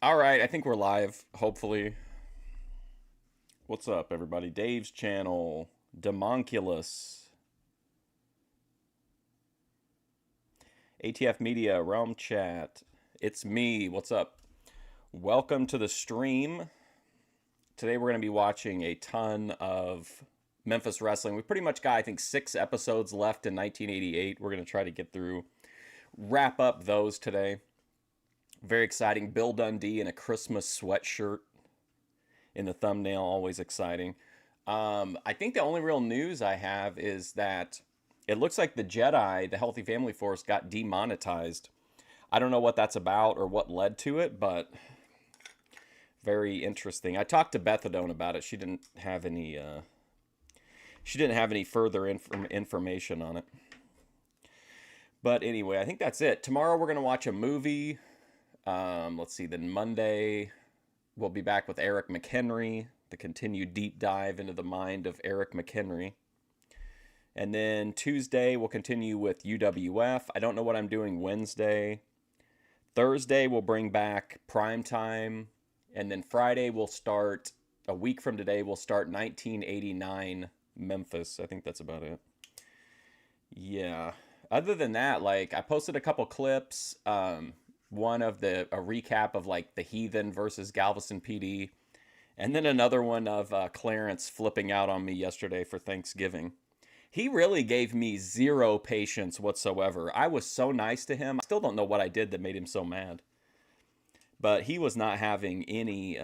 All right, I think we're live, hopefully. What's up, everybody? Dave's channel, Demonculus, ATF Media, Realm Chat. It's me. What's up? Welcome to the stream. Today we're going to be watching a ton of Memphis wrestling. We pretty much got, I think, 6 episodes left in 1988. We're going to try to wrap up those today. Very exciting. Bill Dundee in a Christmas sweatshirt in the thumbnail, always exciting. I think the only real news I have is that it looks like the Jedi, the Healthy Family Force, got demonetized. I don't know what that's about or what led to it, but very interesting. I talked to Bethadone about it. She didn't have any further information on it. But anyway, I think that's it. Tomorrow we're gonna watch a movie. Let's see. Then Monday we'll be back with Eric McHenry, the continued deep dive into the mind of Eric McHenry. And then Tuesday we'll continue with UWF. I don't know what I'm doing Wednesday. Thursday we'll bring back Primetime. And then Friday we'll start, a week from today, we'll start 1989 Memphis. I think that's about it. Yeah. Other than that, like, I posted a couple clips. One of a recap of like the Heathen versus Galveston PD. And then another one of Clarence flipping out on me yesterday for Thanksgiving. He really gave me zero patience whatsoever. I was so nice to him. I still don't know what I did that made him so mad. But he was not having any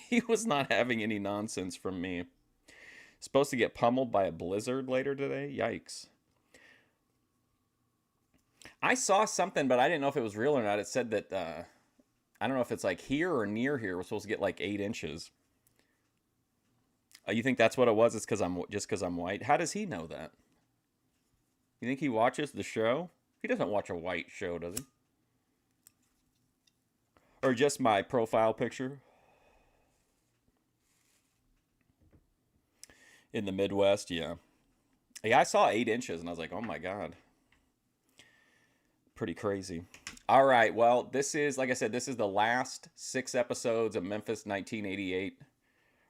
he was not having any nonsense from me. Supposed to get pummeled by a blizzard later today? Yikes. I saw something, but I didn't know if it was real or not. It said that, I don't know if it's like here or near here. We're supposed to get like 8 inches. You think that's what it was? It's because I'm white? How does he know that? You think he watches the show? He doesn't watch a white show, does he? Or just my profile picture? In the Midwest, yeah. Yeah, I saw 8 inches and I was like, oh my God. Pretty crazy. All right, well, this is, like I said, this is the last 6 episodes of Memphis 1988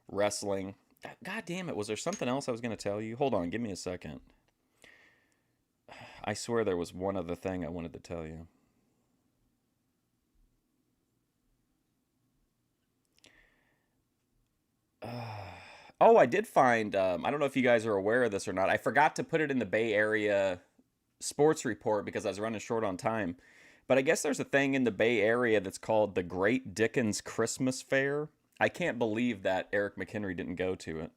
wrestling. God damn it, was there something else I was going to tell you? Hold on, give me a second. I swear there was one other thing I wanted to tell you. Oh, I did find, I don't know if you guys are aware of this or not. I forgot to put it in the Bay Area sports report because I was running short on time. But I guess there's a thing in the Bay Area that's called the Great Dickens Christmas Fair. I can't believe that Eric McHenry didn't go to it.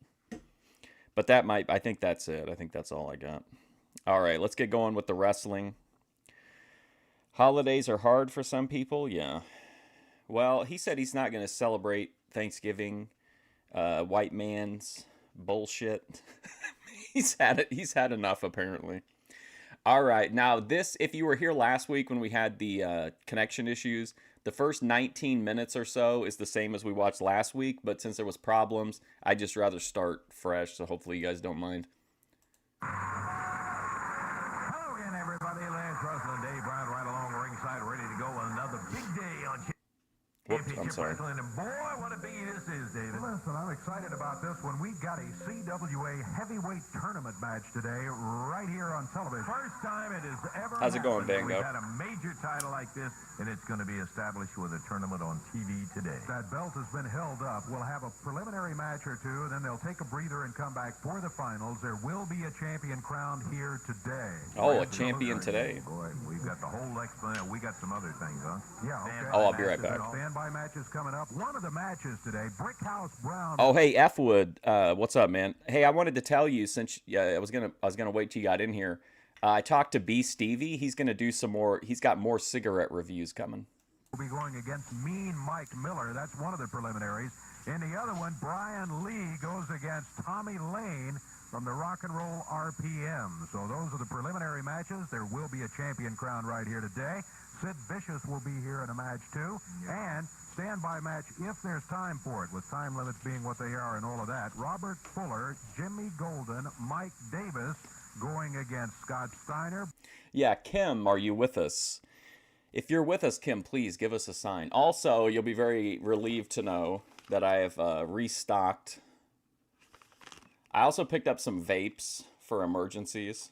But I think that's it. I think that's all I got. All right, let's get going with the wrestling. Holidays are hard for some people, yeah. Well, he said he's not going to celebrate Thanksgiving. White man's bullshit. He's had enough, apparently. All right, now this, if you were here last week when we had the connection issues, the first 19 minutes or so is the same as we watched last week, but since there was problems, I'd just rather start fresh, so hopefully you guys don't mind. Hello again, everybody. Lance Russell and Dave Brown right along ringside, ready to go on another big day on Whoops, I'm sorry. Wrestling. And boy, what a biggie this is, David. Listen, I'm excited about this one. We got a CWA heavyweight tournament match today right here on television. First time it has ever How's it going, happened. Bango? We've had a major title like this, and it's going to be established with a tournament on TV today. That belt has been held up. We'll have a preliminary match or two, and then they'll take a breather and come back for the finals. There will be a champion crowned here today. Oh, a champion today. Boy, we've got the whole explanation. We got some other things, huh? Yeah, okay. Oh, I'll be right back. Standby matches coming up. One of the matches today, Brickhouse Brown. Oh, hey, F-Wood, what's up, man? Hey, I wanted to tell you, since I was gonna wait till you got in here. I talked to B. Stevie. He's gonna do some more. He's got more cigarette reviews coming. Will be going against Mean Mike Miller. That's one of the preliminaries. In the other one, Brian Lee goes against Tommy Lane from the Rock and Roll RPM. So those are the preliminary matches. There will be a champion crown right here today. Sid Vicious will be here in a match too. And standby match if there's time for it, with time limits being what they are and all of that. Robert Fuller, Jimmy Golden, Mike Davis going against Scott Steiner. Yeah, Kim, are you with us? If you're with us, Kim, please give us a sign. Also, you'll be very relieved to know that I have restocked. I also picked up some vapes for emergencies.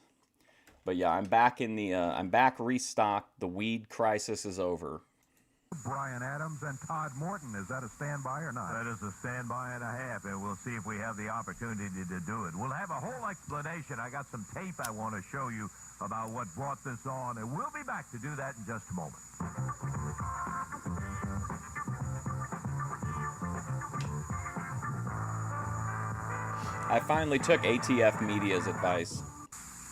But yeah, I'm back in the. I'm back restocked. The weed crisis is over. Brian Adams and Todd Morton. Is that a standby or not? That is a standby and a half, and we'll see if we have the opportunity to do it. We'll have a whole explanation. I got some tape I want to show you about what brought this on, and we'll be back to do that in just a moment. I finally took ATF Media's advice.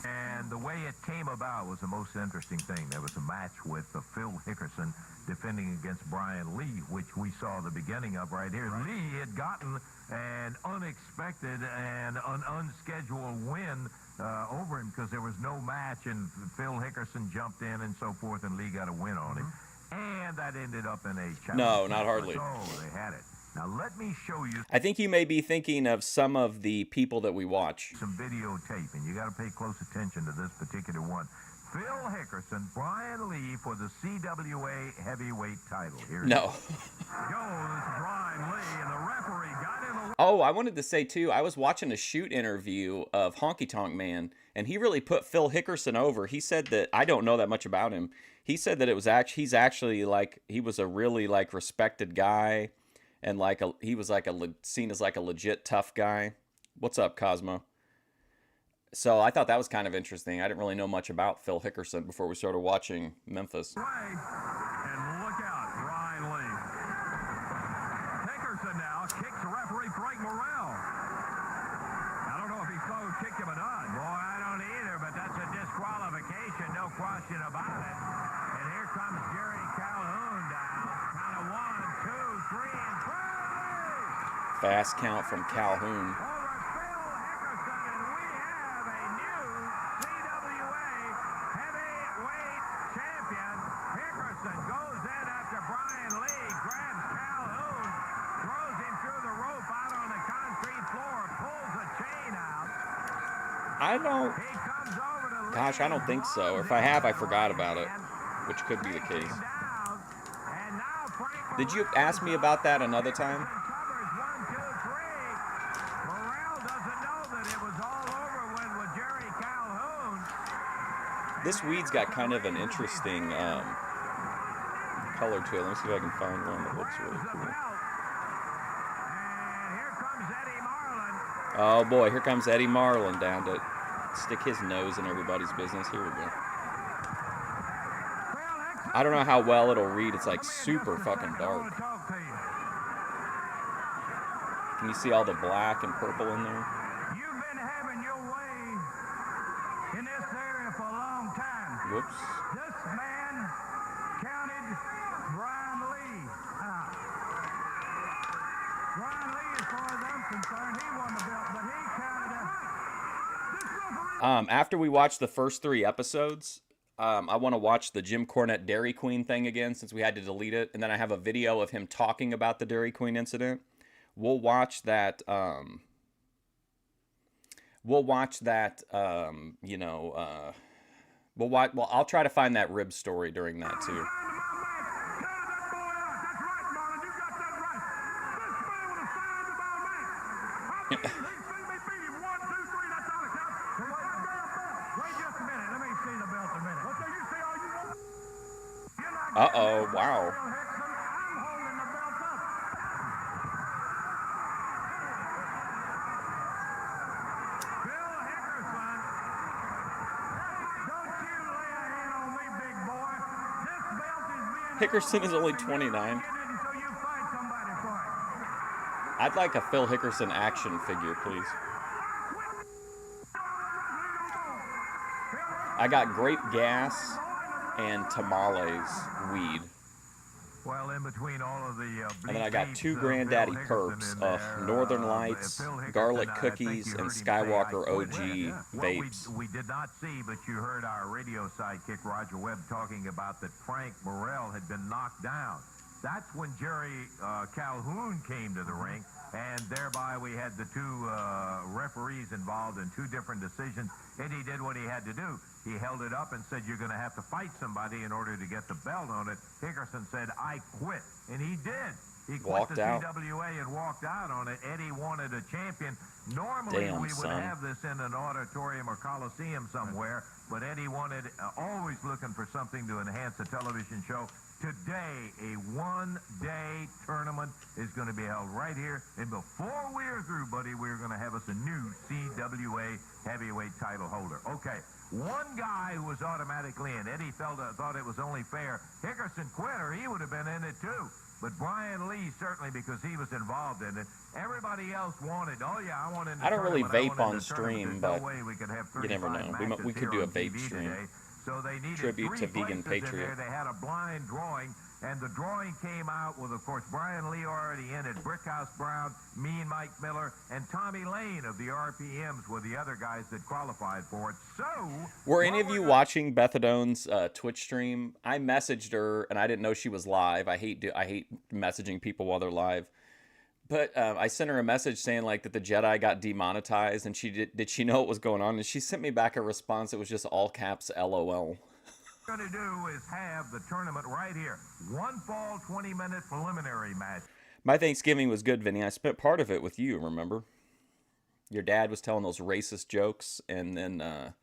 And the way it came about was the most interesting thing. There was a match with Phil Hickerson defending against Brian Lee, which we saw the beginning of right here. Right. Lee had gotten an unexpected and an unscheduled win over him because there was no match, and Phil Hickerson jumped in and so forth, and Lee got a win on him. And that ended up in a challenge. No, not hardly. So they had it. Now let me show you. I think you may be thinking of some of the people that we watch. Some videotape, and you got to pay close attention to this particular one. Phil Hickerson, Brian Lee for the CWA heavyweight title. Here no. Goes Brian Lee, and the referee got in the. Oh, I wanted to say too, I was watching a shoot interview of Honky Tonk Man, and he really put Phil Hickerson over. He said that, I don't know that much about him. He said that it was he's actually like, he was a really like respected guy, and like he was like seen as like a legit tough guy. What's up, Cosmo? So I thought that was kind of interesting. I didn't really know much about Phil Hickerson before we started watching Memphis. And look out, Brian Lee. Hickerson now kicks referee Frank Morrell. I don't know if he kicked him or not. Boy, I don't either, but that's a disqualification, no question about it. And here comes Jerry Calhoun down. Count of 1, 2, 3, and 3. Fast count from Calhoun. I don't think so. If I have, I forgot about it, which could be the case. Did you ask me about that another time? This weed's got kind of an interesting color to it. Let me see if I can find one that looks really cool. Oh boy, here comes Eddie Marlin down to stick his nose in everybody's business. Here we go. I don't know how well it'll read. It's like super fucking dark. Can you see all the black and purple in there? You've been having your way in this area for a long time. Whoops. This man counted Brian Lee out. Brian Lee, as far as I'm concerned, he won the belt, but he counted him. After we watch the first 3 episodes, I want to watch the Jim Cornette Dairy Queen thing again since we had to delete it. And then I have a video of him talking about the Dairy Queen incident. We'll watch that. We'll watch that. Well, I'll try to find that rib story during that too. Uh-oh, wow. Hickerson is only 29. I'd like a Phil Hickerson action figure, please. I got grape gas and tamales weed. Well, in between all of the and then I got 2 Granddaddy Perps of Northern Lights, garlic cookies, and Skywalker OG vapes. We did not see, but you heard our radio sidekick Roger Webb talking about that Frank Morrell had been knocked down. That's when Jerry Calhoun came to the ring, and thereby we had the 2 referees involved in 2 different decisions, and he did what he had to do. He held it up and said, "You're going to have to fight somebody in order to get the belt on it." Hickerson said, "I quit," and he did. He quit the CWA and walked out on it. Eddie wanted a champion. Normally, we would have this in an auditorium or coliseum somewhere, but Eddie wanted, always looking for something to enhance the television show. Today, a one-day tournament is going to be held right here. And before we're through, buddy, we're going to have us a new CWA heavyweight title holder. Okay, one guy who was automatically in. Eddie thought it was only fair. Hickerson quit, or he would have been in it too. But Brian Lee, certainly, because he was involved in it. Everybody else wanted, oh, yeah, I want in the I don't really tournament. vape on stream, but no way we could have you never know. We could do a vape stream. Today. So they needed Tribute to Vegan Patriot. They had a blind drawing, and the drawing came out with, of course, Brian Lee already in it, Brickhouse Brown, Mean Mike Miller, and Tommy Lane of the RPMs were the other guys that qualified for it. So, were any of you watching Beth Adone's Twitch stream? I messaged her, and I didn't know she was live. I hate messaging people while they're live. But I sent her a message saying like that the Jedi got demonetized, and did she know what was going on? And she sent me back a response. It was just all caps LOL. What we're going to do is have the tournament right here. One fall, 20-minute preliminary match. My Thanksgiving was good, Vinny. I spent part of it with you, remember? Your dad was telling those racist jokes, and then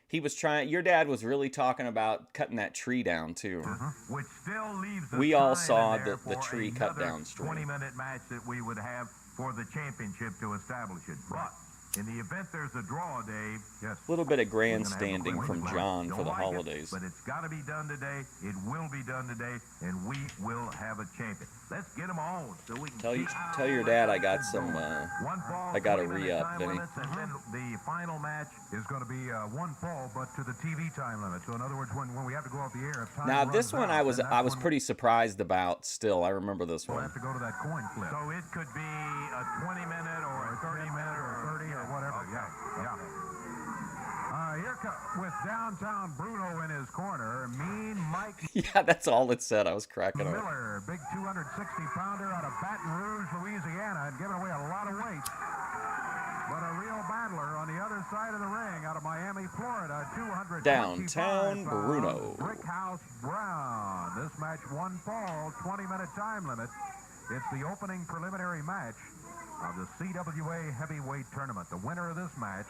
he was trying. Your dad was really talking about cutting that tree down too. Which still leaves we all saw the tree cut down stream. 20-minute match that we would have for the championship to establish it. But in the event there's a draw, Dave, yes, a little bit of grandstanding from John for the holidays. But it's got to be done today. It will be done today, and we will have a champion. Let's get them on so we can tell your dad I got some. I got a re-up, Vinny. And then the final match is going to be one fall, but to the TV time limit. So in other words, when we have to go off the air, if time now this one out, I was pretty surprised about. Still, I remember this we'll one. have to go to that coin flip. So it could be a 20-minute or a 30-minute or 30 or whatever. Yeah. Here with downtown Bruno in his corner, Mean Mike Yeah, that's all it said. I was cracking up. Miller, big 260-pounder out of Baton Rouge, Louisiana, and giving away a lot of weight. But a real battler on the other side of the ring out of Miami, Florida, 225 downtown Bruno. Brickhouse Brown. This match one fall, 20-minute time limit. It's the opening preliminary match of the CWA Heavyweight Tournament. The winner of this match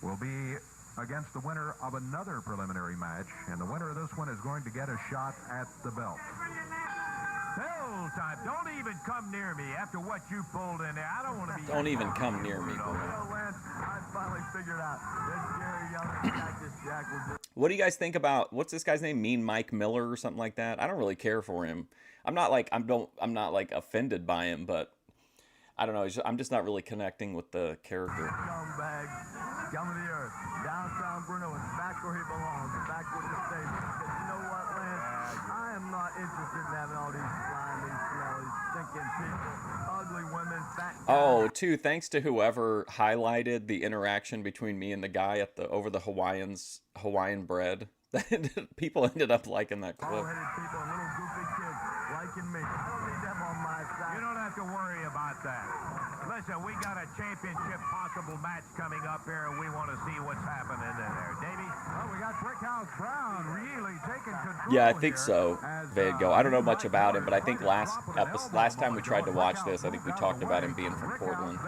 will be against the winner of another preliminary match, and the winner of this one is going to get a shot at the belt. Hell time. Don't even come near me after what you pulled in there. I don't want to be... Don't even come near me, Bruno. I finally figured out that Jerry Lawler, What do you guys think about, what's this guy's name? Mean Mike Miller or something like that? I don't really care for him. I'm not like offended by him, but I don't know. I'm just not really connecting with the character. Scumbags, scum of the earth. Downtown Bruno is back where he belongs, back with the station. Because you know what, Lance? I am not interested in having all these slimy, smelly, stinking people, ugly women, fat guys. Oh, too, thanks to whoever highlighted the interaction between me and the guy at over the Hawaiian bread. People ended up liking that clip. Bald-headed people and little goofy kids liking me. I don't need them on my side. You don't have to worry about that. Listen, we got a championship possible match coming up here, and we want to see what's happening in there. Davey? Well, we got Brickhouse Brown really taking control. Yeah, I think so, Vego. I don't know much about him, but I think last time we tried to watch this, I think we talked about him being from Portland.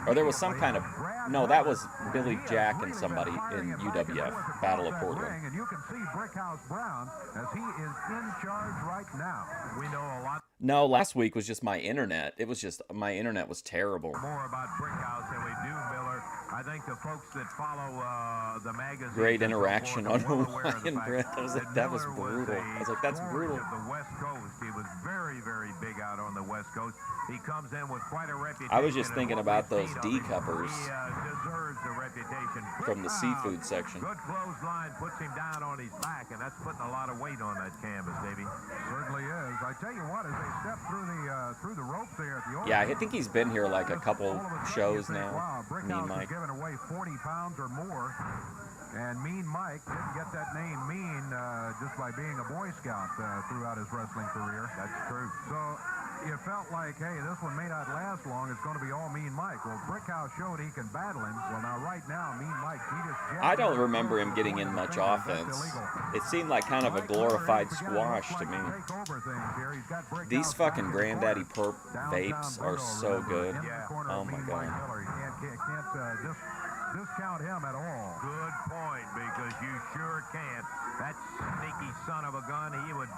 Or there was some kind of... No, that was Billy Jack and somebody in UWF, Battle of Portland. And you can see Brickhouse Brown as he is in charge right now. We know a lot No, last week was just my internet. It was just, my internet was terrible. more about Brickhouse than we do, Miller. I think the folks that follow the magazine... Great interaction on Hawaiian bread. That was brutal. I was like, that's brutal. The West Coast. He was very, very big out on the West Coast. He comes in with quite a reputation. I was just thinking about those D-cuppers He deserves the reputation. from the seafood section. Good clothesline puts him down on his back, and that's putting a lot of weight on that canvas, Davey. Certainly is. I tell you what, as they step through the ropes there at the Yeah, I think he's been here like a couple shows now. Wow, Mean Brickhouse Mike. is giving away 40 pounds or more. And Mean Mike didn't get that name Mean just by being a Boy Scout throughout his wrestling career. That's true. So you felt like, hey, this one may not last long. It's going to be all Mean Mike. Well, Brickhouse showed he can battle him. Well, now right now, Mean Mike, he just... I don't remember him getting in much offense. It seemed like kind of a glorified squash to me. These fucking Granddaddy Perp vapes are so good. Oh my god. Can't discount him at all. Good point, because you sure can't. That sneaky son of a gun, he would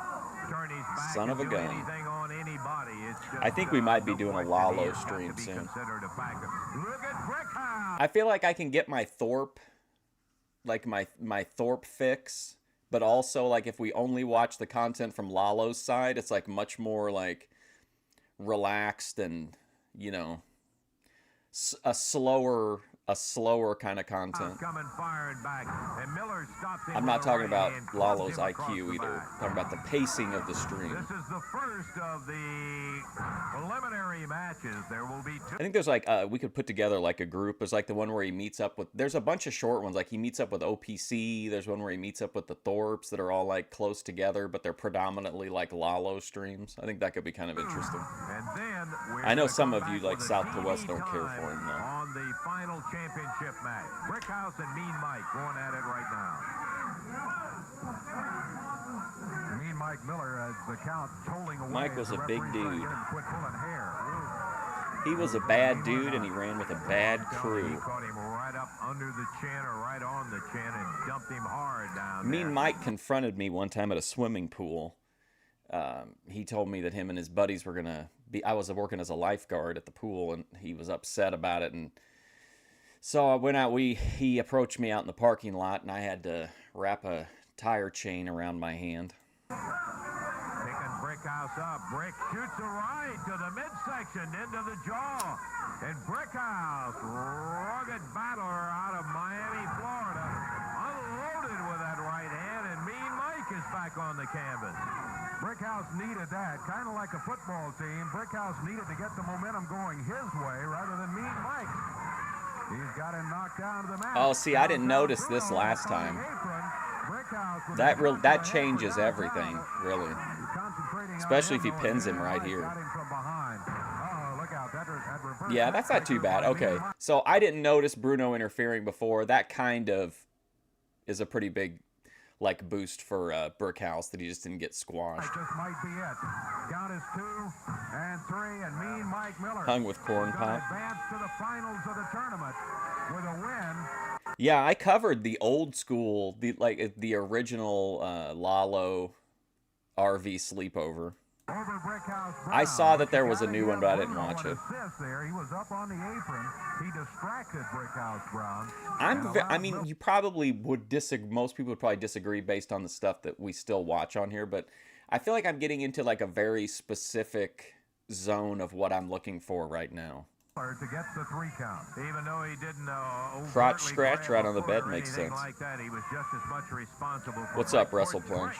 turn his back Son of a and do gun. anything on anybody. It's just, I think we might be no doing a question Lalo he has got stream to be soon. considered a factor. Look at Brickhouse. I feel like I can get my Thorpe, like my Thorpe fix, but also like if we only watch the content from Lalo's side, it's like much more like relaxed and, you know, a slower kind of content. Coming firing back, and Miller stopped him I'm with not a talking right about hand, Lalo's crossed him across IQ the either. back. I'm talking about the pacing of the stream. This is the first of the preliminary matches. There will be two. I think there's like, we could put together like a group. There's like the one where he meets up with, there's a bunch of short ones. Like he meets up with OPC. There's one where he meets up with the Thorpes that are all like close together, but they're predominantly like Lalo streams. I think that could be kind of interesting. And then I know some of you like South to West don't care for him though. On the final championship match, Brickhouse and Mean Mike going at it right now. Mean Mike Miller has the count tolling away. Mike was a big dude. Quit pulling hair. He was a bad dude and he ran with a bad He crew. caught him right up under the chin or right on the chin and dumped him hard down Mean there. Mike confronted me one time at a swimming pool. He told me that him and his buddies were gonna be. I was working as a lifeguard at the pool, and he was upset about it. And so I went out. He approached me out in the parking lot, and I had to wrap a tire chain around my hand. Picking Brickhouse up. Brick shoots a right to the midsection into the jaw. And Brickhouse, rugged battler out of Miami, Florida, unloaded with that right hand, and Mean Mike is back on the canvas. Brickhouse needed that, kind of like a football team. Brickhouse needed to get the momentum going his way rather than Mean Mike. He's got him knocked down to the mat. Oh, see, I didn't notice this last time. That changes everything, really. Especially if he pins him right here. Yeah, that's not too bad. Okay, so I didn't notice Bruno interfering before. That kind of is a pretty big, like, boost for Brickhouse that he just didn't get squashed. This might be it. Count is 2 and 3, and Mean Mike Miller Hung with corn pop. advance to the finals of the tournament with a win. Yeah, I covered the old school, the original Lalo RV sleepover. Over Brickhouse Brown. I saw that there was a new one, but I didn't watch it. There. He was up on the apron. He distracted Brickhouse Brown. I mean, you probably would disagree. Most people would probably disagree based on the stuff that we still watch on here, but I feel like I'm getting into like a very specific zone of what I'm looking for right now. To get the 3 count. Even though he didn't Crotch scratch right on the bed makes sense. Like that, he was just as much responsible for What's up, Wrestle Plunge?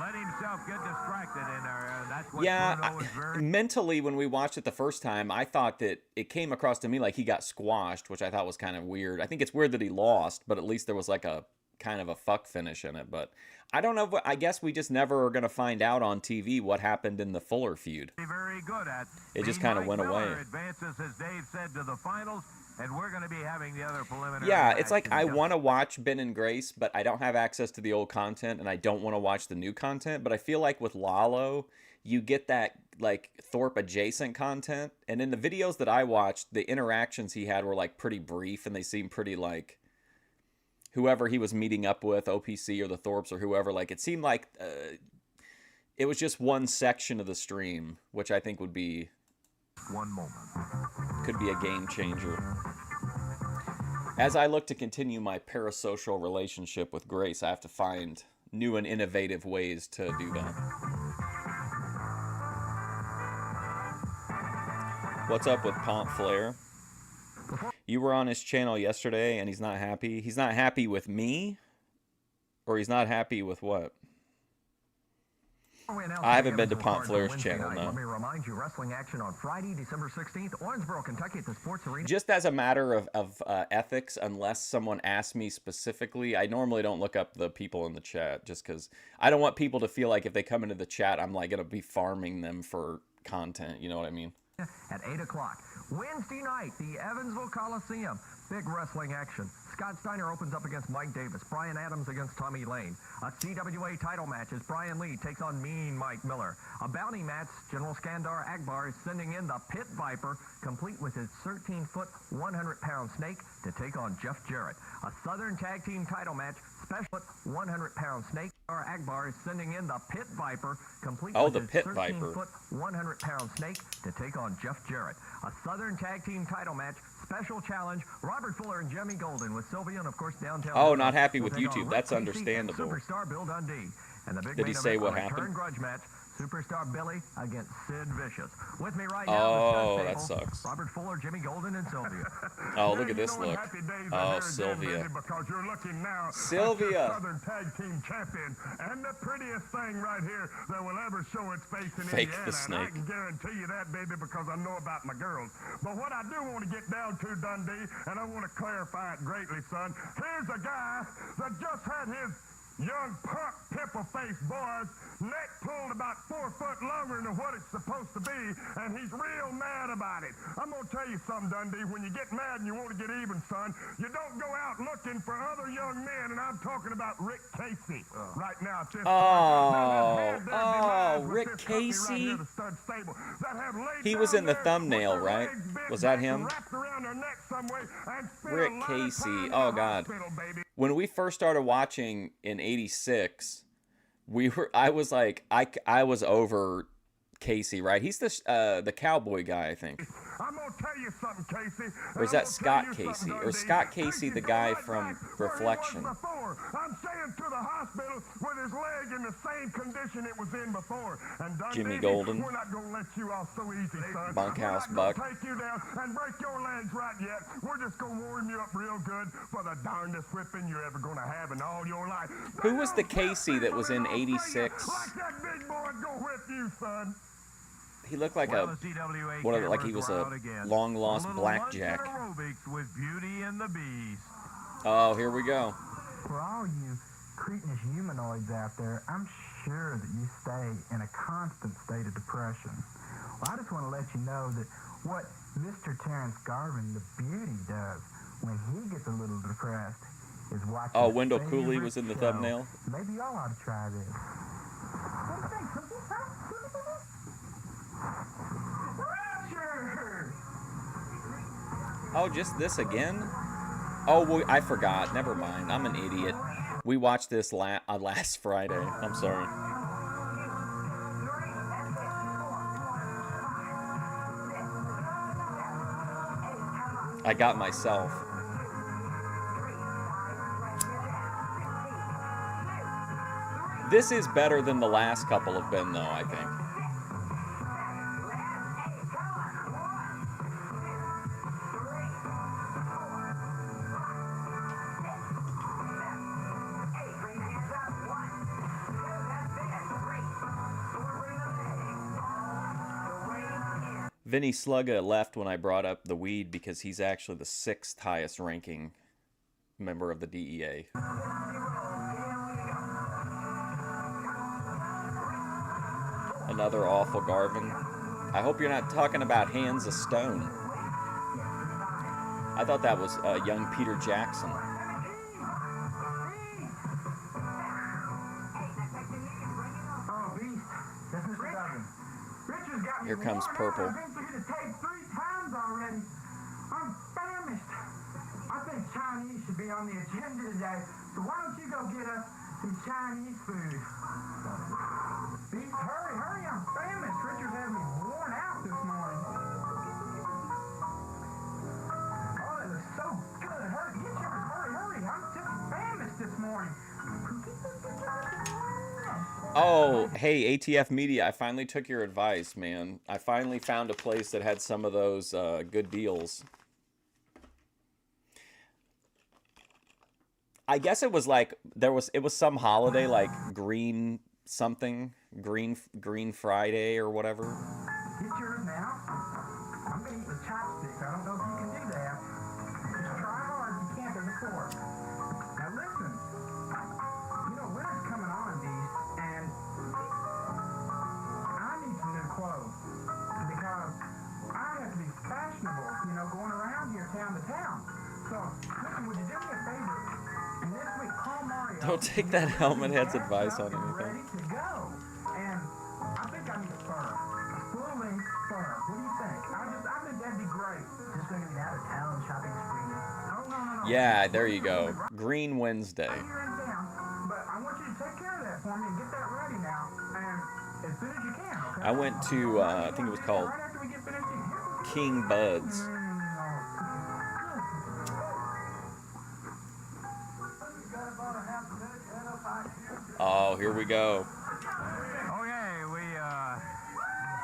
Let himself get distracted in there, and that's what Yeah, Bruno was very... mentally, when we watched it the first time, I thought that it came across to me like he got squashed, which I thought was kind of weird. I think it's weird that he lost, but at least there was like a kind of a fuck finish in it. But I don't know. I guess we just never are going to find out on TV what happened in the Fuller feud. Very good at. It just kind of went away. Advances, as Dave said, to the finals. And we're going to be having the other preliminary. Yeah, it's like I want to watch Ben and Grace, but I don't have access to the old content, and I don't want to watch the new content. But I feel like with Lalo, you get that like Thorpe adjacent content, and in the videos that I watched, the interactions he had were like pretty brief, and they seemed pretty like whoever he was meeting up with, OPC or the Thorpes or whoever. Like it seemed like it was just one section of the stream, which I think would be. One moment. Could be a game changer. As I look to continue my parasocial relationship with Grace, I have to find new and innovative ways to do that. What's up with Pomp Flair? You were on his channel yesterday and he's not happy. He's not happy with me? Or he's not happy with what? I haven't been to Pomp Flair's channel, no. Let me remind you, wrestling action on Friday, December 16th, Owensboro, Kentucky at the Sports Arena. Just as a matter of ethics, unless someone asks me specifically, I normally don't look up the people in the chat just because I don't want people to feel like if they come into the chat, I'm like going to be farming them for content. You know what I mean? At 8 o'clock. Wednesday night, the Evansville Coliseum. Big wrestling action. Scott Steiner opens up against Mike Davis. Brian Adams against Tommy Lane. A CWA title match as Brian Lee takes on Mean Mike Miller. A bounty match, General Skandar Akbar is sending in the Pit Viper, complete with his 13-foot, 100-pound snake, to take on Jeff Jarrett. A Southern Tag Team title match, special 100-pound snake. Akbar is sending in the Pit Viper, complete with his 13-foot, 100-pound snake, to take on Jeff Jarrett. A Southern Tag Team title match, special challenge, Robert Fuller and Jimmy Golden with Sylvia and, of course, downtown. Oh, not happy with YouTube. That's understandable. Superstar Bill Dundee. And the big Did he say what happened? Return grudge match, Superstar Billy against Sid Vicious. With me right now, oh, that sucks. Robert Fuller, Jimmy Golden, and Sylvia. Oh, look at this look. Oh, Sylvia. Because you're looking now Sylvia. Southern Tag Team Champion, and the prettiest thing right here that will ever show its face in Fake Indiana. the snake. And I can guarantee you that, baby, because I know about my girls. But what I do want to get down to, Dundee, and I want to clarify it greatly, son. Here's a guy that just had his young punk pimple-faced boy's neck pulled about 4 foot longer than what it's supposed to be, and he's real mad about it. I'm going to tell you something, Dundee. When you get mad and you want to get even, son, you don't go out looking for other young men, and I'm talking about Rick Casey right now. At this Rick Casey? He was in the thumbnail, right? Was that him? Rick Casey. Oh, God. When we first started watching in '86, I was over Casey, right? He's the cowboy guy, I think. I'm gonna tell you something, Casey. Or is that Scott Casey? Or is Scott Casey the guy from Reflection? I'm saying to the hospital with his leg in the same condition it was in before. And Dundee, Jimmy Golden. We're not gonna let you off so easy, son. Bunkhouse We're not Buck. gonna take you down and break your legs right yet. We're just gonna warm you up real good for the darndest whipping you're ever gonna have in all your life. Who was the Casey that was in '86? Like that big boy's gonna whip you, son. He looked like like he was a long lost blackjack. With Beauty and the Beast. Oh, here we go. For all you cretinous humanoids out there, I'm sure that you stay in a constant state of depression. Well, I just want to let you know that what Mr. Terrence Garvin, the beauty, does when he gets a little depressed is watch. Oh, Wendell Cooley was in the thumbnail. Maybe y'all ought to try this. What do you think, Cookie? Oh, just this again? Oh, I forgot. Never mind. I'm an idiot. We watched this last Friday. I'm sorry. I got myself. This is better than the last couple have been, though, I think. Vinny Slugga left when I brought up the weed because he's actually the 6th highest ranking member of the DEA. Another awful Garvin. I hope you're not talking about Hands of Stone. I thought that was young Peter Jackson. Here comes Purple. I've been through the tape 3 times already. I'm famished. I think Chinese should be on the agenda today. So why don't you go get us some Chinese food? Beast, hurry, I'm famished. Richard's had me worn out this morning. Oh, it looks so good. Hurry, get yours. Hurry. I'm just famished this morning. Oh, hey, ATF Media, I finally took your advice, man. I finally found a place that had some of those good deals. I guess it was like, it was some holiday, like Green Friday or whatever. Get yours now. I'm going to eat with chopsticks. I don't know if you can do that. Just try hard if you can't with a fork. Now listen. You know, winter's coming on, Beast, and I need some new clothes. Don't take that helmet head's advice on Ready anything. to go. And I think I need a spur. A full-length spur. What do you think? I think that'd be great. Just so you can have a town shopping spree. Oh, no. Yeah, there you go. Green Wednesday. Right here in town. But I want you to take care of that for me and get that ready now. And as soon as you can, okay? I went to, I think it was called Right after we get finished eating. King Bud's. Oh, here we go. Okay, we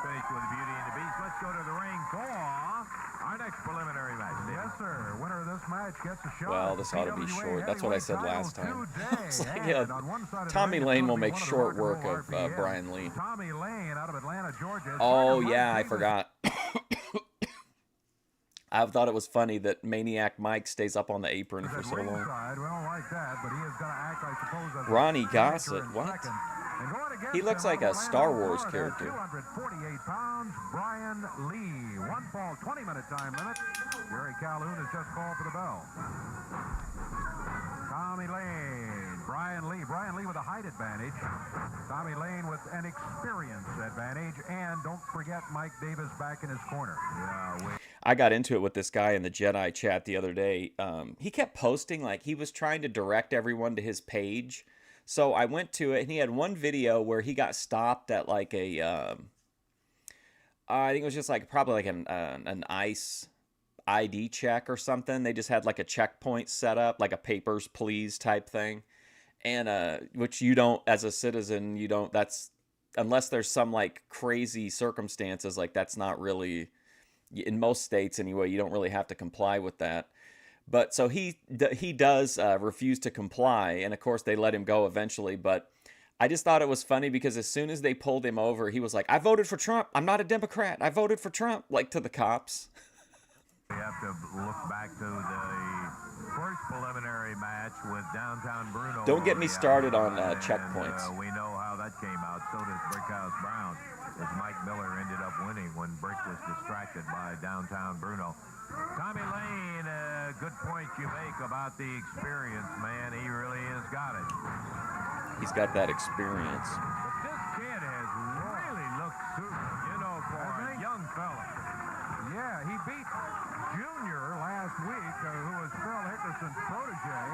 finished with Beauty and the Beast. Let's go to the ring for our next preliminary match. Yes, sir. Winner of this match gets a shot. Well, at this the ought to be CWA short. That's what I said heavyweight last time. title It's today. like, And on one side of the Tommy ring is Lane gonna will be make one of the short Rock and Roll work of RPM. Brian Lee. Tommy Lane out of Atlanta, Georgia. Oh, Second, yeah, Mike I Davis. forgot. I thought it was funny that Maniac Mike stays up on the apron for At so long. ringside, we don't like that, but he is going to act, I suppose, as a Ronnie finisher Gossett, in what? second. And going against He looks him like out a of Star Orlando, Wars Florida, character. 248 pounds, Brian Lee. One fall, 20-minute time limit. Jerry Calhoun has just called for the bell. Tommy Lane, Brian Lee. Brian Lee with a height advantage. Tommy Lane with an experience advantage. And don't forget Mike Davis back in his corner. Yeah, I got into it with this guy in the Jedi chat the other day. He kept posting like he was trying to direct everyone to his page. So I went to it, and he had one video where he got stopped at like a, I think it was just like probably like an ICE ID check or something. They just had like a checkpoint set up, like a papers please type thing, and which you don't, as a citizen, you don't. That's unless there's some like crazy circumstances, like that's not really. In most states anyway, you don't really have to comply with that. But so he does refuse to comply, and of course they let him go eventually. But I just thought it was funny because as soon as they pulled him over, he was like, "I voted for Trump. I'm not a Democrat. I voted for Trump," like to the cops. We have to look back to the first preliminary match with Downtown Bruno. Don't get me started on And, checkpoints. we know how that came out. So does Brickhouse Brown, as Mike Miller ended up winning when Brick was distracted by Downtown Bruno. Tommy Lane, good point you make about the experience, man. He really has got it. He's got that experience. But this kid has really looked super, you know, for a young fella. Yeah, he beat Junior last week, who was Phil Hickerson's protege.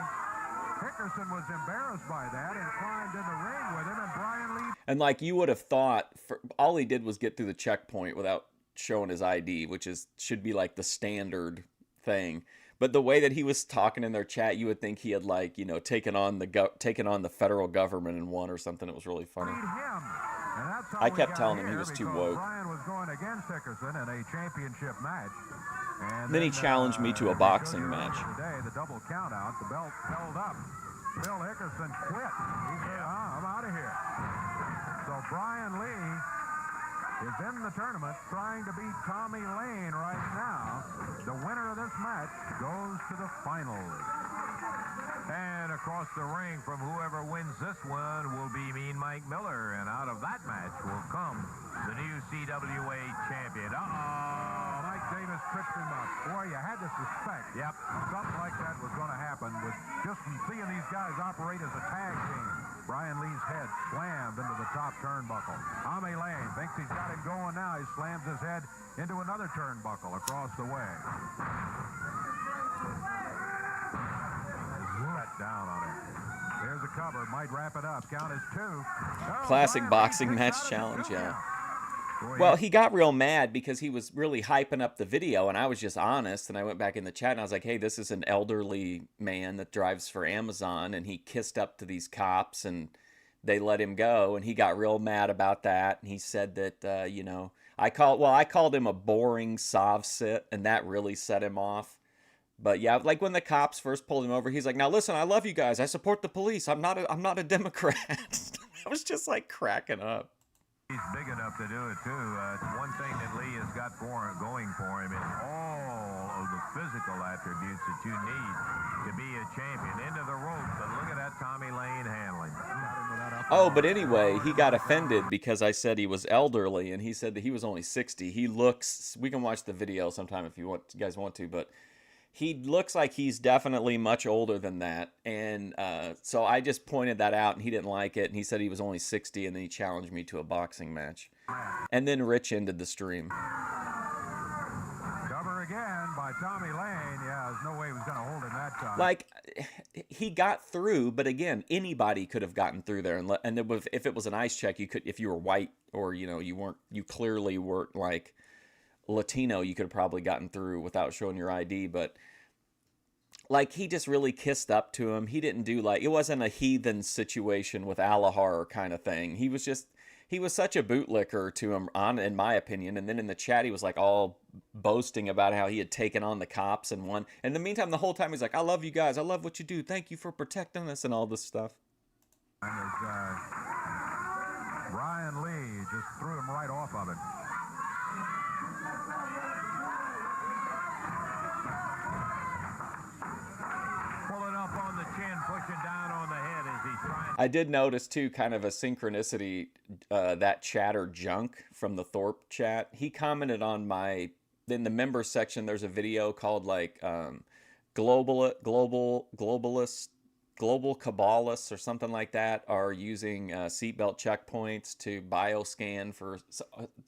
Hickerson was embarrassed by that and climbed in the ring with him, and Brian Lee. And like you would have thought, all he did was get through the checkpoint without showing his ID, which should be like the standard thing. But the way that he was talking in their chat, you would think he had like, you know, taken on the federal government and won or something. It was really funny. Him. And that's how I we kept got telling him he here, was too because woke. Brian was going against Hickerson in a championship match. And Then he challenged me to a boxing match. Today, the double count out, the belt held up. Phil Hickerson quit. He said, I'm out of here. So Brian Lee is in the tournament trying to beat Tommy Lane right now. The winner of this match goes to the finals. And across the ring from whoever wins this one will be Mean Mike Miller. And out of that match will come the new CWA champion. Mike Davis tripped him up. Boy, you had to suspect something like that was going to happen with just from seeing these guys operate as a tag team. Brian Lee's head slammed into the top turnbuckle. Tommy Lane thinks he's got him going now. He slams his head into another turnbuckle across the way. Cut down on him. There's a cover. Might wrap it up. Count is 2. Oh, Classic Brian boxing Lee match kicks out challenge, at 2 yeah. count. Boy, Well, he got real mad because he was really hyping up the video, and I was just honest, and I went back in the chat, and I was like, hey, this is an elderly man that drives for Amazon, and he kissed up to these cops, and they let him go, and he got real mad about that, and he said that, you know, I called him a boring sovsit, and that really set him off. But yeah, like when the cops first pulled him over, he's like, now listen, I love you guys. I support the police. I'm not a Democrat. I was just like cracking up. He's big enough to do it too. It's one thing that Lee has got going for him is all of the physical attributes that you need to be a champion. Into the ropes, but look at that Tommy Lane handling. Oh, but anyway, he got offended because I said he was elderly, and he said that he was only 60. He looks. We can watch the video sometime if you guys want to, but he looks like he's definitely much older than that. And so I just pointed that out, and he didn't like it. And he said he was only 60, and then he challenged me to a boxing match. And then Rich ended the stream. Cover again by Tommy Lane. Yeah, there's no way he was going to hold him that time. Like, he got through, but again, anybody could have gotten through there. And if it was an ice check, you could, if you were white or, you know, you clearly weren't like Latino, you could have probably gotten through without showing your ID. But like, he just really kissed up to him. He didn't do like, it wasn't a heathen situation with Alahar kind of thing. He was such a bootlicker to him, in my opinion. And then in the chat, he was like all boasting about how he had taken on the cops and won. And in the meantime, the whole time, he's like, I love you guys. I love what you do. Thank you for protecting us and all this stuff. And Brian Lee just threw him right off of it. Pulling up on the chin, pushing down on the head as he's trying. I did notice, too, kind of a synchronicity, that chatter Junk from the Thorpe chat. He commented on in the members section, there's a video called, like, Global Kabbalists or something like that are using seatbelt checkpoints to bioscan for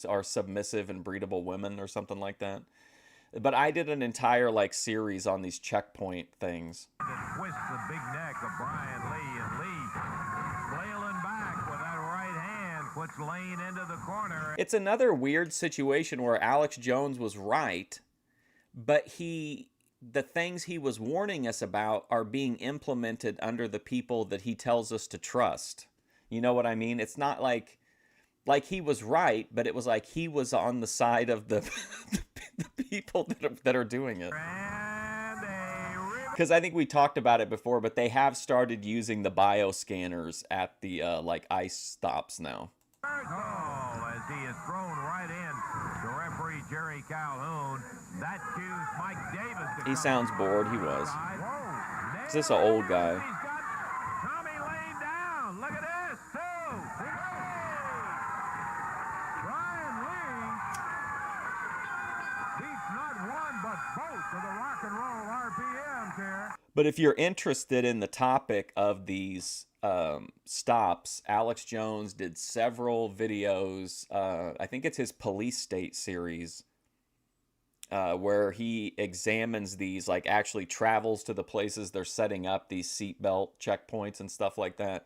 our submissive and breedable women or something like that. But I did an entire like series on these checkpoint things. Twist the big neck of Brian Lee, and Lee flailing back with that right hand puts Lane into the corner. It's another weird situation where Alex Jones was right, but the things he was warning us about are being implemented under the people that he tells us to trust. You know what I mean? It's not like he was right, but it was like he was on the side of the people that are doing it. Because I think we talked about it before, but they have started using the bioscanners at the like ice stops now. As he is thrown right in to referee Jerry Calhoun. That cues Mike Davis. He sounds bored. He was. Is this an old guy? He's got Tommy Lane down. Look at this, too. Brian Lee beats not one but both of the rock and roll RPMs here. But if you're interested in the topic of these stops, Alex Jones did several videos. I think it's his Police State series, where he examines these, like actually travels to the places they're setting up these seatbelt checkpoints and stuff like that.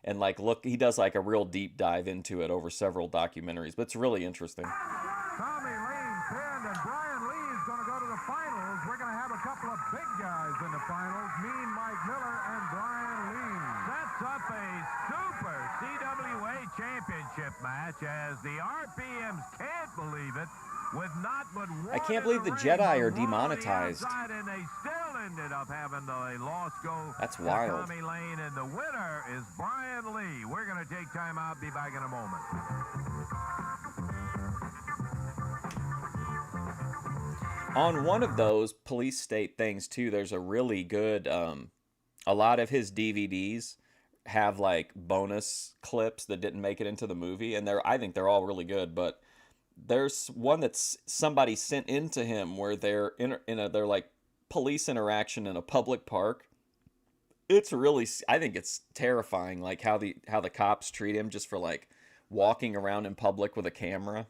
And like, look, he does like a real deep dive into it over several documentaries, but it's really interesting. Tommy Lane pinned, and Brian Lee is going to go to the finals. We're going to have a couple of big guys in the finals, Mean Mike Miller and Brian Lee. Sets up a super CWA championship match as the RPMs can't believe it. With not but one I can't believe the Jedi are demonetized. And they still ended up having a loss go. That's to wild. Tommy Lane, and the winner is Brian Lee. We're going to take time out. Be back in a moment. On one of those Police State things too, there's a really good. A lot of his DVDs have like bonus clips that didn't make it into the movie, and I think they're all really good, but. There's one that's somebody sent into him where they're they're like police interaction in a public park. It's really, I think it's terrifying, like how the cops treat him just for like walking around in public with a camera.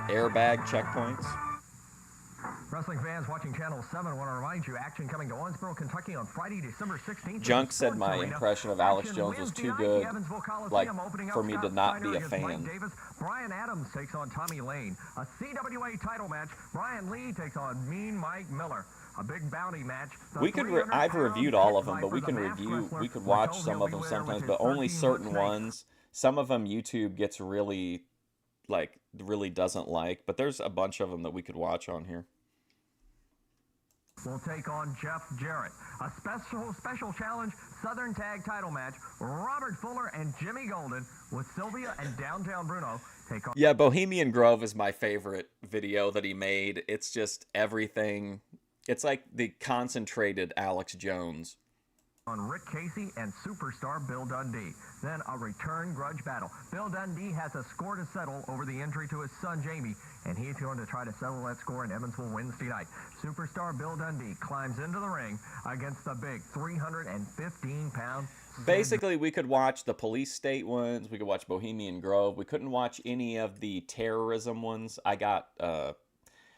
Airbag checkpoints. Wrestling fans watching Channel 7 want to remind you, action coming to Owensboro, Kentucky on Friday, December 16th. Junk said my impression of Alex Jones was too good, like, for me to not be a fan. Brian Adams takes on Tommy Lane. A CWA title match. Brian Lee takes on Mean Mike Miller. A big bounty match. I've reviewed all of them, but we could watch some of them sometimes, but only certain ones. Some of them YouTube gets really doesn't like, but there's a bunch of them that we could watch on here. Will take on Jeff Jarrett. A special challenge Southern Tag title match. Robert Fuller and Jimmy Golden with Sylvia and Downtown Bruno take on. Yeah, Bohemian Grove is my favorite video that he made. It's just everything. It's like the concentrated Alex Jones. on Rick Casey and superstar Bill Dundee. Then a return grudge battle. Bill Dundee has a score to settle over the injury to his son Jamie, and he's going to try to settle that score in Evansville Wednesday night. Superstar Bill Dundee climbs into the ring against the big 315-pound. Basically, we could watch the police state ones. We could watch Bohemian Grove. We couldn't watch any of the terrorism ones. I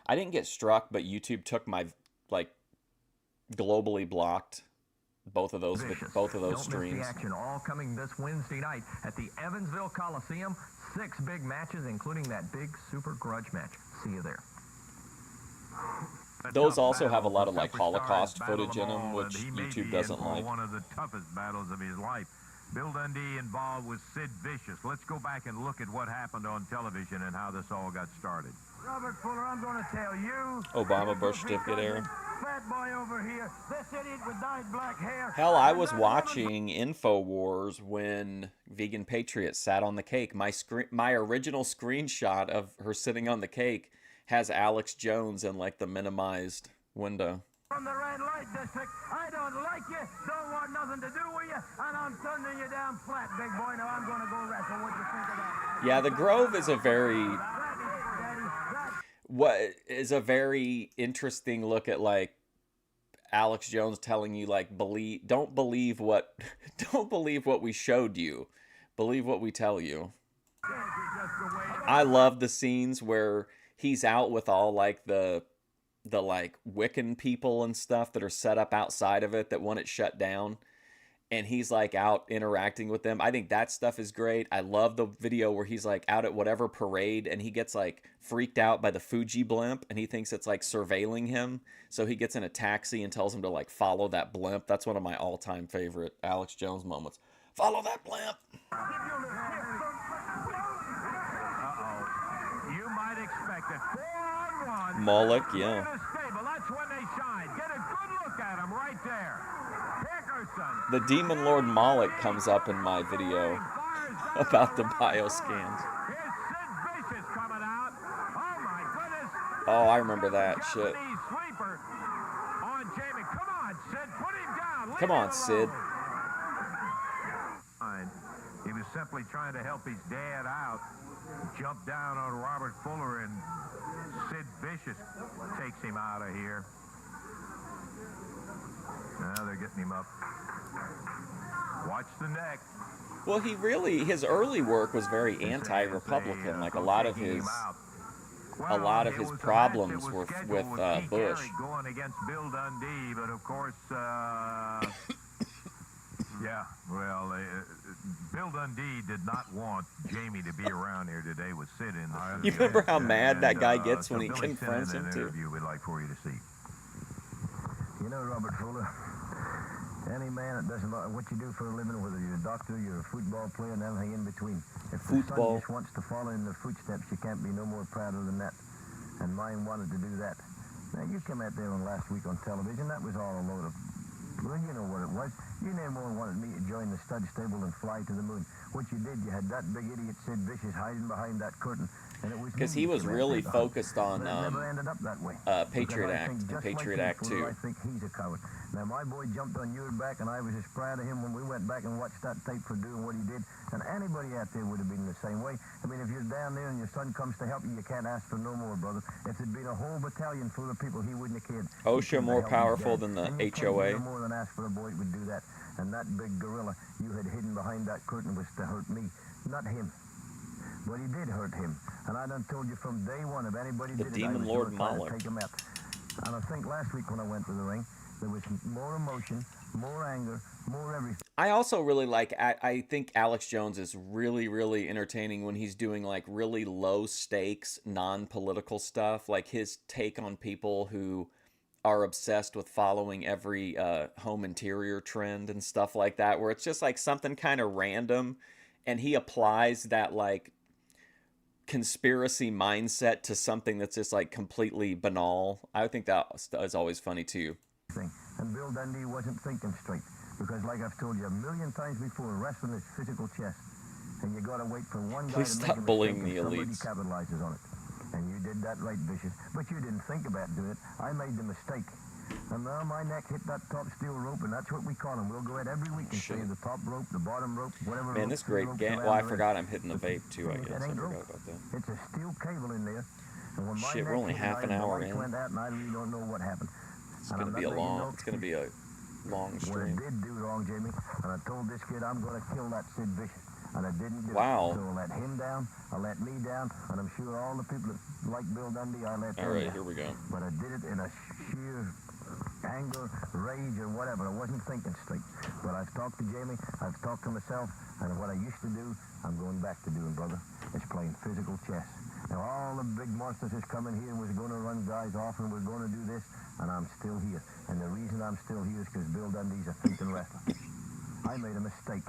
didn't get struck, but YouTube took my, like, globally blocked both of those streams. Don't miss the action, all coming this Wednesday night at the Evansville Coliseum. 6 big matches, including that big super grudge match. See you there. Those also have a lot of like Holocaust footage in them, which YouTube doesn't like. One of the toughest battles of his life. Bill Dundee involved with Sid Vicious. Let's go back and look at what happened on television and how this all got started. Robert Fuller, I'm going to tell you. Obama birth certificate era. Fat boy over here. This idiot with dyed black hair. Hell, I was watching InfoWars when Vegan Patriot sat on the cake. My original screenshot of her sitting on the cake has Alex Jones in like the minimized window. From the red light district, I don't like you, don't want nothing to do with you, and I'm turning you down flat, big boy. Now I'm going to go wrestle. What do you think of that? Yeah, the Grove is a very interesting look at like Alex Jones telling you like don't believe what we showed you, believe what we tell you. I love the scenes where he's out with all like the like Wiccan people and stuff that are set up outside of it that want it shut down, and he's like out interacting with them. I think that stuff is great. I love the video where he's like out at whatever parade and he gets like freaked out by the Fuji blimp and he thinks it's like surveilling him, so he gets in a taxi and tells him to like follow that blimp. That's one of my all-time favorite Alex Jones moments. Follow that blimp. You might expect it. 4-on-1. Moloch, yeah. That's when they shine. Get a good look at him right there. Dickerson. The Demon Lord Moloch comes up in my video about the bioscans. Here's Sid Vicious coming out. Oh my goodness. Oh, I remember that shit. Japanese sleeper on Jamie. Come on, Sid. Put him down. Leave Come him on, Sid. alone. He was simply trying to help his dad out. Jumped down on Robert Fuller, and Sid Vicious takes him out of here. Now they're getting him up. Watch the neck. Well, his early work was very anti-Republican. Like a lot of his problems were with Bush. Going against Bill Dundee, but of course, yeah, well, Bill Dundee did not want Jamie to be around here today with Sid in the You remember how mad that guy gets when he confronts him, too? We'd like for you to see. You know, Robert Fuller, any man, it doesn't matter what you do for a living, whether you're a doctor, you're a football player, and anything in between. If the son just wants to follow in their footsteps, you can't be no more prouder than that. And mine wanted to do that. Now, you came out there on last week on television. That was all a load of... Well, you know what it was. You never more wanted me to join the stud stable and fly to the moon. What you did, you had that big idiot Sid Vicious hiding behind that curtain. Because he was really focused on Patriot I Act think and just Patriot like Act you, 2. Fuller, I think he's a coward. Now, my boy jumped on your back, and I was as proud of him when we went back and watched that tape for doing what he did. And anybody out there would have been the same way. I mean, if you're down there and your son comes to help you, you can't ask for no more, brother. If there'd been a whole battalion full of people, he wouldn't have cared. OSHA more powerful than the HOA. No more than ask for a boy would do that. And that big gorilla you had hidden behind that curtain was to hurt me, not him. But he did hurt him. And I done told you from day one, if anybody The did Demon it, I Lord was going to Moloch. take him out. And I think last week when I went to the ring, there was more emotion, more anger, more everything. I also really like, I think Alex Jones is really, really entertaining when he's doing like really low stakes, non-political stuff. Like his take on people who are obsessed with following every home interior trend and stuff like that, where it's just like something kind of random and he applies that like conspiracy mindset to something that's just like completely banal. I think that is always funny too. And Bill Dundee wasn't thinking straight, because like I've told you a million times before, wrestling is physical chess, and you got to wait for one guy Please to stop make a bullying mistake the and elites. somebody capitalizes on it. And you did that right, Vicious, but you didn't think about doing it. I made the mistake. And now my neck hit that top steel rope, and that's what we call them. We'll go out every week and say the top rope, the bottom rope, whatever. Man, this great game. Well, I forgot I'm hitting the vape too, I guess. I forgot about that. It's a steel cable in there. And when Shit, my we're only half an hour in. Went out and I really don't know what happened. It's gonna be a long stream. What I did do wrong, Jimmy, and I told this kid I'm gonna kill that Sid Vicious. And I didn't do it. So I let him down, I let me down, and I'm sure all the people that like Bill Dundee, I let them down. All right, here we go. But I did it in a sheer anger, rage, or whatever. I wasn't thinking straight. But I've talked to Jamie, I've talked to myself, and what I used to do, I'm going back to doing, brother. It's playing physical chess. Now, all the big monsters is coming here was going to run guys off, and we're going to do this, and I'm still here. And the reason I'm still here is because Bill Dundee's a thinking wrestler. I made a mistake,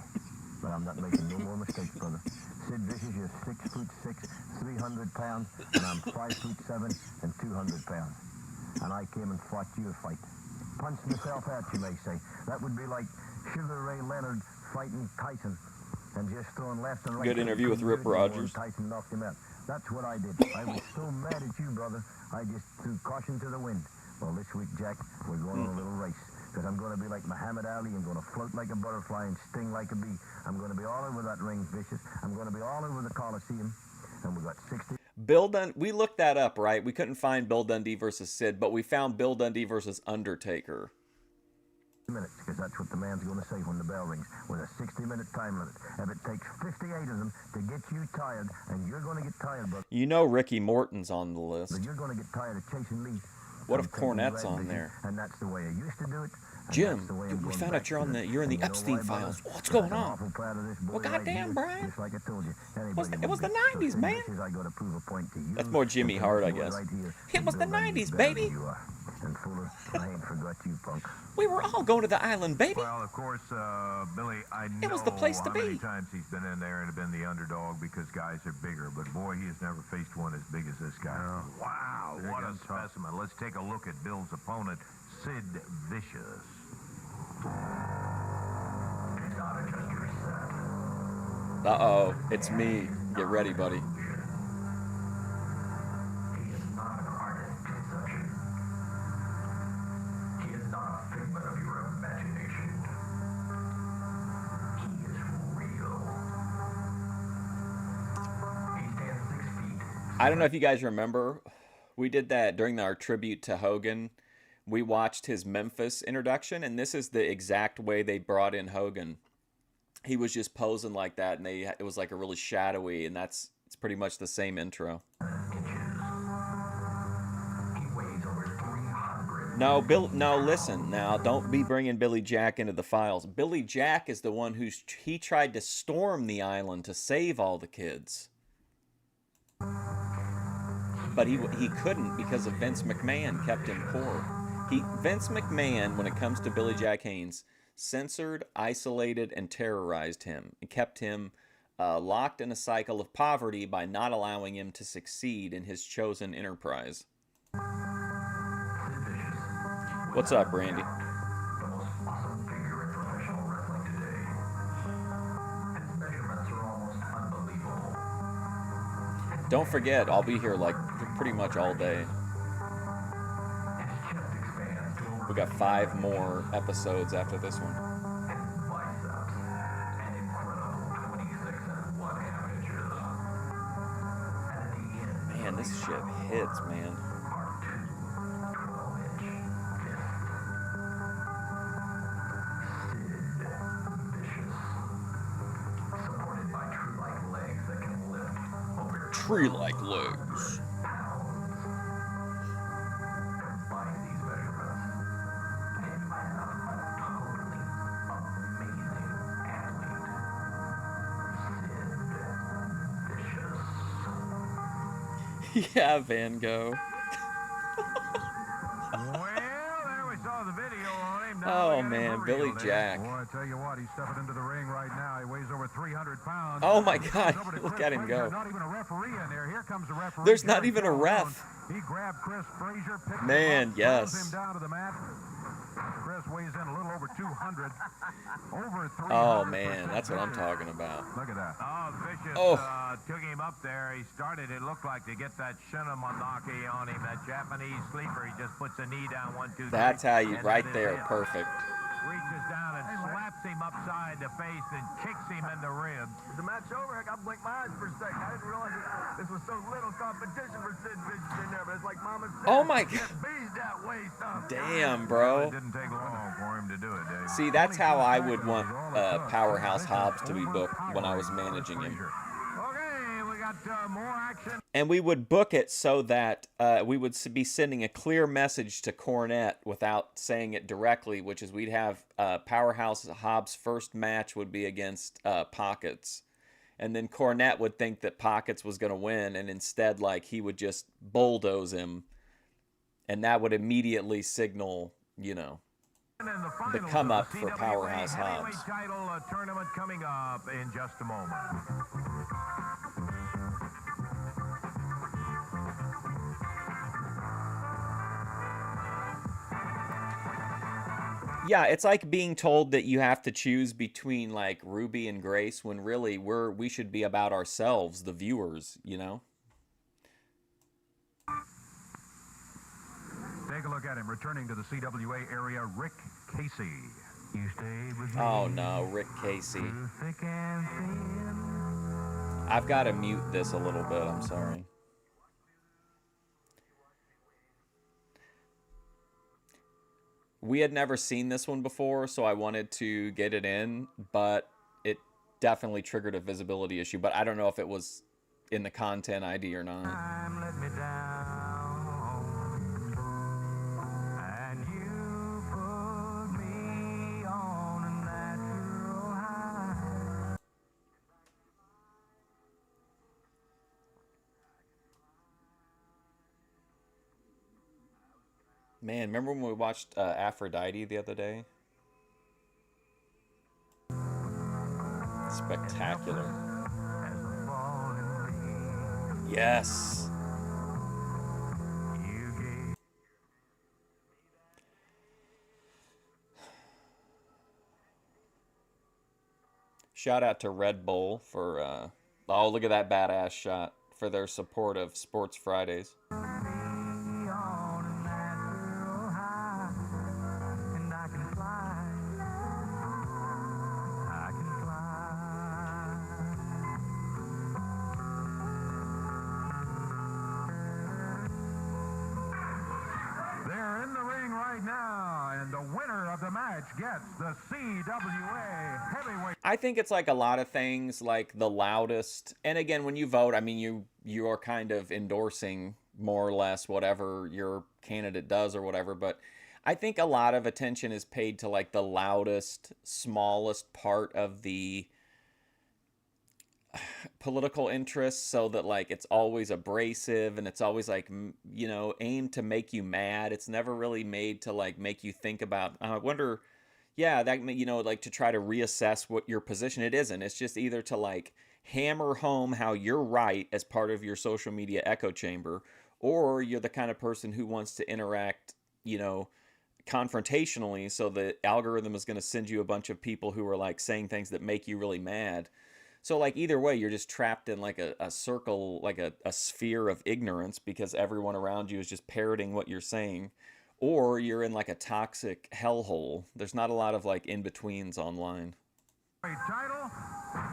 but I'm not making no more mistakes, brother. Sid Vicious is 6'6", 300 pounds, and I'm 5'7" and 200 pounds. And I came and fought your fight. Punched myself out, you may say. That would be like Sugar Ray Leonard fighting Tyson and just throwing left and right. Good interview with Rip Rogers. Tyson knocked him out. That's what I did. I was so mad at you, brother. I just threw caution to the wind. Well, this week, Jack, we're going on a little race. Because I'm going to be like Muhammad Ali. I'm going to float like a butterfly and sting like a bee. I'm going to be all over that ring, Vicious. I'm going to be all over the Coliseum. And we got 60... Bill Dundee, we looked that up, right? We couldn't find Bill Dundee versus Sid, but we found Bill Dundee versus Undertaker. Minutes, because that's what the man's going to say when the bell rings, with a 60-minute time limit. If it takes 58 of them to get you tired, and you're going to get tired, brother. You know Ricky Morton's on the list. But you're going to get tired of chasing me. What if Cornette's on there? And that's the way I used to do it. Jim, we found out you're in the Epstein files. What's going on? Well, goddamn, Brian. Like I told you. It was the 90s, man. I got to prove a point to you. That's more Jimmy Hart, I guess. It was the 90s, baby. And Fuller, I ain't forgot you, punk. We were all going to the island, baby. Well, of course, Billy, I know it was the place to how many times he's been in there and been the underdog because guys are bigger. But, boy, he has never faced one as big as this guy. Wow, what a specimen. Let's take a look at Bill's opponent, Sid Vicious. Uh-oh, it's me. Get ready, buddy. I don't know if you guys remember, we did that during our tribute to Hogan. We watched his Memphis introduction, and this is the exact way they brought in Hogan. He was just posing like that, and it was like a really shadowy, and it's pretty much the same intro. No, listen now. Don't be bringing Billy Jack into the files. Billy Jack is the one he tried to storm the island to save all the kids. But he couldn't because of Vince McMahon kept him poor. Vince McMahon, when it comes to Billy Jack Haynes, censored, isolated, and terrorized him. It kept him locked in a cycle of poverty by not allowing him to succeed in his chosen enterprise. What's up, Brandy? The most awesome figure in professional wrestling today. His measurements are almost unbelievable. Don't forget, I'll be here like pretty much all day. We got 5 more episodes after this one. Biceps, an incredible 26 inches. And at the end, Man, this shit hits, man. Part 2, 12-inch fist. Sid Vicious. Supported by tree-like legs that can lift over Tree-like legs. Yeah, Van Gogh. Well, there we saw the video on him. Oh, man, Billy Jack. Boy, I tell you what, he's stepping into the ring right now. He weighs over 300 pounds. Oh, my God. Look at him go. Not even a referee in there. Here comes the referee. There's not even a ref. He grabbed Chris Frazier, picked Man, him up, yes. throws him down to the mat. Chris weighs in a little over 200. Over 300. Oh, man, that's what I'm talking about. Look at that. Oh, Vicious took him up there. He started, it looked like, to get that Shinnamonaki on him, that Japanese sleeper. He just puts a knee down, 1, 2, 3. That's how you, and right that is there, it. perfect. Reaches down and slaps him upside the face and kicks him in the ribs. The match over. I got to blink my eyes for a second. I didn't realize this was so little competition for Sid Vicious in there, but it's like Mama said. Oh, my God. Bees that way, son. Damn, bro. It didn't take long for him to do it, Dave. See, that's how I would want Powerhouse Hobbs to be booked when I was managing him. Okay, we got more action. And we would book it so that we would be sending a clear message to Cornette without saying it directly, which is we'd have Powerhouse Hobbs' first match would be against Pockets. And then Cornette would think that Pockets was going to win, and instead, like, he would just bulldoze him. And that would immediately signal, you know, the come up for Powerhouse Hobbs. Title tournament coming up in just a moment. Yeah, it's like being told that you have to choose between like Ruby and Grace when really we should be about ourselves, the viewers, you know? Take a look at him returning to the CWA area, Rick Casey. You stayed with me. Oh no, Rick Casey. through thick and thin. I've got to mute this a little bit, I'm sorry. We had never seen this one before, so I wanted to get it in, but it definitely triggered a visibility issue. But I don't know if it was in the content ID or not. Time let me down, and you put me on a natural high. Man, remember when we watched Aphrodite the other day? Spectacular. As a falling leaf, Yes. you gave. Shout out to Red Bull for, oh, look at that badass shot, for their support of Sports Fridays. Me on a natural high, and I can fly. I can fly. They're in the ring right now, and the winner of the match gets the CWA Heavyweight. I think it's like a lot of things, like the loudest. And again, when you vote, I mean, you are kind of endorsing more or less whatever your candidate does or whatever. But I think a lot of attention is paid to like the loudest, smallest part of the political interests, so that like it's always abrasive and it's always like, you know, aimed to make you mad. It's never really made to like make you think about, I wonder. Yeah, that, you know, like to try to reassess what your position. It isn't. It's just either to like hammer home how you're right as part of your social media echo chamber, or you're the kind of person who wants to interact, you know, confrontationally, so the algorithm is going to send you a bunch of people who are like saying things that make you really mad. So like either way, you're just trapped in like a circle, like a sphere of ignorance, because everyone around you is just parroting what you're saying. Or you're in like a toxic hellhole. There's not a lot of like in-betweens online. Title,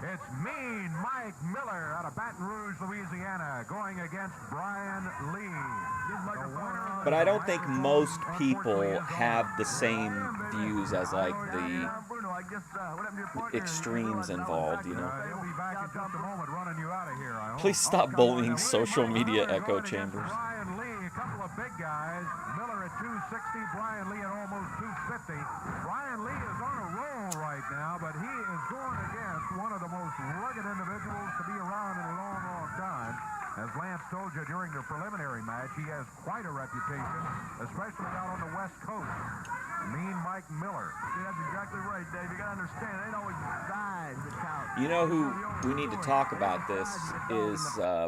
it's Mean Mike Miller out of Baton Rouge, Louisiana, going against Brian Lee. But I don't think most people have the same views as like the extremes involved, you know. He'll be back in just a moment running you out of here, I hope. Please stop bullying social media echo chambers. Brian Lee, a couple of big guys. Miller at 260, Brian Lee at almost 250. Brian Lee is on a roll right now, but he is going against one of the most rugged individuals to be around in a long, long time. As Lance told you during the preliminary match, he has quite a reputation, especially out on the West Coast. Mean Mike Miller. That's exactly right, Dave. You gotta understand, it ain't always size that counts. You know who we need to talk about this is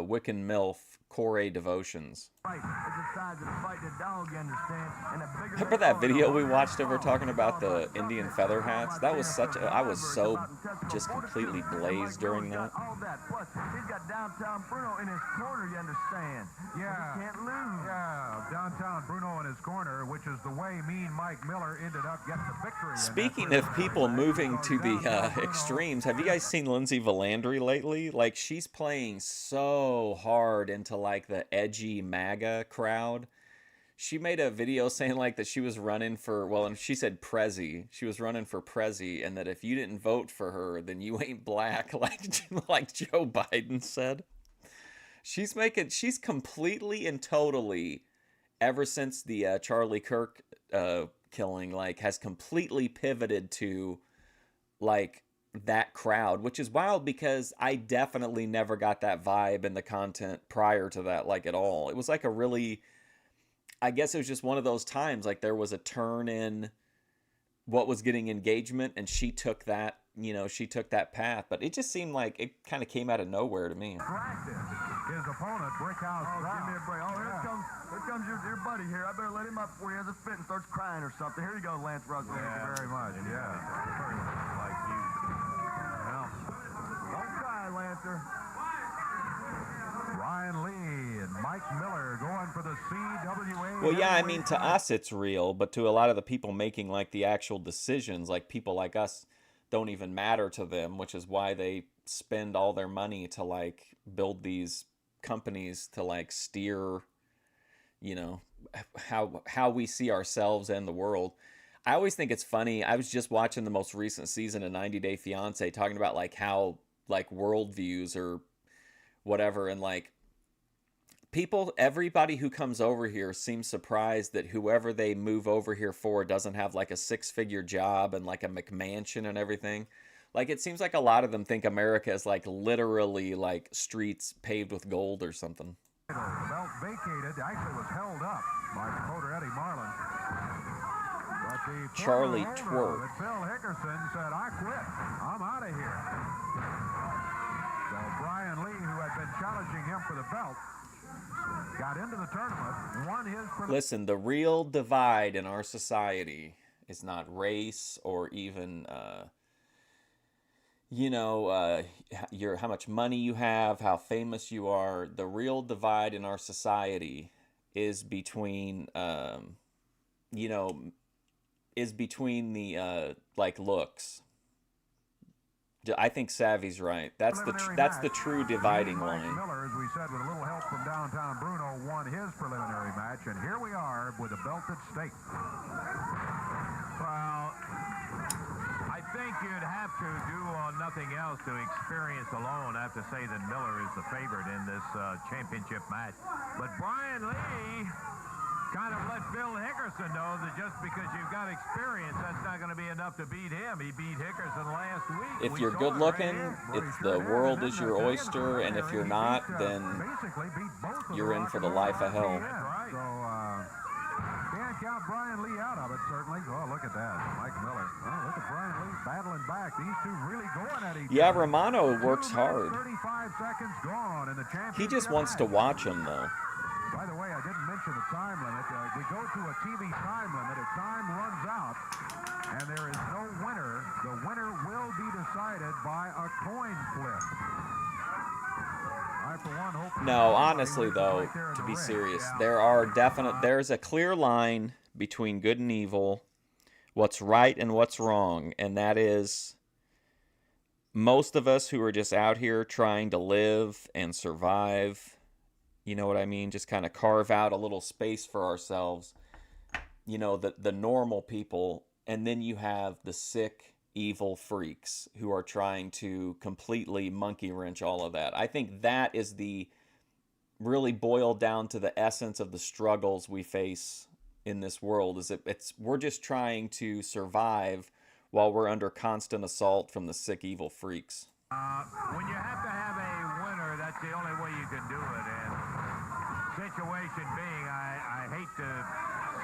Wiccan MILF Core Devotions. Fight. It's the size of the fight the dog, you understand? And the bigger Remember that video we watched of her talking about the Indian feather hats? That was such a... I was so just completely blazed during that. All that. Plus, he's got downtown Bruno in his corner, you understand? Yeah. He can't lose. Yeah, downtown Bruno in his corner, which is the way Mean Mike Miller ended up getting the victory. Speaking of people moving to the extremes, have you guys seen Lindsay Valandry lately? Like, she's playing so hard into, like, the edgy MAGA crowd. She made a video saying, like, that she was running for, well, and she said Prezi. She was running for Prezi, and that if you didn't vote for her, then you ain't black, like Joe Biden said. She's completely and totally, ever since the Charlie Kirk killing, like, has completely pivoted to, like, that crowd, which is wild because I definitely never got that vibe in the content prior to that, like, at all. It was like a really, I guess it was just one of those times, like, there was a turn in what was getting engagement, and she took that, you know, she took that path, but it just seemed like it kind of came out of nowhere to me. His opponent, Brickhouse. Give me a break. Oh, here comes your buddy here. I better let him up before he has a fit and starts crying or something. Here you go, Lance Russell. Thank you very much. Yeah. Very much like you. Well, Don't cry, Lancer. Ryan Lee and Mike Miller going for the CWA. Well, yeah, I mean, to us it's real, but to a lot of the people making, like, the actual decisions, like, people like us don't even matter to them, which is why they spend all their money to, like, build these companies to, like, steer, you know, how we see ourselves and the world. I always think it's funny. I was just watching the most recent season of 90 Day Fiancé talking about, like, how, like, worldviews or whatever, and, like, everybody who comes over here seems surprised that whoever they move over here for doesn't have, like, a 6-figure job and, like, a McMansion and everything. Like, it seems like a lot of them think America is, like, literally, like, streets paved with gold or something. The belt vacated, actually was held up by promoter Eddie Marlin. But the Charlie holder Twerk. of it, Bill Hickerson, said, I quit. I'm out of here. So Brian Lee, who had been challenging him for the belt, got into the tournament, won his... Listen, the real divide in our society is not race or even... you know, how much money you have, how famous you are. The real divide in our society is between, you know, is between the, like, looks. I think Savvy's right. That's the true dividing line. Miller, as we said, with a little help from downtown Bruno, won his preliminary match, and here we are with the belt at stake. Well, I think you'd have to do nothing else to experience alone. I have to say that Miller is the favorite in this championship match. But Brian Lee kind of let Bill Hickerson know that just because you've got experience, that's not going to be enough to beat him. He beat Hickerson last week. If you're good looking, it's the world is your oyster, and if you're not, then you're in for the life of hell. So, can't count Brian Lee out of it, certainly. Oh, look at that. Mike Miller. Oh, look at Brian Lee battling back. These two really going at each other. Yeah, Romano works hard. 35 seconds gone in the championship. He just wants to watch him, though. By the way, I didn't mention the time limit. We go to a TV time limit. If time runs out and there is no winner, the winner will be decided by a coin flip. I, for one, hope... No, honestly, though, to be serious, there's a clear line between good and evil, what's right and what's wrong, and that is most of us who are just out here trying to live and survive, you know what I mean, just kind of carve out a little space for ourselves, you know, the normal people, and then you have the sick, evil freaks who are trying to completely monkey wrench all of that. I think that is the really boiled down to the essence of the struggles we face in this world, is we're just trying to survive while we're under constant assault from the sick, evil freaks. When you have to have a winner, that's the only way you can do it. And situation being, I hate to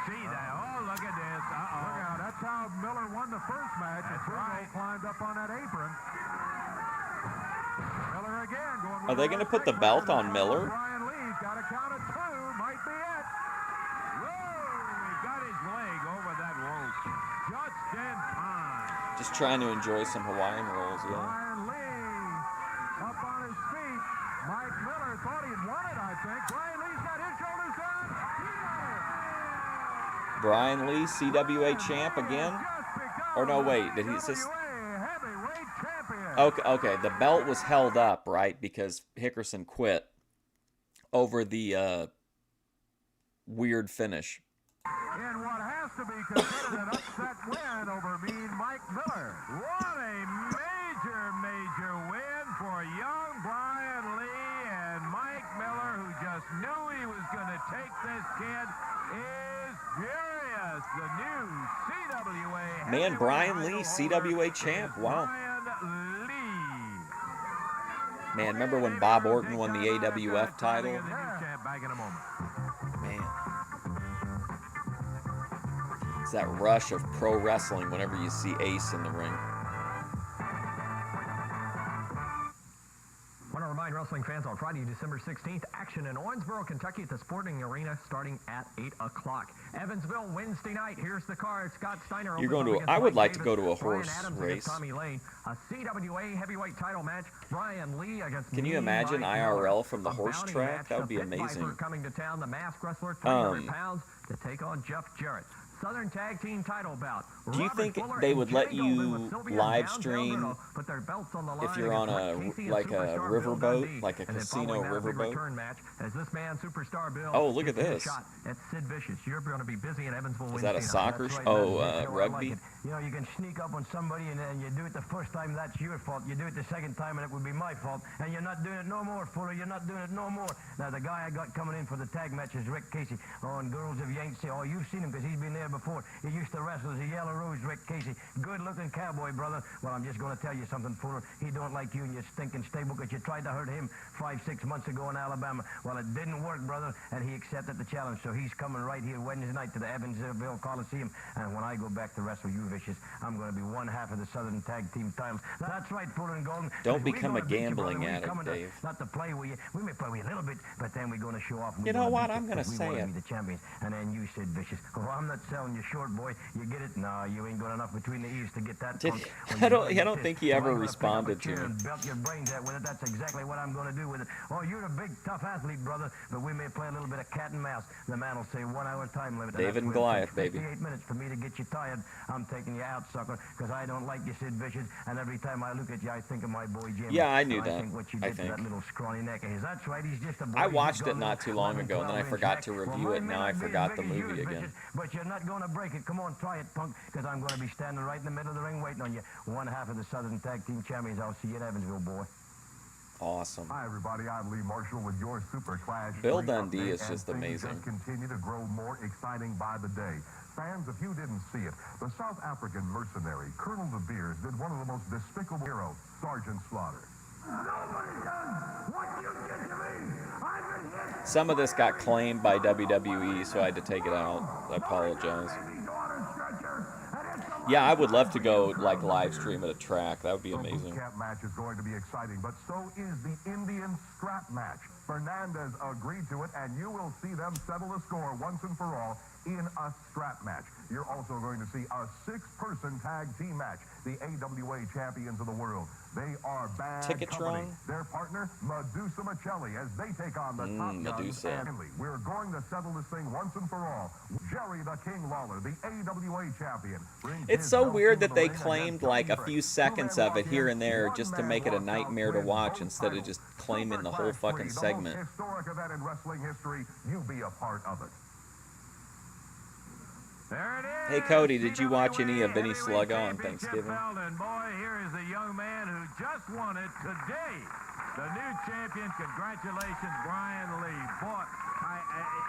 see that. Oh, look at this. Uh-oh. Look out. That's how Miller won the first match. That's Bruno right. climbed up on that apron. Miller again going. Are they going to put the belt on Miller? Brian Lee's got to Just trying to enjoy some Hawaiian rolls, yeah. Brian Lee up on his feet. Mike Miller thought he'd won it, I think. Brian Lee's got his shoulders down. Brian Lee, CWA champ again? Or no, wait, did he just... Okay, the belt was held up, right? Because Hickerson quit over the weird finish. In what has to be considered an upset win over Mean Mike Miller. What a major win for young Brian Lee, and Mike Miller, who just knew he was going to take this kid, is furious. The new CWA. Man, Brian Lee, CWA champ. Wow. Brian Lee. Man, remember when Bob Orton won the AWF title? Back in a moment. Man. It's that rush of pro wrestling whenever you see Ace in the ring. I want to remind wrestling fans on Friday, December 16th, action in Owensboro, Kentucky at the Sporting Arena starting at 8 o'clock. Evansville, Wednesday night. Here's the card. Scott Steiner. You're going to, I would like to go to a horse race. Tommy Lane. A CWA heavyweight title match. Brian Lee against Can you imagine IRL from the horse track? That would be amazing. Coming to town, the masked wrestler, 200 pounds, to take on Jeff Jarrett. Southern Tag Team title bout. Do you think they would let you live stream if you're on a riverboat, like a casino riverboat? Oh, look at this. At Sid Vicious. You're going to be busy in Evansville. Is that a soccer? Rugby? You know, you can sneak up on somebody and you do it the first time, that's your fault. You do it the second time and it would be my fault. And you're not doing it no more, Fuller. You're not doing it no more. Now, the guy I got coming in for the tag match is Rick Casey. Oh, and girls, if you ain't seen, oh, you've seen him because he's been there before. He used to wrestle as a Yellow Rose, Rick Casey. Good-looking cowboy, brother. Well, I'm just going to tell you something, Fuller. He don't like you and your stinking stable because you tried to hurt him 5-6 months ago in Alabama. Well, it didn't work, brother, and he accepted the challenge. So he's coming right here Wednesday night to the Evansville Coliseum. And when I go back to wrestle you, Vicious, I'm going to be one half of the Southern Tag Team titles. That's right, Fuller and Golden. Don't become a gambling addict, Dave. Not to play with you. We may play with you a little bit, but then we're going to show off. You know what? I'm going to say it. Be the champions. And then you said, Vicious, oh, I'm not selling you short, boy. You get it? No, you ain't got enough between the ears to get that. I don't think he ever responded to me. Belt your brains out with it. That's exactly what I'm going to do with it. Oh, you're a big, tough athlete, brother, but we may play a little bit of cat and mouse. The man will say 1 hour time limit. David and Goliath, baby. 58 minutes for me to get you tired. I'm taking you out, sucker, because I don't like you, Sid Vicious, and every time I look at you, I think of my boy Jimmy. Yeah, I knew that. I think what you did to that little scrawny neck of his. That's right, he's just a boy. I watched it not too long ago, and then I forgot to review it, and now I forgot the movie again. But you're not going to break it. Come on, try it, punk, because I'm going to be standing right in the middle of the ring waiting on you. One half of the Southern Tag Team Champions. I'll see you at Evansville, boy. Awesome. Hi, everybody. I'm Lee Marshall with your Super Clash. Bill Dundee is just amazing. Just continue to grow more exciting by the day. Fans, if you didn't see it, the South African mercenary, Colonel De Beers, did one of the most despicable heroes, Sergeant Slaughter. Nobody done what you did to me. I've been hit. Some of this got claimed by WWE, so I had to take it out. I apologize. Yeah, I would love to go like live stream at a track. That would be amazing. The cap match is going to be exciting, but so is the Indian strap match. Fernandez agreed to it, and you will see them settle the score once and for all in a strap match. You're also going to see a 6-person tag team match. The AWA champions of the world. They are Bad Company. Their partner, Medusa Michelli, as they take on the Top Guns. We're going to settle this thing once and for all. Jerry the King Lawler, the AWA champion. It's so weird that they claimed like a few seconds of it here and there just to make it a nightmare to watch instead of just claiming the whole fucking segment. Historic event in wrestling history. You be a part of it. There it is. Hey Cody, did you watch any of Benny Sluggo on Thanksgiving? And boy, here is a young man who just won it today. The new champion. Congratulations, Brian Lee. Boy,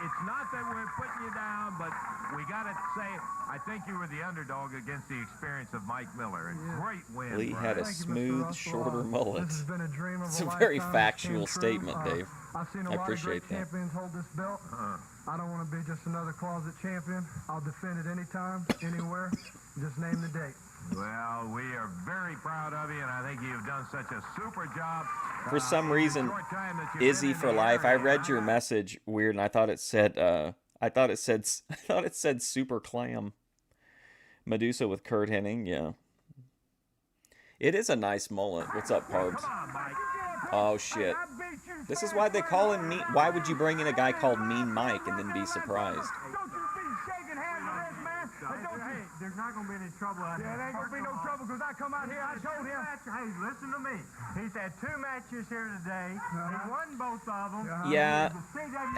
it's not that we're putting you down, but we got to say, I think you were the underdog against the experience of Mike Miller. And great win, Lee Brian. had a smooth, shorter mullet. This has been a dream of It's a a very lifetime. factual statement, Dave. I've seen a I lot of great appreciate that. champions hold this belt. I don't want to be just another closet champion. I'll defend it anytime, anywhere. Just name the date. Well, we are very proud of you, and I think you've done such a super job. For some reason, Izzy for life. I read your message weird, and I thought it said, I thought it said Super Clam. Medusa with Kurt Hennig, yeah. It is a nice mullet. What's up, Parbs? Come on, Mike. Oh, shit. This is why they call him Mean. Why would you bring in a guy called Mean Mike and then be surprised? Don't you be shaking hands with this man. Hey, there's not going to be any trouble out here. There ain't going to be no trouble because I come out here, I told him. Hey, listen to me. He's had 2 matches here today. He won both of them. Yeah.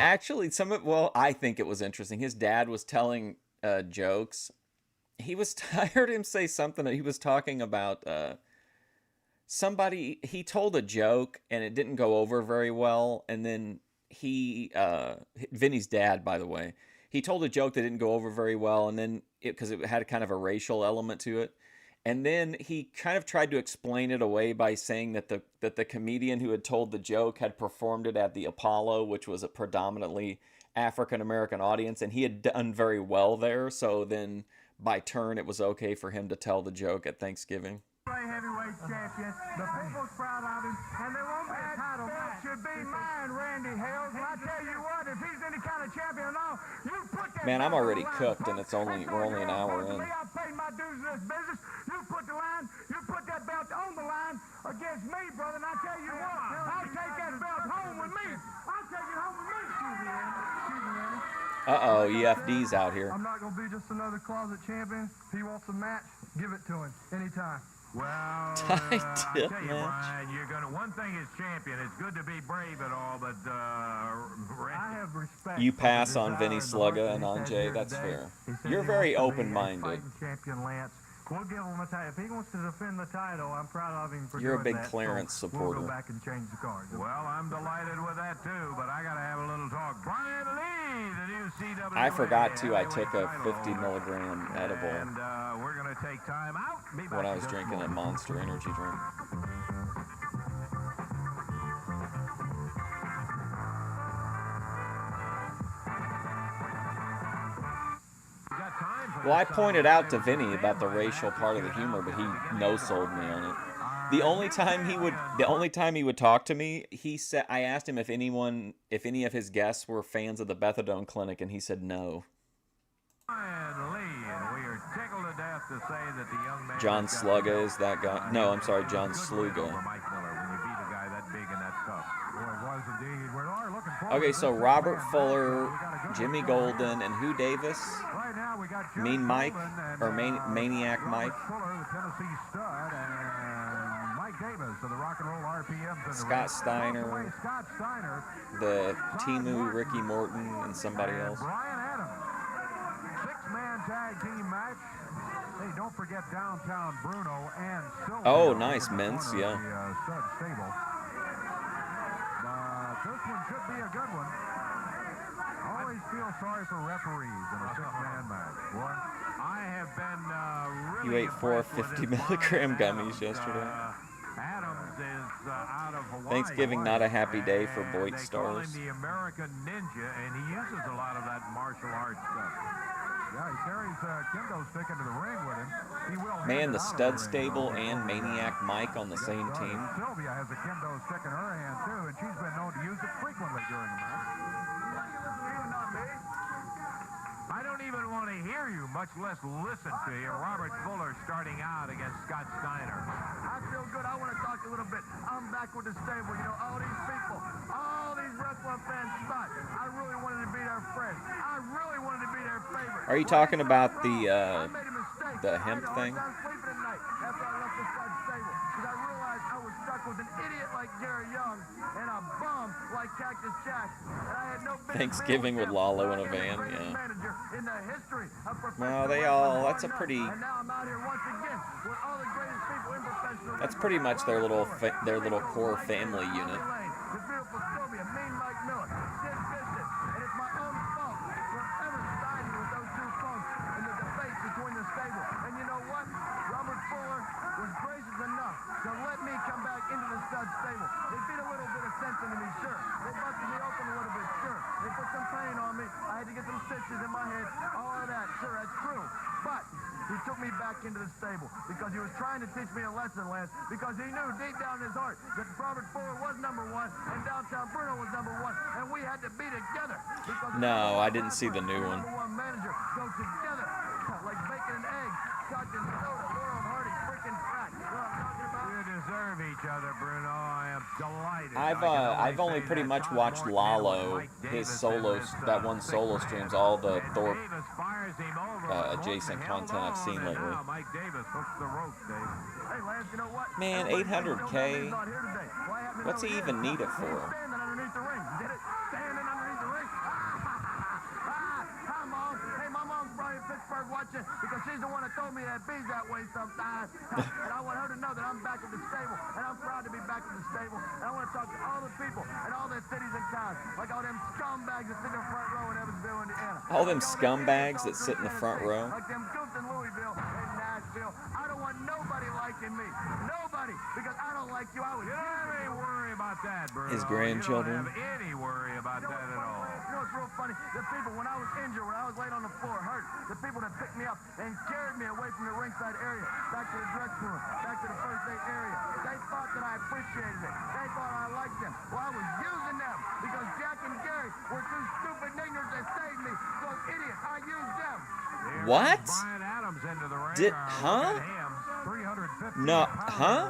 Actually, well, I think it was interesting. His dad was telling jokes. I heard him say something that he was talking about somebody. He told a joke and it didn't go over very well, and then Vinny's dad, by the way, he told a joke that didn't go over very well, and then because it had kind of a racial element to it, and then he kind of tried to explain it away by saying that the comedian who had told the joke had performed it at the Apollo, which was a predominantly African American audience, and he had done very well there. So then, by turn, it was okay for him to tell the joke at Thanksgiving. Heavyweight champion. The people's proud of him, and there won't be a title match. Should be mine, Randy Hales. And I tell you what, if he's any kind of champion at all, you put that. Man, I'm already cooked, and we're only an hour in. I paid my dues in this business. You put that belt on the line against me, brother. And I tell you what, I'll take that belt home with me. I'll take it home with me. Excuse me, Randy. Uh-oh, EFD's out here. I'm not gonna be just another closet champion. If he wants a match, give it to him anytime. Well, I tell you, Brian, one thing is champion. It's good to be brave and all, but I have respect. You pass on Vinny Slugga and on Jay. That's fair. You're very open-minded. Champion Lance. We'll give him a title. If he wants to defend the title, I'm proud of him for You're a doing big that. Clarence supporter. We'll go back and change the cards. well, I'm delighted with that too. But I got to have a little talk. Brian Lee, the new CWA. I forgot to. I took a 50 milligram edible And we're going to take time out. when I was drinking a Monster energy drink. Well, I pointed out to Vinny about the racial part of the humor, but he no-sold me on it. The only time he would talk to me, he said, I asked him if any of his guests were fans of the Methadone Clinic, and he said no. Brian Lee, and we are tickled to death to say that the young man John Slugga is that guy. No, I'm sorry, John Sluga. Mike Miller, when you beat a guy that big and that tough. Boy, it was indeed. We are looking forward Okay, to so this. Robert Man, Fuller, we got a good Jimmy one. Golden, and who Davis? Right now we got Mean Jerry Mike, Golden and, or Maniac Robert Mike. Fuller, the Tennessee stud, and Mike Davis of the Rock and Roll RPMs. In the Scott ring. Steiner. Away, Scott Steiner. The Timu, Ricky Morton, and somebody and else. Brian Adams. 6-man tag team match. Hey, don't forget downtown Bruno and Sylvia. Oh, nice, Mints, The yeah. stud stable. But this one should be a good one. Always feel sorry for referees in a 6-man match. Boy, I have been really You ate 4 impressed with 50 this milligram Brian gummies Adams. yesterday. Adams is out of Hawaii. Thanksgiving, not a happy day for And Boyd they call Stars. him the American Ninja, and he uses a lot of that martial arts stuff. yeah, he carries kendo stick into the ring with him. He will hand Man, it the out of Stud ring, Stable though. and Maniac Mike on the same Right, team. and Sylvia has a kendo stick in her hand too, and she's been known to use it frequently during the match. I don't even want to hear you, much less listen to you. Robert Fuller starting out against Scott Steiner. I feel good. I want to talk a little bit. I'm back with the stable. You know, all these people, all these wrestling fans thought I really wanted to be their friend. I really wanted to be their favorite. Are you talking about I the made a mistake. the hemp thing? I had a hard time sleeping at night after I left the stud stable because I realized I was stuck with an idiot like Gary Young and a bum like Cactus Jack. And I had no business Thanksgiving being with him. Lalo I in a am the van, greatest yeah. manager in the history of professional Well, they wrestling, all- that's a bar pretty- none. And now I'm out here once again with all the greatest people in professional That's wrestling. pretty much their little Robert their little Fuller, core Mike family Davis, unit. Tommy Lane, the beautiful Sylvia, Mean Mike Miller, Sid Vicious, and it's my own fault for ever siding with those two folks in the debate between the stable. And you know what? Robert Fuller was gracious enough to let me come back into the stud stable. They beat a little bit of sense into me, sure. They busted me open a little bit, sure. They put some pain on me. I had to get some stitches in my head. All of that, sure, that's true. But he took me back into the stable because he was trying to teach me a lesson, Lance, because he knew deep down in his heart that Robert Fuller was number one and downtown Bruno was number one, and we had to be together. No, I didn't see the new one. Number one manager go together like bacon and eggs, scotch and soda, Laurel and Hardy, freaking crack. You know what I'm talking about? deserve each other, Bruno. I am delighted. I've only pretty much watched Lalo, his solos, that one solo streams, all the Thorpe adjacent content I've seen lately. Mike Davis hooks the rope, Dave. Hey, Lance, you know what? Man, 800K. What's he even need it for? Standing underneath the ring. Get it? Standing underneath the ring. Hi, Mom. Hey, my mom's probably in Pittsburgh watching because she's the one that told me that bees that way sometimes. And I want her to know that I'm back at the stable. And I'm proud to be back at the stable. And I want to talk to all the people in all the cities and towns. Like all them scumbags that sit in the front row in Evansville, Indiana. All them scumbags that sit in the front row. Like them goofs in Louisville and Nashville. I don't want nobody liking me. Nobody. Because I don't like you. I was You don't have any worry about that, Bruno. His grandchildren. You don't have any worry about that at all. You know what's real funny? The people, when I was injured, when I was laid on the floor, hurt, the people that picked me up and carried me away from the ringside area, back to the dressing room, back to the first aid area, they thought that I appreciated it. They thought I liked them. Well, I was using them because Jack and Gary were two stupid ignorants that saved me. Those idiots, I used them. What? Brian Adams into the ring. Huh? 350 No, huh?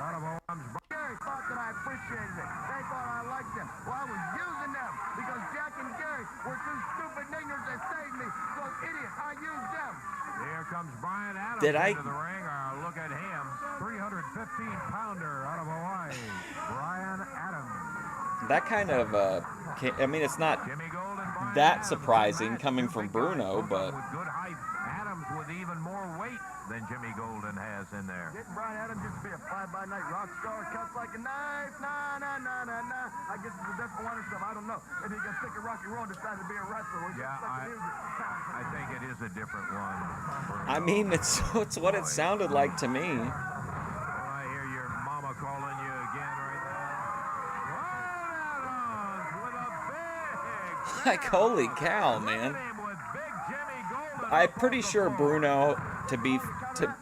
Gary thought that I appreciated it. They thought I liked them. Well, I was using them because Jack and Gary were two stupid ignorants that saved me. Those idiots, I used them. Here comes Brian Adams Did I- into the ring. Look at him. 315-pounder out of Hawaii. Brian Adams. That kind of, I mean, it's not Jimmy Gold and Brian that Adams. surprising coming from Big guys, Bruno, both but with good height. Adams with even more weight than Jimmy Golden has in there. Didn't Brian Adams used to be a fly-by-night rock star, cuts like a knife, nah, nah, nah, nah, nah. I guess it's a different one or something, I don't know. Maybe he got sick of rock and roll and decided to be a wrestler. Or Yeah, just like the music. I think it is a different one. I mean, it's what it sounded like to me. Well, I hear your mama calling you again right now. Brian Adams with a big Like, holy cow, man. him with big Jimmy Golden I'm across pretty the sure floor. Bruno,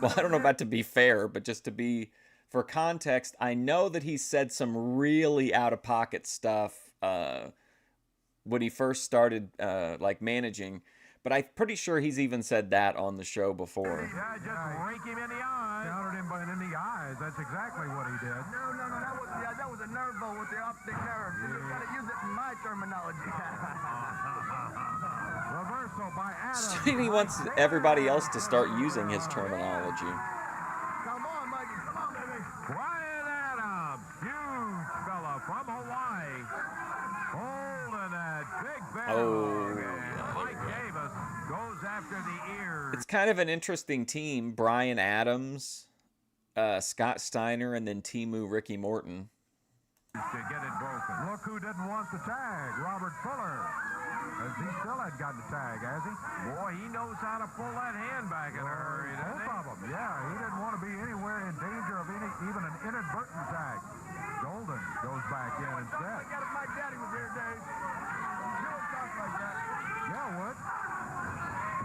well, I don't know about to be fair, but just to be, for context, I know that he said some really out-of-pocket stuff when he first started, like, managing, but I'm pretty sure he's even said that on the show before. Yeah, just rake him in the eyes. Countered him in the eyes. That's exactly what he did. No, that was a nervo with the optic nerve. You just gotta use it in my terminology. Reversal by Adams. He wants everybody else to start using his terminology. Come on, Mikey, come on, baby. Brian Adams, huge fella from Hawaii, holding that big bell. Oh, And yeah, Mike Davis goes after the ears. It's kind of an interesting team. Brian Adams, Scott Steiner, and then Timu Ricky Morton. To get it broken. Look who didn't want the tag. Robert Fuller. As he still had gotten the tag, has he? Boy, he knows how to pull that hand back in a hurry, doesn't he? Both of them, yeah. He didn't want to be anywhere in danger of even an inadvertent tag. Golden goes back in instead. Like that if my daddy was here, Dave. You don't talk like that. Yeah, Wood.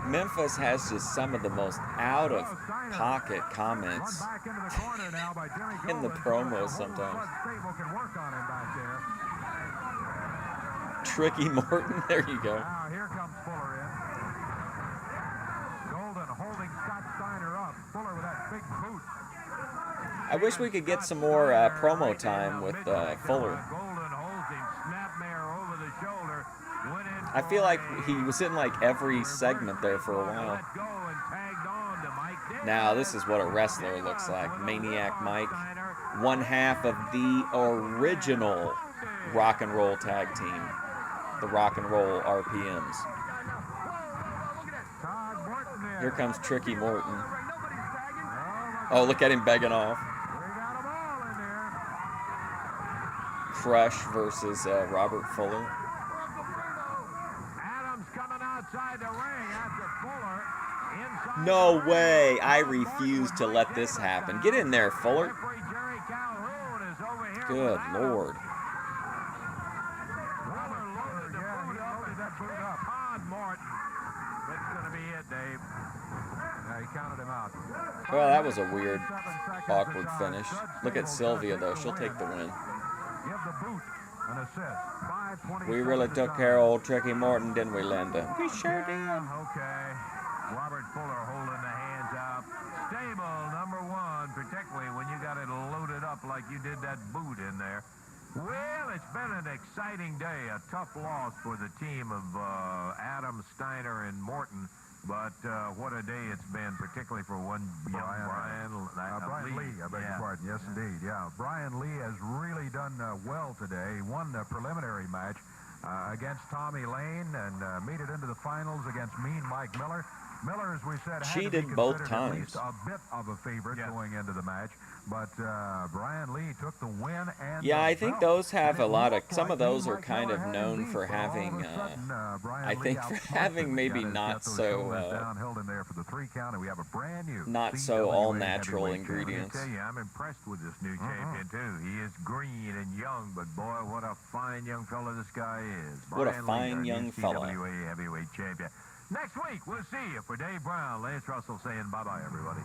Memphis has just some of the most out-of-pocket comments Run back into the corner now by Jimmy in the Golden. promos The whole sometimes. Blood Stable can work on him back there. Tricky Morton, there you go. Now here comes Fuller in. Golden holding Scott Steiner up. Fuller with that big boot. I wish we could get some more promo time with Fuller. Golden holds him, snapmare over the shoulder. Went in I feel like he was in like every segment there for a while. let go and tagged on to Mike Davis. Now this is what a wrestler looks like. Maniac Mike, one half of the original rock and roll tag team, the Rock and Roll RPMs. Todd Morton in. Here comes Tricky Morton. Nobody's tagging. Oh, look at him begging off. We got them all in there. Crush versus Robert Fuller. Adams coming outside the ring after Fuller. Inside No the way. ring. I refuse to let this happen. Get in there, Fuller. Referee Jerry Calhoun is over here Good with Adams. Lord. Fuller loaded the Yeah, boot he up loaded and that boot big up. Todd Morton. That's going to be it, Dave. Yeah, he counted him out. Well, that was a weird, 7 seconds awkward to finish. Judge Look at Stable Sylvia, does though. take She'll the take the win. Give the boot an assist. 5:27 We really took care of old Tricky Morton, didn't we, Linda? We sure did. Okay. Robert Fuller holding the hands up. Stable number one, particularly when you got it loaded up like you did that boot in there. Well, it's been an exciting day. A tough loss for the team of Adam, Steiner, and Morton. But what a day it's been, particularly for one young Brian Lee. I beg your pardon. Yes, indeed. Yeah, Brian Lee has really done well today. He won the preliminary match against Tommy Lane and made it into the finals against Mean Mike Miller. Miller, as we said, had to be both considered times. at least a bit of a favorite going into the match. But Brian Lee took the win. And Yeah, I think those have a lot of, some like of those Mean are Mike kind Miller of had known beat, for but all of a having, sudden, Brian I Lee think for outsmarted having him. maybe Got his not got those so, shoulders down, held him there for the 3 count, and we have a brand new not so CWA all-natural heavyweight champion. ingredients. I tell you, I'm impressed with this new champion, too. He is green and young, but boy, what a fine young fella this guy is. What a Brian Lee, fine our new young fella. CWA heavyweight champion. Next week, we'll see you. For Dave Brown, Lance Russell saying bye-bye, everybody.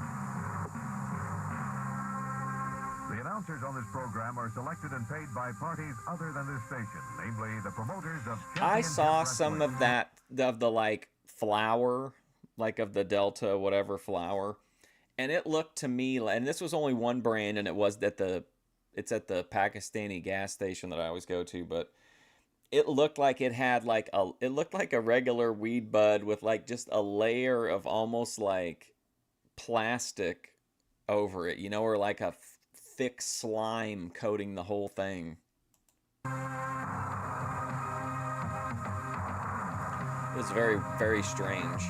The announcers on this program are selected and paid by parties other than this station, namely the promoters of I Championship saw some Wrestling. of that, of the like flour, like of the Delta whatever flour, and it looked to me, and this was only one brand, and it's at the Pakistani gas station that I always go to, but it looked like it had like it looked like a regular weed bud with like just a layer of almost like plastic over it, you know, or like a thick slime coating the whole thing. It was very, very strange.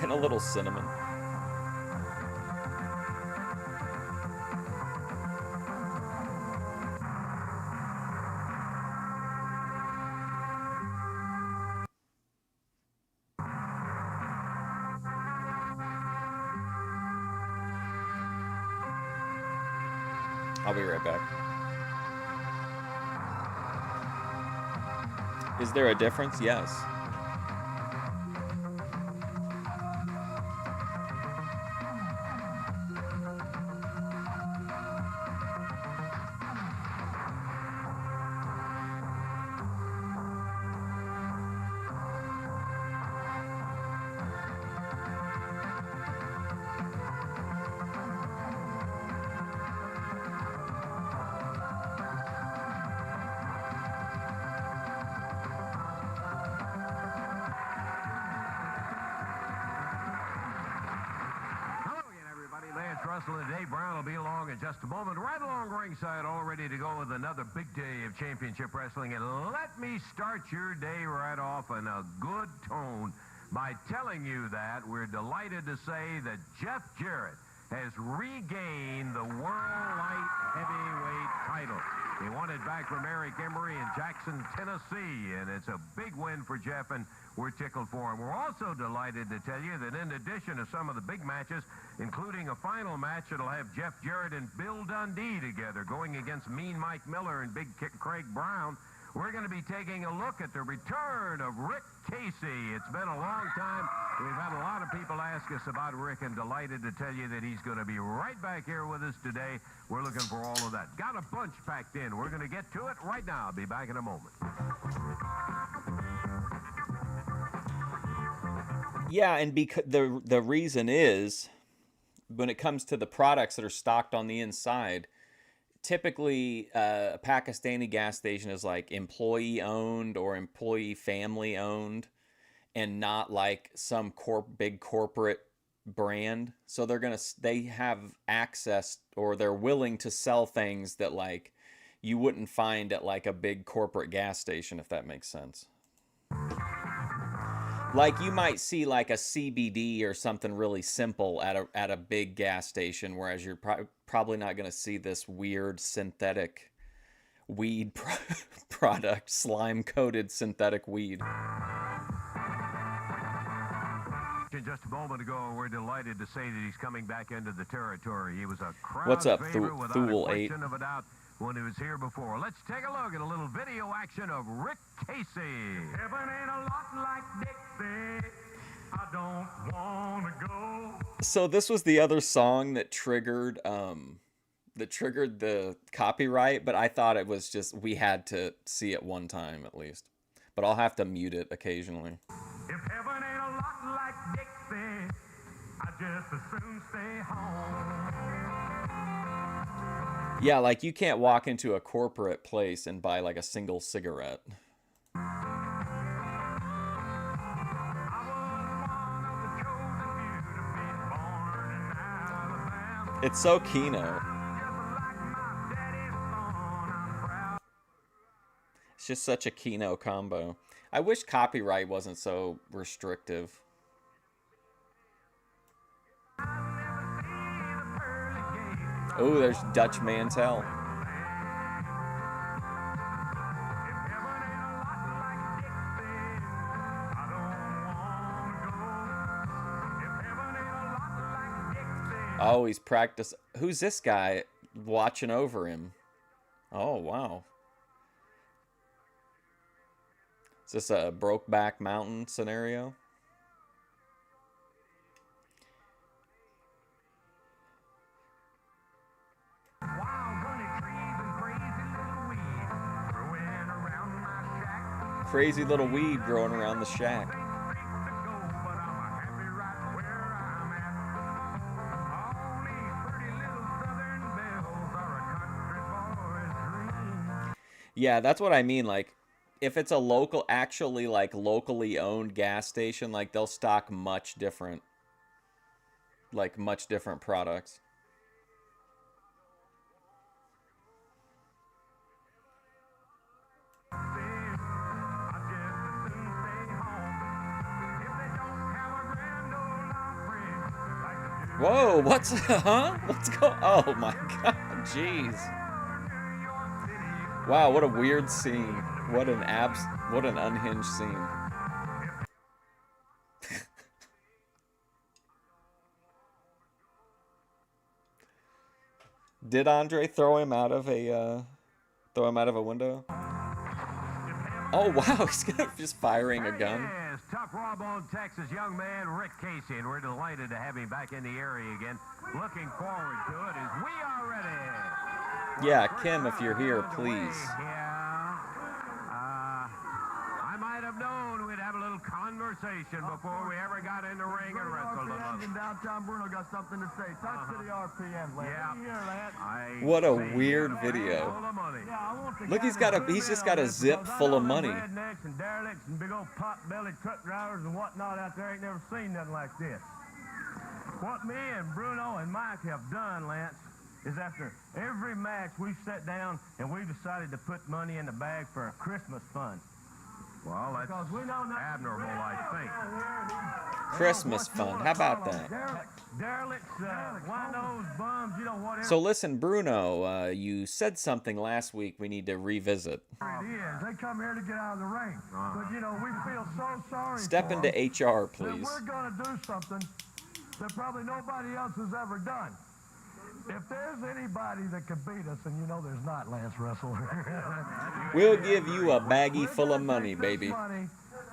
And a little cinnamon. I'll be right back. Is there a difference? Yes. Russell and Dave Brown will be along in just a moment. Right along ringside, all ready to go with another big day of championship wrestling. And let me start your day right off in a good tone by telling you that we're delighted to say that Jeff Jarrett has regained the World Light Heavyweight title. He won it back from Eric Emery in Jackson, Tennessee, and it's a big win for Jeff, and we're tickled for him. We're also delighted to tell you that in addition to some of the big matches, including a final match that'll have Jeff Jarrett and Bill Dundee together going against Mean Mike Miller and Big Craig Brown, we're going to be taking a look at the return of Rick Casey. It's been a long time. We've had a lot of people ask us about Rick, and delighted to tell you that he's going to be right back here with us today. We're looking for all of that. Got a bunch packed in. We're going to get to it right now. I'll be back in a moment. Yeah, and because the reason is, when it comes to the products that are stocked on the inside, typically a Pakistani gas station is like employee owned or employee family owned, and not like some big corporate brand. So they have access, or they're willing to sell things that like you wouldn't find at like a big corporate gas station, if that makes sense. Like you might see like a CBD or something really simple at a big gas station, whereas you're probably not going to see this weird synthetic weed product, slime-coated synthetic weed. Just a moment ago, we're delighted to say that he's coming back into the territory. He was a crowd What's up, favorite without Thule a 8? question of a doubt when he was here before. Let's take a look at a little video action of Rick Casey. Heaven ain't a lot like Dixie. I don't want to go. So this was the other song that triggered that triggered the copyright, but I thought it was just we had to see it one time at least. But I'll have to mute it occasionally. If heaven ain't a lot like Dixie, I just as soon stay home. Yeah, like you can't walk into a corporate place and buy like a single cigarette. It's so Keno. It's just such a Keno combo. I wish copyright wasn't so restrictive. Oh, there's Dutch Mantel. Oh, he's practiced. Who's this guy watching over him? Oh, wow. Is this a Brokeback Mountain scenario? Crazy little weed growing around the shack. Yeah, that's what I mean. Like, if it's a local, actually, like, locally owned gas station, like, they'll stock much different products. Whoa, what's, huh? What's going, oh my God, jeez. Wow, what a weird scene. What an unhinged scene. Did Andre throw him out of a window? Oh wow, he's just firing a gun. Yes, tough raw-boned Texas young man Rick Casey, and we're delighted to have him back in the area again. Looking forward to it as we are ready. Yeah, Kim, if you're here, please. I might have known we'd have a little conversation before we ever got in the ring and wrestled a little. In downtown Bruno got something to say. Talk to the RPM, Lance. Yeah. What a weird video. Look, he's just got a zip full of money. Rednecks and derelicts and big old pot-bellied truck drivers and whatnot out there ain't never seen nothing like this. What me and Bruno and Mike have done, Lance, is after every match we've sat down and we've decided to put money in the bag for a Christmas fund. Well, that's abnormal, I think. Christmas fund. How about that? Derelicts, wine-nosed bums, you know, whatever. So listen, Bruno, you said something last week we need to revisit. It is. They come here to get out of the ring. But, you know, we feel so sorry Step for into them HR, that please. we're going to do something that probably nobody else has ever done. If there's anybody that could beat us, and you know there's not, Lance Russell. We'll give you a baggie full of money, baby. Money,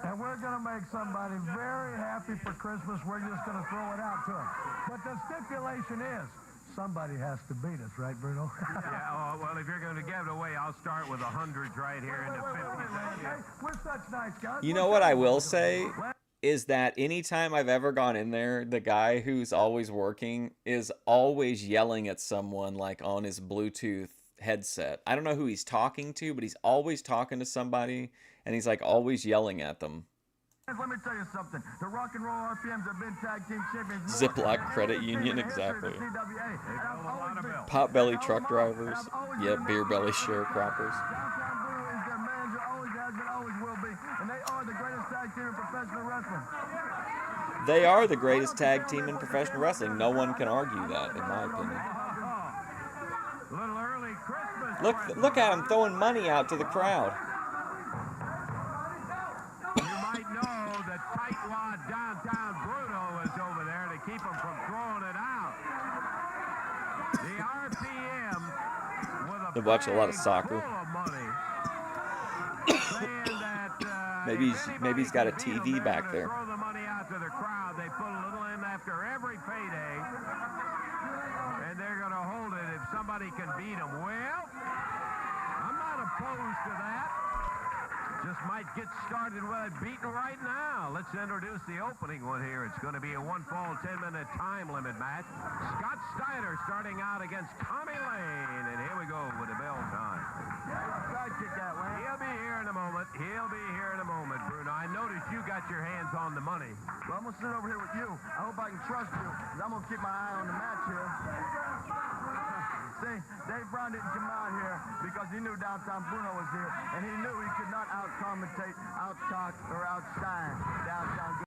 and we're going to make somebody very happy for Christmas. We're just going to throw it out to them. But the stipulation is, somebody has to beat us, right, Bruno? Yeah, well, if you're going to give it away, I'll start with the hundreds right here in the 50s. We're such nice guys. You know what I will say? Is that anytime I've ever gone in there, the guy who's always working is always yelling at someone like on his Bluetooth headset. I don't know who he's talking to, but he's always talking to somebody, and he's like always yelling at them. Let me tell you something. The Rock and Roll RPMs have been tag team champions. Ziploc Credit Union, exactly. Potbelly truck drivers. Yep, beer belly sharecroppers. Downtown Bruno is their manager, always has been, always will be, and they are the greatest tag team in professional wrestling. They are the greatest tag team in professional wrestling. No one can argue that, in my opinion. Little early Christmas. Look at him throwing money out to the crowd. You might know that tightwad downtown Bruno is over there to keep him from throwing it out. The RPM with a They watch a lot of soccer. full of money. Saying that, Maybe he's got a TV back there. Throw the money out to the crowd. They put a little in after every payday. And they're going to hold it if somebody can beat him. Well, I'm not opposed to that. Just might get started with a beating right now. Let's introduce the opening one here. It's going to be a one-fall, 10-minute time limit match. Scott Steiner starting out against Tommy Lane. And here we go with the bell time. He'll be here in a moment. He'll be here in a moment, Bruno. I noticed you got your hands on the money. Well, I'm going to sit over here with you. I hope I can trust you, because I'm going to keep my eye on the match here. See, Dave Brown didn't come out here because he knew downtown Bruno was here, and he knew he could not out-commentate, out-talk, or outshine downtown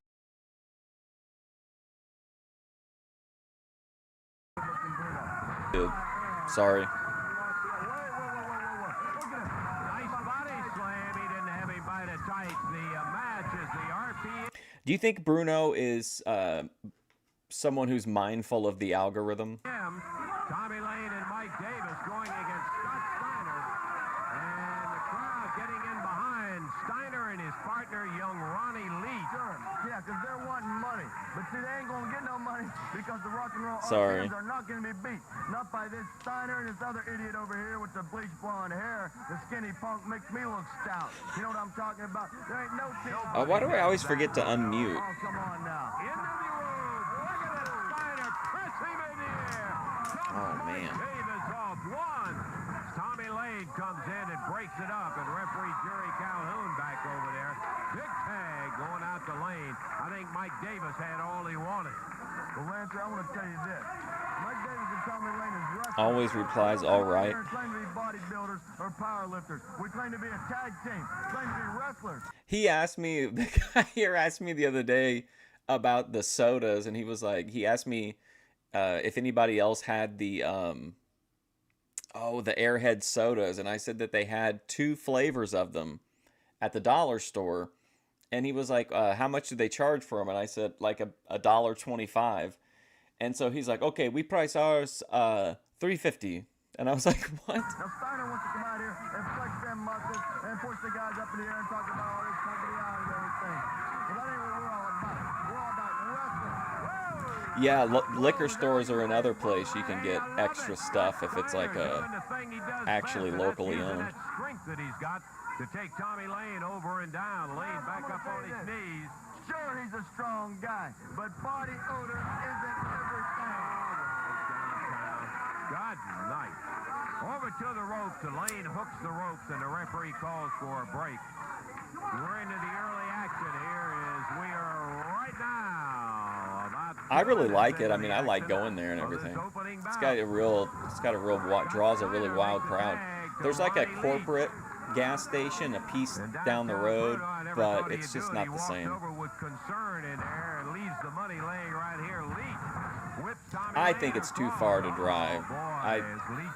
good-looking Bruno. Dude, sorry. Nice body slam. He didn't have him by the tights. The match is the RPM. Do you think Bruno is someone who's mindful of the algorithm? Tommy Lane and Mike Davis going against Scott Steiner. And the crowd getting in behind Steiner and his partner, young Ronnie Lee. Sure, yeah, because they're wanting money. But see, they ain't going to get no money because the rock and roll Sorry. RPMs are not going to be beat. Not by this Steiner and this other idiot over here with the bleach blonde hair. The skinny punk makes me look stout. You know what I'm talking about? There ain't no team. Why do I always forget to unmute? Oh, come on now. Into the road. Look at that Steiner press him in the air. Oh, man. Davis off one. Tommy Lane comes in and breaks it up, and referee Jerry Calhoun back over there. Big tag going out to Lane. I think Mike Davis had all he wanted. Well, Lancer, I want to tell you this. Mike Davis and Tommy Lane is wrestling. Always replies, all right. We claim to be bodybuilders or powerlifters. We claim to be a tag team. We claim to be wrestlers. He asked me, the guy here asked me the other day about the sodas, and he was like, he asked me if anybody else had the Airhead sodas, and I said that they had 2 flavors of them at the dollar store, and he was like, how much do they charge for them? And I said, like $1.25, and so he's like, okay, we price ours $3.50, and I was like, what? Now, Steiner wants to come out here and flex them muscles and push the guys up in the air and talk about all this company and everything. But that ain't what we're all about. We're all about wrestling. Yeah, liquor stores are another place you can get extra stuff if it's like actually locally owned. That strength that he's got to take Tommy Lane over and down. Lane back up on his knees. Sure, he's a strong guy, but body odor isn't everything. God night. Over to the ropes. Lane hooks the ropes, and the referee calls for a break. We're into the early action here as we are right now. I really like it. I mean, I like going there and everything. It's got a real draws a really wild crowd. There's like a corporate gas station a piece down the road, but it's just not the same. I think it's too far to drive.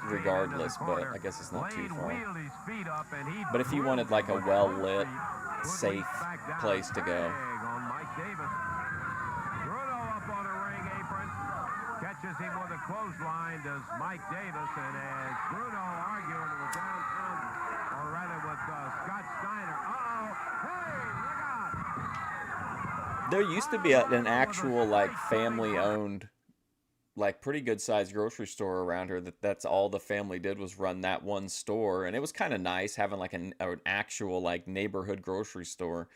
Regardless, but I guess it's not too far. But if you wanted like a well-lit, safe place to go. Catches him with a clothesline, does Mike Davis, and as Bruno arguing with downtown, or rather with Scott Steiner. Hey, look out! There used to be an actual like family-owned, like pretty good-sized grocery store around here. That's all the family did was run that one store, and it was kind of nice having like an actual like neighborhood grocery store.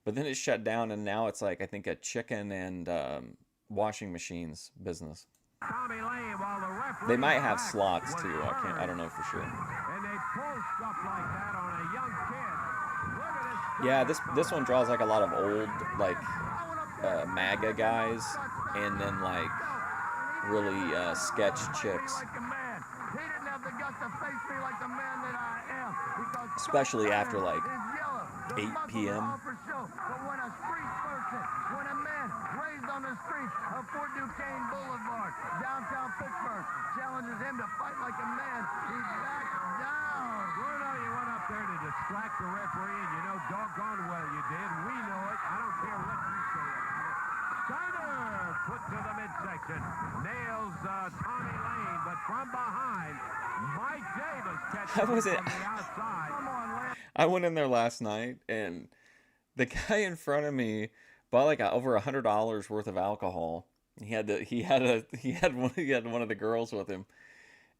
But then it shut down, and now it's like I think a chicken and washing machines business. They might have slots too. I don't know for sure. And they pull stuff like that on a young kid. Look at this. Yeah, this one draws like a lot of old like MAGA guys, and then like really sketch chicks. Especially after like 8 p.m. When a man raised on the streets of Fort Duquesne Boulevard, downtown Pittsburgh, challenges him to fight like a man, he backs down. Bruno, you went up there to distract the referee, and you know doggone well you did. We know it. I don't care what you say. Steiner put to the midsection, nails Tommy Lane, but from behind, Mike Davis catches him from the outside. Come on, Lane. I went in there last night, and the guy in front of me bought like over $100 worth of alcohol. He had one of the girls with him,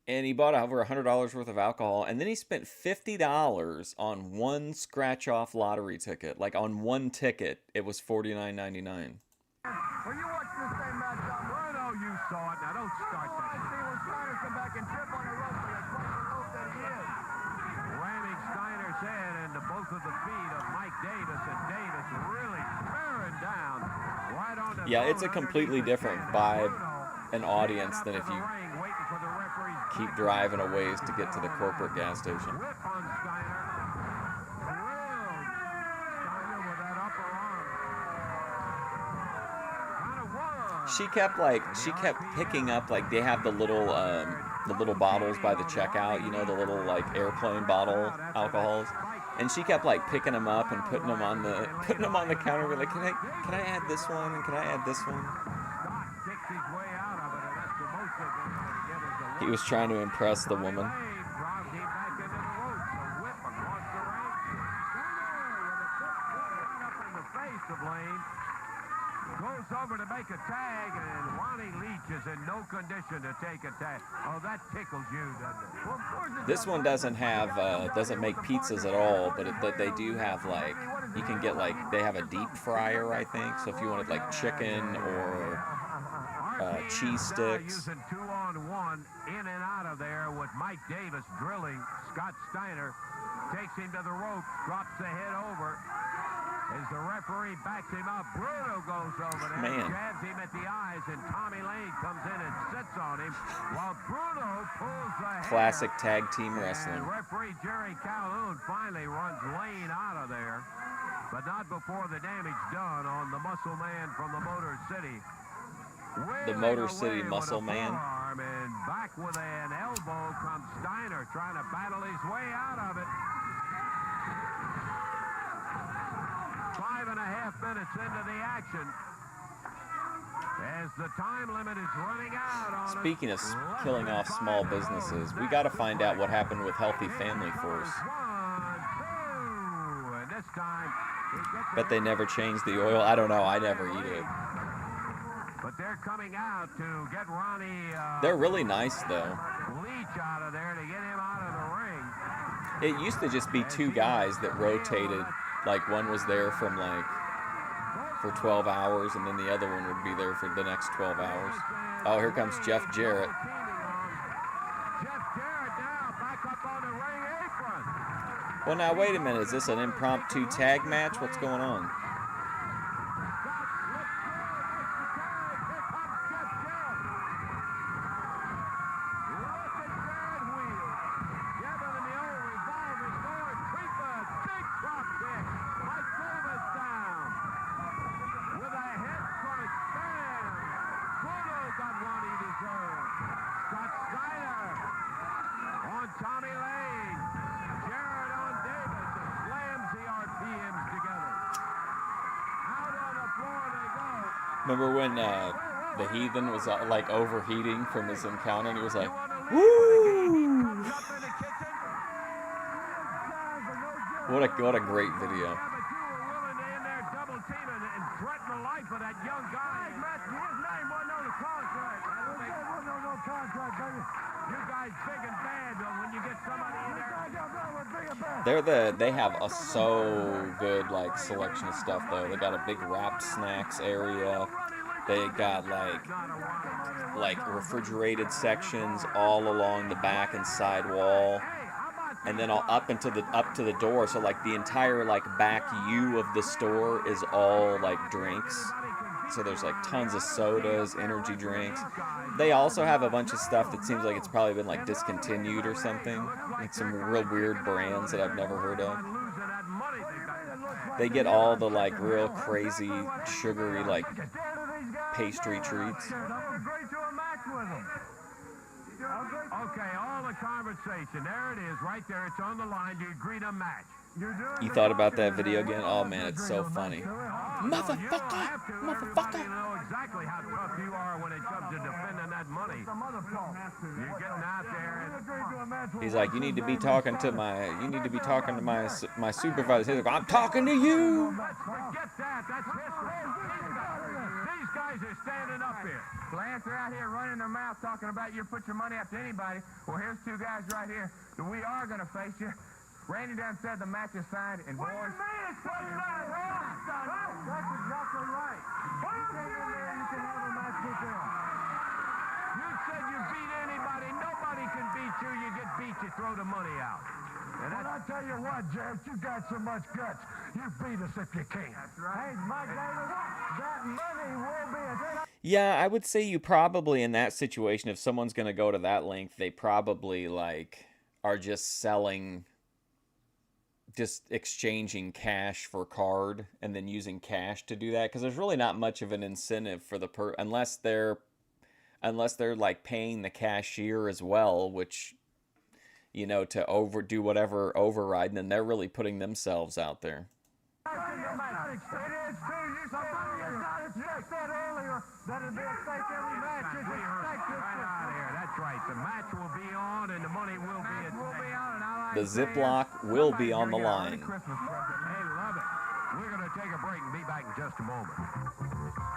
And he bought over $100 worth of alcohol, and then he spent $50 on one scratch-off lottery ticket. Like on one ticket, it was $49.99. Well, you watched this same match on Bruno. You saw it. Now, don't start that. See when Steiner come back and trip on the rope for the clutch rope that he is. Ramming Steiner's head into both of the feet of Mike Davis, and Davis really bearing down right on the Yeah, it's a completely different vibe and audience than if you keep driving a ways to get to the corporate gas station. Whip on Steiner. Drilled Steiner with that upper arm. Kind of She kept picking up, like, they have the little bottles by the checkout, you know, the little like airplane bottle alcohols, and she kept like picking them up and putting them on the counter. We're like, can I add this one, and can I add this one? He was trying to impress the woman. Goes over to make a tag, and Ronnie Leach is in no condition to take a tag. Oh, that tickles you, doesn't it? Well, of course it This one doesn't make pizzas at all, but they do have, like, you can get, like, they have a deep fryer, I think. So if you wanted like chicken or cheese sticks. Using 2-on-1 in and out of there with Mike Davis drilling. Scott Steiner takes him to the rope, drops the head over. As the referee backs him up, Bruno goes over there, jabs him at the eyes, and Tommy Lane comes in and sits on him while Bruno pulls the hair. Classic tag team wrestling. And referee Jerry Calhoun finally runs Lane out of there, but not before the damage done on the muscle man from the Motor City. The Motor City Muscle Man. And back with an elbow comes Steiner, trying to battle his way out of it. 5.5 minutes into the action, as the time limit is running out on Speaking of killing off small businesses, we got to find out what happened with Healthy Family Force. 1, 2, and this time, Bet they never changed the oil. I don't know. I never eat it. But they're coming out to get Ronnie. They're really nice, though. Leach out of there to get him out of the ring. It used to just be two guys that rotated. Like, one was there from, like, for 12 hours, and then the other one would be there for the next 12 hours. Oh, here comes Jeff Jarrett. Jeff Jarrett now back up on the ring apron. Well, now, wait a minute. Is this an impromptu tag match? What's going on? Tommy Lane, Jarrett on Davis, and slams the RPMs together. Out on the floor they go. Remember when the Heathen was like overheating from his encounter, and he was like, "Woo!" What a great video. They have a so good like selection of stuff though. They got a big wrapped snacks area. They got like refrigerated sections all along the back and side wall, and then all up to the door. So like the entire like back U of the store is all like drinks. So there's like tons of sodas, energy drinks. They also have a bunch of stuff that seems like it's probably been like discontinued or something. Like some real weird brands that I've never heard of. They get all the like real crazy, sugary like pastry treats. Okay, all the conversation. There it is, right there. It's on the line. You agreed a match. You thought about that video again? Oh man, it's so funny. Motherfucker! Motherfucker! You know exactly how tough you are when it comes to defending that money. You're getting out there. He's like, you need to be talking to my supervisor. He's like, I'm talking to you. Forget that. That's history. guys are standing up here. Lance are out here running their mouth talking about you put your money up to anybody. Well, here's two guys right here that we are going to face you. Randy done said the match is signed, and boys... What do you mean it's signed? That's exactly right. You came in there and you can have a match with them. You said you beat anybody. Nobody can beat you. You get beat, you throw the money out. And I tell you what, Jeff, you got so much guts. You beat us if you can. That's right. Hey, Mike Davis, that money will be a... Yeah, I would say you probably, in that situation, if someone's going to go to that length, they probably, like, are just selling, just exchanging cash for card and then using cash to do that. Because there's really not much of an incentive for the unless they're like paying the cashier as well, which, you know, to do whatever override, and then they're really putting themselves out there. It is too. You said earlier that it'd be a stake every match. Is it right out here. That's right. The match will be on, and the money will be at stake. The Ziploc will be on the line. Hey, love it. We're going to take a break and be back in just a moment.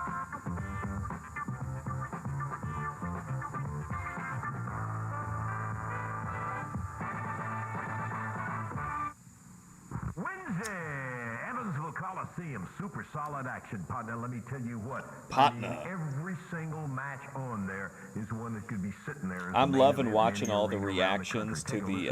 Wednesday, Evansville Coliseum, super solid action, partner. Let me tell you what. Partner. Every single match on there is one that could be sitting there. I'm loving watching all the reactions to the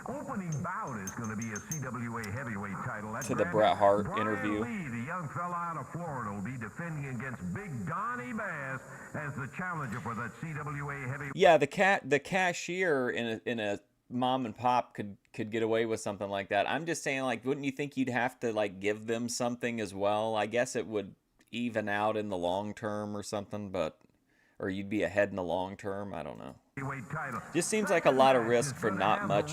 opening bout is going to be a CWA heavyweight title. to the Bret Hart interview. Lee, the young fella out of Florida, will be defending against Big Donnie Bass as the challenger for that CWA heavyweight. Yeah, the cashier in a mom and pop could get away with something like that. I'm just saying, like, wouldn't you think you'd have to, like, give them something as well? I guess it would even out in the long term or something, or you'd be ahead in the long term. I don't know. Just seems like a lot of risk for not much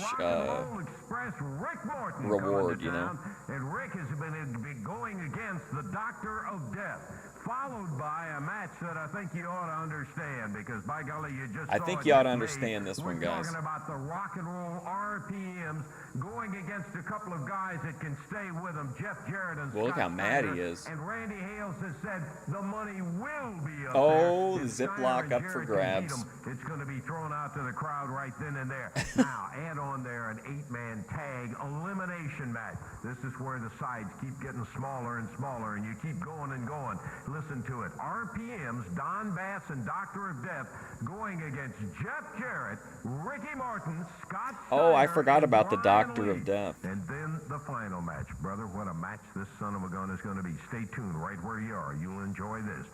reward, you know. And Rick has been going against the Doctor of Death, followed by a match that I think you ought to understand, because by golly, you just I think you ought to understand this one, guys. We're talking about the rock and roll RPMs going against a couple of guys that can stay with them, Jeff Jarrett and Well, look how Scott mad Steiner. he is. And Randy Hales has said the money will be up Oh, there. the Ziploc up for grabs. It's going to be thrown out to the crowd right then and there. Now, add on there an 8-man tag elimination match. This is where the sides keep getting smaller and smaller, and you keep going and going. Listen to it. RPMs, Don Bass and Doctor of Death going against Jeff Jarrett, Ricky Martin, Scott Steiner. Oh, I forgot about the Brian Doctor Lee. of Death. And then the final match. Brother, what a match this son of a gun is going to be. Stay tuned right where you are. You'll enjoy this.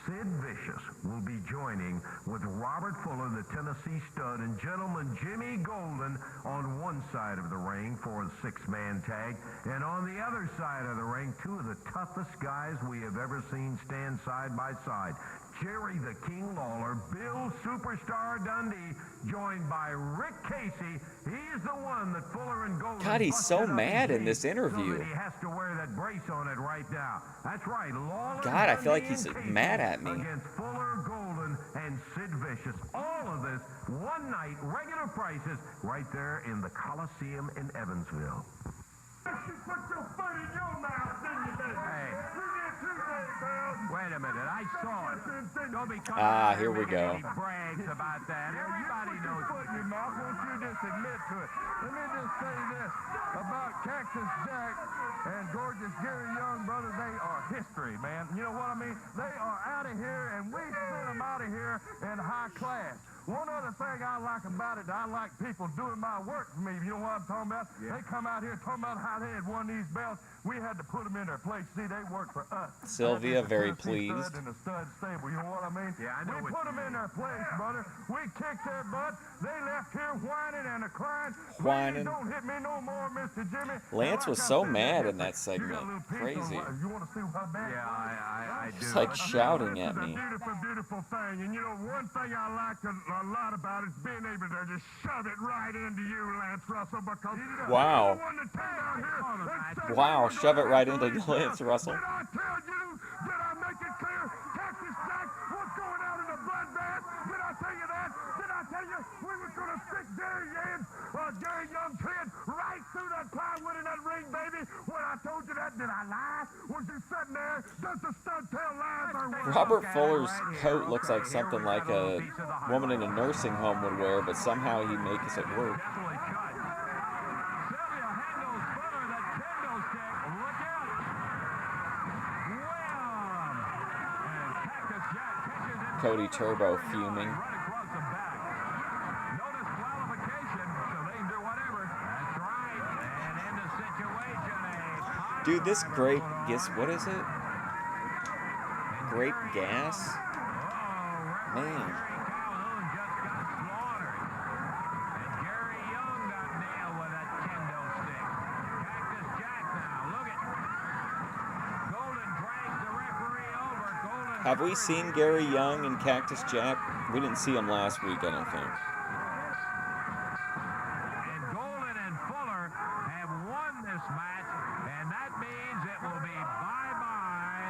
Sid Vicious will be joining with Robert Fuller, the Tennessee stud, and gentleman Jimmy Golden on one side of the ring for a 6-man tag. And on the other side of the ring, two of the toughest guys we have ever seen stand side by side. Jerry the King Lawler, Bill Superstar Dundee, joined by Rick Casey. He's the one that Fuller and Golden. God, he's so busted up mad his in this knee interview. So that he has to wear that brace on it right now. That's right, Lawler. God, I feel like Dundee, he's and Casey mad at me. Against Fuller, Golden, and Sid Vicious. All of this, one night, regular prices, right there in the Coliseum in Evansville. You put your foot in your mouth, didn't you, baby? Hey. You did too, baby. Wait a minute, I saw it. Don't be coming Ah, out here we making go. any brags about that. Everybody knows. Put in your mouth, won't you just admit to it? Let me just say this about Cactus Jack and Gorgeous Gary Young, brother. They are history, man. You know what I mean? They are out of here, and we sent them out of here in high class. One other thing I like about it, I like people doing my work for me. You know what I'm talking about? Yeah. They come out here talking about how they had won these belts. We had to put them in their place. See, they work for us. Sylvia, very Tennessee pleased. Stud and the stud stable. You know what I mean? Yeah, I know we what put them in their place, brother. We kicked their butt. They left here whining and crying. Whining. Please don't hit me no more, Mr. Jimmy. Lance was so mad in that segment. Crazy. You want to see how bad? Yeah, I do. He's like shouting at This is me. a beautiful, beautiful thing. And you know, one thing I like a lot about it is being able to just shove it right into you, Lance Russell, because Wow. you're the one that came out here and said, Wow, shove it right into Lance Russell. Did I tell you? Did I make it clear? Cactus Jack was going out in a bloodbath. Did I tell you that? Did I tell you we were going to stick Jerry Young's head right through that plywood in that ring, baby? When I told you that, did I lie? Was you sitting there just a Robert Fuller's coat looks like something like a woman in a nursing home would wear, but somehow he makes it work. Cody Turbo fuming. Dude, this grape gets, what is it? Grape gas? Man. Have we seen Gary Young and Cactus Jack? We didn't see him last week, I don't think. And Golden and Fuller have won this match, and that means it will be bye-bye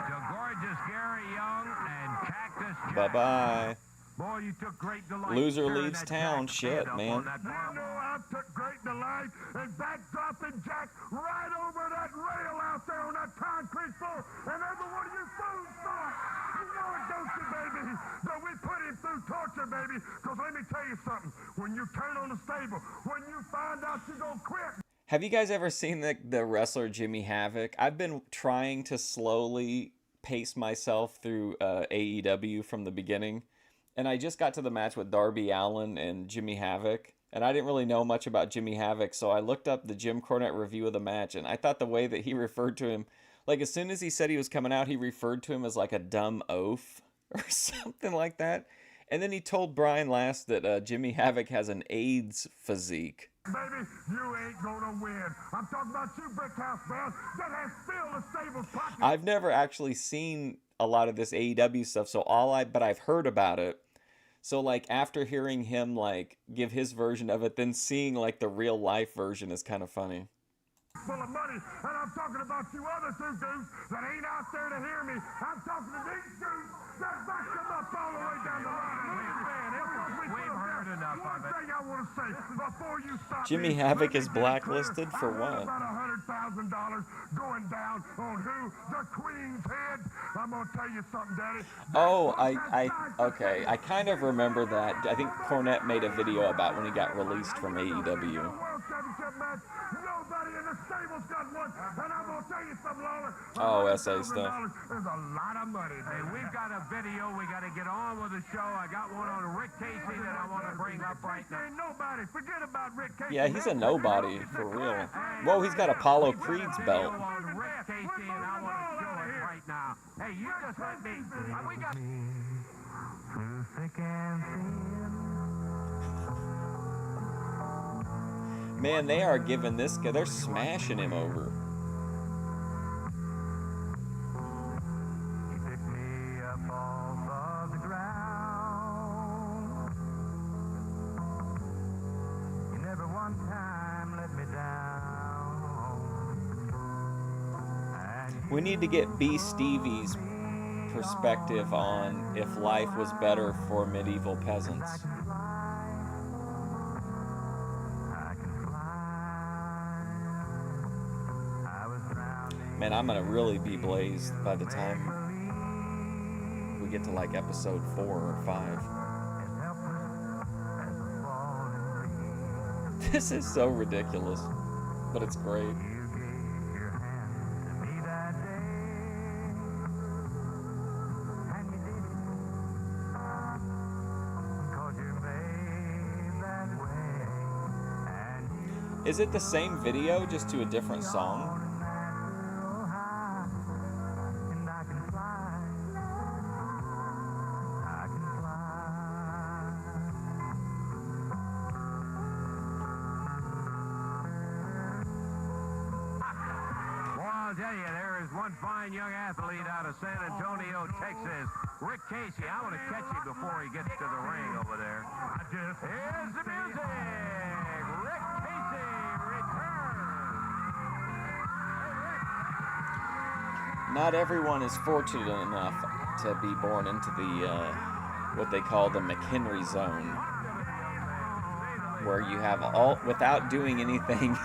to gorgeous Gary Young and Cactus Jack. Bye-bye. Boy, you took great delight. Loser leaves town. Shit, man. I took great delight in backdropping Jack right over that rail out there on that concrete floor, and every one of you fools saw it. You know it, don't you, baby? But we put him through torture, baby, because let me tell you something. When you turn on the stable, when you find out you're going to quit. Have you guys ever seen the wrestler Jimmy Havoc? I've been trying to slowly pace myself through AEW from the beginning. And I just got to the match with Darby Allin and Jimmy Havoc. And I didn't really know much about Jimmy Havoc, so I looked up the Jim Cornette review of the match. And I thought the way that he referred to him, like as soon as he said he was coming out, he referred to him as like a dumb oaf or something like that. And then he told Brian Last that Jimmy Havoc has an AIDS physique. Baby, you ain't gonna win. I'm talking about you, Brickhouse Brown, that has filled the stable's pocket. I've never actually seen a lot of this AEW stuff, so but I've heard about it. So like after hearing him like give his version of it, then seeing like the real life version is kind of funny. Full of money, and I'm talking about you other two dudes that ain't out there to hear me. I'm talking to these dudes that back them up all the way down the line. We've heard enough of it. One thing I want to say before you stop. Jimmy Havoc is blacklisted for what? About $100,000 going down on who? The Queen's head. I'm gonna tell you something, Daddy. Oh, okay. I kind of remember that. I think Cornette made a video about when he got released from AEW. Nobody in the stable's got one, and I'm gonna tell you something, Lawler. Oh, SA stuff. There's a lot of money. Hey, we've got a video. We got to get on with the show. I got one on Rick Casey that I want to bring up right now. Ain't nobody. Forget about Rick Casey. Yeah, he's a nobody for real. Well, he's got Apollo Creed's belt. On Rick Casey, and I want to show it right now. Hey, you just let me. We got. Through thick and thin. Man, they are giving this guy, they're smashing him over. You pick me up off of the ground. You never one time let me down. We need to get B. Stevie's perspective on if life was better for medieval peasants. Man, I'm gonna really be blazed by the time we get to like episode 4 or 5. This is so ridiculous, but it's great. Is it the same video, just to a different song? Fine young athlete out of San Antonio, Texas, Rick Casey. I want to catch him before he gets to the ring over there. Here's the music. Rick Casey returns. Not everyone is fortunate enough to be born into the what they call the McHenry zone, where you have all without doing anything.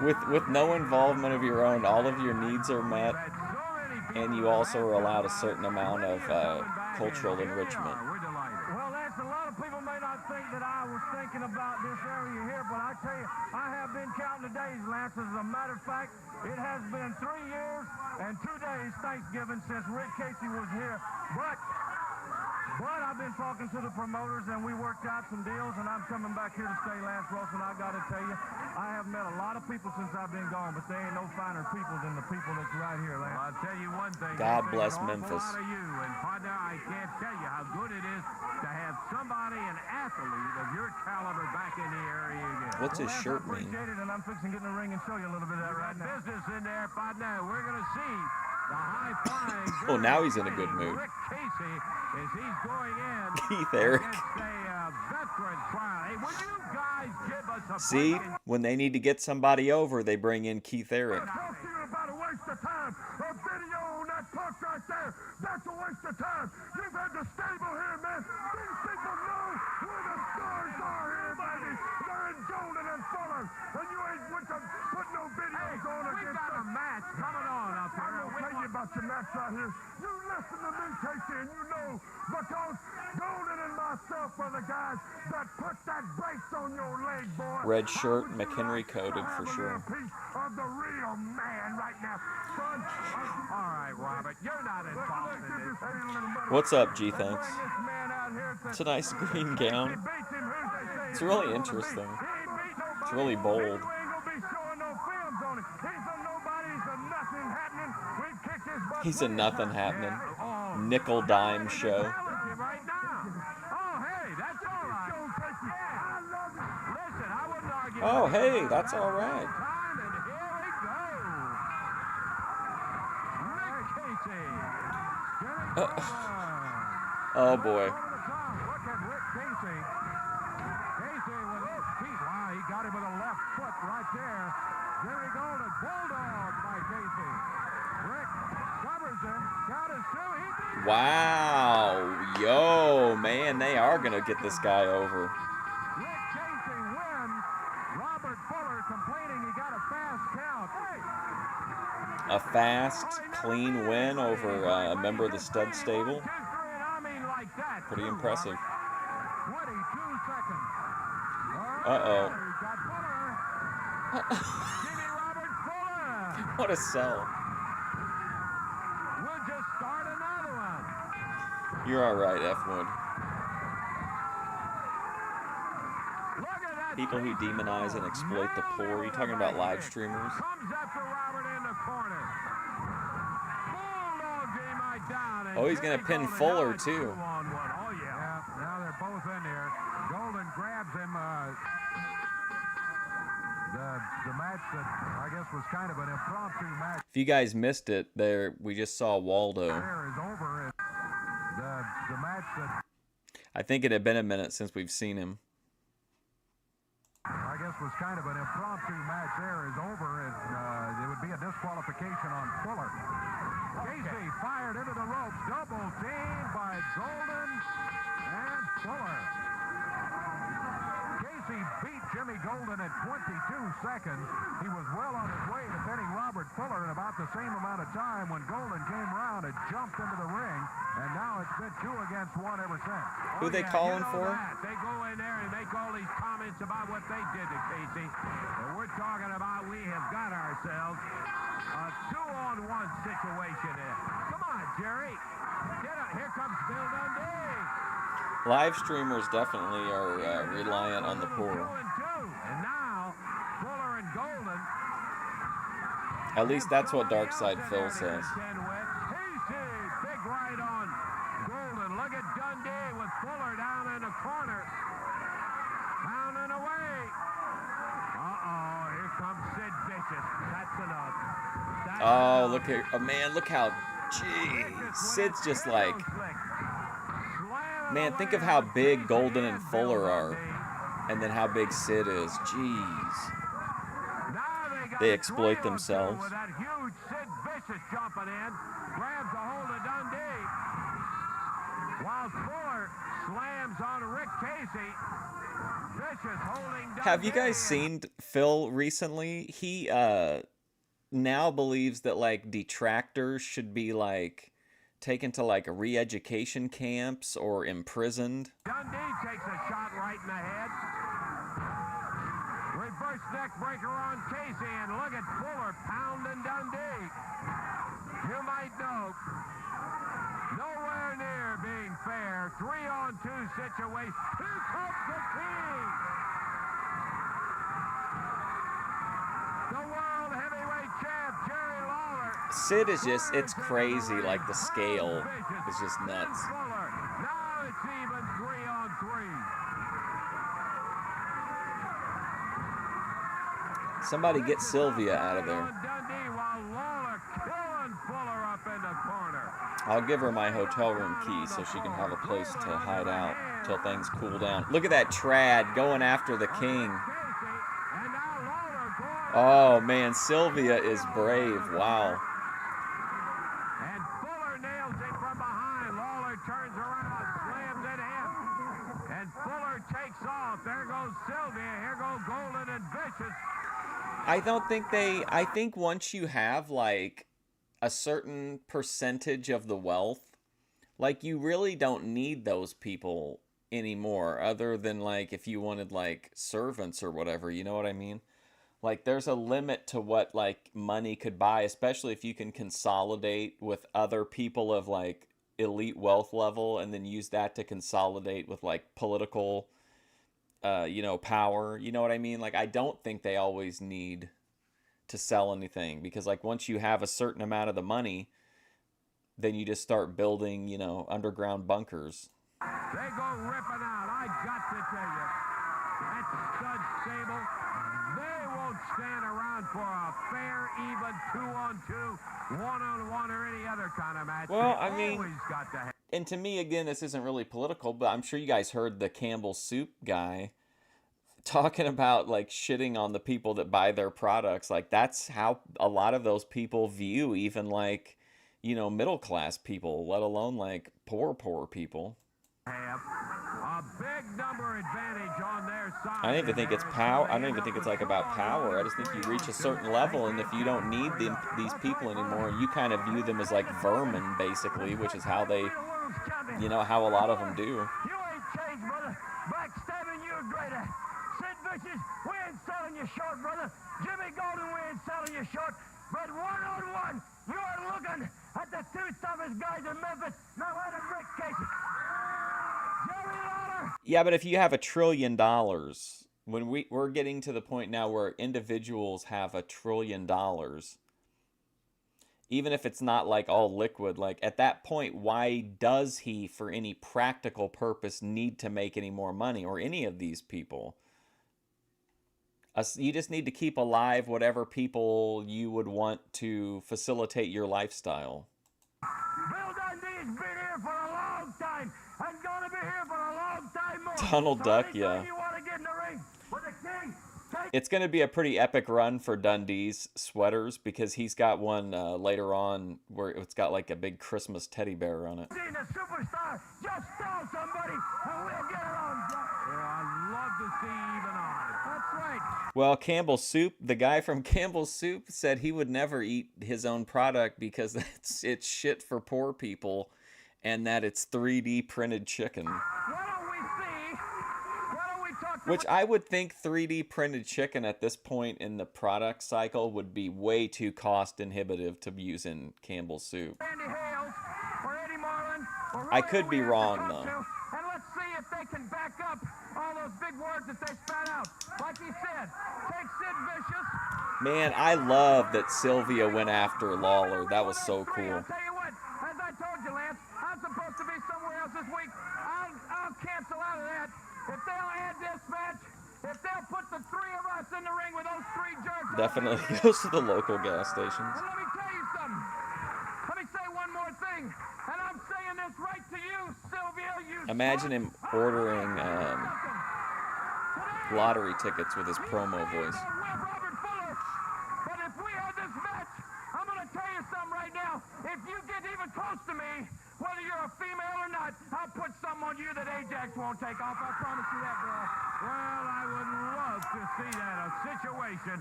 With no involvement of your own, all of your needs are met. And you also are allowed a certain amount of cultural enrichment. Well, Lance, a lot of people may not think that I was thinking about this area here, but I tell you, I have been counting the days, Lance. As a matter of fact, it has been 3 years and 2 days Thanksgiving since Rick Casey was here. But I've been talking to the promoters, and we worked out some deals, and I'm coming back here to stay, Lance Wilson. I got to tell you, I have met a lot of people since I've been gone, but there ain't no finer people than the people that's right here, Lance. Well, I'll tell you one thing. God bless Memphis. A lot of you, and partner, I can't tell you how good it is to have somebody, an athlete of your caliber, back in the area again. What's his Lance, shirt I appreciate mean? it, and I'm fixing to get in the ring and show you a little bit of that right now. Business in there, partner. We're going to see the high-flying. Oh, now he's in a good mood. Rick Casey, as he's going in. Keith Eric. Veteran trial. Hey, would you guys give us a See, when they need to get somebody over, they bring in Keith Eric. Talk to you about a waste of time. A video on that puck right there. That's a waste of time. You've had the stable here, man. These people know where the stars are here, baby. They're in Golden and Fuller. And you ain't with them put no videos on we against got a them. match coming on up here. I'm gonna tell you about your match right here. You listen to me, Casey, and you know, because Golden and myself are the guys that put that brace on your leg, boy. Red How shirt, would you McHenry like to coated have for a sure. little piece of the real man right now, son? All right, Robert, you're not involved in this. What's up, G? Thanks. It's a nice green gown. It's really interesting. It's really bold. He's a nothing happening. Nickel dime show. Right now. Oh, hey, that's all right. Listen, I wouldn't argue. Oh, hey, that's all right. Time, and here we go. Rick Casey. Oh boy. Look at Rick Casey. Casey with his feet. Wow, he got him with a left foot right there. Jerry Golden, bulldog by Casey. Rick covers him. Count is 2. He beat Wow. Yo, man, they are going to get this guy over. Rick Casey wins. Robert Fuller complaining he got a fast count. Hey. A fast, clean win over a member of the stud stable. Pretty impressive. 22 seconds. Uh-oh. Got Fuller. Jimmy Robert Fuller. What a sell. We'll just start another one. You're all right, F-Wood. Look at that. People who demonize and exploit the poor. Are you talking about live streamers? Comes after Robert in the corner. Bulldog game right down. Oh, he's going to pin Fuller, too. Oh, yeah. Now they're both in there. Golden grabs him. The match that I guess was kind of an impromptu match If you guys missed it, we just saw Waldo. there is over. The match that I think it had been a minute since we've seen him. I guess was kind of an impromptu match there is over. It would be a disqualification on Fuller. Casey fired into the ropes. Double team by Golden and Fuller. Casey beat Jimmy Golden at 22 seconds. He was well on his way to pinning Robert Fuller in about the same amount of time when Golden came around and jumped into the ring. And now it's been 2 against 1 ever since. Who they calling for? They go in there and make all these comments about what they did to Casey. And we're talking about we have got ourselves a 2-on-1 situation here. Come on, Jerry. Here comes Bill Dundee. Live streamers definitely are reliant on the poor. 2 and 2. And now, Fuller and Golden. At least that's what Darkside Phil says. Casey, big right on Golden. Look at Dundee with Fuller down in the corner. Pounding away. Uh-oh, here comes Sid Vicious. That's enough. Oh, look at, oh man, look how, geez, Sid's just like, man, think of how big Golden and Fuller are, and then how big Sid is. Jeez. They exploit themselves. With that huge Sid Vicious jumping in, grabs a hold of Dundee, while Fuller slams on Rick Casey. Vicious holding Dundee. Have you guys seen Phil recently? now believes that like detractors should be like taken to like re-education camps or imprisoned. Dundee takes a shot right in the head. Reverse neck breaker on Casey, and look at Fuller pounding Dundee. You might note, nowhere near being fair. 3-on-2 situation. Here comes the king. The world heavyweight champ, Jerry Lawler. Sid is just, it's crazy. Like the scale is just nuts. Fuller. Now it's even 3-on-3. Somebody get Sylvia out of there. Dundee while Lawler killing Fuller up in the corner. I'll give her my hotel room key so she can have a place to hide out till things cool down. Look at that trad going after the king. Oh man, Sylvia is brave. Wow. And Fuller nails it from behind. Lawler turns around, slams it in. And Fuller takes off. There goes Sylvia. Here go Golden and Vicious. I think once you have like a certain percentage of the wealth, like you really don't need those people anymore, other than like if you wanted like servants or whatever, you know what I mean? Like there's a limit to what like money could buy, especially if you can consolidate with other people of like elite wealth level and then use that to consolidate with like political power, you know what I mean? Like, I don't think they always need to sell anything because, like, once you have a certain amount of the money, then you just start building, underground bunkers. They go ripping out. I got to tell you, that stud stable, they won't stand around for a fair, even 2-on-2, 1-on-1, or any other kind of match. Well, they I mean, always got to have. And to me, again, this isn't really political, but I'm sure you guys heard the Campbell Soup guy talking about like shitting on the people that buy their products. Like that's how a lot of those people view even like, middle class people, let alone like poor people. Have a big number advantage on their side. I don't even think it's power. I don't even think it's like about power. I just think you reach a certain level, and if you don't need these people anymore, you kind of view them as like vermin, basically, which is how they, how a lot of them do. You ain't changed, brother. Backstabbing you greater. Sid Vicious, we ain't selling you short, brother. Jimmy Golden, we ain't selling you short. But 1-on-1, you are looking at the two toughest guys in Memphis. Now let him Rick Casey. Jerry Lawler. Yeah, but if you have $1 trillion, when we're getting to the point now where individuals have $1 trillion, even if it's not like all liquid, like at that point, why does he, for any practical purpose, need to make any more money, or any of these people? You just need to keep alive whatever people you would want to facilitate your lifestyle. Bill Dundee's been here for a long time and gonna be here for a long time more. Donald Duck, yeah. You want to get in the ring with the king? It's going to be a pretty epic run for Dundee's sweaters because he's got one later on where it's got like a big Christmas teddy bear on it. The superstar just tell somebody and we'll get it on. Yeah, I'd love to see even odds. That's right. Well, Campbell Soup, the guy from Campbell Soup said he would never eat his own product because it's shit for poor people and that it's 3D printed chicken. Which I would think 3D printed chicken at this point in the product cycle would be way too cost inhibitive to use in Campbell Soup. I could be wrong though. And let's see if they can back up all those big words that they spat out. Like he said, take Sid Vicious. Man, I love that Sylvia went after Lawler. That was so cool. I'll tell you what, as I told you, Lance, I'm supposed to be somewhere else this week. I'll cancel out of that. If they'll add this match, if they'll put the three of us in the ring with those three jerks. Definitely goes to the local gas stations. And let me tell you something. Let me say one more thing. And I'm saying this right to you, Sylvia. Imagine him ordering lottery tickets with his promo voice. But if we had this match, I'm going to tell you something right now. If you get even close to me, whether you're a female or not, I'll put something on you that Ajax won't take off. I promise you that, girl. Well, I would love to see that. A situation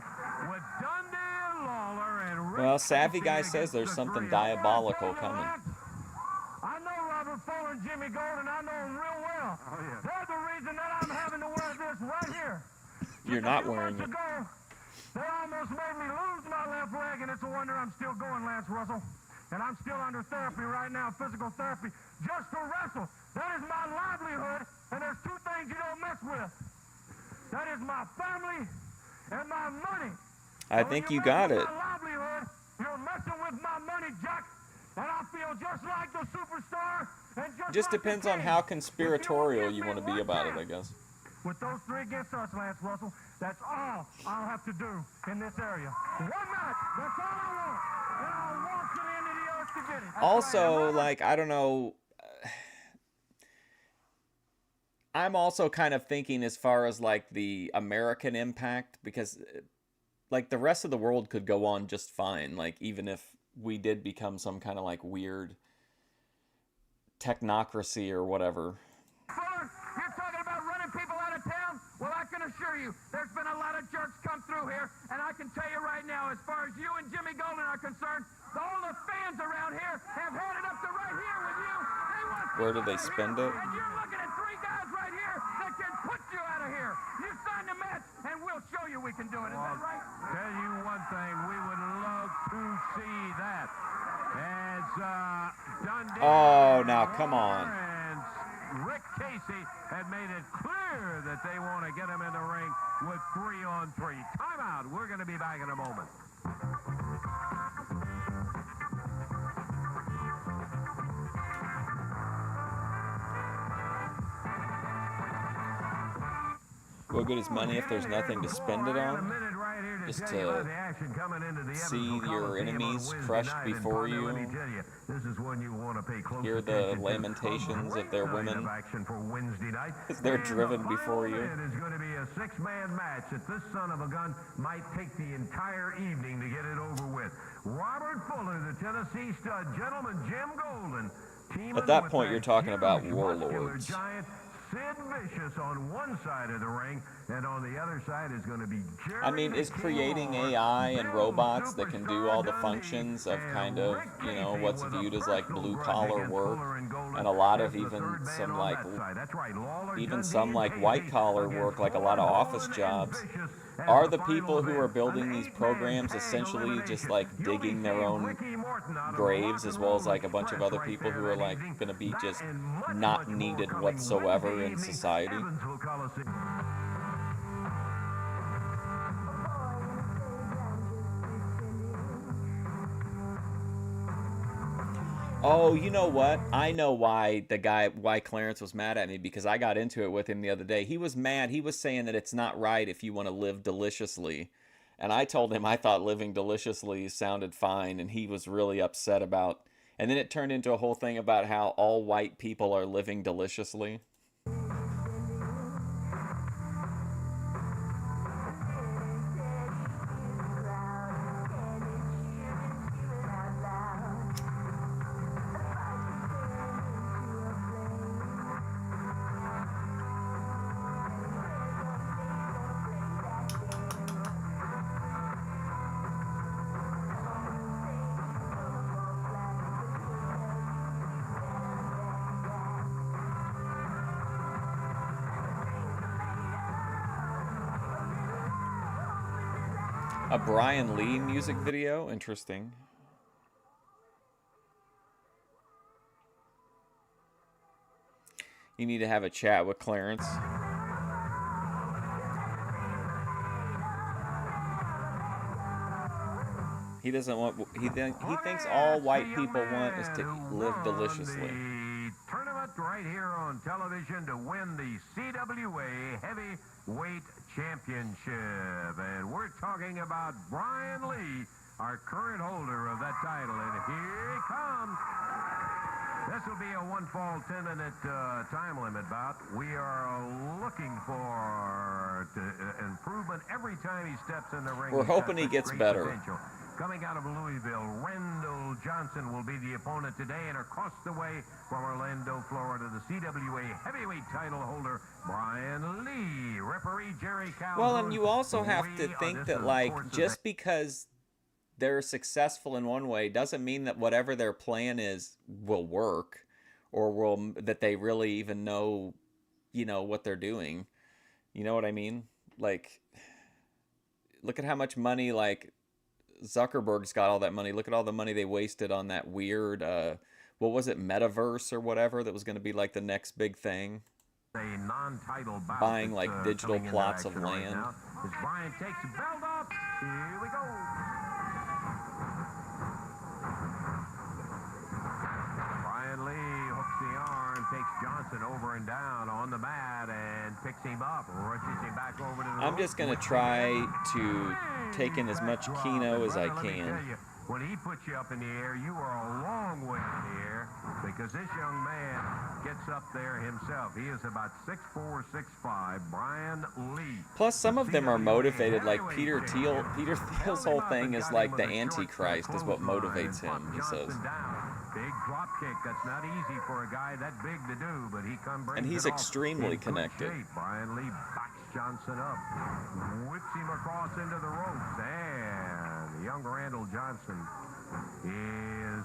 with Dundee and Lawler and Rick Well, Savvy Casey Guy says against there's the something three. diabolical Well, coming. I know Robert Fuller and Jimmy Golden. I know them real well. Oh, yeah. They're the reason that I'm having to wear this right here. You're Just a not few wearing months it. ago, they almost made me lose my left leg, and it's a wonder I'm still going, Lance Russell. And I'm still under therapy right now, physical therapy, just to wrestle. That is my livelihood, and there's two things you don't mess with. That is my family and my money. I And when think you mess got with it. my livelihood, you're messing with my money, Jack. And I feel just like the superstar. And Just like the depends on king. how If you conspiratorial give you me want to be one about it, chance I guess. with those three against us, Lance Russell, that's all I'll have to do in this area. One match, that's all I want. And I'll walk to the end of the earth to get it. That's Also, right. like, I don't know. I'm also kind of thinking as far as like the American impact, because like the rest of the world could go on just fine. Like, even if we did become some kind of like weird technocracy or whatever. Fuller, you're talking about running people out of town? Well, I can assure you, there's been a lot of jerks come through here, and I can tell you right now, as far as you and Jimmy Golden are concerned, all the fans around here have had it up to right here with you. They want Where do people they out spend here, it? And you're looking at three guys right here that can put you out of here. You sign the match, and we'll show you we can do it. Is that right? Tell you one thing, we would love to see that. As Dundee Oh, now come on. and Rick Casey had made it clear that they want to get him in the ring with 3-on-3. Timeout. We're going to be back in a moment. What good is money if there's nothing to spend it on? Just to see your enemies crushed before you, hear the lamentations of their women as they're driven before you. It is going to be a six-man match that this son of a gun might take the entire evening to get it over with. Robert Fuller, the Tennessee stud, gentleman Jim Golden. At that point, with you're talking about huge muscular warlords. giant Sid Vicious on one side of the ring, and on the other side is going to be Jerry I mean, is creating AI and robots that can do all the functions of kind of, you know, what's viewed as like blue collar work, and a lot of even some like white collar work, like a lot of office jobs, are the people who are building these programs essentially just like digging their own graves, as well as like a bunch of other people who are like going to be just not needed whatsoever in society? Oh, you know what? I know why Clarence was mad at me, because I got into it with him the other day. He was mad. He was saying that it's not right if you want to live deliciously. And I told him I thought living deliciously sounded fine, and he was really upset about. And then it turned into a whole thing about how all white people are living deliciously. A Brian Lee music video? Interesting. You need to have a chat with Clarence. He doesn't want. He thinks all white people want is to live deliciously. Tournament right here on television to win the CWA Heavyweight Championship, and we're talking about Brian Lee, our current holder of that title, and here he comes. This will be a one-fall 10-minute time limit bout. We are looking for improvement every time he steps in the ring. We're hoping he gets better. Potential. Coming out of Louisville, Rendell Johnson will be the opponent today, and across the way from Orlando, Florida, the CWA heavyweight title holder, Brian Lee. Referee Jerry Calhoun. Well, and you also have to think that, like, just because they're successful in one way doesn't mean that whatever their plan is will work, or that they really even know, what they're doing. You know what I mean? Like, look at how much money, like, Zuckerberg's got all that money. Look at all the money they wasted on that weird, what was it, metaverse or whatever, that was going to be like the next big thing. A non-title bout buying like digital coming into plots of action right land. now. As Brian takes the belt up, here we go. Brian Lee hooks the arm, takes Johnson over and down on the mat and picks him up, rushes him back over to the I'm just going to try to take in as much Keno as I can. When he puts you up in the air, you are a long way in the air, because this young man gets up there himself. He is about 6'4", 6'5", Brian Lee. Plus, some of them are motivated, like Peter Thiel. Peter Thiel's whole thing is like the Antichrist is what motivates him, he says. Big drop kick. That's not easy for a guy that big to do, but he comes. And he's extremely connected. Brian Lee backs Johnson up, whips him across into the ropes, and young Randall Johnson is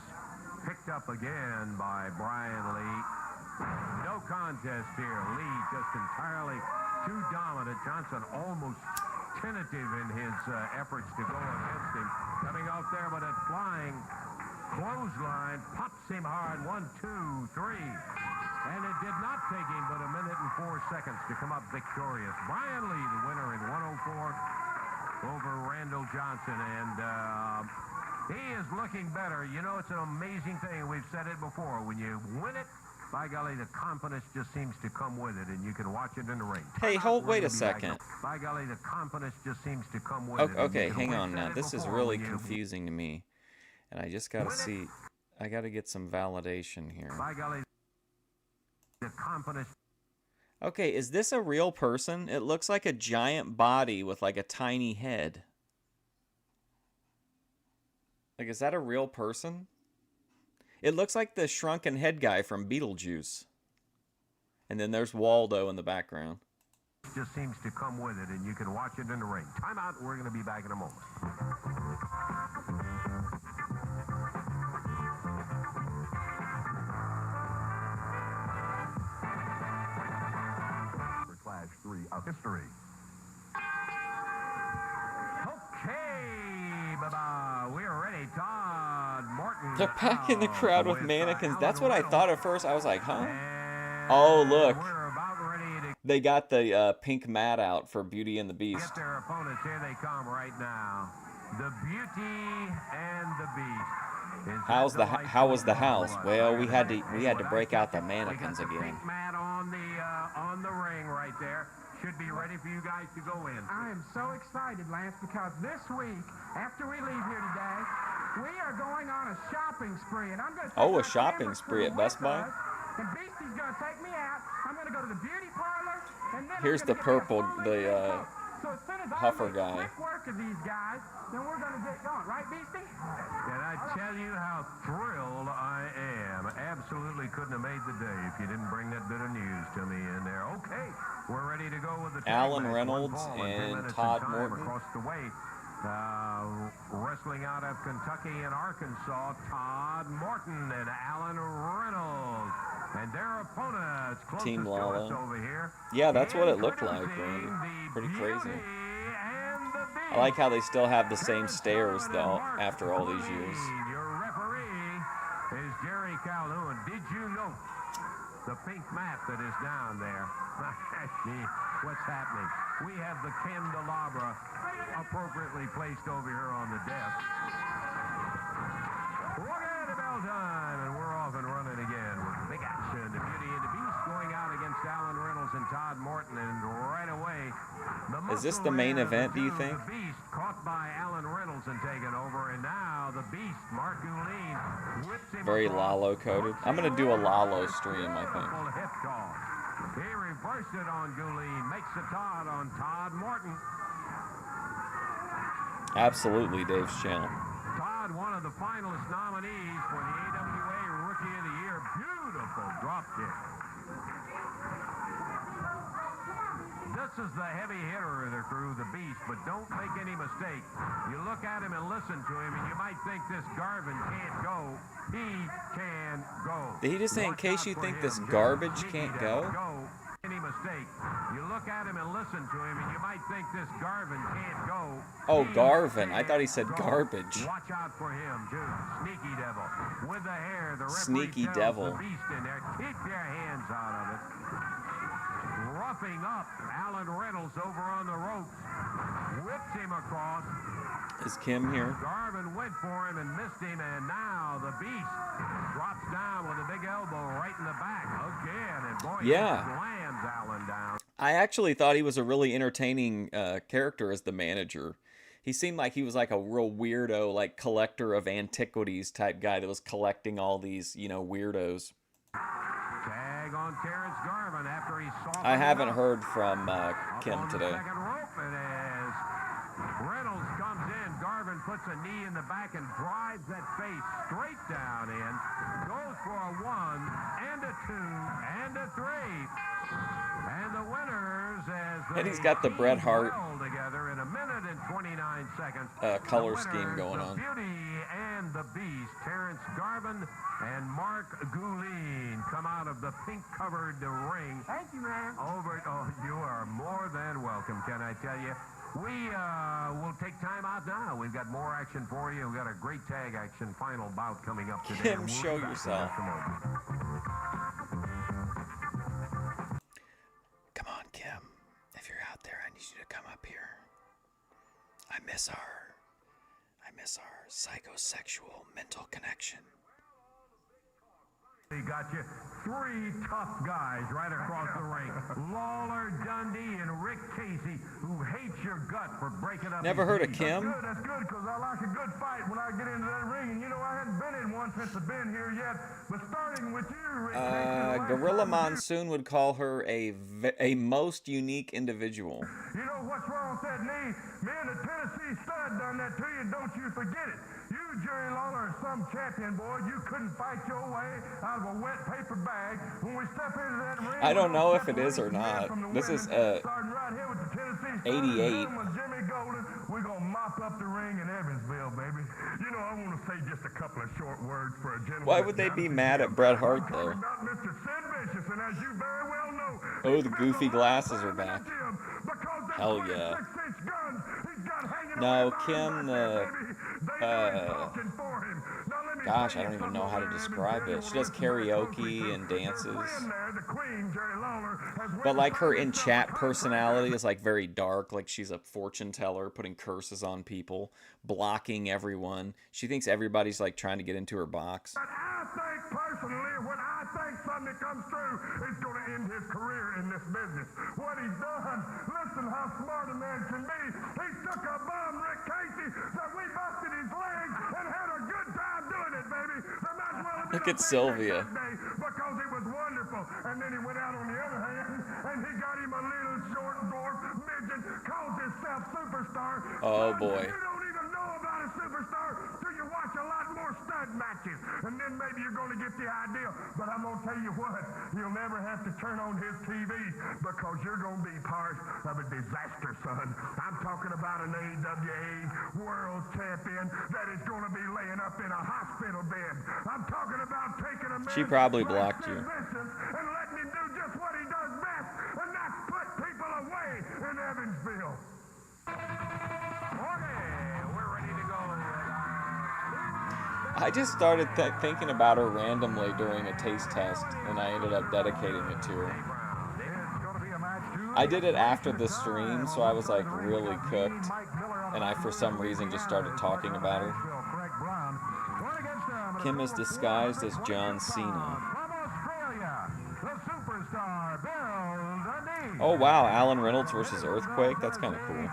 picked up again by Brian Lee. No contest here. Lee just entirely too dominant. Johnson almost tentative in his efforts to go against him. Coming out there, but a flying clothesline pops him hard. 1, 2, 3. And it did not take him but a minute and 4 seconds to come up victorious. Brian Lee, the winner in 104 over Randall Johnson. And he is looking better. You know, it's an amazing thing. We've said it before. When you win it, by golly, the confidence just seems to come with it, and you can watch it in the ring. Hey, wait a second. By golly, the confidence just seems to come with it. Okay, hang on now. This is really confusing to me. And I just got to see. I got to get some validation here. By golly, the confidence. Okay, is this a real person? It looks like a giant body with like a tiny head. Like, is that a real person? It looks like the shrunken head guy from Beetlejuice. And then there's Waldo in the background. Just seems to come with it, and you can watch it in the ring. Time out. We're going to be back in a moment. Clash 3 of history. Okay, bye-bye. We are ready. Todd Martin. They're back in the crowd with mannequins. That's what I thought at first. I was like, huh? Oh, look. They got the pink mat out for Beauty and the Beast. Get their opponents. Here they come right now. The Beauty and the Beast. How was the house? Well, we had to break out the mannequins again. Pink mat on the ring right there. Should be ready for you guys to go in. I am so excited, Lance, because this week, after we leave here today, we are going on a shopping spree, and I'm going to take a shopping spree at Best Buy. And Beastie's going to take me out. I'm going to go to the beauty parlor, and then here's the purple, the so as soon as puffer I guy. quick work of these guys, then we're going to get going, right, Beastie? And I tell you how thrilled I am. Absolutely couldn't have made the day if you didn't bring that bit of news to me in there. Okay, we're ready to go with the Alan Reynolds and Todd Morton. Across the way. Wrestling out of Kentucky and Arkansas, Todd Morton and Alan Reynolds. And their opponents closest Team to Lala. us over here. Yeah, that's what it looked like, Randy. Pretty crazy. I like how they still have the same stairs, though, after all these years. Your referee is Jerry Calhoun. Did you note the pink mat that is down there? What's happening? We have the candelabra appropriately placed over here on the desk. Look at the bell time, and we're off and running again with big action. The Beauty and the Beast going out against Alan Reynolds and Todd Morton, and right away, is this the main event, do you think? The Beast caught by Alan Reynolds and taken over, and now the Beast, Mark Gouline, whips him. Very Lalo coded. I'm gonna do a Lalo stream, I think. Hip toss. He reversed it on Gouline, makes the Todd on Todd Morton. Absolutely, Dave's channel. Todd, one of the finalist nominees for the AWA Rookie of the Year. Beautiful drop kick. This is the heavy hitter of the crew, the Beast, but don't make any mistake. You look at him and listen to him, and you might think this Garvin can't go. He can go. Did he just say, in case you think this garbage can't go? Any mistake. You look at him and listen to him, and you might think this Garvin can't go. Oh, Garvin. I thought he said garbage. Watch out for him, too. Sneaky devil. With the hair, the referee Sneaky tells devil. the Beast in there, keep your hands out of it. Roughing up Alan Reynolds over on the ropes. Whips him across. Is Kim here? Garvin went for him and missed him, and now the Beast drops down with a big elbow right in the back again, and boy, Yeah. he slams Alan down. I actually thought he was a really entertaining character as the manager. He seemed like he was like a real weirdo, like collector of antiquities type guy that was collecting all these, you know, weirdos. Tag on Terrence Garvin after he saw. I haven't heard from Kim today. Second rope, and as Reynolds comes in, Garvin puts a knee in the back and drives that face straight down in. Goes for a 1 and a 2 and a 3. And the winners as And he's got the Bret Hart together in a minute and 29 seconds. color scheme going on. The Beauty and the Beast, Terrence Garvin and Mark Goulin come out of the pink-covered ring. Thank you, man. You are more than welcome, can I tell you? We will take time out now. We've got more action for you. We've got a great tag action final bout coming up today. Kim, show yourself. Come on, Kim. If you're out there, I need you to come up here. I miss our psychosexual mental connection. He got you 3 tough guys right across the ring. Lawler, Dundee, and Rick Casey, who hates your gut for breaking up. Never heard of Kim? That's good, because I like a good fight when I get into that ring. And, you know, I hadn't been in one since I've been here yet. But starting with you, Rick Casey... Gorilla Monsoon would call her a most unique individual. You know what's wrong with that knee? Me and the Tennessee stud done that to you, don't you forget it. You, Jerry Lawler, are some champion, boy. You couldn't fight your way out of a wet paper bag. When we step into that ring... I don't know if it is or not. This is 88. Jimmy Golden, we're going to mop up the ring in Evansville, baby. You know, I want to say just a couple of short words for a gentleman... Why would they be mad at Bret Hart, though? About Mr. Sid Vicious, and as you very well know... Oh, the goofy glasses are back. Hell yeah. No, Kim, gosh, I don't even know how to describe it. She does karaoke and dances. But like her in chat personality is like very dark. Like she's a fortune teller, putting curses on people, blocking everyone. She thinks everybody's like trying to get into her box. But I think personally, when I think something comes through, it's going to end his career in this business. What he's done, listen how smart a man can be. He took a bum, Rick Casey, that we busted his legs and had a good time doing it, baby. There might as well have been Look a at Sylvia. day because it was wonderful. And then he went out on the other hand and he got him a little short dwarf midget, called himself Superstar. Oh boy. You don't even know about a superstar till you watch a lot more stud matches. And then maybe you're going to get the idea. But I'm going to tell you what, you'll never have to turn on his TV because you're going to be part of a disaster, son. I'm talking about an AWA world champion that is going to be laying up in a hospital bed. I'm talking about taking a man She probably blocked you. and letting him do just what he does best, and that's put people away in Evansville. Okay, we're ready to go. I just started thinking about her randomly during a taste test, and I ended up dedicating it to her. I did it after the stream, so I was like really cooked, and I for some reason just started talking about her. Kim is disguised as John Cena. Oh wow, Alan Reynolds versus Earthquake? That's kind of cool.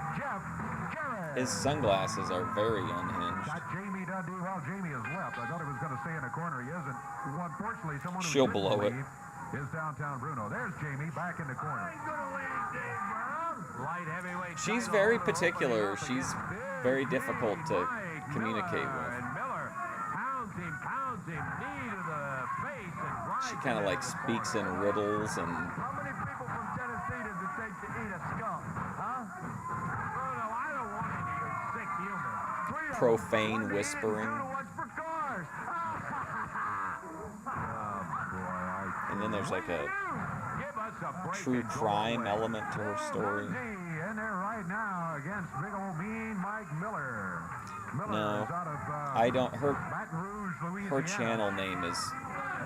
His sunglasses are very unhinged. Jamie Dundee. Well, Jamie has left. I thought he was going to stay in the corner. He isn't. Unfortunately, someone who She'll didn't blow it. leave is downtown Bruno. There's Jamie back in the corner. Light heavyweight. She's very particular. She's very difficult to communicate with. Miller pounds him, knee to the face, and drives She kind of like speaks in riddles and How many people from Tennessee does it take to eat a skunk? profane whispering. And then there's like a true crime element to her story. In there right now against big old mean Mike Miller. No, I don't. Her channel name is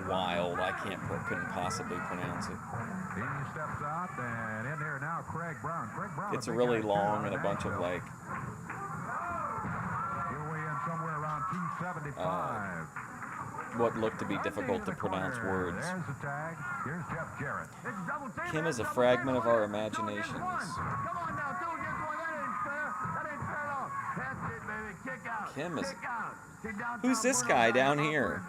wild. I couldn't possibly pronounce it. He steps out, and in there now, Craig Brown. It's really long and a bunch of like. He'll weigh in somewhere around 275. What look to be difficult to pronounce words. There's the tag. Here's Jeff Jarrett. Kim is a fragment of our imaginations. Come on now, two against one. That ain't fair. That ain't fair at all. That's it, baby. Kick out. Kim is. Kick out. Who's this guy down here?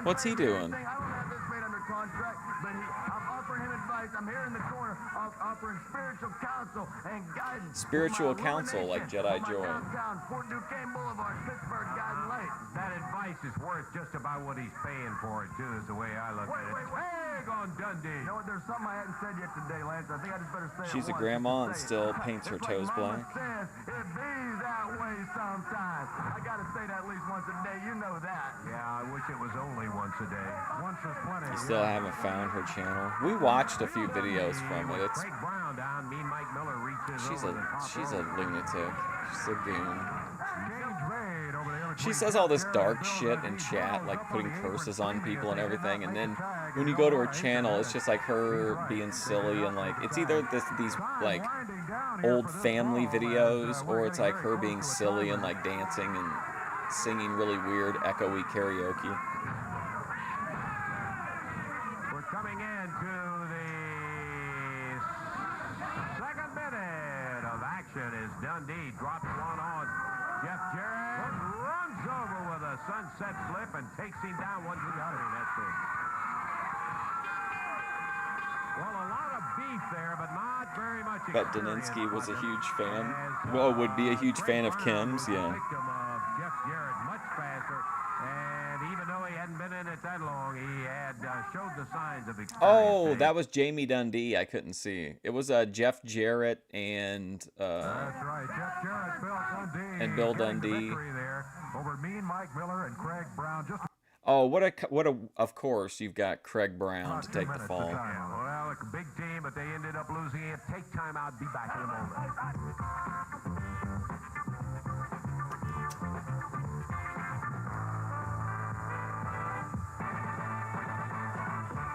What's he doing? I don't have this made under contract, but I'm offering him advice. I'm here in the corner offering spiritual counsel and guidance. Spiritual counsel like Jedi Joy. Downtown Fort Duquesne Boulevard, Pittsburgh, Garden Lake. That advice is worth just about what he's paying for it, too, is the way I look at it. Egg on Dundee. You know what? There's something I hadn't said yet today, Lance. I think I just better say it She's a once. grandma and still paints her toes black. Says, it be that way sometimes. I gotta say that at least once a day. You know that. Yeah, I wish it was only once a day. Once is plenty. You still haven't found her channel. We watched a few videos from it. It's Craig Brown down. Mean Mike Miller reaches she's over the top a rope. lunatic. She's a goon. Gage made over there She between says all this Jeff dark Jarrett shit and in Goldberg. chat, He like follows putting up on the curses apron on speed people and as they everything, did and not then make the tag. when you go to her channel, it's just like her being silly and like it's either these like old family videos or it's like her being silly and like dancing and singing really weird echoey karaoke. We're coming into the second minute of action as Dundee drops one on Jeff Jarrett, runs over with a sunset flip and takes him down 1, 2, 3. That's it. Well, a lot of beef there, but not very much. But Daninsky was a huge fan. Well, would be a huge fan of Kim's, yeah. Victim of Jeff Jarrett much faster, and even though he hadn't been in it that long, he had showed the signs of experience. Oh, that was Jamie Dundee. I couldn't see. It was Jeff Jarrett and That's right, Jeff Jarrett, Bill Dundee, and Bill getting the Dundee. victory there over Mean Mike Miller and Craig Brown. Just oh, what a of course you've got Craig Brown to about 2 take the minutes fall. of time. Well, a big team, but they ended up losing it. Take time out. Be back in a moment.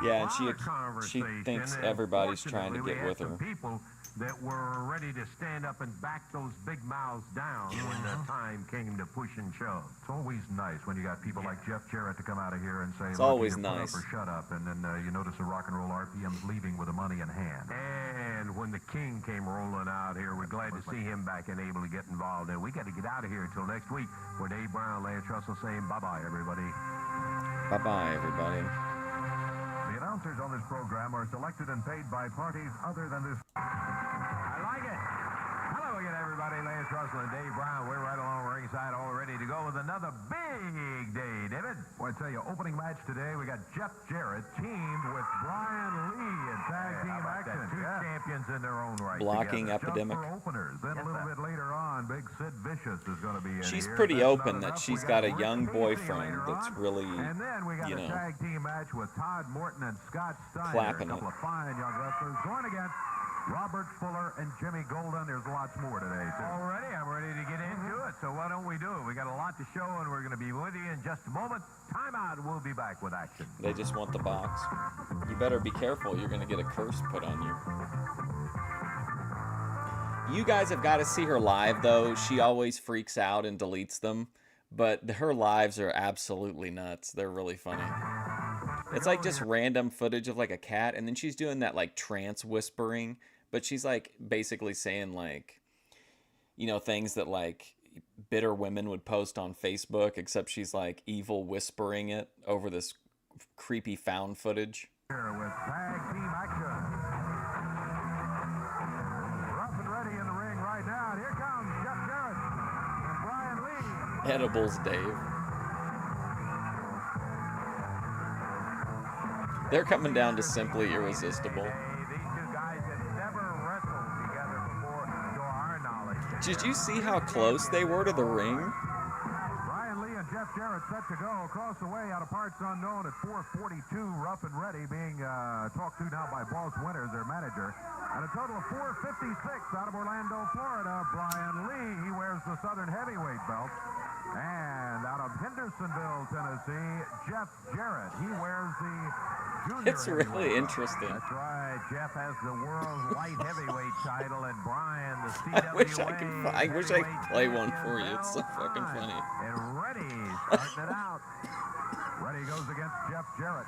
Yeah, and A lot of she thinks conversation, and everybody's trying to fortunately, get we with had her. some people that were ready to stand up and back those big mouths down when the time came to push and shove. It's always nice when you got people like Jeff Jarrett to come out of here and say, It's "Look, always either put nice. up or shut up," and then you notice the rock and roll RPM's leaving with the money in hand. And when the King came rolling out here, we're glad to see him back and able to get involved. And we got to get out of here until next week for Dave Brown, Lance Russell saying bye-bye, everybody. Bye-bye, everybody. The announcers on this program are selected and paid by parties other than this. I like it. Hello again, everybody. Lance Russell and Dave Brown. We're right along ringside, all ready to go with another big day, David. Well, I tell you, opening match today, we got Jeff Jarrett teamed with Brian Lee in tag team action. Two champions in their own right. Blocking together. epidemic. Just for openers. Then a little bit later on, big Sid Vicious is going to be in She's here. pretty That's open not that enough. she's We got a Rick young Casey boyfriend later that's on. really, And then we got you a know, tag team match with Todd Morton and Scott Steiner. clapping A couple it. of fine young wrestlers going against Robert Fuller and Jimmy Golden. There's lots more today, too. Already, I'm ready to get into it. So why don't we do it? We got a lot to show, and we're going to be with you in just a moment. Timeout. We'll be back with action. They just want the box. You better be careful. You're going to get a curse put on you. You guys have got to see her live, though. She always freaks out and deletes them. But her lives are absolutely nuts. They're really funny. It's like just random footage of like a cat. And then she's doing that like trance whispering. But she's like basically saying like, you know, things that like bitter women would post on Facebook. Except she's like evil whispering it over this creepy found footage. Here with tag team action. Rough and ready in the ring right now. And here comes Jeff Jarrett and Brian Lee. Edibles Dave. They're coming down to Simply Irresistible. These two guys have never wrestled together before, to our knowledge. Did you see how close they were to the ring? Brian Lee and Jeff Jarrett set to go across the way out of parts unknown at 4:42, rough and ready, being talked to now by Boss Winters, their manager. And a total of 4:56 out of Orlando, Florida. Brian Lee, he wears the Southern Heavyweight belt. And out of Hendersonville, Tennessee, Jeff Jarrett, he wears the Junior It's really Heavyweight belt. interesting. That's right. Jeff has the world light heavyweight title, and Brian the I wish I CWA. could. I wish I could play one for you. It's so fucking All right. funny. And Reddy starting it out. Reddy goes against Jeff Jarrett.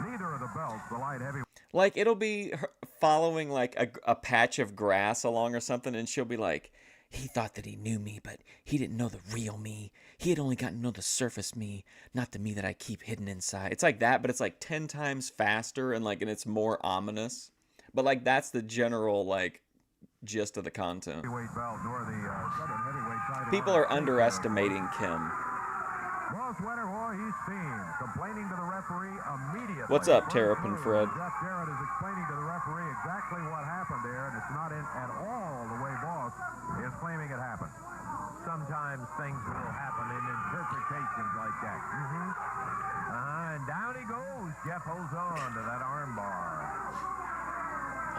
Neither of the belts, the light heavyweight. Like, it'll be her following like a patch of grass along or something, and she'll be like, he thought that he knew me, but he didn't know the real me. He had only gotten to know the surface me, not the me that I keep hidden inside. It's like that, but it's like 10 times faster, and it's more ominous. But like, that's the general like gist of the content. Heavyweight belt, nor the Southern heavyweight title. People are underestimating Kim. Boss Winter, boy, he's steamed, complaining to the referee immediately. What's up, Terrapin Fred? Jeff Jarrett is explaining to the referee exactly what happened there, and it's not at all the way Boss is claiming it happened. Sometimes things will happen in interpretations like that. And down he goes. Jeff holds on to that arm bar.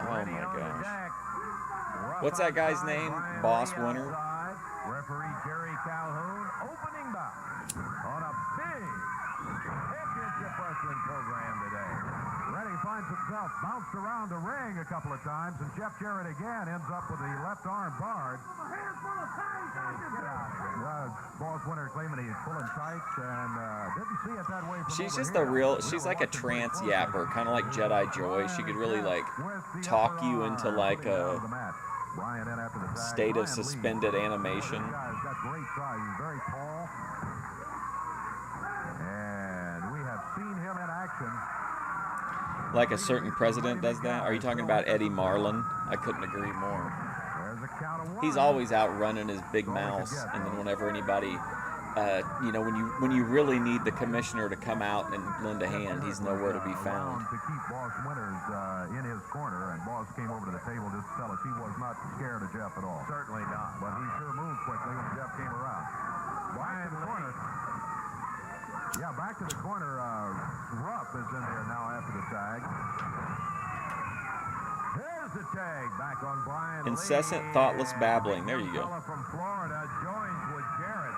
Oh Ready my on the gosh. deck. Rough What's that guy's outside, name? Brian Boss Lee Winter? outside. Referee Jerry Calhoun opening bout on a big championship wrestling program today. Reddy finds himself bounced around the ring a couple of times, and Jeff Jarrett again ends up with the left arm barred. Get out of here. Boss Winter claiming he's pulling tights, and didn't see it that way from She's over just here. a real, We she's were like a watching pretty trance closely. yapper, kind of like Jedi Joy. She could really like With the talk upper you into arm like putting down a the mat. Brian in after the tag. state of Brian Lee. suspended animation. This guy's got great size. He's very tall. And we have seen him in action. Like a certain president does that. Are you talking about Eddie Marlin? I couldn't agree more. There's a count of one. He's always out running his big mouse, and then whenever anybody, when you really need the commissioner to come out and lend a hand, he's nowhere to be found. To keep Boss Winters in his corner, and Boss came over to the table just to tell us he was not scared of Jeff at all. Certainly not. But he sure moved quickly when Jeff came around. Back to the corner. Yeah, back to the corner. Ruff is in there now after the tag. There's the tag back on Brian Incessant, Lee, thoughtless and babbling. the There you go. fella from Florida joins with Jarrett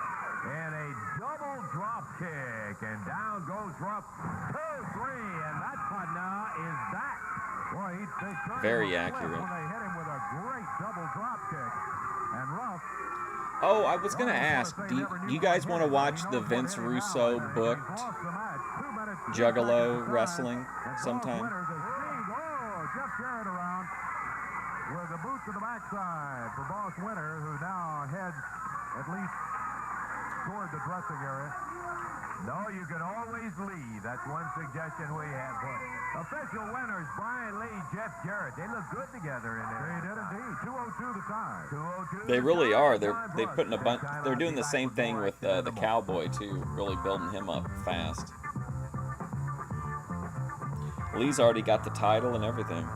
in a double drop kick, and down goes Ruff. 2, 3, and that partner is back. Boy, they turned Very him a flip accurate. when they hit him with a great double drop kick. And Ruff. Oh, I was gonna ask, do you guys want to watch the Vince Russo booked Juggalo wrestling sometime? Jeff Jarrett around with the boot to the backside for Boss Winter, who now heads at least toward the dressing area. No, you can always leave. That's one suggestion we have for official winners, Brian Lee, Jeff Jarrett. They look good together in there. They did indeed. 2:02 the time. 2:02. They really are. They're Time they for us. putting a bunch. Time They're I'll doing be the back same with thing more with action in the the morning. Cowboy too. Really building him up fast. Lee's already got the title and everything.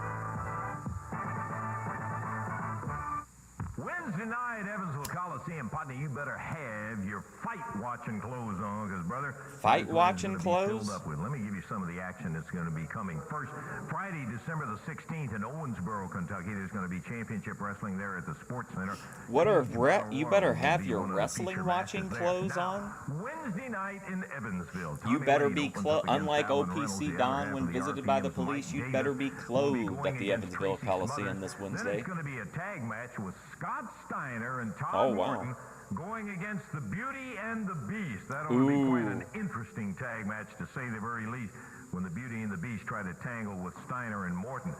Wednesday night, Evansville Coliseum. Partner, you better have your fight-watching clothes on, because, brother... Fight-watching this is gonna be clothes? filled up with. Let me give you some of the action that's going to be coming. First, Friday, December the 16th in Owensboro, Kentucky, there's going to be championship wrestling there at the Sports Center. What are you better Will have be your one of the wrestling feature watching matches clothes there. on? Now, Wednesday night in Evansville. You Tommy better Wayne be opens up against unlike Alvin Reynolds, OPC the other Don half when of the visited by the RPM's Mike police. You'd Davis better be will be clothed going at the against Evansville Tracy Coliseum Smothers. this Then Wednesday. it's going to be a tag match with Scott Steiner and Todd Oh, wow. Morton going against the Beauty and the Beast. That ought to be quite an interesting tag match, to say the very least, when the Beauty and the Beast try to tangle with Steiner and Morton.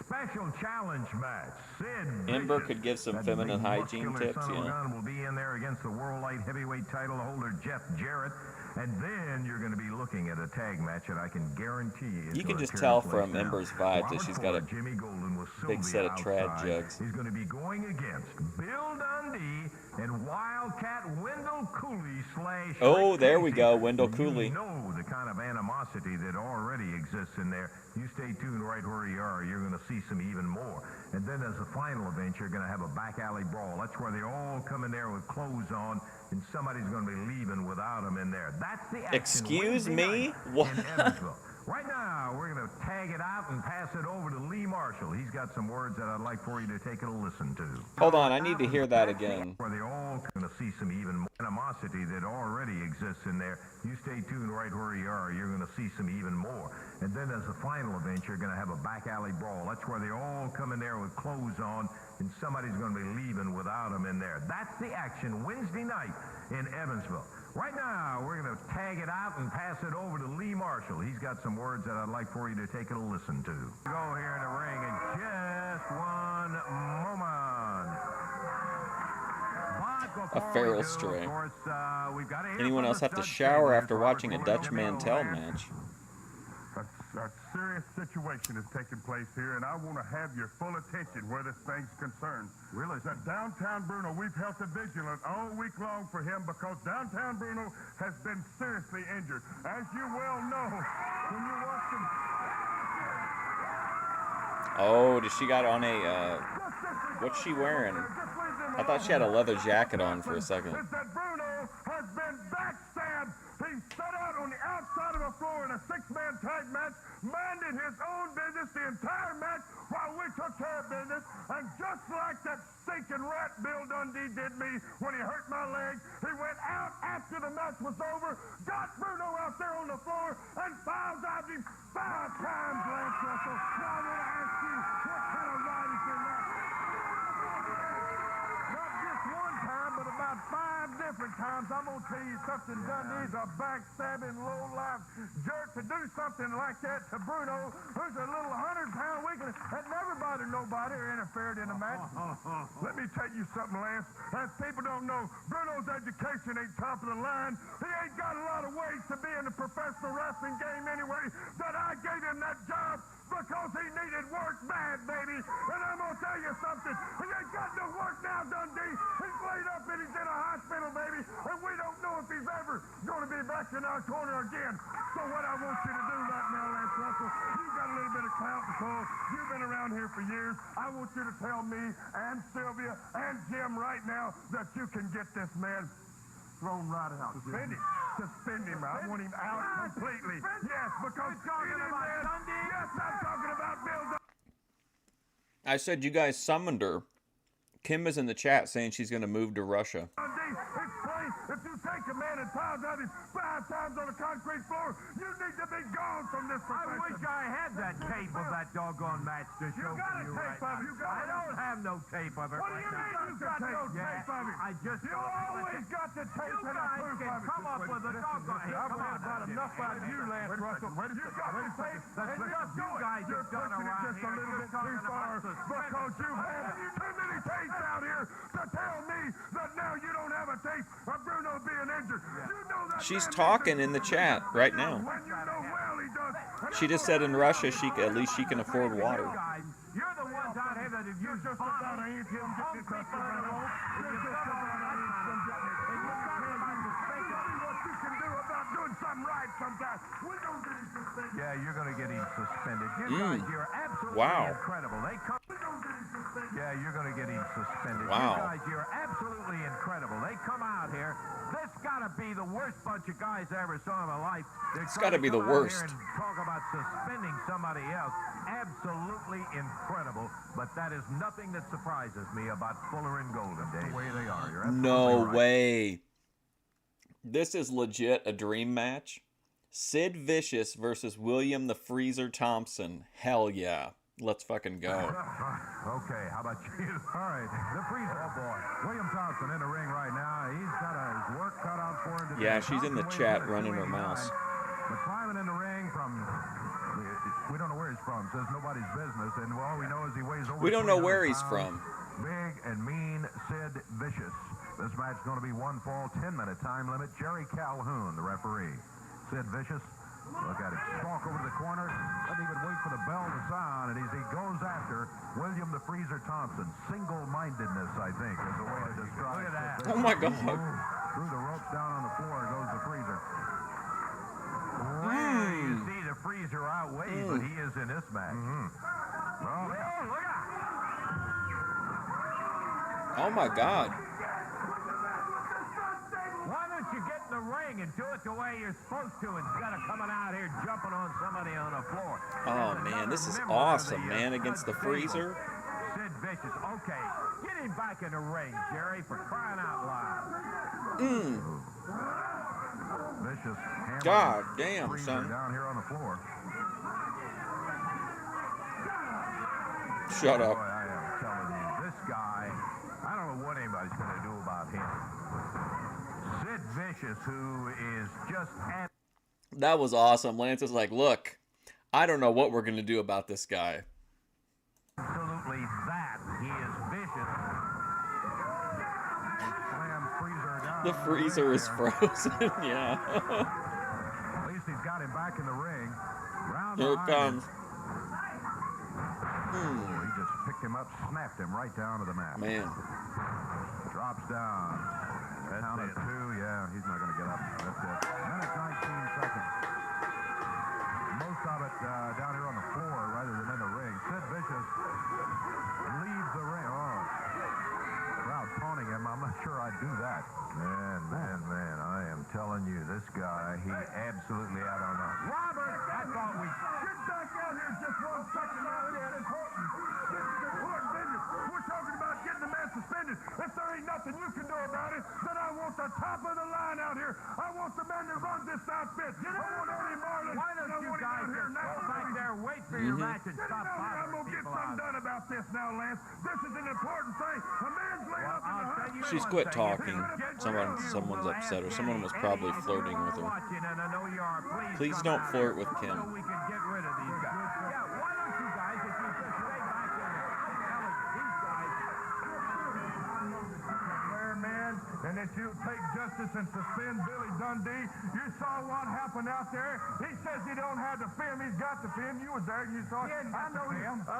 Special challenge match. Sid Ember Vicious, could give some that feminine big hygiene muscular tips, son of a yeah. gun, will be in there against the World Light Heavyweight title holder Jeff Jarrett. And then you're going to be looking at a tag match that I can guarantee you. You can just tell from Ember's vibes that she's got a Jimmy Golden with big set of trad jugs. He's going to be going against Bill Dundee and Wildcat Wendell Cooley / Oh, Rick there we Tracy. go, Wendell You Cooley. know the kind of animosity that already exists in there. You stay tuned right where you are. You're going to see some even more. And then as the final event, you're going to have a back alley brawl. That's where they all come in there with clothes on, and somebody's going to be leaving without them in there. That's the action. Excuse me? What? In Evansville. Right now, we're going to tag it out and pass it over to Lee Marshall. He's got some words that I'd like for you to take a listen to. Hold on, I need to hear that again. Where they all going to see some even more animosity that already exists in there. You stay tuned right where you are. You're going to see some even more. And then as the final event, you're going to have a back alley brawl. That's where they all come in there with clothes on, and somebody's going to be leaving without them in there. That's the action Wednesday night in Evansville. Right now, we're going to tag it out and pass it over to Lee Marshall. He's got some words that I'd like for you to take a listen to. Go here in the ring in just one moment. A feral stray. Anyone else have to shower after watching a Dutch Mantel match? A serious situation is taking place here, and I want to have your full attention where this thing's concerned. Really? That downtown Bruno, we've held a vigilant all week long for him because downtown Bruno has been seriously injured. As you well know, when you watch him... Oh, does she got on a, what's she wearing? I thought she had a leather jacket on for a second. Is that Bruno has been backstabbed. He set out on the outside of the floor in a six-man tag match, minding his own business the entire match while we took care of business. And just like that stinking rat Bill Dundee did me when he hurt my leg, he went out after the match was over, got Bruno out there on the floor, and foul-dived him 5 times, Lance Russell. Now I want to ask you, what kind of ride is in that? Not just one time, but about 5 different times. I'm going to tell you something. Dundee's a backstabbing, low-life jerk to do something like that to Bruno, who's a little 100-pound weakling that never bothered nobody or interfered in a match. Let me tell you something, Lance. As people don't know, Bruno's education ain't top of the line. He ain't got a lot of ways to be in the professional wrestling game anyway. That I gave him that job because he needed work bad, baby. And I'm going to tell you something. He ain't got no work now, Dundee. He's laid up and he's in a hospital, baby. And we don't know if he's ever going to be back in our corner again. So what I want you to do right now, Lance Russell, you've got a little bit of clout because you've been around here for years. I want you to tell me and Sylvia and Jim right now that you can get this man thrown right out. Suspend him. Suspend him. I want him out completely. Yes, because talking about Dundee. Yes, I'm talking about Bill Dundee. I said you guys summoned her. Kim is in the chat saying she's going to move to Russia. It's plain. If you take a man and pound out his 5 times on the concrete floor, you need to be gone from this profession. I wish I had that tape of that doggone match to show you right now. I don't have no tape of it. What do you mean you got no tape of it? I just... You always got the tape and the proof of it. Come up with a doggone... I've heard about enough out of you, Lance Russell. You got the tape, and you guys have done around here. You're pushing it just a little bit too far because you've had too many tapes out here to tell me that now you don't have a tape of Bruno being injured. You know that. She's talking in the chat right now. She just said in Russia at least she can afford water. You're the ones out here that have used just about an inch and get this up on the road. Yeah, you're going to get him suspended. You guys, you're absolutely incredible. They come. Yeah, you're going to get him suspended. Wow. You guys, you're absolutely incredible. They come out here. This got to be the worst bunch of guys I ever saw in my life. It's got to be the worst. And talk about suspending somebody else. Absolutely incredible. But that is nothing that surprises me about Fuller and Golden. The way they are. You're No right. way. This is legit a dream match. Sid Vicious versus William the Freezer Thompson. Hell yeah. Let's fucking go. Okay, how about you? All right, the Freezer. Oh, boy. William Thompson in the ring right now. He's got his work cut out for him today. Yeah, she's in the chat running her mouse. But climbing in the ring from... We don't know where he's from. Says nobody's business. And all we know is he weighs over... We don't know where he's pounds. from. Big and mean Sid Vicious. This match is going to be one fall, 10-minute time limit. Jerry Calhoun, the referee. Sid Vicious, look at it. Stalk over to the corner. Doesn't even wait for the bell to sound. And as he goes after William the Freezer Thompson. Single-mindedness, I think, is the way to describe it. Look at that. Oh, my God. Through the ropes down on the floor goes the Freezer. There you see the freezer outweighed, but he is in this match. Well, look out! Oh my God. Why don't you get in the ring and do it the way you're supposed to instead of coming out here jumping on somebody on the floor? Oh man, this is awesome, man, against the freezer. Sid Vicious. Okay, get him back in the ring, Jerry, for crying out loud. Vicious hammering God damn, freezer son. down here on the floor. Shut up. Boy, I am telling you, this guy, I don't know what anybody's going to do about him. Sid Vicious, who is just That was awesome. Lance is like, look, I don't know what we're going to do about this guy. absolutely that. He is vicious. Slam freezer down. The freezer is frozen. Yeah. At least he's got him back in the ring. Round Here it behind comes. him. Oh, he just picked him up, snapped him right down to the mat. Man. Drops down. Count of 2. Yeah, he's not going to get up. That's it. Minute 19 seconds. Most of it down here on the floor rather than in the ring. Sid Vicious leaves the ring. Oh, crowd taunting him. I'm not sure I'd do that. Man, I am telling you, this guy, he absolutely out on that. Robert, I thought we... Get back out here just 1 second now. It's important. This is important business. We're talking about getting the man suspended. If there ain't nothing you can do about it, then I want the top of the line out here. I want the man that runs this outfit. I want Eddie Marlin. Why don't you guys just go back there, wait for your match, and stop I'm bothering going to get people something out. done about this now, Lance. This is an important thing. A man's laid up in the hospital. She's quit talking. Someone's upset her. Someone was probably flirting with her. Please don't flirt with Kim. So we can get rid of these guys. Yeah, why don't you guys, if you just stay back there and tell these guys... Fair man, and that you take justice and suspend Billy Dundee. You saw what happened out there. He says he don't have the film. He's got the film. You was there and you saw it. I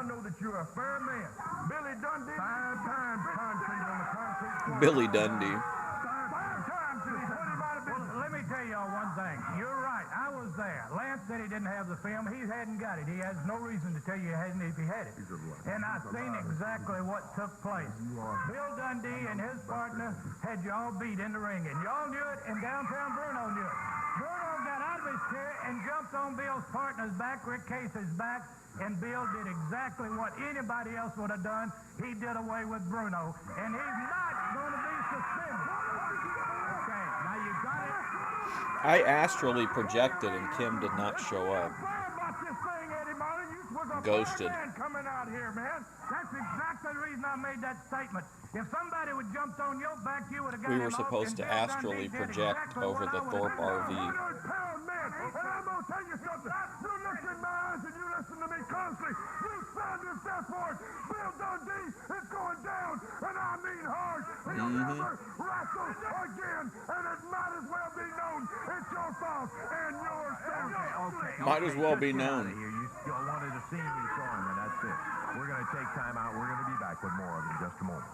know that you're a fair man. Billy Dundee. 5 times concrete on the concrete. Billy Dundee. 5 times he put him out of business. Let me tell y'all one thing. You're right. I was there. Lance said he didn't have the film. He hadn't got it. He has no reason to tell you he hadn't if he had it. And I've seen exactly what took place. Bill Dundee and his partner had y'all beat in the ring, and y'all knew it, and downtown Bruno knew it. Bruno got out of his chair and jumped on Bill's partner's back, Rick Case's back, and Bill did exactly what anybody else would have done. He did away with Bruno, and he's not going to be suspended. Okay, now you got it. I astrally projected and Kim did not show up. Ghosted. Coming out here, man. That's exactly the reason I made that statement. If somebody would jumped on your back, you would have got We him were off, supposed and to Bill Dundee astrally did project exactly over what the I would Thorpe have RV. And I'm going to tell you something. You look in my eyes and you listen to me closely. You signed this death warrant. Bill Dundee is going down, and I mean hard. He'll never wrestle again, and it might as well be known it's your fault and your son. Okay. Might as well be Just get out known. of here. You still wanted to see me, saw him, and that's it. We're going to take time out. We're going to be back with more of it in just a moment.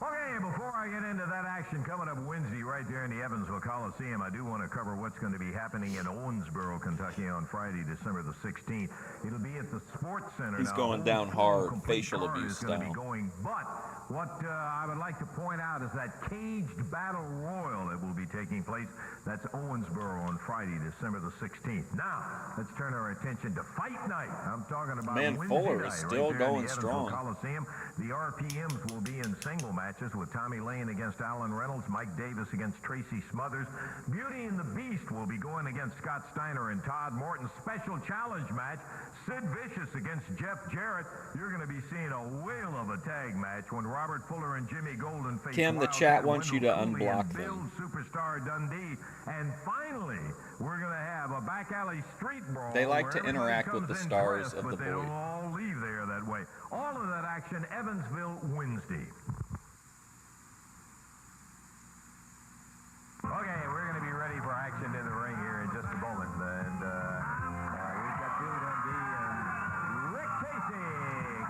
Okay, before I get into that action coming up Wednesday right there in the Evansville Coliseum, I do want to cover what's going to be happening in Owensboro, Kentucky on Friday, December the 16th. It'll be at the Sports Center. He's Now, going down Owensboro hard, Complete facial Card abuse is going to be style. going, but what I would like to point out is that caged battle royal that will be taking place. That's Owensboro on Friday, December the 16th. Now, let's turn our attention to Fight Night. I'm talking about Man, Wednesday Fuller night is right still there in going the Evansville strong. Coliseum. The RPMs will be in single matches with Tommy Lane against Alan Reynolds, Mike Davis against Tracy Smothers. Beauty and the Beast will be going against Scott Steiner and Todd Morton. Special challenge match, Sid Vicious against Jeff Jarrett. You're going to be seeing a whale of a tag match when Robert Fuller and Jimmy Golden face Kim, the Wildcat chat wants you to Wendell Cooley unblock and Bill them. Superstar Dundee. And finally, we're going to have a back alley street brawl. They like where to everybody interact with comes the in stars dressed, of but the they don't void. all leave there that way. All of that action, Evansville, Wednesday. Okay, we're going to be ready for action in the ring here in just a moment. And we've got Bill Dundee and Rick Casey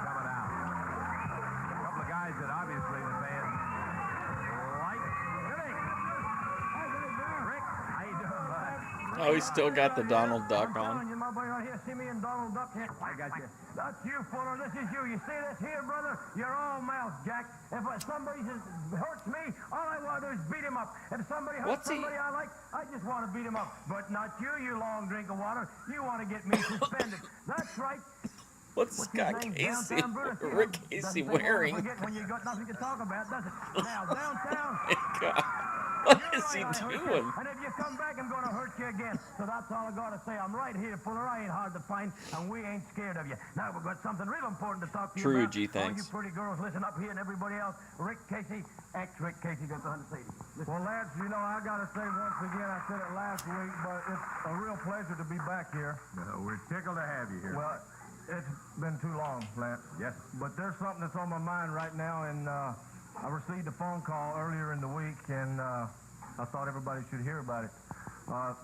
coming out. Oh, he's still got the Donald Duck I'm on. telling you, my boy, right here, see me and Donald Duck here. I got you. That's you, Fuller. This is you. You see this here, brother? You're all mouth, Jack. If somebody just hurts me, all I want to do is beat him up. If somebody hurts somebody I like, I just want to beat him up. But not you, you long drink of water. You want to get me suspended. That's right. What's Scott Casey, Rick Casey wearing? When you got nothing to talk about, does it? Now, downtown. Oh my God. What is he doing? And if you come back, I'm going to hurt you again. So that's all I got to say. I'm right here, Fuller. I ain't hard to find, and we ain't scared of you. Now, we've got something real important to talk to you True, about. G, thanks. All you pretty girls, listen up here, and everybody else. Rick Casey, ex-Rick Casey, got the 100 Well, Lance, you know, I got to say once again, I said it last week, but it's a real pleasure to be back here. We're tickled to have you here. Well, it's been too long, Lance. Yes. But there's something that's on my mind right now, and I received a phone call earlier in the week, and I thought everybody should hear about it.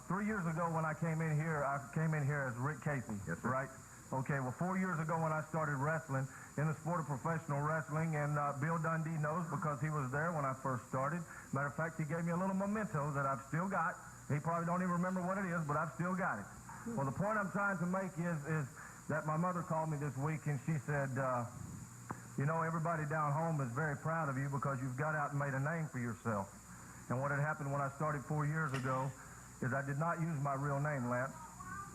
3 years ago when I came in here as Rick Casey. Yes, sir. Right? Okay, well, 4 years ago when I started wrestling in the sport of professional wrestling, and Bill Dundee knows because he was there when I first started. Matter of fact, he gave me a little memento that I've still got. He probably don't even remember what it is, but I've still got it. Well, the point I'm trying to make is that my mother called me this week, and she said, you know, everybody down home is very proud of you because you've got out and made a name for yourself. And what had happened when I started 4 years ago is I did not use my real name, Lance.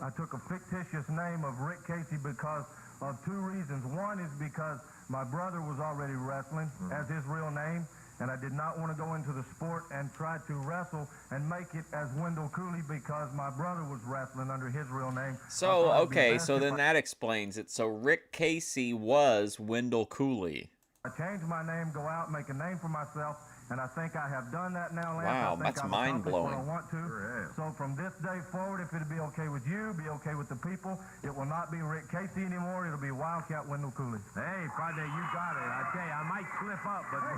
I took a fictitious name of Rick Casey because of two reasons. One is because my brother was already wrestling as his real name, and I did not want to go into the sport and try to wrestle and make it as Wendell Cooley because my brother was wrestling under his real name. So, okay, so then that explains it. So Rick Casey was Wendell Cooley. I changed my name, go out, make a name for myself, and I think I have done that now, Lance. Wow, I think that's I've mind-blowing. accomplished what I want to. Sure is. So from this day forward, if it'll be okay with you, be okay with the people, it will not be Rick Casey anymore. It'll be Wildcat Wendell Cooley. Hey, Friday, you got it. I tell you, I might slip up, but... Hey,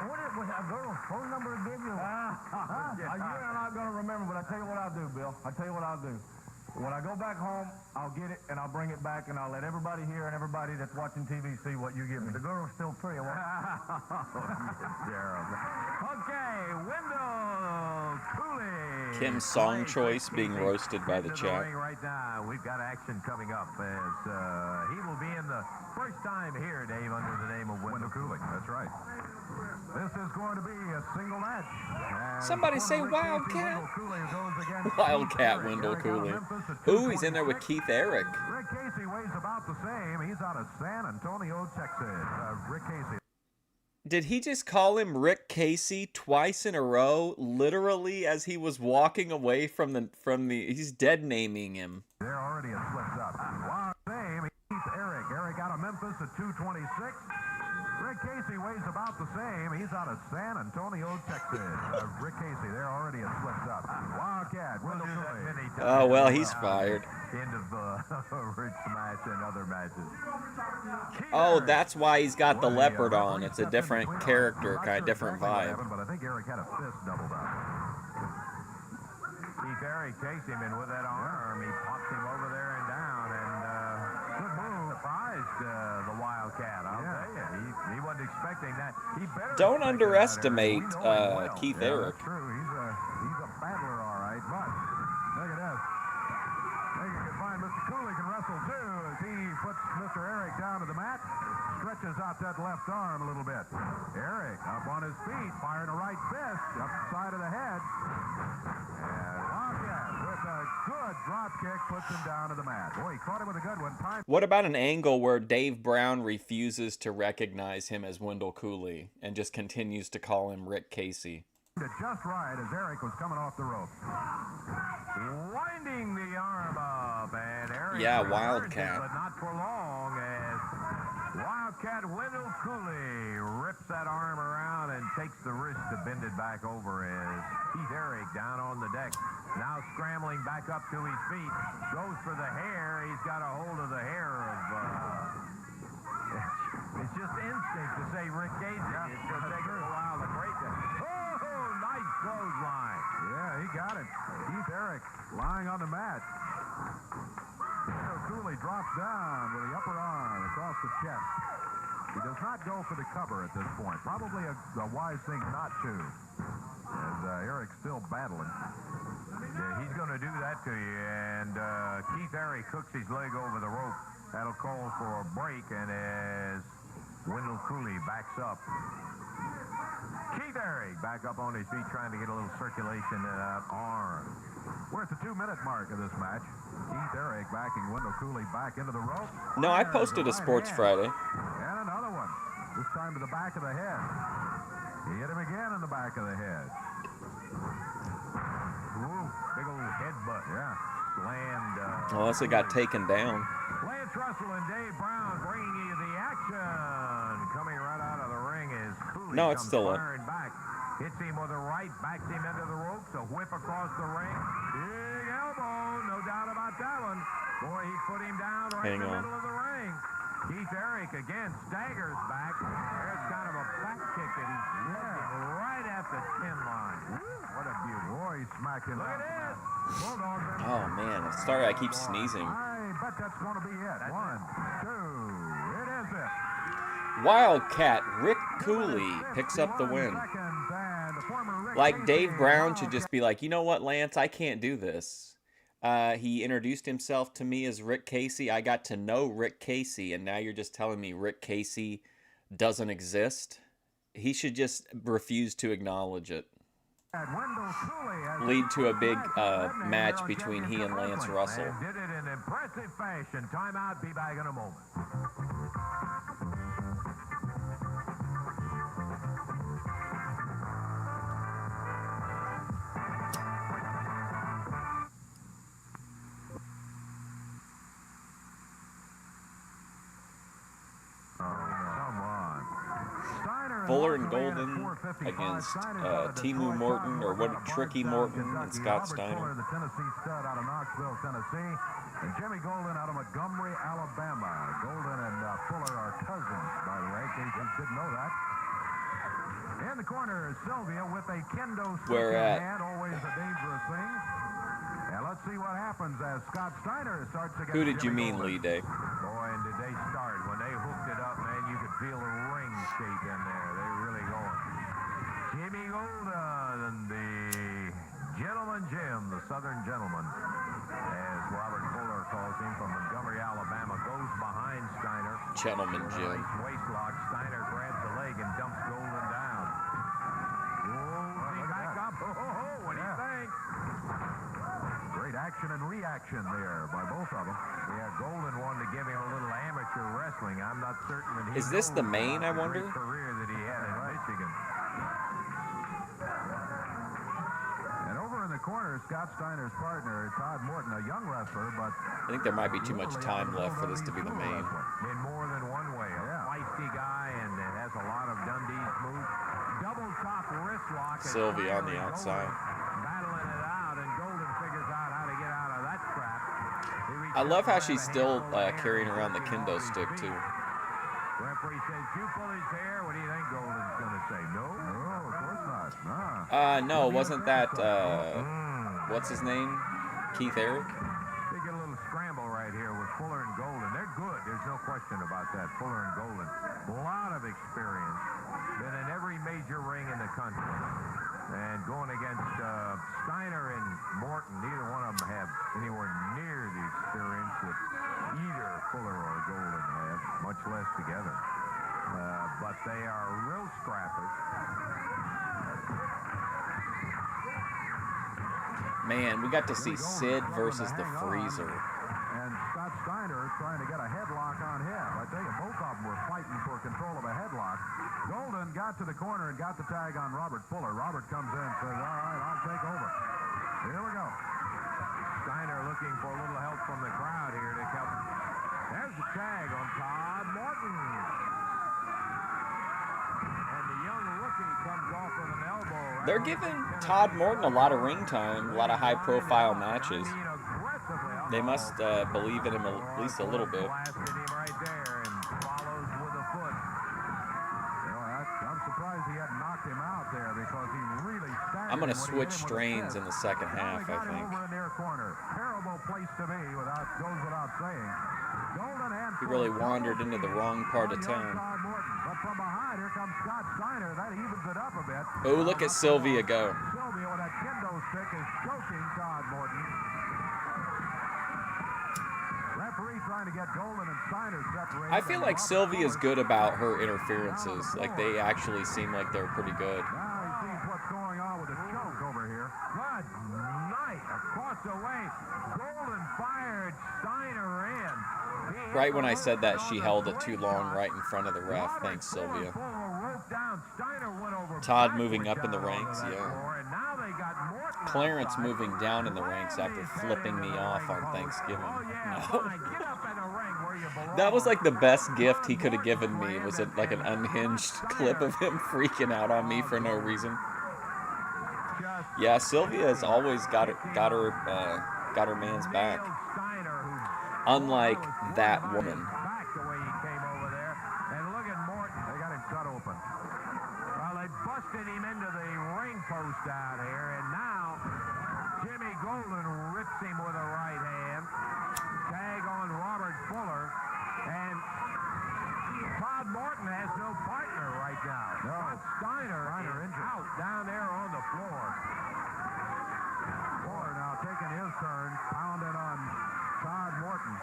what was that girl's phone number to give you? You're not going to remember, but I tell you what I'll do, Bill. I tell you what I'll do. When I go back home, I'll get it, and I'll bring it back, and I'll let everybody here and everybody that's watching TV see what you give me. The girl's still pretty. Terrible. Okay, Wendell Cooley. Kim's song choice being roasted by the Into chat. ring right now. We've got action coming up as he will be in the first time here, Dave, under the name of Wendell Cooley. That's right. This is going to be a single match. Somebody say Wildcat. Wildcat Wendell Cooley. Ooh, he's in there with Keith Eric. Rick Casey weighs about the same. He's out of San Antonio, Texas. Rick Casey. Did he just call him Rick Casey twice in a row, literally as he was walking away from the he's dead naming him. There already it slips up. Wow, same. Keith Eric. Eric out of Memphis at 226. Rick Casey weighs about the same. He's out of San Antonio, Texas. Rick Casey, there already it slips up. Wildcat, Wendell Cooley. Oh, well, he's fired. End of Rick's match and other matches. Oh, that's why he's got the leopard on. It's a different character, kind of different vibe. But I think Eric had a fist doubled up. Keith Eric takes him in with that arm. He pops him over there and down, and good move. Surprised the Wildcat. I'll tell you, he wasn't expecting that. He better Don't expect underestimate that, Eric. We know him well. Keith Yeah, Eric. That's true. He's a battler, all right. But look at this. There you can find Mr. Cooley can wrestle too as he puts Mr. Eric down to the mat. Stretches out that left arm a little bit. Eric up on his feet, firing a right fist up the side of the head. And Wildcat with a good drop kick puts him down to the mat. Boy, he caught him with a good one. What about an angle where Dave Brown refuses to recognize him as Wendell Cooley and just continues to call him Rick Casey? Just right as Eric was coming off the rope. Winding the arm up, and Eric... Yeah, Wildcat. But not for long as Wildcat Wendell Cooley rips that arm around and takes the wrist to bend it back over as Keith Eric down on the deck. Now scrambling back up to his feet. Goes for the hair. He's got a hold of the hair of... it's just instinct to say Rick Casey. Yeah, it's going to take a while to break it. Oh, nice clothesline. Yeah, he got it. Keith Eric lying on the mat. Cooley drops down with the upper arm across the chest. He does not go for the cover at this point. Probably a wise thing not to, as Eric's still battling. Yeah, he's going to do that to you. And Keith Airy cooks his leg over the rope. That'll call for a break. And as Wendell Cooley backs up, Keith Airy back up on his feet, trying to get a little circulation in that arm. We're at the 2-minute mark of this match. Keith Airy backing Wendell Cooley back into the rope. No, I posted a Sports Friday. And another one. This time to the back of the head. He hit him again in the back of the head. Ooh, big old headbutt. Yeah. Slammed. Unless it got taken down. Lance Russell and Dave Brown bringing you the action. Coming right out of the ring is Cooley. No, it's still up. Back. Hits him with a right, backs him into the ropes, a whip across the ring. Big elbow, no doubt about that one. Boy, he put him down right in the middle of the ring. Keith Eric again staggers back. There's kind of a back kick that he's right at the 10 line. What a beauty. Boy, he smacked him. Look at this. Bulldog. Oh, man. Sorry, I keep sneezing. I bet that's going to be it. 1, 2. It is it. Wildcat Rick Cooley picks up the win. Like, Dave Brown should just be like, you know what, Lance, I can't do this. He introduced himself to me as Rick Casey. I got to know Rick Casey, and now you're just telling me Rick Casey doesn't exist. He should just refuse to acknowledge it. Lead to a big match between he and Lance Russell. And did it in impressive fashion. Timeout. Be back in a moment. Fuller and Golden against Timu Morton, or what? Tricky Morton and Scott Steiner. The Tennessee stud out of Knoxville, Tennessee, and Jimmy Golden out of Montgomery, Alabama. Golden and Fuller are cousins, by the way, in case you didn't know that. In the corner is Sylvia with a kendo stick in hand, always a dangerous thing. And let's see what happens as Scott Steiner starts against Who did you Jimmy mean, Golden. Lee Day? Boy, and did they start. When they hooked it up, man, you could feel the ring shake in there. They're really going. Jimmy Golden, the Gentleman Jim, the Southern Gentleman, as Robert Fuller calls him, from Montgomery, Alabama, goes behind Steiner. Gentleman Jim. Nice waist lock. Steiner grabs the leg and dumps Golden down. Oh, he back up. Oh, what do you think? Great action and reaction there by both of them. Yeah, Golden wanted to give him a little amateur wrestling. I'm not certain that he Is this the main, I wonder? career that he had in Michigan. And over in the corner, Scott Steiner's partner, Todd Morton, a young wrestler, but I think there might be too much time left for this to be the main. in more than one way. A feisty guy and has a lot of Dundee's moves. Double top wrist lock. Sylvia on the outside. Battling it out, and Golden figures out how to get out of that trap. I love how she's still carrying around the kendo stick, too. Referee says, you pull his hair. What do you think Golden's going to say? No? No, of course not. No, wasn't that, what's his name? Keith Eric? They get a little scramble right here with Fuller and Golden. They're good. There's no question about that. Fuller and Golden. A lot of experience. Been in every major ring in the country. And going against Steiner and Morton, neither one of them have anywhere near the experience that either Fuller or Golden have, much less together. But they are real scrappers. Man, we got to see Sid versus the Freezer. And Scott Steiner trying to get a headlock on him. I tell you, both of them were fighting for control of a headlock. Golden got to the corner and got the tag on Robert Fuller. Robert comes in and says, all right, I'll take over. Here we go. Steiner looking for a little help from the crowd here to help. There's the tag on Todd Morton. And the young rookie comes off with an elbow. Right. They're giving Todd Morton a lot of ring time, a lot of high-profile matches. They must believe in him at least a little bit. Blasted him right there and follows with a foot. I'm surprised he hadn't knocked him out there because he really staggered. I'm going to him when he switch hit him with a strains fist. in the second half, Got I him think. over in their corner. Terrible place to be, goes without saying. Golden and He really wandered into the wrong part of town. But from behind, here comes Scott Steiner. That evens it up a bit. Oh, look at Sylvia go. Sylvia with that kendo stick is choking Todd Morton. Referee trying to get Golden and Steiner separated. I feel like Sylvia's good about her interferences. Like, they actually seem like they're pretty good. Now he sees what's going on with the choke over here. Good night. Across the way. Golden fired Steiner in. Right when I said that, she held it too long right in front of the ref. Thanks, Sylvia. Todd moving up in the ranks, yeah. Clarence moving down in the ranks after flipping me off on Thanksgiving. No. That was like the best gift he could have given me. Was it like an unhinged clip of him freaking out on me for no reason? Yeah, Sylvia has always got her man's back. Unlike that woman. Back the way he came over there. And look at Morton. They got him cut open. Well, they busted him into the ring post out here, and now Jimmy Golden rips him with a right hand. Tag on Robert Fuller, and Todd Morton has no partner right now. No. Steiner is out down there on the floor. Fuller now taking his turn, pounding on Todd Morton.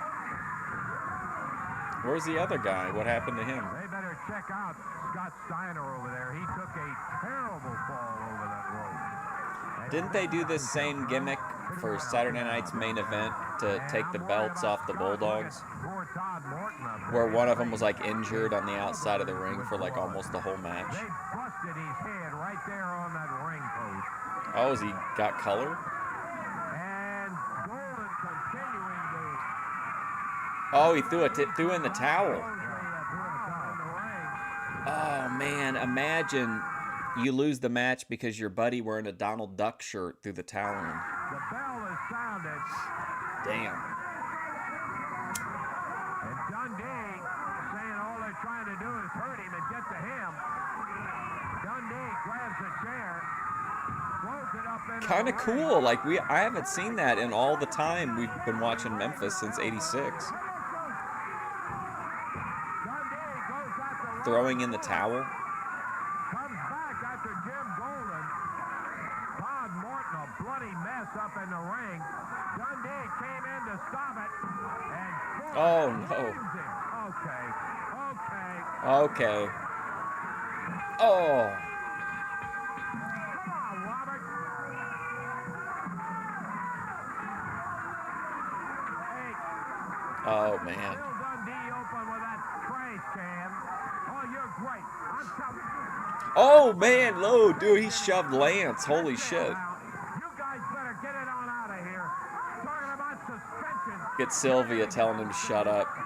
Where's the other guy? What happened to him? They better check out Scott Steiner over there. He took a terrible fall over that rope. Didn't they do this same gimmick for Saturday night's main event to take the belts off the Bulldogs? Where one of them was like injured on the outside of the ring for like almost the whole match. They busted his head right there on that ring post. Oh, has he got color? And Golden continuing to... Oh, he threw in the towel. Oh, man, imagine you lose the match because your buddy wearing a Donald Duck shirt threw the towel in. The bell is sounded. Damn. And Dundee saying all they're trying to do is hurt him and get to him. Dundee grabs a chair, throws it up in. Kind of cool. Like, I haven't seen that in all the time we've been watching Memphis since '86. Throwing in the towel. Comes back after Jim Golden. Todd Morton, a bloody mess up in the ring. Dundee came in to stop it. And oh, no. Okay. Oh. Come on, Robert. Hey. Oh, man. Bill Dundee open with that trash can. Oh, you're great. I'm telling you. Oh, man. Oh, dude, he shoved Lance. Holy shit. You guys better get it on out of here. Talking about suspension. Get Sylvia telling him to shut up. Hey,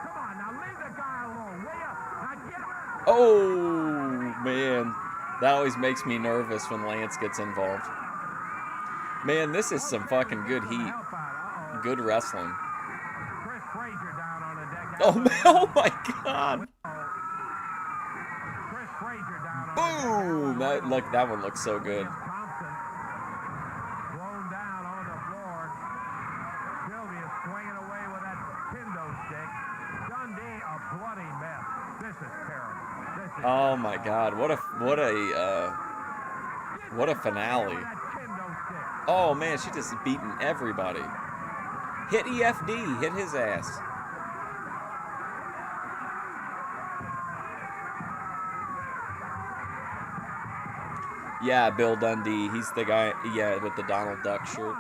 come on. Now leave the guy alone, will you? Now get him. Oh, man. That always makes me nervous when Lance gets involved. Man, this is some fucking good heat. Good wrestling. Chris Frazier down on the deck. Oh my God. Chris Frazier down on Boom. That one looks so good. Thompson thrown down on the floor. Sylvia swinging away with that kendo stick. Dundee a bloody mess. This is terrible. Oh my God. What a finale. Oh man, she just beating everybody. Hit EFD, hit his ass. Yeah, Bill Dundee, he's the guy, yeah, with the Donald Duck shirt.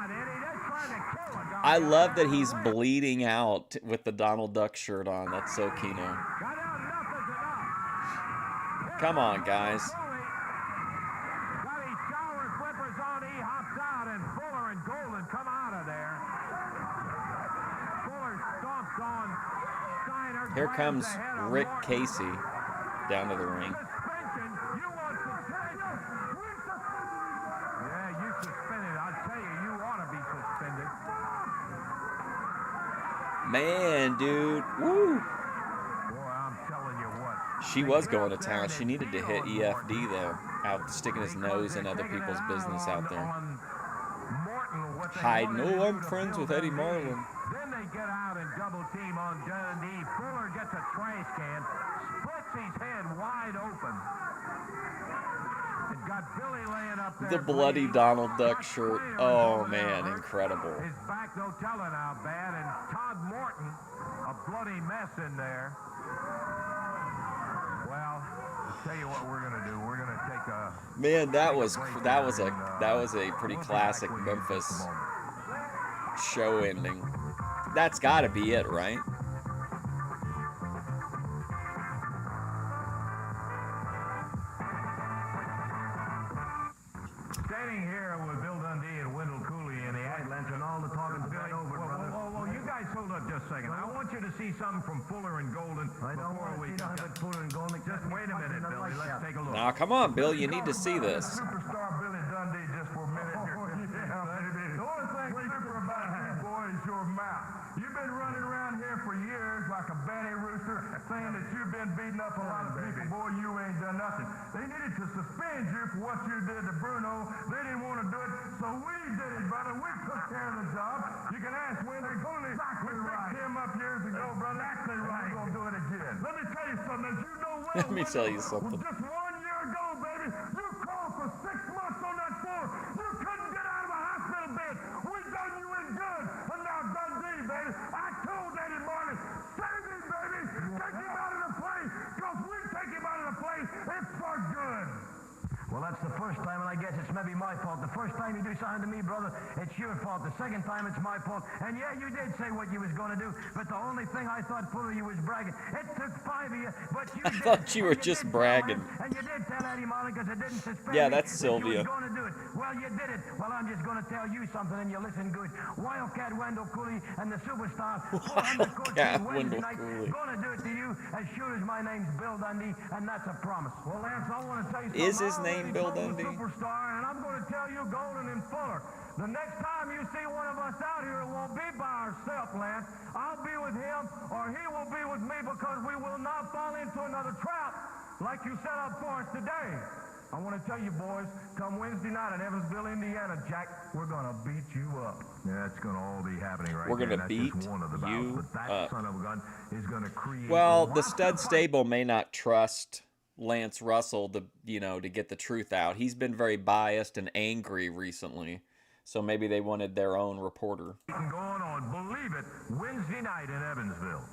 I love that he's bleeding out with the Donald Duck shirt on. That's so Keno. Come on, guys. Here comes Rick Casey down to the ring. Yeah, you suspended. I'll tell you, you ought to be suspended. Man, dude. Woo. Boy, I'm telling you what. She was going to town. She needed to hit EFD, though. Out sticking his nose in other people's business out there. Hiding. Oh, I'm friends with Eddie Marlin. Then they get out and double team on Dundee. Fuller gets a trash can, splits his head wide open. And got Billy laying up there. The bloody Donald Duck shirt. Oh, man, incredible. His back, no telling how bad. And Todd Morton, a bloody mess in there. Well, I'll tell you what we're going to do. We're going to take a... Man, that was a pretty classic Memphis show ending. That's got to be it, right? Standing here with Bill Dundee and Wendell Cooley in the ambulance and all the talking's been over, brother. Whoa, you guys hold up just a second. I want you to see something from Fuller and Golden before we... Fuller and Golden. Just wait a minute, Billy. Let's take a look. Now, come on, Bill. You need to see this. Superstar Billy Dundee just for a minute here. The only thing super about you, boy, is your mouth. You've been running around here for years like a banty rooster, saying that you've been beating up a lot of people. Boy, you ain't done nothing. They needed to suspend you for what you did to Bruno. They didn't want to do it, so we did it, brother. We took care of the job. You can ask Wendell Cooley. We picked him up years ago, brother. Exactly right. We're going to do it again. Let me tell you something. As you know well, Let me tell you something. just 1 year ago, baby, you crawled for 6 months on that floor. You couldn't get out of a hospital bed. We done you in good. And now Dundee, baby, I told Eddie Martin, save him, baby. Take him out of the play. Because we take him out of the play, it's for good. Well, that's the first time, and I guess it's maybe my fault. The first time you do something to me, brother, it's your fault. The second time, it's my fault. And yeah, you did say what you was going to do, but the only thing I thought Fuller, you was bragging. It took 5 of you, but you did. thought you were just bragging. And you did tell Eddie Martin because it didn't suspend Yeah, me that's that Sylvia. you was going to do it. Well, you did it. Well, I'm just going to tell you something, and you listen good. Wildcat Wendell Cooley and the superstar, 400 coach Wednesday night, going to do it to you as sure as my name's Bill Dundee, and that's a promise. Well, Lance, I want to tell you something. Is his name Bill Dundee? Superstar, and I'm going to tell you, Golden and Fuller, the next time you see one of us out here, it won't be by ourselves, Lance. I'll be with him, or he will be with me, because we will not fall into another trap like you set up for us today. I want to tell you, boys, come Wednesday night in Evansville, Indiana, Jack, we're going to beat you up. Yeah, it's going to all be happening right We're there. gonna That's beat just one of the you bouts, but that up. son of a gun is going to create... Well, the stud stable may not trust Lance Russell to get the truth out. He's been very biased and angry recently, so maybe they wanted their own reporter. Going on, believe it, Wednesday night in Evansville.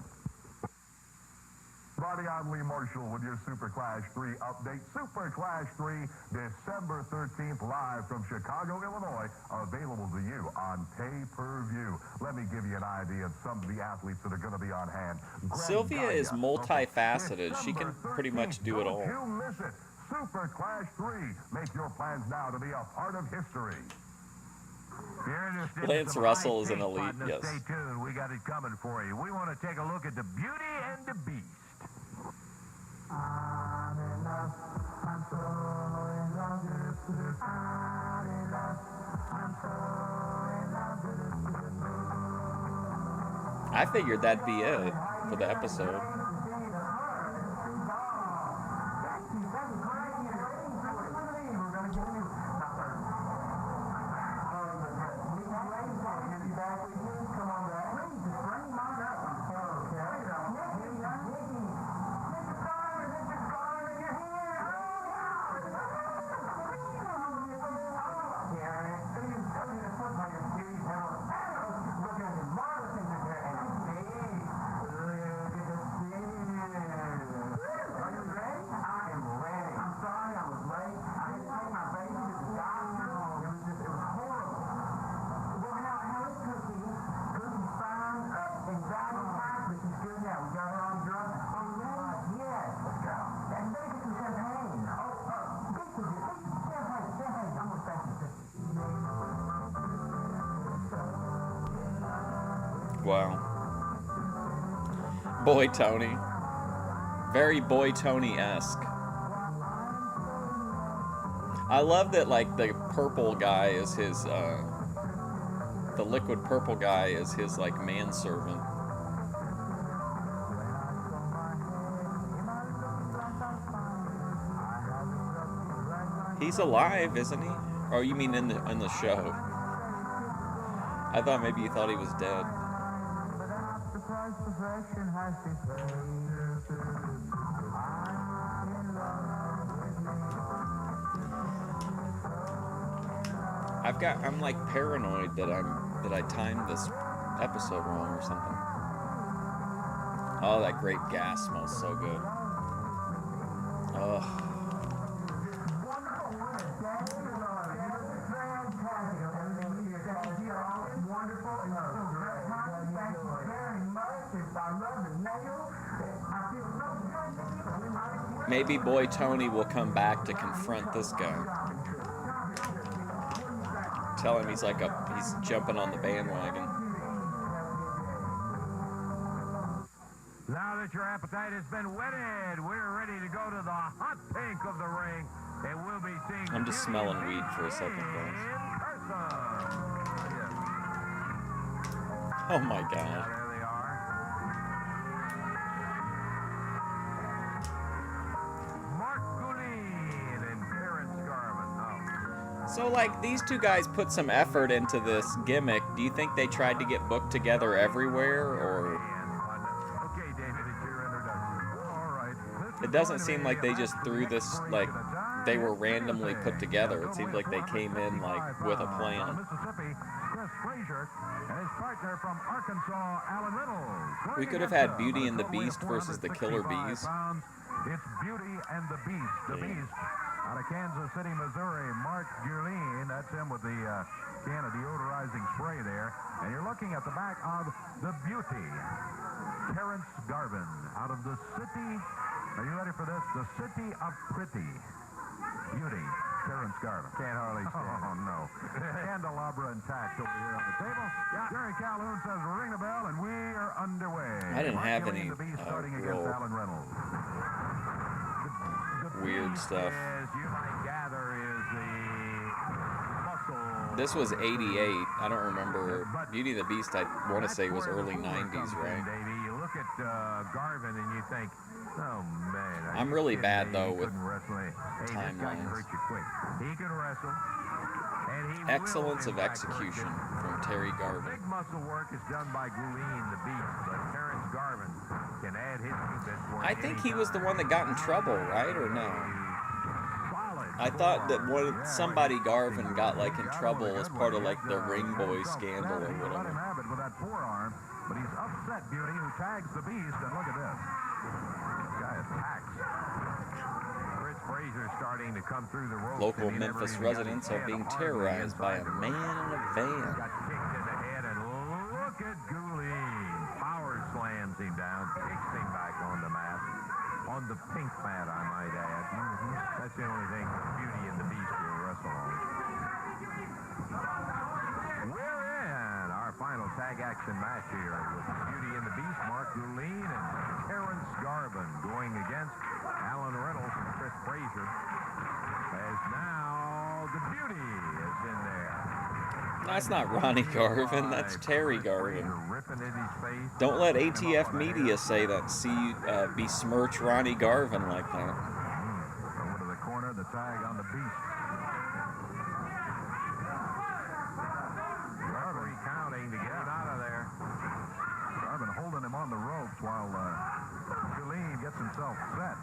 Buddy, I'm Lee Marshall with your Super Clash 3 update. Super Clash 3, December 13th, live from Chicago, Illinois, available to you on pay-per-view. Let me give you an idea of some of the athletes that are going to be on hand. Sylvia is multifaceted. She can pretty much do it all. Don't you miss it. Super Clash 3. Make your plans now to be a part of history. Lance Russell is an elite, yes. Stay tuned. We got it coming for you. We want to take a look at the Beauty and the Beast. I'm in love, I'm so in love, I'm in love, I'm so in love. I figured that'd be it for the episode. Wow. Boy Tony. Very Boy Tony-esque. I love that, like, the purple guy is his, the liquid purple guy is his, like, manservant. He's alive, isn't he? Oh, you mean in the show? I thought maybe you thought he was dead. I'm like paranoid that I timed this episode wrong or something. Oh, that grape gas smells so good. Oh. Maybe Boy Tony will come back to confront this guy. Tell him he's jumping on the bandwagon. Now that your appetite has been whetted, we're ready to go to the hot pink of the ring, and we'll be seeing. I'm just smelling weed for a second, guys. Oh my God. Now, there they are. Mark Goulin and Terrence Garvin. Oh. So, like, these two guys put some effort into this gimmick. Do you think they tried to get booked together everywhere, or? Okay, David, it's your introduction. All right. It doesn't seem like they just threw this, like, they were randomly put together. It seems like they came in, like, with a plan. Mississippi, Chris Frazier, and his partner from Arkansas, Alan Reynolds. We could have had Beauty and the Beast versus the Killer Bees. It's Beauty and the Beast. The Beast out of Kansas City, Missouri. Mark Goulin, that's him with the can of deodorizing spray there. And you're looking at the back of the Beauty. Terrence Garvin out of the city. Are you ready for this? The city of Pretty. Beauty. Terrence Garvin. Can't hardly stand. Oh, no. Candelabra intact over here on the table. Yeah. Jerry Calhoun says ring the bell, and we are underway. I didn't have Mark any Goulin, the Beast, starting against Alan Reynolds. Weird stuff. As you might gather, is the muscle. This was 88. I don't remember. Beauty and the Beast, I want to say, was early 90s, right? Davey. You look at Garvin and you think, oh man. I'm really bad though with timelines. He can wrestle. And he Excellence of execution from Terry Garvin. Big muscle work is done by Goulin, the Beast, but Terrence Garvin can add his 2 bits work. I think he was the one that got in trouble, right, or no? I thought that somebody Garvin got like in trouble as part of like the Ring Boy scandal or whatever. With that forearm, but he's upset Beauty, who tags the Beast, and look at this. This guy attacks. Chris Frazier starting to come through the ropes. Local Memphis residents are being terrorized by a man in a van. Got kicked in the head, and look at Goulin. Power slams him down, kicks him back on the mat. On the pink mat, I might add. That's the only thing Beauty and the Beast will wrestle on. We're in our final tag action match here with Beauty and the Beast, Mark Goulin and Terrence Garvin going against Alan Reynolds and Chris Frazier. As now the Beauty is in there. That's not Ronnie Garvin, that's Terry Garvin. Don't let ATF media say that, besmirch Ronnie Garvin like that. Over to the corner, the tag on the Beast. Garvin counting to get him out of there. Garvin holding him on the ropes while Goulin gets himself set.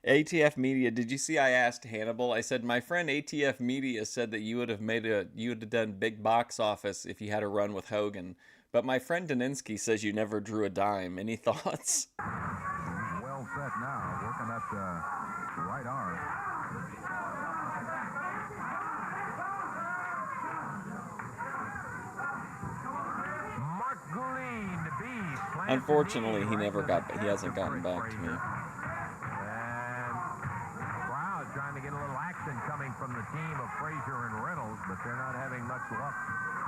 ATF Media, did you see I asked Hannibal? I said, my friend ATF Media said that you would have done big box office if you had a run with Hogan. But my friend Daninsky says you never drew a dime. Any thoughts? Well set now, working that right arm. Mark Goulin, the Beast. Unfortunately, he hasn't gotten back to me. Trying to get a little action coming from the team of Frazier and Reynolds, but they're not having much luck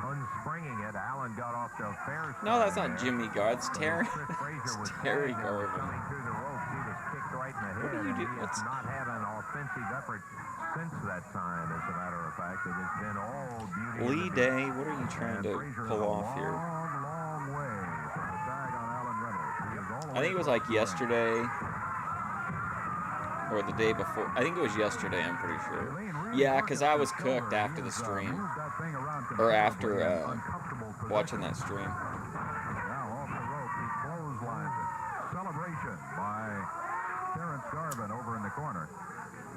unspringing it. Allen got off to a fair start. No, that's not Jimmy Garvin. It's Terry. It's Terry Garvin. Coming through the ropes, he was kicked right in the head. What are you doing? He has not had an offensive effort since that time, as a matter of fact. It has been all Beauty. Lee Day, what are you trying to pull off here? Long way from the tag on Alan Reynolds. I think it was like yesterday. Or the day before. I think it was yesterday, I'm pretty sure. Yeah, because I was cooked after the stream. Or after watching that stream. Now off the rope, he clotheslines it. Celebration by Terrence Garvin over in the corner.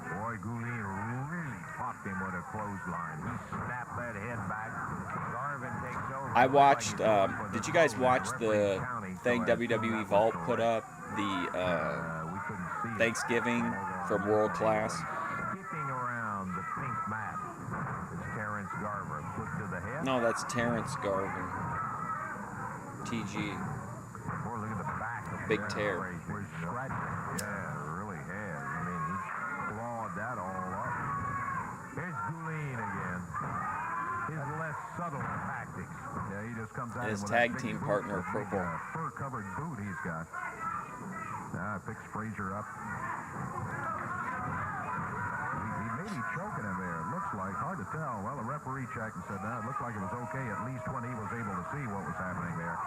Boy, Goulin really popped him with a clothesline. He snapped that head back. Garvin takes over. I watched, did you guys watch the thing WWE Vault put up? The Thanksgiving from World Class? Skipping around the pink mat is Terrence Garvin. Foot to the head. No, that's Terrence Garvin. TG. Boy, look at the back of Big tear. We're scratching. Yeah, it really has. I mean, he clawed that all up. Here's Gouline again. His less subtle tactics. Yeah, he just comes out And his with tag that big team boot, partner, that big, Purple. fur-covered boot he's got. Picks Frazier up. He may be choking him there. It looks like. Hard to tell. Well, the referee checked and said, no, it looked like it was okay, at least when he was able to see what was happening there.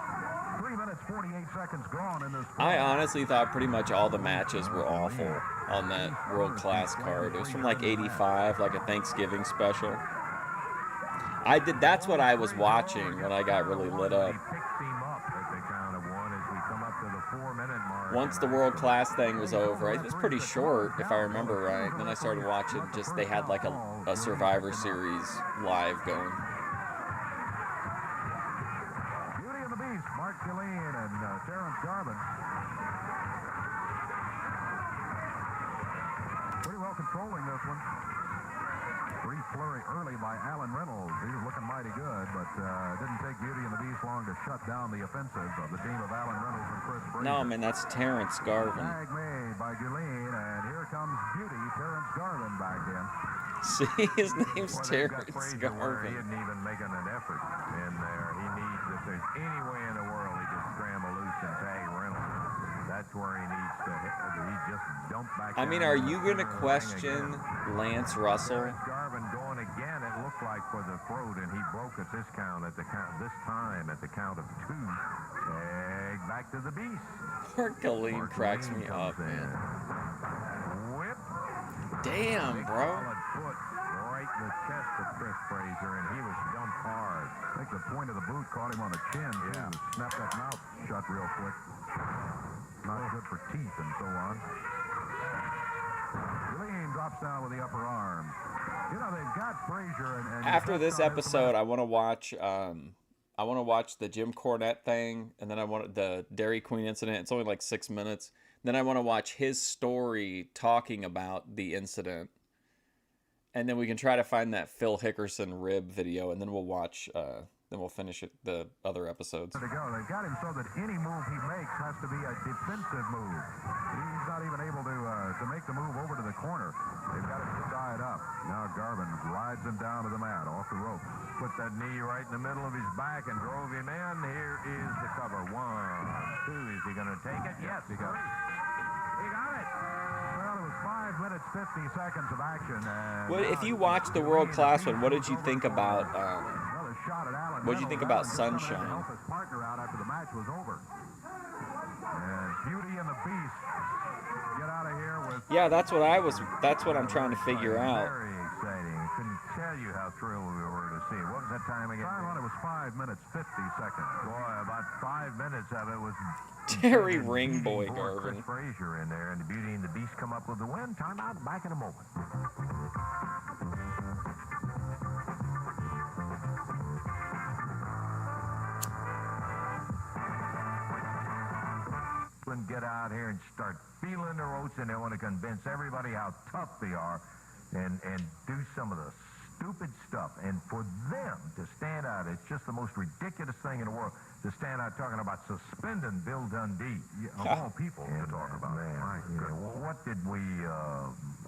3 minutes, 48 seconds gone in this. I honestly thought pretty much all the matches were awful on that World Class card. It was from like 85, like a Thanksgiving special. That's what I was watching when I got really lit up. He picks him up at the count of one as we come up to the 4-minute mark. Once the World Class thing was over, it was pretty short, if I remember right. Then I started watching, they had like a Survivor Series live going. Beauty and the Beast, Mark Gillane and Terrence Garvin. Pretty well controlling this one. Brief flurry early by Alan Reynolds. He was looking mighty good, but it didn't take Beauty and the Beast long to shut down the offensive of the team of Alan Reynolds and Chris Frazier. No, man, that's Terrence Garvin. Tag made by Gillane, and here comes Beauty, Terrence Garvin back in. See, his name's They've got Terrence Frazier where he Garvin. isn't even making an effort in there. He needs, if there's any way in the world he can scramble loose and tag Reynolds, that's where he needs to hit. He just dumped back. I mean, down are in you the going to center question ring again. Lance Russell? Terrence Garvin going again. It looked like for the throat, and he broke at this count at the count this time at the count of 2. Tag back to the Beast. Poor Gillane Mark cracks Gillane me up, comes in. man. Whip. Damn, Big bro. solid foot right in the chest of Chris Frazier, and he was dumped hard. I think the point of the boot caught him on the chin, too. Yeah. Snapped that mouth shut real quick. Not good for teeth and so on. Gillane drops down with the upper arm. You know, they've got Frazier and After this episode, I want to watch the Jim Cornette thing, and then I want the Dairy Queen incident. It's only like 6 minutes. Then I want to watch his story talking about the incident. And then we can try to find that Phil Hickerson rib video, and then we'll watch, then we'll finish the other episodes. to go. They've got him so that any move he makes has to be a defensive move. He's not even able to make the move over to the corner. They've got him tied up. Now Garvin rides him down to the mat, off the rope. Put that knee right in the middle of his back and drove him in. Here is the cover. 1, 2. Is he going to take it? Yes, he got it. He got it. Well, it was 5 minutes, 50 seconds of action. And Well, if you watched the World Class one, what did you think about? Another shot at Alan What did you think Reynolds. about Alan just coming in to Sunshine? help his partner out after the match was over. And Beauty and the Beast get out of here with. Yeah, that's what I'm trying to figure out. Very exciting. Couldn't tell you how thrilled we were to see it. What was that time again? Time on it was 5 minutes, 50 seconds. Boy, about 5 minutes of it was Terry Ringboy Beating poor Garvin. Chris Frazier in there, and the Beauty and the Beast come up with the win. Timeout. Back in a moment. And get out here and start feeling the ropes, and they want to convince everybody how tough they are, and do some of the stupid stuff. And for them to stand out, it's just the most ridiculous thing in the world to stand out talking about suspending Bill Dundee. Of all people to talk about. Man, My goodness. what did we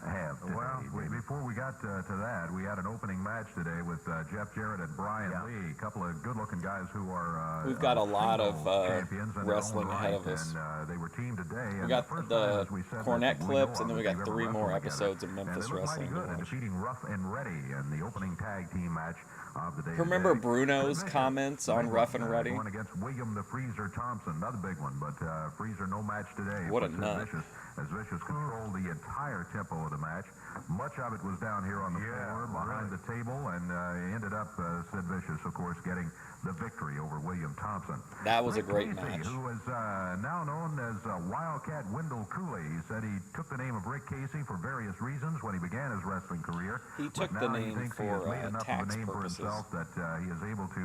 have today? Well, before we got to that, we had an opening match today with Jeff Jarrett and Brian Lee, a couple of good-looking guys who are We've got a lot of champions in their wrestling own ahead right, of us. And they were teamed today. We and got first the time, as we said, Cornette that clips, know and then of we that got they've 3 ever more wrestled together. episodes of And Memphis they looked mighty Wrestling good to in watch. defeating Rough and Ready in the opening tag team match of the day. Remember today. Bruno's Sid Vicious, comments the on big Rough one, and Ready? Going against William the Freezer Thompson, another big one, but Freezer no match today. What a for Sid nut. Vicious, as Vicious controlled the entire tempo of the match. Much of it was down here on the floor behind the table, and ended up Sid Vicious, of course, getting the victory over William Thompson. That was a Rick great Casey, match. who is now known as Wildcat Wendell Cooley, said he took the name of Rick Casey for various reasons when he began his wrestling career. He took but the now name he thinks he for has made enough of tax a name purposes. for himself that he is able to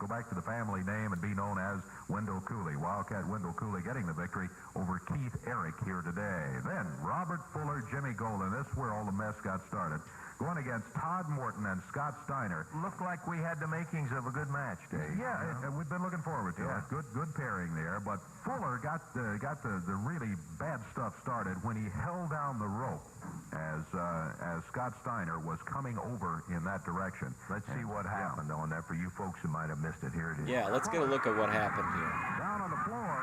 go back to the family name and be known as Wendell Cooley. Wildcat Wendell Cooley getting the victory over Keith Eric here today. Then Robert Fuller, Jimmy Golden. This is where all the mess got started. Going against Todd Morton and Scott Steiner. Looked like we had the makings of a good match, Dave. Yeah, we've been looking forward to it. Good pairing there. But Fuller got the really bad stuff started when he held down the rope as Scott Steiner was coming over in that direction. Let's see what happened on that for you folks who might have missed it. Here it is. Yeah, let's get a look at what happened here. Down on the floor.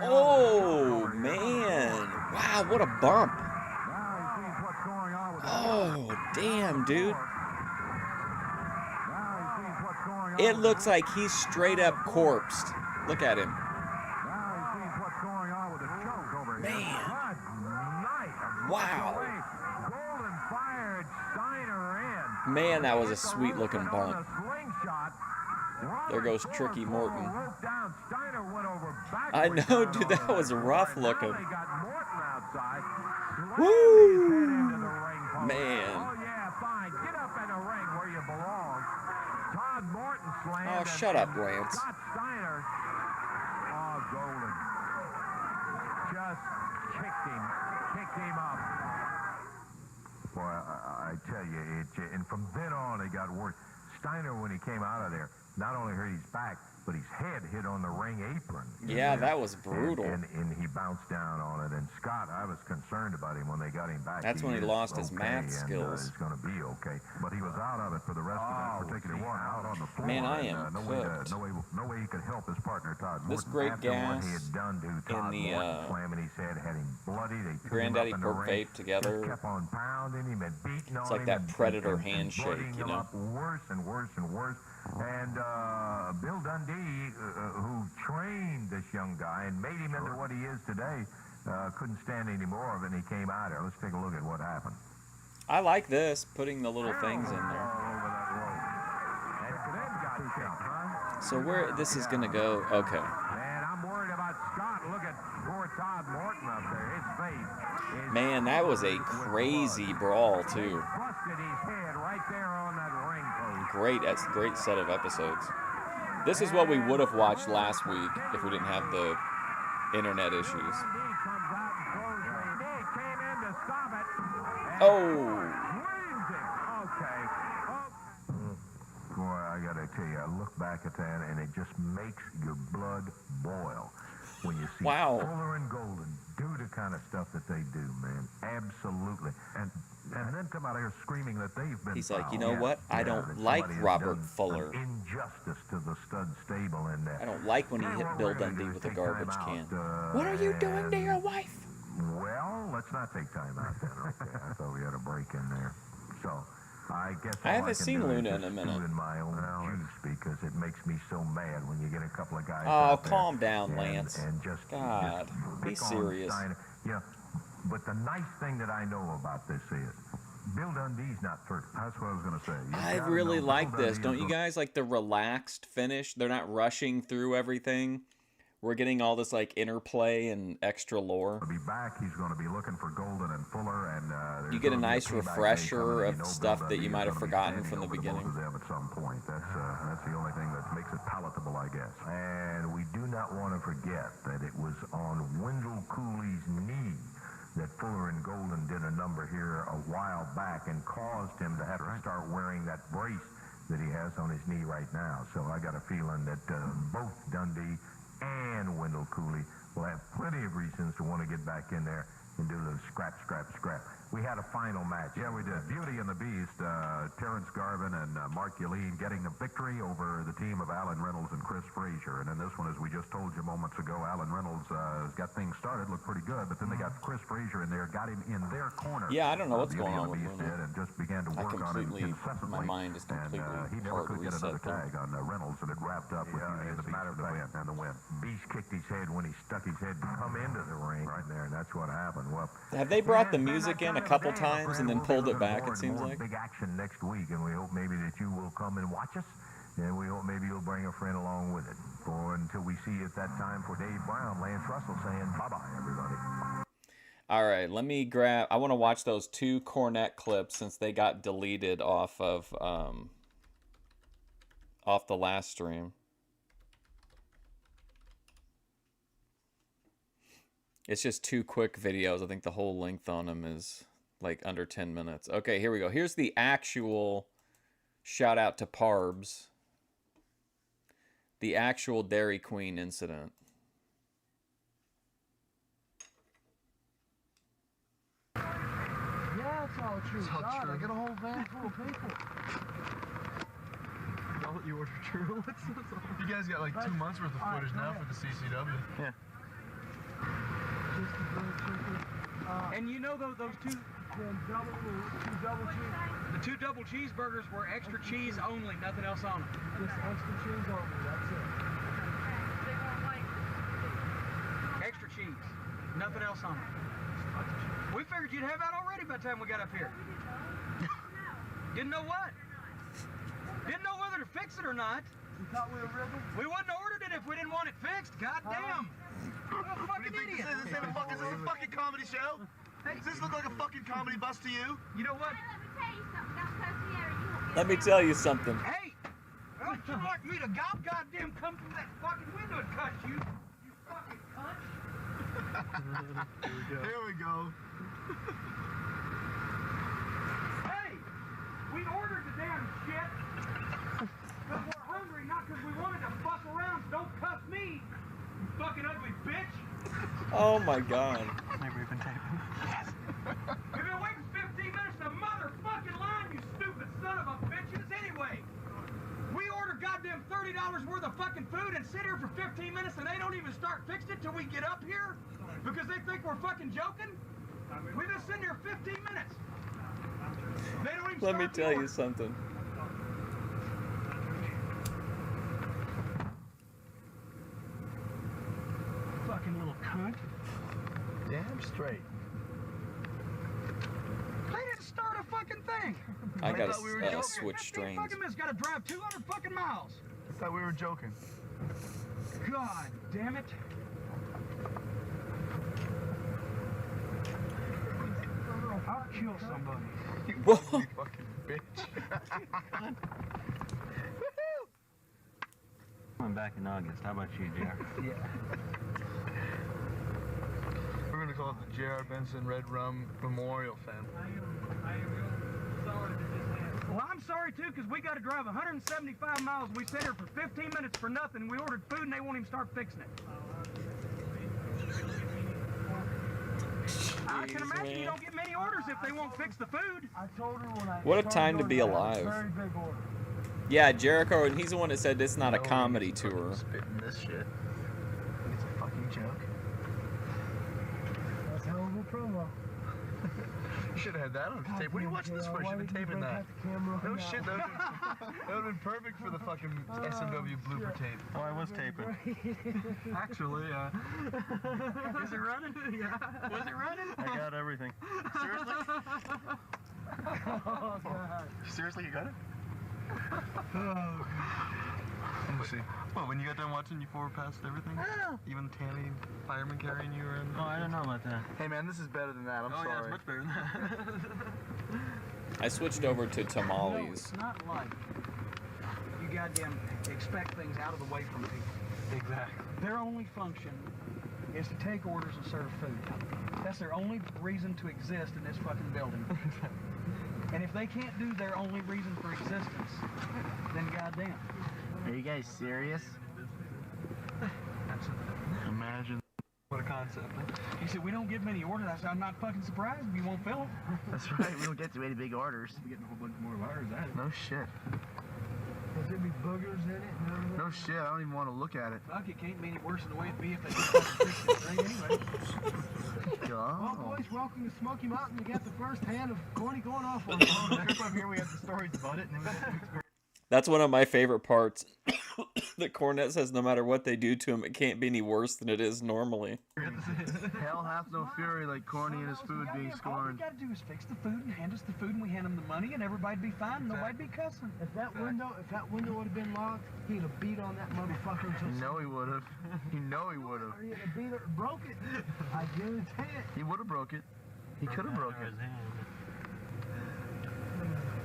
Oh, man. Wow, what a bump. Now he sees what's going on with Oh, damn, dude. Now he sees what's going on. It looks like he's straight up corpsed. Look at him. Now he sees what's going on with the choke over here. Man. Good night. Wow. Golden fired Steiner in. Man, that was a sweet looking bump. On a slingshot. There goes Tricky Morton. Steiner went over I backwards know, down dude, over that was rough Now looking. they got Morton outside. Woo! Slammed his head into the ring post. Man. Oh, yeah, fine. Get up in the ring where you belong. Todd Morton slammed. Oh, and- shut up, and Lance. Scott Steiner. Oh, Golden. Just kicked him up. Boy, I tell you, and from then on it got worse. Steiner, when he came out of there, not only hurt his back, but his head hit on the ring apron. Yeah, that was brutal. And he bounced down on it. And Scott, I was concerned about him when they got him back. That's when he is lost his math and, skills. He's going to be okay. But he was out of it for the rest of that particular one, out on the floor. Man, I and, am no cooked. way he could help his partner, Todd Morton. This great After what gas he had done to Todd the, Morton, slamming his head, had him bloody. They threw Granddaddy him up in the Pork ring, Vape together. just kept on pounding him and beating on him. It's like that and- Predator and handshake, blooding you him know? up worse and worse and worse. And Bill Dundee, who trained this young guy and made him into what he is today, couldn't stand any more of it, and he came out here. Let's take a look at what happened. I like this, putting the little things in there. All over that rope. And then got kicked, huh? So where this is gonna go? Okay. Man, I'm worried about Scott. Look at poor Todd Morton up there. His face is Man, that was a crazy brawl too. busted his head right there on that ring post. Great set of episodes. This is what we would have watched last week if we didn't have the internet issues. Dundee comes out and throws the knee. Came in to stop it. And Oh, screams it. Okay. Oh. Boy, I got to tell you, I look back at that, and it just makes your blood boil when you see Wow. Fuller and Golden do the kind of stuff that they do, man. Absolutely. And then come out here screaming that they've been he's like, you fouled. know what? I that don't somebody like has Robert done Fuller. an injustice to the stud stable in that. I don't like when he Tell you hit what Bill we're gonna Dundee do is with a take garbage time can. out, What are you doing to and- your wife? Well, let's not take time out then. Okay, I thought we had a break in there. So, I guess I all haven't can seen do is Luna in just a minute. stew in my own juice because it makes me so mad when you get a couple of guys. Oh, out there calm down, and- Lance. And just God, just be pick on serious. Steiner. You know, but the nice thing that I know about this is Bill Dundee's not through. That's what I was going to say. You I gotta really know like Bill this. Dundee Don't is you a- guys like the relaxed finish? They're not rushing through everything. We're getting all this like interplay and extra lore. He'll be back. He's going to be looking for Golden and Fuller, and there's You get a gonna be nice payback day refresher coming. of Bill stuff that Dundee you is might have gonna be forgotten standing from the over to beginning. both of them at some point. That's the only thing that makes it palatable, I guess. And we do not want to forget that it was on Wendell Cooley's knee that Fuller and Golden did a number here a while back and caused him to have to start wearing that brace that he has on his knee right now. So I got a feeling that both Dundee and Wendell Cooley will have plenty of reasons to want to get back in there and do a little scrap. We had a final match. Yeah, we did. Beauty and the Beast, Terrence Garvin and Mark Yulene getting the victory over the team of Alan Reynolds and Chris Frazier. And in this one, as we just told you moments ago, Alan Reynolds got things started, looked pretty good, but then they got Chris Frazier in there, got him in their corner. Yeah, I don't know what's Beauty going and on the with Beast Reynolds. did, and just began to I work on him completely- incessantly. my mind is completely and he never hard could get reset another there. tag on Reynolds, and it wrapped up with Beauty and the as a Beast matter of for the fact, win. Beast kicked his head when he stuck his head to come into the ring right there, and that's what happened. Well, Have they brought the music in a couple times and then pulled it back, it seems like? Big action next week, and we hope maybe that you will come and watch us, and we hope maybe you'll bring a friend along with it. Until we see you at that time, for Dave Brown, Lance Russell saying bye-bye, everybody. All right, let me grab... I want to watch those 2 Cornette clips since they got deleted off of off the last stream. It's just 2 quick videos. I think the whole length on them is like under 10 minutes. Okay, here we go. Here's the actual shout out to Parbs. The actual Dairy Queen incident. Yeah, it's all true. It's all God, true. I got a whole van full of people. You ordered true. You guys got like 2 months worth of footage now for the CCW. Yeah. Just the grilled chicken. And you know those two double cheese. the 2 double cheeseburgers were extra cheese only, nothing else on them. Just extra cheese only, that's it. Extra cheese, nothing else on them. We figured you'd have that already by the time we got up here. Didn't know what? Didn't know whether to fix it or not. You thought we were ribbon? We wouldn't have ordered it if we didn't want it fixed. God damn. What a fucking idiot. Is this a fucking comedy show? Does this look like a fucking comedy bus to you? You know what? Let me tell you something. Hey! Don't you like me to goddamn come through that fucking window and cut you? You fucking cunt! Here we go. Hey! We ordered the damn shit because we're hungry, not because we wanted to fuck around. So don't cuss me, you fucking ugly bitch! Oh my god. Maybe we've been taping. Yes. We've been waiting 15 minutes in the motherfucking line, you stupid son of a bitches, anyway! We order goddamn $30 worth of fucking food and sit here for 15 minutes and they don't even start fixing it till we get up here? Because they think we're fucking joking? We've been sitting here 15 minutes. They don't even Let me start the tell order. you something. Fucking little cunt. Damn straight. They didn't start a fucking thing. I gotta thought we were joking. switch 15 strains. fucking minutes, gotta drive 200 fucking miles. I thought we were joking. God damn it. I'll kill somebody. Whoa. You fucking bitch. Coming back in August. How about you, JR? Yeah. We're gonna call it the J.R. Benson Red Rum Memorial Fan. Well, I'm sorry too, because we got to drive 175 miles. We sat here for 15 minutes for nothing. We ordered food and they won't even start fixing it. I can imagine you don't get many orders if they won't fix the food. I told her when I What a time to be alive. Very big order. Yeah, Jericho, and he's the one that said it's not a comedy tour. Spitting this shit. It's a fucking joke. That's a hell of a promo. You should have had that on tape. What are you watching this for? You should have been taping that. No shit, that would have been perfect for the fucking SMW blooper tape. Oh, I was taping. Actually, is it running? Yeah. Was it running? I got everything. Seriously? Oh, God. Seriously, you got it? Let me see. Well, when you got done watching, you forward passed everything? Yeah. Even Tammy, fireman carrying you around? Oh, I don't know about that. Hey man, this is better than that. I'm sorry. Yeah, it's much better than that. I switched over to No, tamales. it's not like you goddamn expect things out of the way from people. Exactly. Their only function is to take orders and serve food. That's their only reason to exist in this fucking building. And if they can't do their only reason for existence, then goddamn. Are you guys serious? Imagine. What a concept. He said, we don't get many orders. I said, I'm not fucking surprised if you won't fill them. That's right. We don't get too many big orders. We're getting a whole bunch more wires out of it. No shit. There's gonna be boogers in it and everything. No shit. I don't even want to look at it. Fuck, it can't be any worse than the way it'd be if they just fucking fixed this thing anyway. Well, boys, welcome to Smoky Mountain. You got the first hand of Corny going off on the Trip up here, we had the stories about it, and then we got the That's one of my favorite parts That Cornette says no matter what they do to him, it can't be any worse than it is normally. Hell hath no fury like Corny and his food being All we scorned. gotta do is fix the food and hand us the food, and we hand him the money, and everybody'd be fine, and nobody'd be cussing. If that window would have been locked, he'd have beat on that motherfucker until. You know he would have. You know he would have. He'd have beat it, broke it. I guarantee it. He would have broke it. He could have broke it.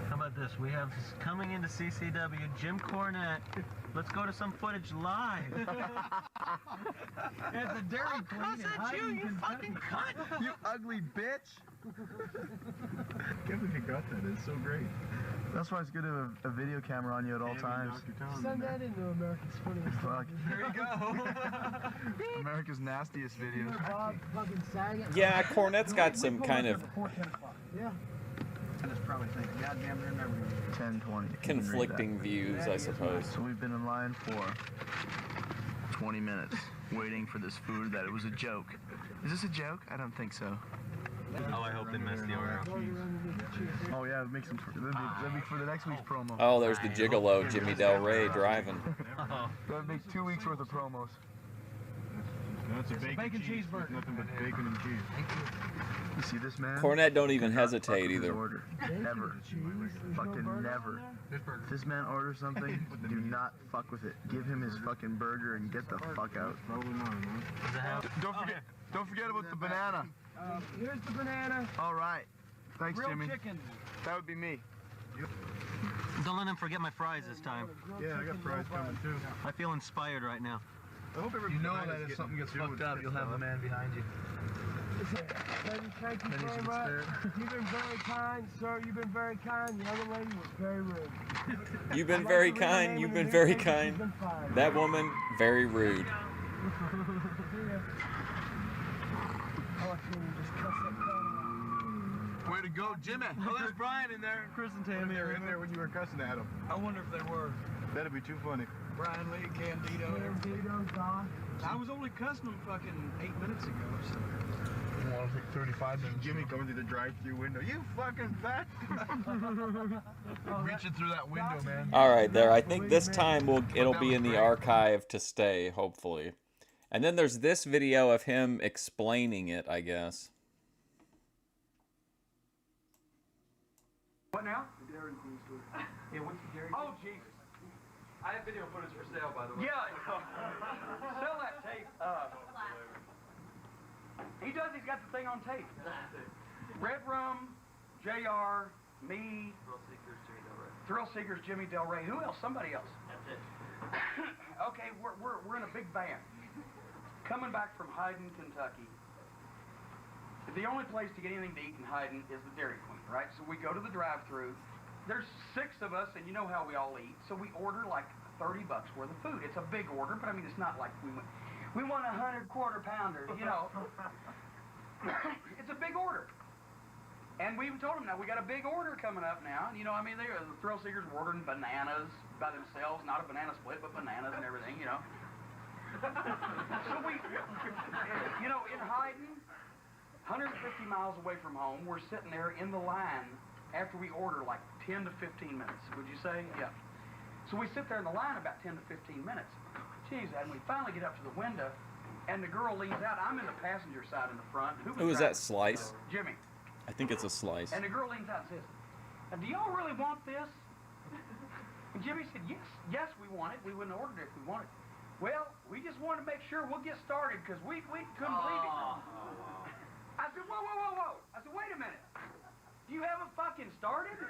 How about this? We have coming into CCW, Jim Cornette. Let's go to some footage live. At the Dairy Queen. How's that you fucking cunt? You ugly bitch. Can't believe you got that. It's so great. That's why it's good to have a video camera on you at all times. Send that into America's Funniest. Fuck. There you go. America's nastiest videos. Bob fucking Saget. Yeah, Cornette's got some kind of Yeah. I just probably think, goddamn, they're never gonna do 10:20. conflicting views, I suppose. So we've been in line for 20 minutes waiting for this food that it was a joke. Is this a joke? I don't think so. Oh, I hope they messed the order up. Oh yeah, make some. That'd be for the next week's promo. Oh, there's the gigolo Jimmy Del Rey driving. That'd make 2 weeks worth of promos. That's a bacon cheeseburger. Nothing but bacon and cheese. You see this man? Cornette don't even hesitate either. Order. Never. Fucking never. If this man orders something, do not fuck with it. Give him his fucking burger and get the fuck out. Don't forget about the banana. Here's the banana. All right. Thanks, grilled Jimmy. chicken. That would be me. Don't let him forget my fries this time. Yeah, I got fries coming too. I feel inspired right now. I hope You know that if something gets fucked up, you'll have a man behind you. Thank you Pennies very in the much. spirit. You've been very kind, sir. You've been very kind. The other lady was very rude. You've been very kind. You've been very kind. That woman, very rude. Way to go, Jimmy. Oh, there's Brian in there. Chris and Tammy They're in there when you were cussing at them. I wonder if they were. That'd be too funny. Brian Lee, Candido. I was only cussing them fucking 8 minutes ago, so. Well, it's like 35 minutes. Jimmy coming through the drive-thru window. You fucking fat. Reaching through that window, man. All right, there. I think this time it'll be in the archive to stay, hopefully. And then there's this video of him explaining it, I guess. What now? Yeah, what's the Dairy Queen? Oh, Jesus. I have video footage for sale, by the way. Yeah, sell that tape. He does. He's got the thing on tape. Red Rum, JR, me, Thrill Seekers, Jimmy Del Rey. Who else? Somebody else. That's it. Okay, we're in a big band. Coming back from Hyden, Kentucky. The only place to get anything to eat in Hyden is the Dairy Queen, right? So we go to the drive-thru. There's 6 of us, and you know how we all eat. So we order like $30 worth of food. It's a big order, but I mean, it's not like we want 100 quarter pounders, you know. It's a big order. And we told them, now we got a big order coming up now. And, you know, I mean, the Thrill Seekers were ordering bananas by themselves, not a banana split, but bananas and everything, you know. So we, you know, in Hyden, 150 miles away from home, we're sitting there in the line after we order like 10 to 15 minutes, would you say? Yeah. So we sit there in the line about 10 to 15 minutes. Jeez, and we finally get up to the window, and the girl leans out. I'm in the passenger side in the front. Who was that, Slice? Jimmy. I think it's a Slice. And the girl leans out and says, do y'all really want this? And Jimmy said, yes, we want it. We wouldn't have ordered it if we wanted it. Well, we just wanted to make sure we'll get started because we couldn't believe it. I said, whoa. I said, wait a minute. You haven't fucking started?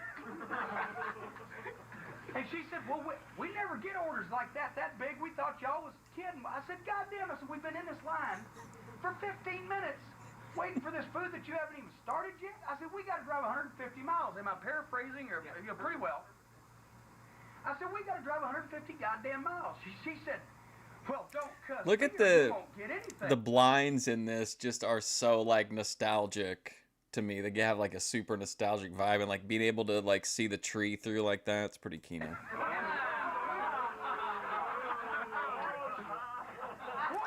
And she said, well, we never get orders like that big. We thought y'all was kidding. I said, God damn. I said, we've been in this line for 15 minutes waiting for this food that you haven't even started yet. I said, we got to drive 150 miles. Am I paraphrasing? Or, you know, pretty well. I said, we got to drive 150 goddamn miles. She said, well, don't cuss. Look at the blinds in this just are so like nostalgic to me. They have like a super nostalgic vibe, and like being able to like see the tree through like that, it's pretty keen.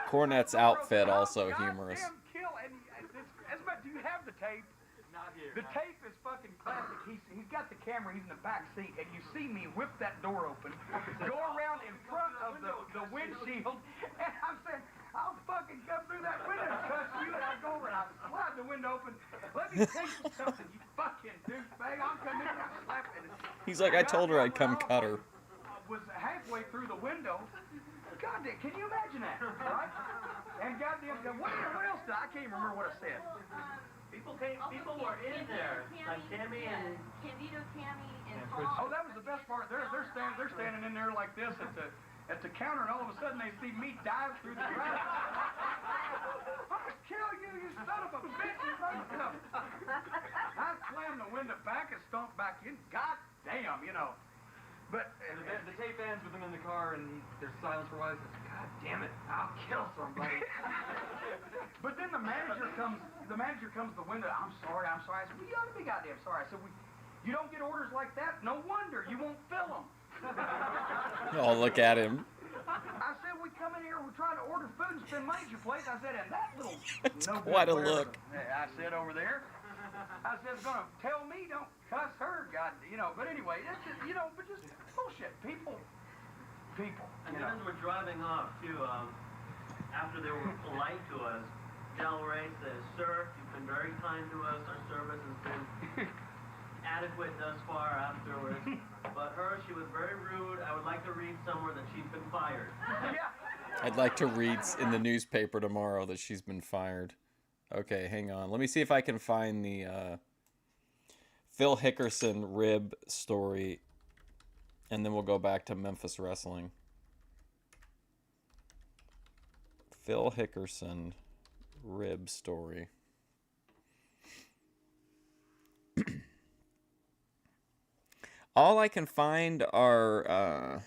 Cornette's outfit also humorous. Do you have the tape? The tape is fucking classic. He's got the camera. He's in the back seat, and you see me whip that door open, go around in front of the windshield, and I'm saying, I'll fucking come through that window and cuss you, and I go over and I slide the window open. Let me tell you something, you fucking douchebag. I'm coming in and I'm slapping it. He's like, I told her I'd come cut her. Was halfway through the window. Goddamn, can you imagine that, right? And goddamn, what else did I can't even remember what I said. People were in there, like Tammy and Candido, Tammy, and Oh, that was the best part. They're standing in there like this at the counter, and all of a sudden they see me dive through the crowd. I'm gonna kill you, you son of a bitch! I slammed the window back and stomped back in. God damn, you know. But the tape ends with him in the car, and there's silence for a while. He says, God damn it, I'll kill somebody. But then the manager comes to the window. I'm sorry. I said, well, you ought to be goddamn sorry. I said, you don't get orders like that? No wonder. You won't fill them. Oh, look at him. I said, we come in here, we're trying to order food and spend money at your place. I said, and that little... That's no quite a good look. I said over there. I said, gonna tell me don't cuss her, God, you know. But anyway, that's just, you know, but just bullshit. People. And then as we're driving off, too, after they were polite to us, Del Rey says, sir, you've been very kind to us. Our service has been adequate thus far afterwards. But her, she was very rude. I would like to read somewhere that she's been fired. Yeah. I'd like to read in the newspaper tomorrow that she's been fired. Okay, hang on. Let me see if I can find the Phil Hickerson rib story, and then we'll go back to Memphis wrestling. Phil Hickerson rib story. All I can find are...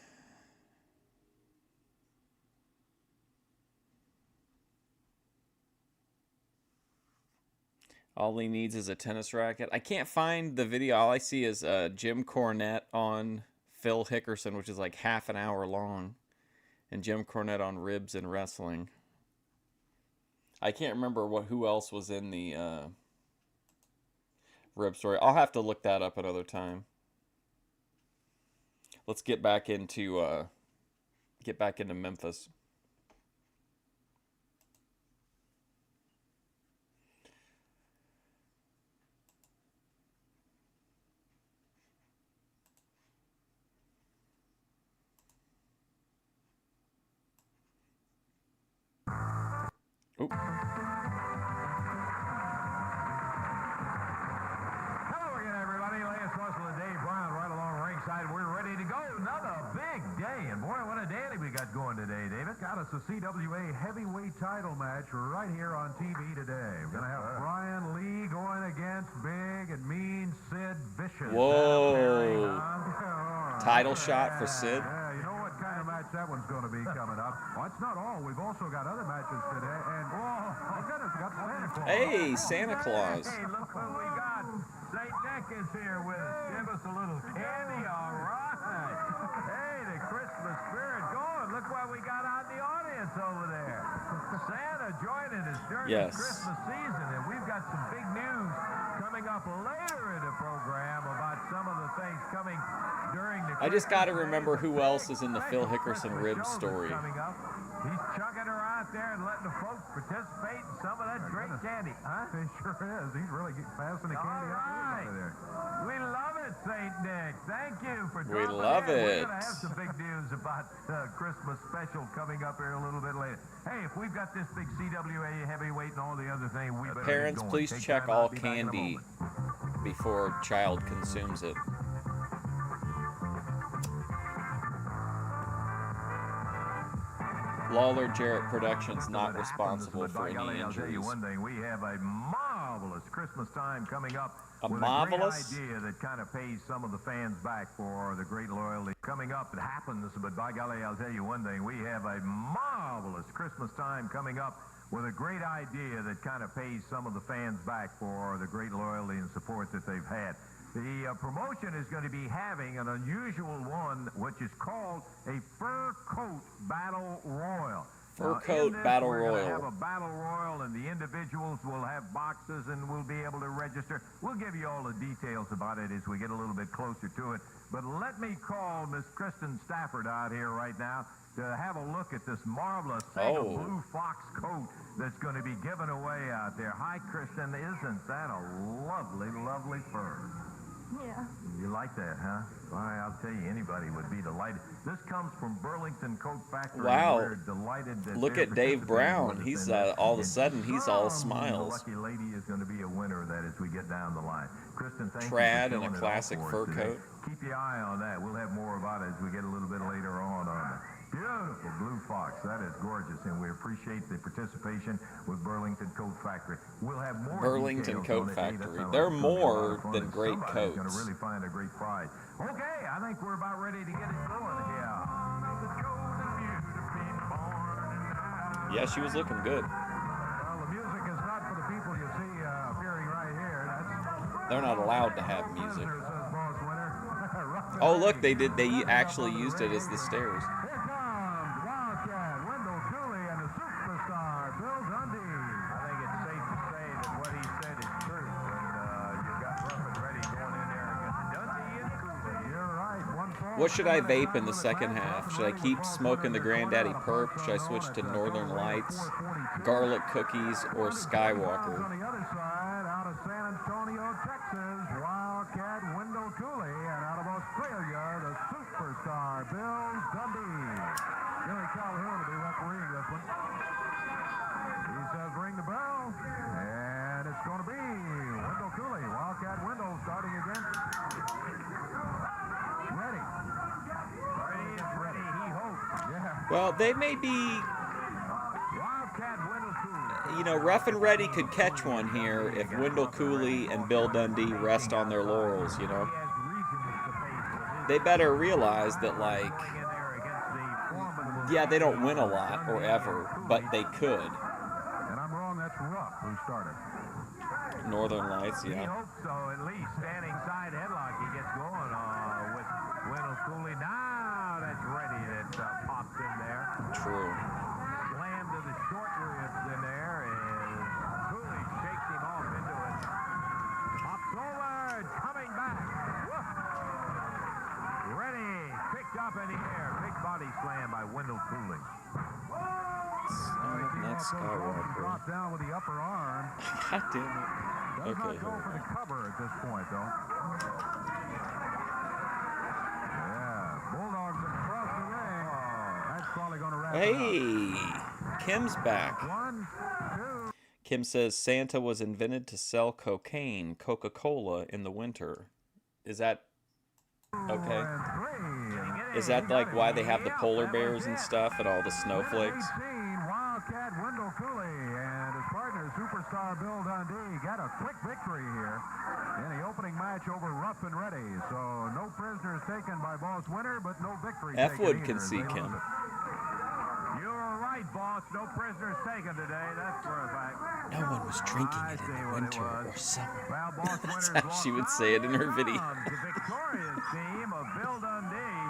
all he needs is a tennis racket. I can't find the video. All I see is Jim Cornette on Phil Hickerson, which is like half an hour long, and Jim Cornette on ribs and wrestling. I can't remember who else was in the rib story. I'll have to look that up another time. Let's get back into Memphis. Hello again, everybody. Last Russell and Dave Brown right along ringside. We're ready to go. Another big day. And boy, what a dandy we got going today, David. Got us a CWA heavyweight title match right here on TV today. We're going to have Brian Lee going against big and mean Sid Vicious. Whoa. Title shot for Sid. Yeah, you know what kind of match that one's going to be coming up. Well, it's not all. We've also got other matches today. And, oh, goodness, we got Santa Claus. Hey, Santa Claus. Hey, look who we got. St. Nick is here with us. Give us a little candy, all right. Hey, the Christmas spirit going. Look what we got out in the audience over there. Santa joining us during the Christmas season, and we've got some big news coming up later in the program about some of the things coming during the I just got to remember who else is in the Phil Hickerson rib story. He's chugging her out there and letting the folks participate in some of that great candy. Huh? He sure is. He's really passing the candy out there. We love it, St. Nick. Thank you for We dropping love in. it. We're going to have some big news about Christmas special coming up here a little bit later. Hey, if we've got this big CWA heavyweight and all the other things, we better Parents, get going. please Take check time all out. Be back in a candy moment. before child consumes it. Lawler Jarrett Productions not responsible for any I'll tell you injuries. one thing. We have a marvelous Christmas time coming up. A with marvelous? a great idea that kind of pays some of the fans back for the great loyalty coming up. It happens, but by golly, I'll tell you one thing. We have a marvelous Christmas time coming up with a great idea that kind of pays some of the fans back for the great loyalty and support that they've had. The promotion is going to be having an unusual one, which is called a fur coat battle royal. Fur coat battle We're going to have royal. a battle royal, and the individuals will have boxes, and we'll be able to register. We'll give you all the details about it as we get a little bit closer to it. But let me call Miss Kristen Stafford out here right now to have a look at this marvelous thing of blue fox coat that's going to be given away out there. Hi, Kristen. Isn't that a lovely, lovely fur? Yeah. You like that, huh? Why, I'll tell you, anybody would be delighted. This comes from Burlington Coat Factory. Wow. We're delighted that Look they're at Dave participating Brown. with us He's in this. all of a sudden, he's all Some smiles. lucky lady is going to be a winner of that as we get down the line. Kristen, thank Trad you and for a showing it classic off fur for us today. coat. Keep your eye on that. We'll have more about it as we get a little bit later on the beautiful blue fox. That is gorgeous, and we appreciate the participation with Burlington Coat Factory. We'll have more Burlington details Coat on it. Hey, that Factory. sounds They're like it's gonna be a lot more of fun, than and great somebody's coats. going to really find a great prize. Okay, I think we're about ready to get it going here. Yeah, she was looking good. Well, the music is not for the people you see appearing right here. They're not allowed to have music. Prisoner, says Boss Winner. Oh, look, they actually used it as the stairs. Here comes Wildcat, Wendell Cooley, and the superstar, Bill Dundee. I think it's safe to say that what he said is true. And you got Rough and Ready going in there against Dundee and Cooley. You're right. What should I vape in the second half? Should I keep smoking the Granddaddy Perp? Should I switch to Northern Lights, Garlic Cookies, or Skywalker? On the other side, out of San Antonio, Texas, Wildcat, Wendell Cooley, and out of Australia, the superstar, Bill Dundee. Billy Calhoun will be refereeing this one. He says, ring the bell, and it's going to be Wendell Cooley. Wildcat Wendell starting again. Ready. Ready is ready, he hopes. Yeah. Well, they may be, Wildcat Wendell Cooley. you know, Rough and Ready could catch one here if Wendell Cooley and Bill Dundee rest on their laurels, you know. They better realize that, like, yeah, they don't win a lot or ever, but they could. And I'm wrong, that's Rupp who started. Northern Lights, He yeah. hopes so, at least. Standing side headlock, he gets going with Wendell Cooley. Now that's ready, that pops in there. True. Slam to the short ribs in there, and Cooley shakes him off into it. Pops over, coming back. Whoop. Ready, picked up in the air. Big body slam by Wendell Cooley. Not Skywalker. Drop down with the upper arm. God damn it. Does Okay, not go for the cover at this point, though. Yeah, Bulldogs across the ring. That's probably going to wrap it Hey, Kim's back. 1, 2. Kim says Santa was invented to sell cocaine, Coca-Cola in the winter. Is that okay? Is that like why they have the polar bears and stuff and all the snowflakes? Wildcat Wendell Cooley and his partner, superstar Bill Dundee, got a quick victory here in the opening match over Rough and Ready. So no prisoners taken by Boss Winner, but no victory taken F-Wood can either. see They Kim. lose it. You're right, boss. No prisoners taken today. That's for a fact. No one was drinking it in the winter or summer. That's how Winners she would say it in her video. The victorious team of Bill Dundee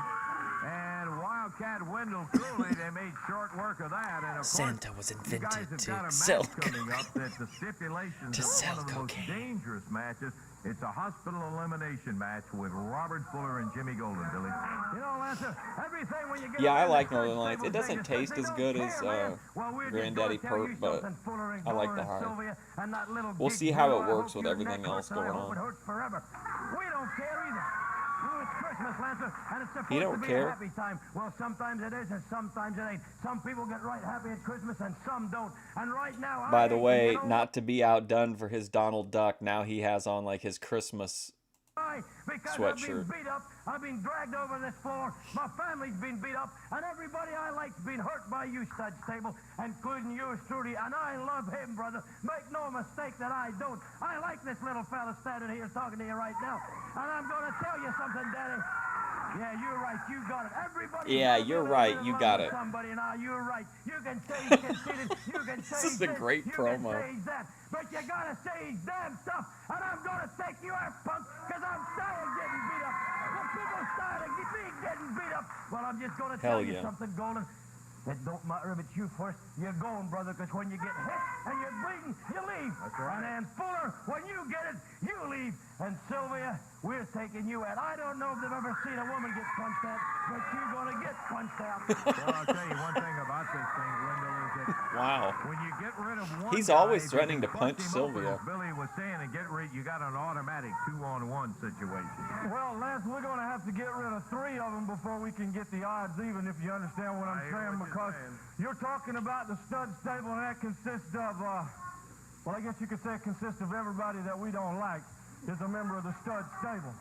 and Wildcat Wendell Cooley. They made short work of that. And of Santa course, was you guys invented have to got a sell match coming up that the stipulations to are sell one of the cocaine. most dangerous matches. It's a hospital elimination match with Robert Fuller and Jimmy Golden, Billy. You know, Lancer, everything when you get Yeah, I around like the Northern first Lights. It table, doesn't they taste just- as they good don't as care, man. Well, we're just Granddaddy gonna tell you Perp, but something, Fuller and I like Gore the and high. Sylvia and that little We'll Dick see how Grill. it I works hope with your everything neck else hurts, and going I hope on. it hurts forever. We don't care either. It's Christmas, Lancer, and it's supposed He don't to be care. a happy time. Well, sometimes it is, and sometimes it ain't. Some people get right happy at Christmas, and some don't. And right now, By I the ain't, way, you know, not to be outdone for his Donald Duck, now he has on like his Christmas because sweatshirt. I've been beat up, I've been dragged over this floor, my family's been beat up, and everybody I like's been hurt by you, Stud Stable, including yours truly, and I love him, brother. Make no mistake that I don't. I like this little fella standing here talking to you right now, and I'm going to tell you something, Daddy. Yeah, you're right. You got it. Everybody. Yeah, you're right. You got it. Somebody now. You're right. You can say he's conceited. You can say This is a great you promo. can say he's that. But you gotta say he's damn tough. And I'm gonna take you out, punk, because I'm tired of getting beat up. The people's tired of me getting beat up. Well, I'm just gonna Hell tell you yeah. something, Golden. It don't matter if it's you first, you're going, brother, because when you get hit and you're bleeding, you leave. That's right. And then Fuller, when you get it, you leave. And Sylvia, we're taking you out. I don't know if they've ever seen a woman get punched out, but you're going to get punched out. Well, I'll tell you one thing about this thing, Wendell, is that Wow. when you get rid of one He's guy, always if threatening you to punch bust him open, Sylvia. as Billy was saying, and get rid, you got an automatic 2-on-1 situation. Well, Lance, we're going to have to get rid of 3 of them before we can get the odds even, if you understand what I'm saying, because you're talking about the stud stable, and that consists of, well, I guess you could say it consists of everybody that we don't like is a member of the stud stable.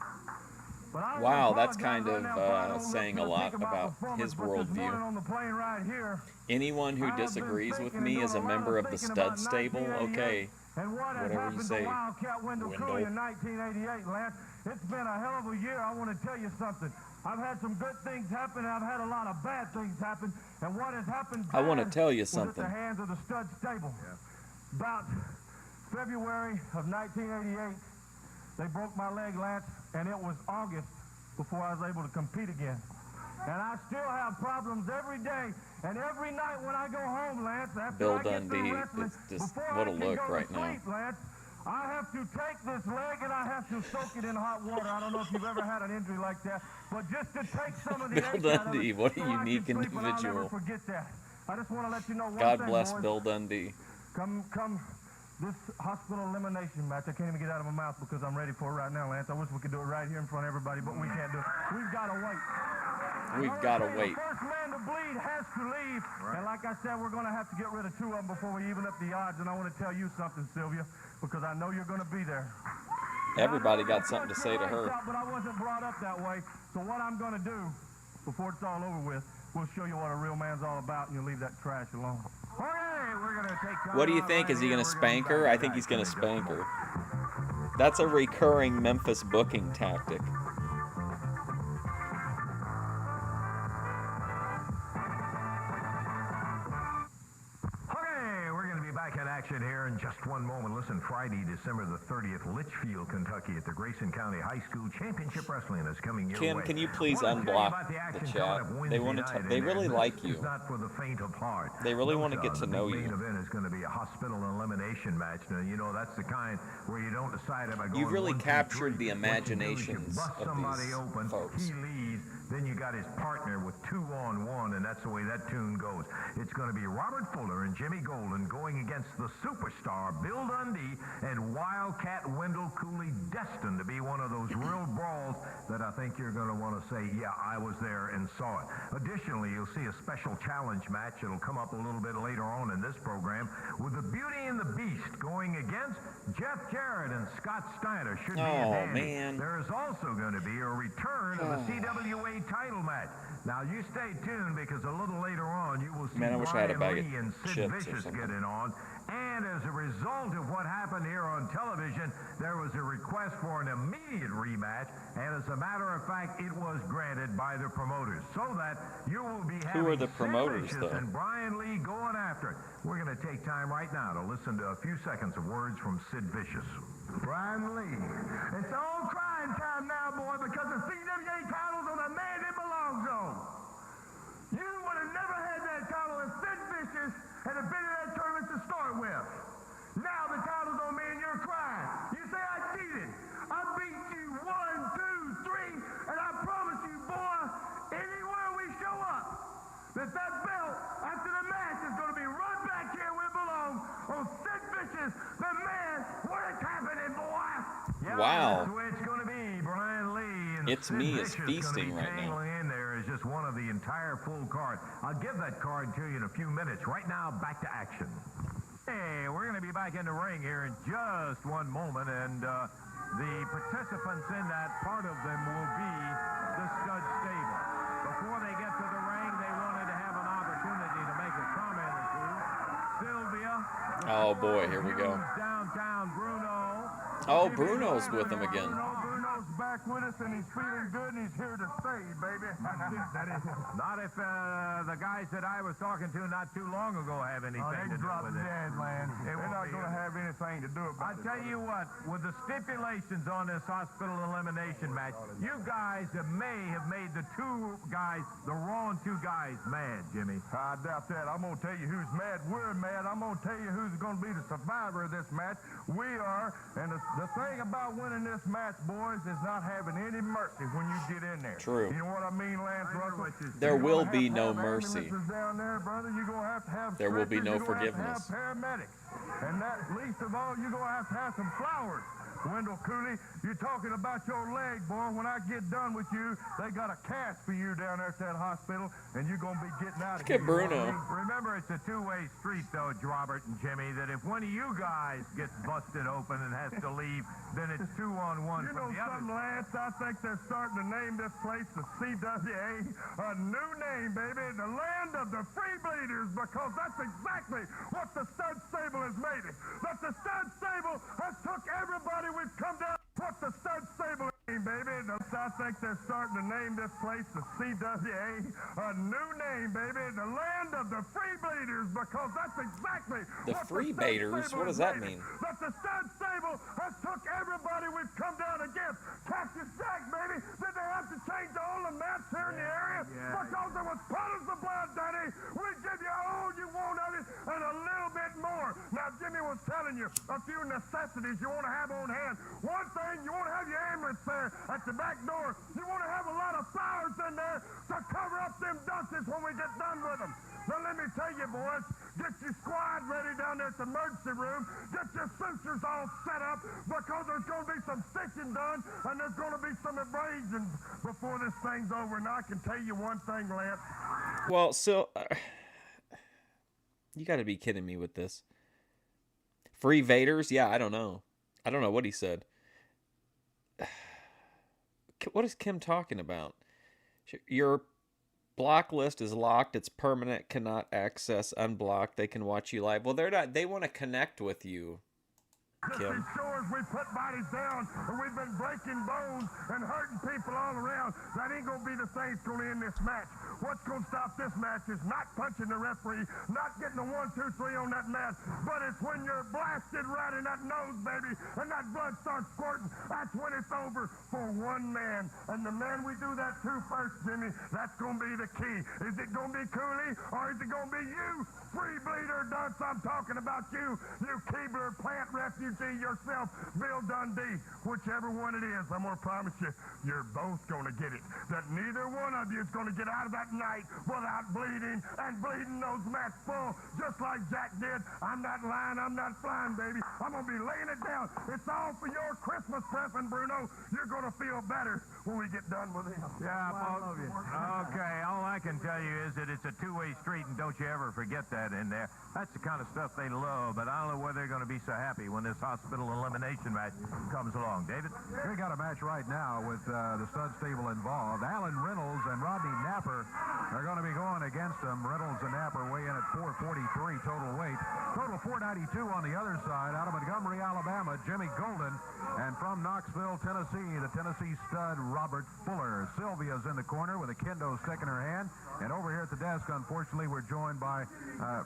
But I Wow, that's apologize kind right of now, but I don't saying look a to lot think about performance, his but this morning worldview. on the plane right here, Anyone who I have been disagrees with thinking me and as a doing a lot member of of the thinking stud about stable, 1988 okay, and what has whatever you happened say, to Wildcat Wendell Wendell. Cooley in 1988, Lance. It's been a hell of a year. I want to tell you something. I've had some good things happen, and I've had a lot of bad things happen. And what has happened I want to bad tell you was something. at the hands of the stud stable. About February of 1988, they broke my leg, Lance, and it was August before I was able to compete again. And I still have problems every day, and every night when I go home, Lance, after Bill I get through Dundee, wrestling, it's just before what a I can look go right to now. sleep, Lance, I have to take this leg and I have to soak it in hot water. I don't know if you've ever had an injury like that, but just to take some of the Bill ache out of Dundee, it what a so I can unique sleep, and I'll never individual. forget that. I just want to let you know one God thing, bless boys. Bill Dundee. Come this hospital elimination match. I can't even get it out of my mouth because I'm ready for it right now, Lance. I wish we could do it right here in front of everybody, but we can't do it. We've got to wait. We've got to wait. The first man to bleed has to leave. Right. And like I said, we're going to have to get rid of 2 of them before we even up the odds. And I want to tell you something, Sylvia, because I know you're going to be there. Everybody got something to say to her. But I wasn't brought up that way. So what I'm going to do, before it's all over with, we'll show you what a real man's all about, and you'll leave that trash alone. Okay, we're going to take time What do you out think? right Is he here. going to We're going spank her? back I to think he's going to action in just a spank her. moment. That's a recurring Memphis booking tactic. Okay, we're going to be back in action here in just one moment. Listen, Friday, December the 30th, Litchfield, Kentucky at the Grayson County High School Championship Wrestling is coming your way. Can you please Wanna tell you unblock about the the action chat? coming up They Wednesday want night, to. They and really this like you. is not for the faint of heart. They really No, want to get to the know main you. event is going to be a hospital elimination match. Now, you know, that's the kind where you don't decide if I go. You've really 1, 2, captured 3. the What you do is you imaginations bust of somebody these open, folks. he leaves, then you got his partner with 2-on-1, and that's the way that tune goes. It's going to be Robert Fuller and Jimmy Golden going against the superstar Bill Dundee and Wildcat Wendell Cooley, destined to be one of those real brawls that I think you're going to want to say, yeah, I was there and saw it. Additionally, you'll see a special challenge match. It'll come up a little bit later on in this program with the Beauty and the Beast going against Jeff Jarrett and Scott Steiner. Should be Oh, a dandy. man. There is also going to be a return of the CWA title match. Now, you stay tuned because a little later on you will see Man, I wish I had a Brian bag of Lee and Sid chips or Vicious something. get it on. And as a result of what happened here on television, there was a request for an immediate rematch. And as a matter of fact, it was granted by the promoters. So that you will be having Who are the Sid promoters, Vicious though? and Brian Lee going after it. We're going to take time right now to listen to a few seconds of words from Sid Vicious. Brian Lee. It's all crying time now, boy, because the CWA title's on a man it belongs on. You would have never had that title if Sid Vicious had been in that tournament to start with. Now the title's on me and you're crying. You say I cheated. I beat you 1, 2, 3, and I promise you, boy, anywhere we show up, that belt after the match is going to be run back here where it belongs on Sid Vicious, the man. What is happening, boy? Yeah, Wow. that's the way it's going to be. Brian Lee and It's Sid Me Vicious is feasting gonna be right now. tangling in there as just one of the entire full card. I'll give that card to you in a few minutes. Right now, back to action. Hey, we're going to be back in the ring here in just one moment, and the participants in that, part of them will be the stud stable. Before they get to the ring, they wanted to have an opportunity to make a comment or two. Sylvia. Oh, boy, here we go. Downtown Bruno. Oh, Bruno's with him again. Bruno's back with us, and he's feeling good, and he's here to stay, baby. Not if the guys that I was talking to not too long ago have anything to do with it. Dead, Lance. They're not going to have anything anything to do about it. I tell you what, with the stipulations on this hospital elimination match, you guys may have made the wrong two guys mad, Jimmy. I doubt that. I'm going to tell you who's mad. We're mad. I'm going to tell you who's going to be the survivor of this match. We are. And the thing about winning this match, boys, is not having any mercy when you get in there. True. You know what I mean, Lance Russell? There will be no mercy. Down there, brother. You're going to have there will be no you're gonna forgiveness. Have to have paramedics. And that, least of all, you're going to have some flowers. Wendell Cooley, you're talking about your leg, boy. When I get done with you, they got a cast for you down there at that hospital, and you're going to be getting out of here. Look at Bruno. Remember, it's a two-way street, though, Robert and Jimmy, that if one of you guys gets busted open and has to leave, then it's 2-on-1 You know something, Lance? I think they're starting to name this place the CWA a new name, baby, the land of the free bleeders, because that's exactly what the stud stable has made it. That the stud stable has took everybody we've come down. What the stud stable name, baby. I think they're starting to name this place the CWA a new name, baby, the land of the free bleeders, because that's exactly the what free the bleeders. What does that mean? That the stud stable has took everybody we've come down against. Cactus Jack, baby. Did they have to change all the maps here in the area? Because there was puddles of blood, Danny. We give you all you want of it and a little bit more. Now, Jimmy was telling you a few necessities you want to have on hand. One thing, you want to have your ambulance there at the back door. You want to have a lot of flowers in there to cover up them dunces when we get done with them. Now, let me tell you, boys, get your squad ready down there at the emergency room. Get your sutures all set up, because there's going to be some stitching done, and there's going to be some abrasions before this thing's over. And I can tell you one thing, Lance. Well, so you got to be kidding me with this. Free Vaders? Yeah, I don't know. I don't know what he said. What is Kim talking about? Your block list is locked. It's permanent. Cannot access unblocked. They can watch you live. Well, they're not. They want to connect with you, Kim. These shores we put bodies down, and we've been breaking bones and hurting people all around. That ain't gonna be the thing that's gonna end this match. What's gonna stop this match is not punching the referee, not getting a 1, 2, 3 on that mat, but it's when you're blasted right in that nose, baby, and that blood starts squirting. That's when it's over for one man. And the man we do that to first, Jimmy, that's gonna be the key. Is it gonna be Cooley, or is it gonna be you, free bleeder dunce? I'm talking about you, you Keebler plant refugee yourself, Bill Dundee. Whichever one it is, I'm gonna promise you, you're both gonna get it. That neither one of you is gonna get out of that night without bleeding, and bleeding those mats full, just like Jack did. I'm not lying, I'm not flying, baby. I'm gonna be laying it down. It's all for your Christmas present, Bruno. You're gonna feel better when we get done with him. Yeah, I love you. Okay, all I can tell you is that it's a two-way street, and don't you ever forget that in there. That's the kind of stuff they love, but I don't know whether they're going to be so happy when this hospital elimination match comes along. David? We got a match right now with the stud stable involved. Alan Reynolds and Rodney Napper are going to be going against them. Reynolds and Napper weigh in at 443 total weight. Total 492 on the other side. Out of Montgomery, Alabama, Jimmy Golden. And from Knoxville, Tennessee, the Tennessee stud Robert Fuller. Sylvia's in the corner with a kendo stick in her hand. And over here at the desk, unfortunately, we're joined by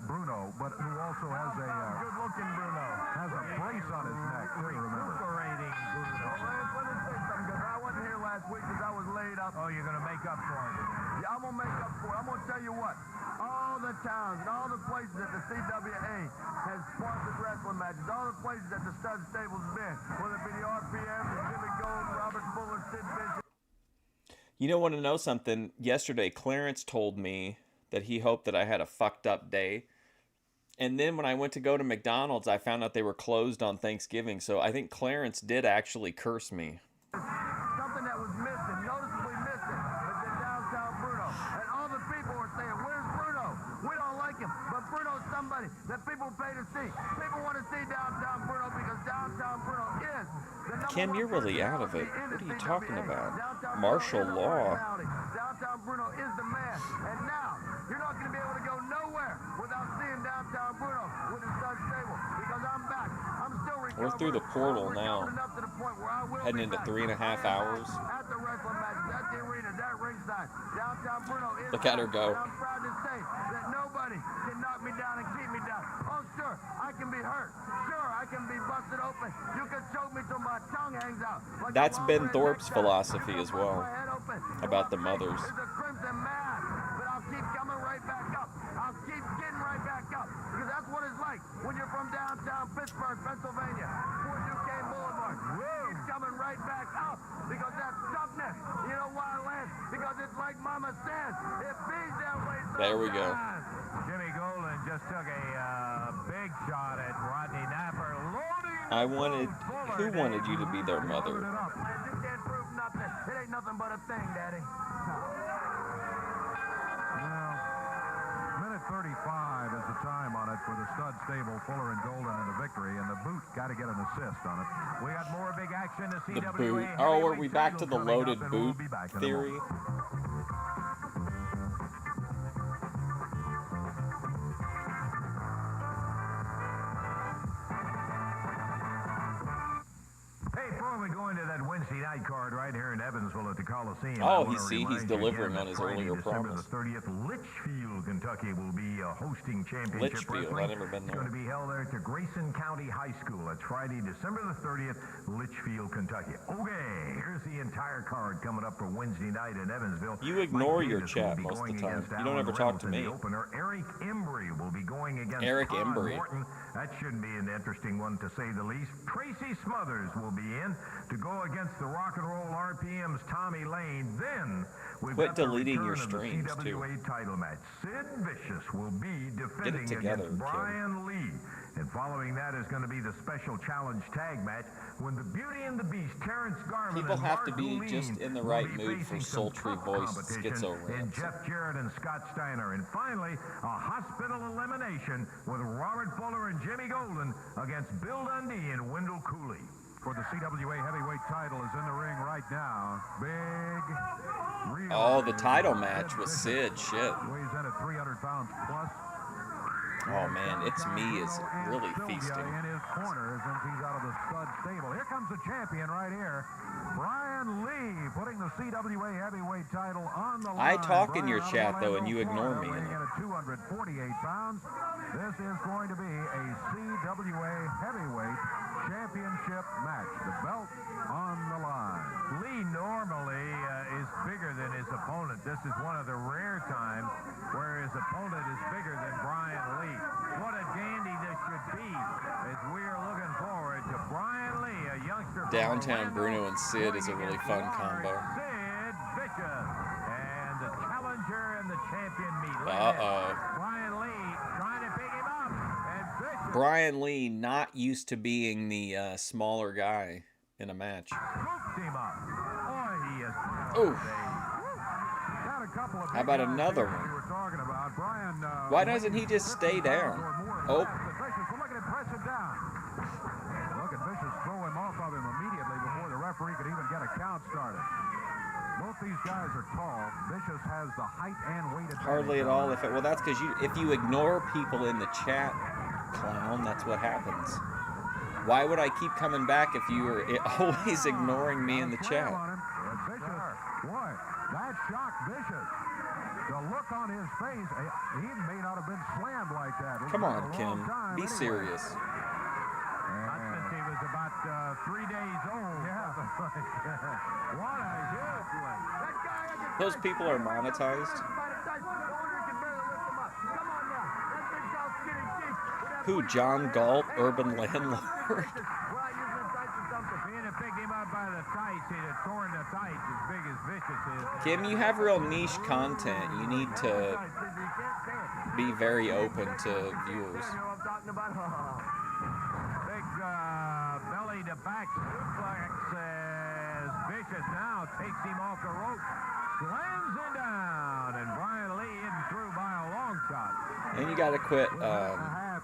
Bruno, but who also has a good-looking Bruno. Has a brace on his neck, too, remember. Recuperating Bruno. Let me say something, because I wasn't here last week because I was laid up. Oh, you're going to make up for it. Yeah, I'm going to make up for it. I'm going to tell you what. All the towns and all the places that the CWA has sponsored wrestling matches, all the places that the stud stable's been, whether it be the RPM, the Jimmy Golden, Robert Fuller, Sid Vicious. You don't want to know something? Yesterday, Clarence told me that he hoped that I had a fucked up day. And then when I went to go to McDonald's, I found out they were closed on Thanksgiving. So I think Clarence did actually curse me. Something that was missing, noticeably missing, is in downtown Bruno. And all the people are saying, where's Bruno? We don't like him. But Bruno's somebody that people pay to see. People want to see downtown Bruno because downtown Bruno is the number Kim, you're really out of it. What are you talking about? Martial law. Downtown Bruno is the man. And now, you're not going to be able to go nowhere without seeing downtown Bruno with his stud stable. Because I'm back. I'm still recovering. We're through the portal now. Heading into 3.5 hours. At the wrestling matches, at the arenas, at ringside. Downtown Bruno is Look at her go. And I'm proud to say that nobody can knock me down and keep me down. Oh, sure, I can be hurt. Sure, I can be open. You can choke me till my tongue hangs out. Like That's Ben Thorpe's philosophy as well, about the mothers. There's a crimson mass, but I'll keep coming right back up. I'll keep getting right back up. Because that's what it's like when you're from downtown Pittsburgh, Pennsylvania. Fort Duquesne Boulevard. Keep coming right back up. Because that's toughness. You know why, Lance? Because it's like Mama says. It beats that way. There we go. Jimmy Golden just took a big shot at Rodney Napper. I wanted. Who wanted you to be their mother? You can't prove nothing. It ain't nothing but a thing, Daddy. Well, minute 35 is the time on it for the stud stable, Fuller and Golden in the victory, and the boot got to get an assist on it. We got more big action to see. The boot. Oh, are we back to the loaded boot theory? Before we go into that Wednesday night card right here in Evansville at the Coliseum. Oh, he's delivering on his earlier December promise. the 30th, Litchfield, Kentucky will be hosting championship Litchfield, wrestling. I've never been It's going there. to be held there at the Grayson County High School. That's Friday, December the 30th, Litchfield, Kentucky. Okay, here's the entire card coming up for Wednesday night in Evansville. You ignore Mike your Davis will chat be most of the going time. against You don't Alan ever talk to Reynolds in me. the opener. Eric Embry will be going against Eric Todd Embry. Morton. That should be an interesting one to say the least. Tracy Smothers will be in to go against the Rock and Roll RPM's Tommy Lane. Then we've Quit got the deleting your return of the streams, too. CWA title match. Sid Vicious will be defending together, against Kim. Brian Lee. And following that is going to be the special challenge tag match when the Beauty and the Beast, Terrence Garvin, People and have Mark to be Goulin just in the will right be mood for facing some sultry tough voiced competition schizo in rants. Jeff Jarrett and Scott Steiner. And finally, a hospital elimination with Robert Fuller and Jimmy Golden against Bill Dundee and Wendell Cooley. For the CWA heavyweight title is in the ring right now. Big. Oh, the title match with Sid. Shit. Weighs in at 300 pounds plus. Oh man, It's Me is really feasting. In his corner since he's out of the stud stable. Here comes the champion right here. Brian Lee putting the CWA heavyweight title on the line. I talk in Brian your out of chat though, and Orlando, you ignore me. Florida, weighing in at 248 pounds. This is going to be a CWA heavyweight championship match. The belt on the line. Lee normally is bigger than his opponent. This is one of the rare times where his opponent is bigger than Brian Lee. What a dandy this should be as we are looking forward to Brian Lee, a youngster from Downtown Orlando, Bruno and Sid is a really fun combo. Sid Vicious and the challenger and the champion meet. Brian Lee trying to pick him up, and Vicious Brian Lee not used to being the smaller guy in a match. scoops him up. Boy, he is. Ooh. Got a couple of How about big guys another here one? we were talking about. Brian, Why doesn't he just stay down? Oh. Vicious, look at him press him down. Look at Vicious throw him off of him immediately before the referee could even get a count started. Both these guys are tall. Vicious has the height and weight advantage. Hardly at all. Well, that's because if you ignore people in the chat, clown, that's what happens. Why would I keep coming back if you were always ignoring me in the chat? Boy, that shocked Vicious. The look on his face, he may not have been slammed like that. Come on, Kim. Be serious. Not since he was about 3 days old. Yeah. What a huge one. Those people are monetized. Who? John Galt, urban landlord? If he'd have picked him up by the tights, he'd have torn the tights as big as Vicious is. Kim, you have real niche content. You need to be very open to viewers. Big belly to back suplex as Vicious now takes him off the rope, slams him down, and Brian Lee isn't through by a long shot. And you gotta quit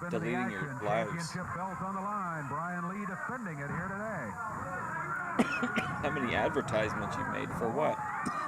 deleting your lives. Championship belt on the line. Brian Lee defending it here today. How many advertisements you made for what?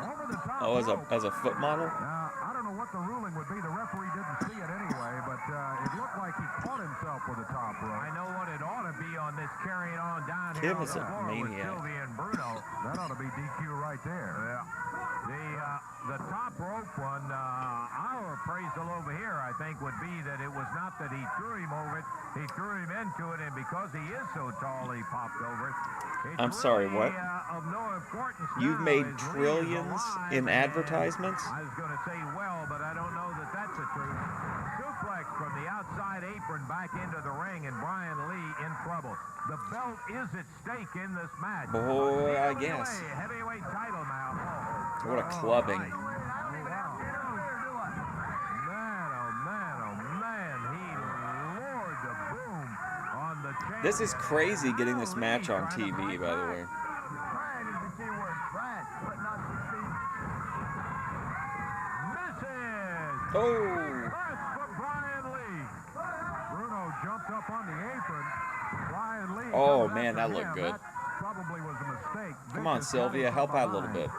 Over the top Oh, rope. as a foot model? Now, I don't know what the ruling would be. The referee didn't see it anyway, but it looked like he caught himself with the top rope. I know what it ought to be on this carrying on down Kim here on is the a floor with maniac. Sylvia and Bruno. That ought to be DQ right there. Yeah. The top rope one, our appraisal over here, I think, would be that it was not that he threw him over it. He threw him into it, and because he is so tall, he popped over it. I'm sorry, what? Of no importance You've now made is Lee is trillions alive, in and advertisements? I was going to say well, but I don't know that that's the truth. Suplex from the outside apron back into the ring, and Brian Lee in trouble. The belt is at stake in this match. Boy, I guess. Heavyweight title now. What a clubbing. Man, oh man, he lured the boom on the champion. This is crazy getting this match on TV, by the way. Pride is the key word. Pride, but not succeed. Misses. Oh. First for Brian Lee. Bruno jumped up on the apron. Brian Lee. Oh, man, that looked good. That probably was a mistake. Come on, Sylvia, help out a little bit.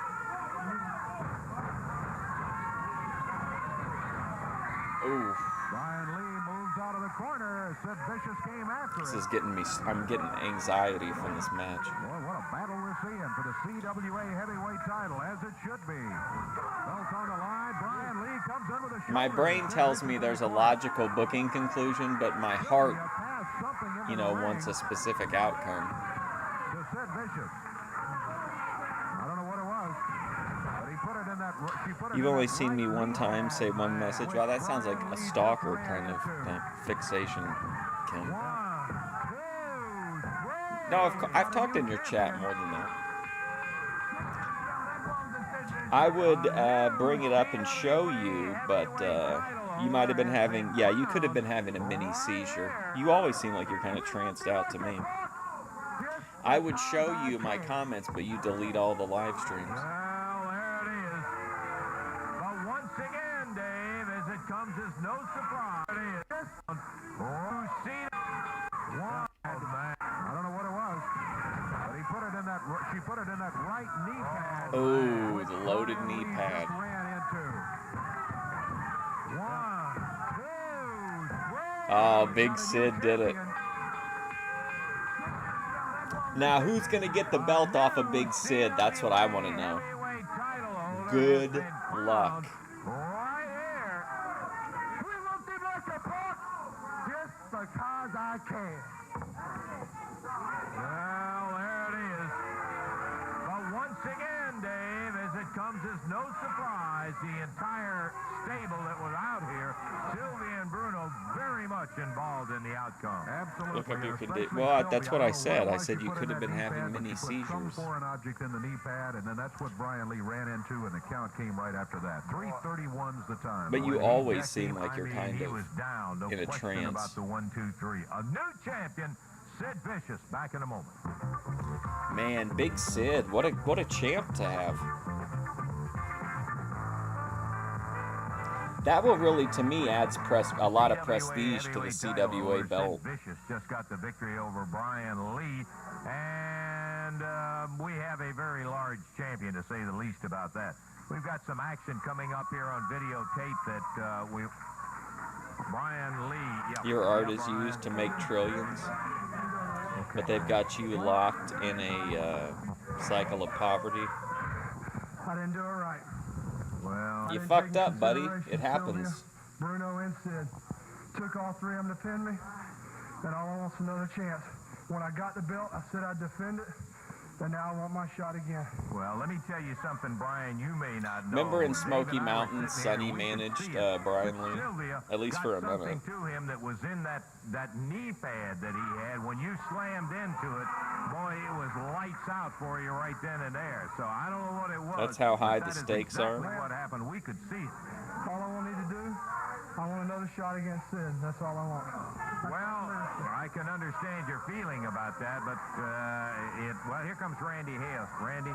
Ooh. Brian Lee moves out of the corner. Sid Vicious came after This it. is getting me, I'm getting anxiety from this match. Boy, what a battle we're seeing for the CWA heavyweight title, as it should be. Belt on the line. Brian Lee comes in with a My brain tells me there's a logical booking conclusion, but my heart, you know, wants a specific outcome. To Sid Vicious. I don't know what it was, but he put it in that. She put it You've in only that seen me right one time say one message. Wow, that sounds like a stalker kind of fixation, Kim. No, I've talked in your chat more than that. I would bring it up and show you, but you might have been having, yeah, you could have been having a mini seizure. You always seem like you're kind of tranced out to me. I would show you my comments, but you delete all the live streams. Well, there it is. But once again, Dave, as it comes as no surprise, it is. I don't know what it was, but he put it in that. She put it in that right knee pad. Oh, the loaded knee pad. Ran into. 1, 2, 3. Oh, Big Sid did it. Now, who's going to get the belt off of Big Sid? That's what I want to know. Good luck. Right here. We looked him like a puck just because I can. Well, there it is. But once again, Dave, as it comes as no surprise, the entire stable that was out here, Sylvia and Bruno, very much involved in the outcome. Absolutely. Look up your condition. Well, that's what I said. I said you could have been having mini seizures. Some foreign object in the knee pad, and then that's what Brian Lee ran into, and the count came right after that. 3:31's the time. But you always seem like you're kind he of was down. No in a question trance. about the 1, 2, 3. A new champion, Sid Vicious, back in a moment. Man, Big Sid, what a champ to have. That will really, to me, adds a lot of prestige to the CWA belt. Sid Vicious just got the victory over Brian Lee, and we have a very large champion, to say the least, about that. We've got some action coming up here on videotape that Brian Lee. Your art is used to make trillions, but they've got you locked in a cycle of poverty. I didn't do it right. Well, You fucked up, buddy. It happens. Bruno and Sid took all three of them to pin me, and I almost another chance. When I got the belt, I said I'd defend it, and now I want my shot again. Well, let me tell you something, Brian, you may not know. Remember in Smoky Mountains, Sonny managed Brian Lee? At least for a minute. Something to him that was in that knee pad that he had. When you slammed into it, boy, it was lights out for you right then and there. So I don't know what it was. That's how high but the that is stakes are. exactly what happened. We could see it. All I want to do, I want another shot against Sid. That's all I want. Well, I can understand your feeling about that, but well, here comes Randy Hale. Randy,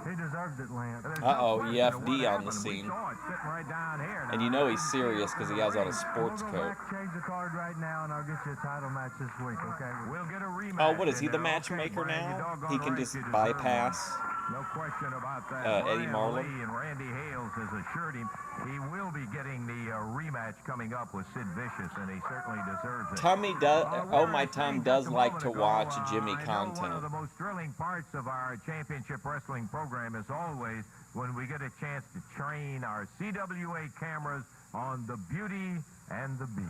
he deserved it, Lance. Uh-oh, EFD on the scene. We saw it sitting right down here. And you know he's serious because he has on a sports We'll go coat. back, change the card right now, and I'll get you a title match this week, okay? We'll get a rematch. Oh, what is he, the matchmaker now? He can just bypass No question about that. Eddie Marlin. Lee and Randy Hales has assured him he will be getting the rematch coming up with Sid Vicious, and he certainly deserves it. Tommy does. Oh, my Tom does like to watch Jimmy I know content. one of the most thrilling parts of our championship wrestling program is always when we get a chance to train our CWA cameras on the Beauty and the Beast.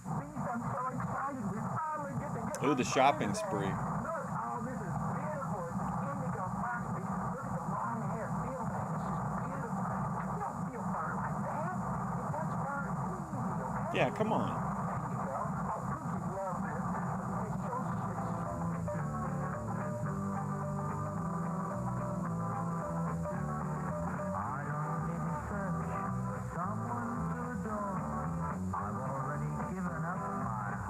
I'm so excited. We finally get to get Ooh, the shopping spree. Look, oh, this is beautiful. It's indigo plastic. Look at the long hair. Feel that. This is beautiful. You don't feel fur like that. That's fur easy, okay? Yeah, come on. There you go. Oh, Pookie loves this. It's so I don't need to search for someone to adore. I've already given up my heart.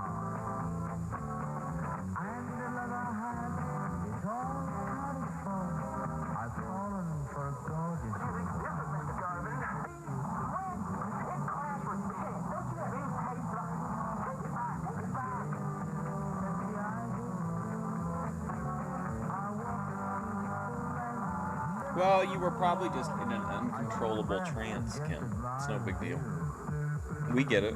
And the love I had is all accounted for. I've fallen for a gorgeous woman. Yes, Mr. Garvin. In class with pink. Don't you have any taste left? Take it back. Take it back. Well, you were probably just in an uncontrollable trance, Kim. It's no big deal. We get it.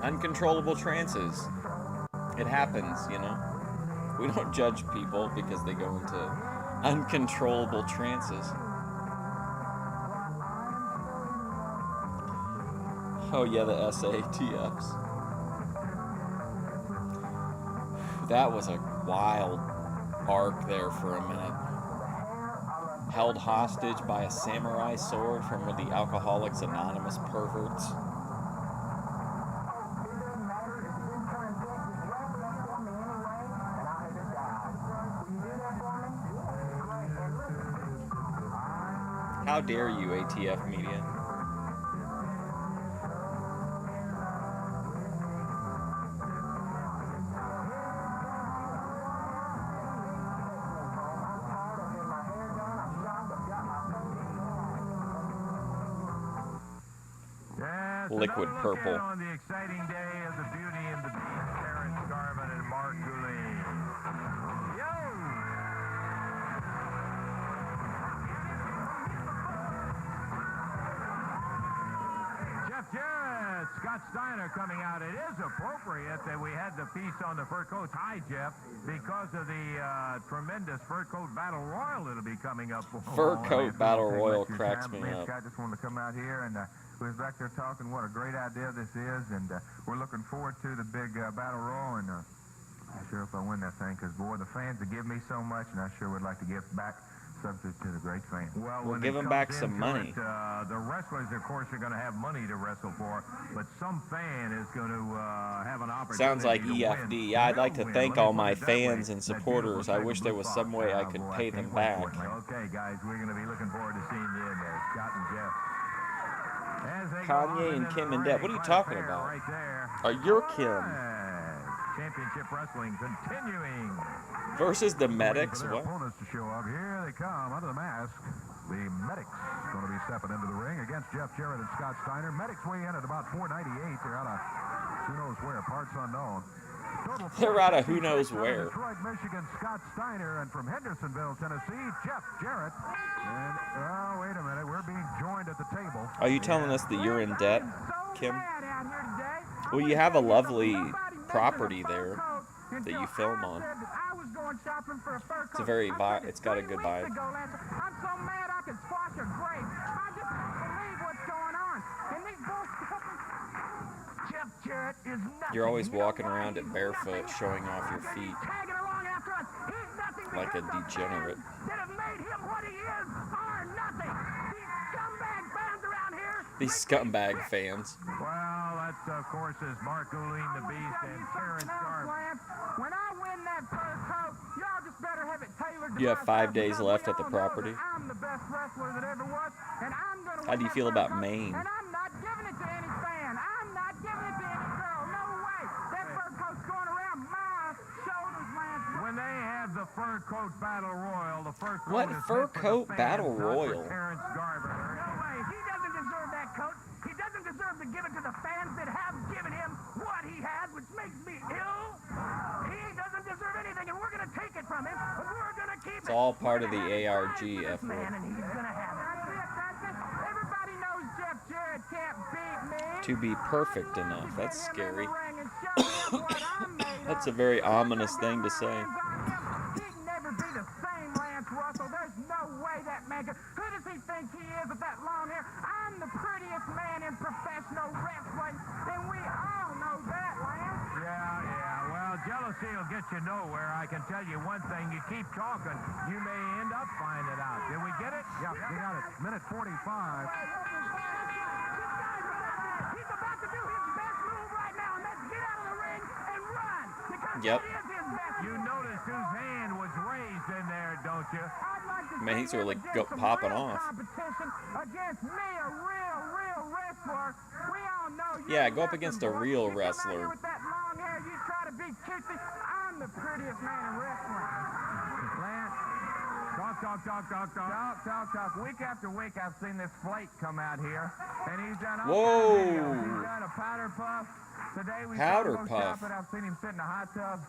Uncontrollable trances. It happens, you know. We don't judge people because they go into uncontrollable trances. Oh yeah, the SATFs. That was a wild arc there for a minute. Held hostage by a samurai sword from one of the Alcoholics Anonymous perverts. How dare you, ATF media? Liquid purple. On the exciting day of the Beauty and the Beast, Terrence Garvin and Mark Goulet. Yo! Jeff Jarrett, Scott Steiner coming out. It is appropriate that we had the piece on the fur coats. Hi, Jeff, because of the tremendous fur coat battle royal that'll be coming up. Fur coat battle royal cracks me up. Scott just wanted to come out here and we was back there talking what a great idea this is, and we're looking forward to the big battle royal, and I sure hope I win that thing, because boy, the fans have given me so much, and I sure would like to give back something to the great fans. Well, We'll when give it them back comes some into money. the wrestlers, of course, are going to have money to wrestle for, but some fan is going to have an opportunity. Sounds like to win. EFD. Yeah, I'd like to They'll thank win. all my Let me put it that fans way. and That supporters. I beautiful wish there was blue some box. way I could Boy, pay can't them wait back. for it. Okay, guys, we're going to be looking forward to seeing you in there, Scott and Jeff. As they go on Kanye and into Kim the and Deb. ring, What are you quite a talking pair about? Right there. You're Kim. Alright. Championship wrestling continuing. Versus the Waiting medics. for their What? opponents to show up. Here they come under the mask. The medics going to be stepping into the ring against Jeff Jarrett and Scott Steiner. Medics weigh in at about 498. They're out of who knows where, parts unknown. Total They're out of who knows where. Detroit, Michigan, Scott Steiner, and from Hendersonville, Tennessee, Jeff Jarrett. And oh, wait a minute, we're being joined at the table. Are you telling us that you're in debt, Kim? mad out here today. Well, you have a lovely property there that you film on. I was going shopping for a fur It's a coat. very I vibe. took it It's got a 3 good weeks vibe. ago, Lance. I'm so mad I could squash a grape. I just can't believe what's going on. And these bullshit. Jeff Jarrett is nothing. You're always You know walking why? around He's at barefoot, nothing. showing off your He's feet tagging along after us. He's nothing like a because the degenerate. fans that have made him what he is are nothing. These scumbag fans around here. These scumbag fans. Well, that, of course, is Mark Goulet, the Beast, and Terrence Garvin. When I win that fur coat, y'all just better have it tailored to You have my 5 style, days because left we at the all know property. that I'm the best wrestler that ever was, and I'm gonna How do you win feel that about fur coat, Maine? And I'm not giving it to any fan. I'm not giving it to any girl. No way. That fur coat's going around my shoulders, Lance. When they have the fur coat battle royal, the first What one is fur meant for coat the fans, battle not for royal? Terrence Garvin. No way. He doesn't deserve that coat. He doesn't deserve to give it to the fans that have given him what he has, which makes me ill. He doesn't deserve anything, and we're going to take It's all part of the ARG effort. Everybody knows Jeff Jarrett can't beat me. To be perfect enough. That's scary. That's a very ominous thing to say. He'd never be the same Lance Russell. There's no way that man could. Who does he think he is with that long hair? I'm the prettiest man in professional wrestling, and we all know that, Lance. Yeah. Well, jealousy will get you nowhere. I can tell you one thing. You keep talking, you may end up finding it out. Did we get it? Yeah, we got it. Minute 45. He's about to do his best move right now, and that's get out of the ring and run. Because Yep. it is his best You noticed whose hand was raised in there, don't you? I'd like to Man, see he's him really against some popping real off. competition against me, a real wrestler. We all know you. Yeah, go up against a real You come out wrestler. here with that long hair, you try to be cutesy. I'm the prettiest man in wrestling. Lance, talk. Week after week, I've seen this flake come out here, and he's done all Whoa. kinds of videos. He's done a powder puff. Today we Powder go puff. shopping. I've seen him sit in a hot tub,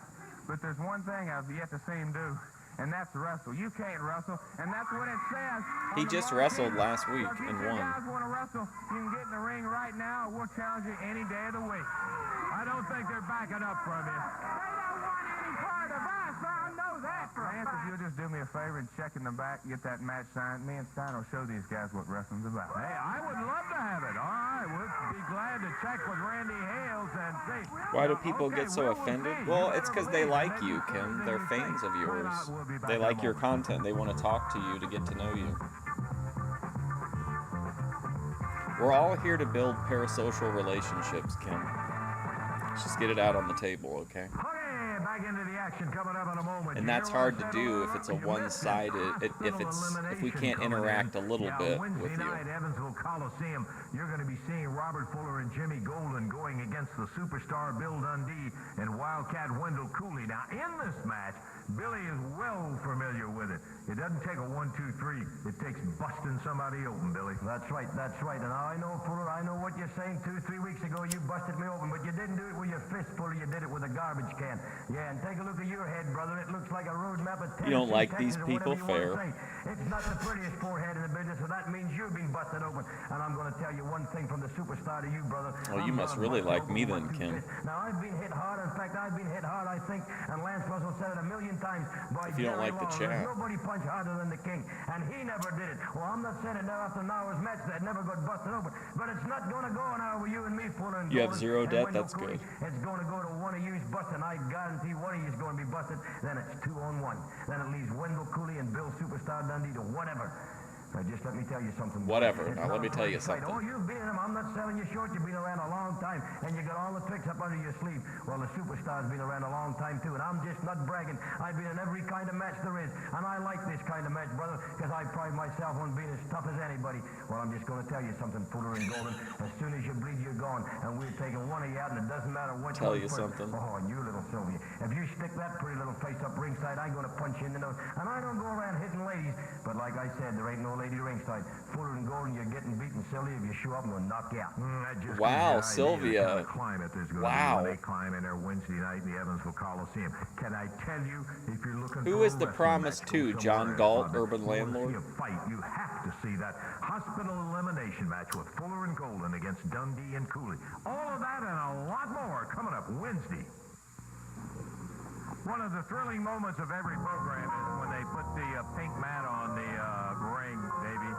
but there's one thing I've yet to see him do, and that's wrestle. You can't wrestle, and that's what it says. on He the just marquee. wrestled last week So if and you won. guys want to wrestle, you can get in the ring right now, or we'll challenge you any day of the week. I don't think they're backing up from you. They don't want any part of us. I know that for a Lance, if fact. you'll just do me a favor and check in the back, get that match signed, me and Steiner will show these guys what wrestling's about. Hey, I would love to have it. All right, we'll be glad to check with Randy Hales and see. Why do people Okay, get so we'll offended? see. Well, You it's better because they believe like it. you, Maybe Kim. it's They're closer than you fans of think. yours. Time out. We'll be back They in a like your moment. content. They want to talk to you to get to know you. We're all here to build parasocial relationships, Kim. Let's just get it out on the table, okay? Okay, back into the action coming up in a moment. And You that's hear hard what I to said do earlier? if it's a You missed it. one-sided, if we can't Elimination interact a coming little in. bit Wednesday with you. night, Evansville Coliseum, you're going to be seeing Robert Fuller and Jimmy Golden going against the superstar Bill Dundee and Wildcat Wendell Cooley. Now, in this match, Billy is well familiar with it. It doesn't take a 1, 2, 3. It takes busting somebody open, Billy. That's right. And I know, Fuller, I know what you're saying. 2-3 weeks ago, you busted me open, but you didn't do it with your fist, Fuller. You did it with a garbage can. Yeah, and take a look at your head, brother. It looks like a road map of Tennessee, You don't like Texas, these or people, whatever you fair. wanna say. It's not the prettiest forehead in the business, so that means you've been busted open. And I'm going to tell you one thing from the superstar to you, brother. Well, you I'm must not really busted like open me with then, my two Kim. fists. Now, I've been hit hard. In fact, I've been hit hard, I think, and Lance Russell said it a million times. By If you don't Jerry like the Lawler. chat. There's nobody punched harder than the King, and he never did it. Well, I'm not saying it now after an hour's match that never got busted open, but it's not going to go now with you and me, Fuller and You have Golden zero and debt, Wendell that's Cooley. good. It's going to go to one of you's busted. I guarantee one of you's going to be busted. Then it's 2-on-1. Then it leaves Wendell Cooley and Bill Superstar Dundee to whatever. Now, just let me tell you something. Whatever. It's Now, let not me tell you a fight. something. Oh, you've been in them. I'm not selling you short. You've been around a long time, and you got all the tricks up under your sleeve. Well, the Superstar's been around a long time, too, and I'm just not bragging. I've been in every kind of match there is, and I like this kind of match, brother, because I pride myself on being as tough as anybody. Well, I'm just going to tell you something, Fuller and Golden. As soon as you bleed, you're gone, and we're taking one of you out, and it doesn't matter what Tell one's you first. something. Oh, and you little Sylvia. If you stick that pretty little face up ringside, I'm going to punch you in the nose. And I don't go around hitting ladies, but like I said, there ain't no lady ringside. Fuller and Golden, you're getting beaten, Sylvia. If you show up, I'm going to knock you out. That just Wow, gives you an idea of the Sylvia. kind of climate there's going to be Wow. when they climb in there Wednesday night in the Evansville Coliseum. Can I tell you, if you're looking Who for is a the wrestling promise match, to? go John somewhere Galt, else. urban You wanna landlord? see a fight, you have to see that hospital elimination match with Fuller and Golden against Dundee and Cooley. All of that and a lot more coming up Wednesday. One of the thrilling moments of every program is when they put the pink mat on the ring, baby.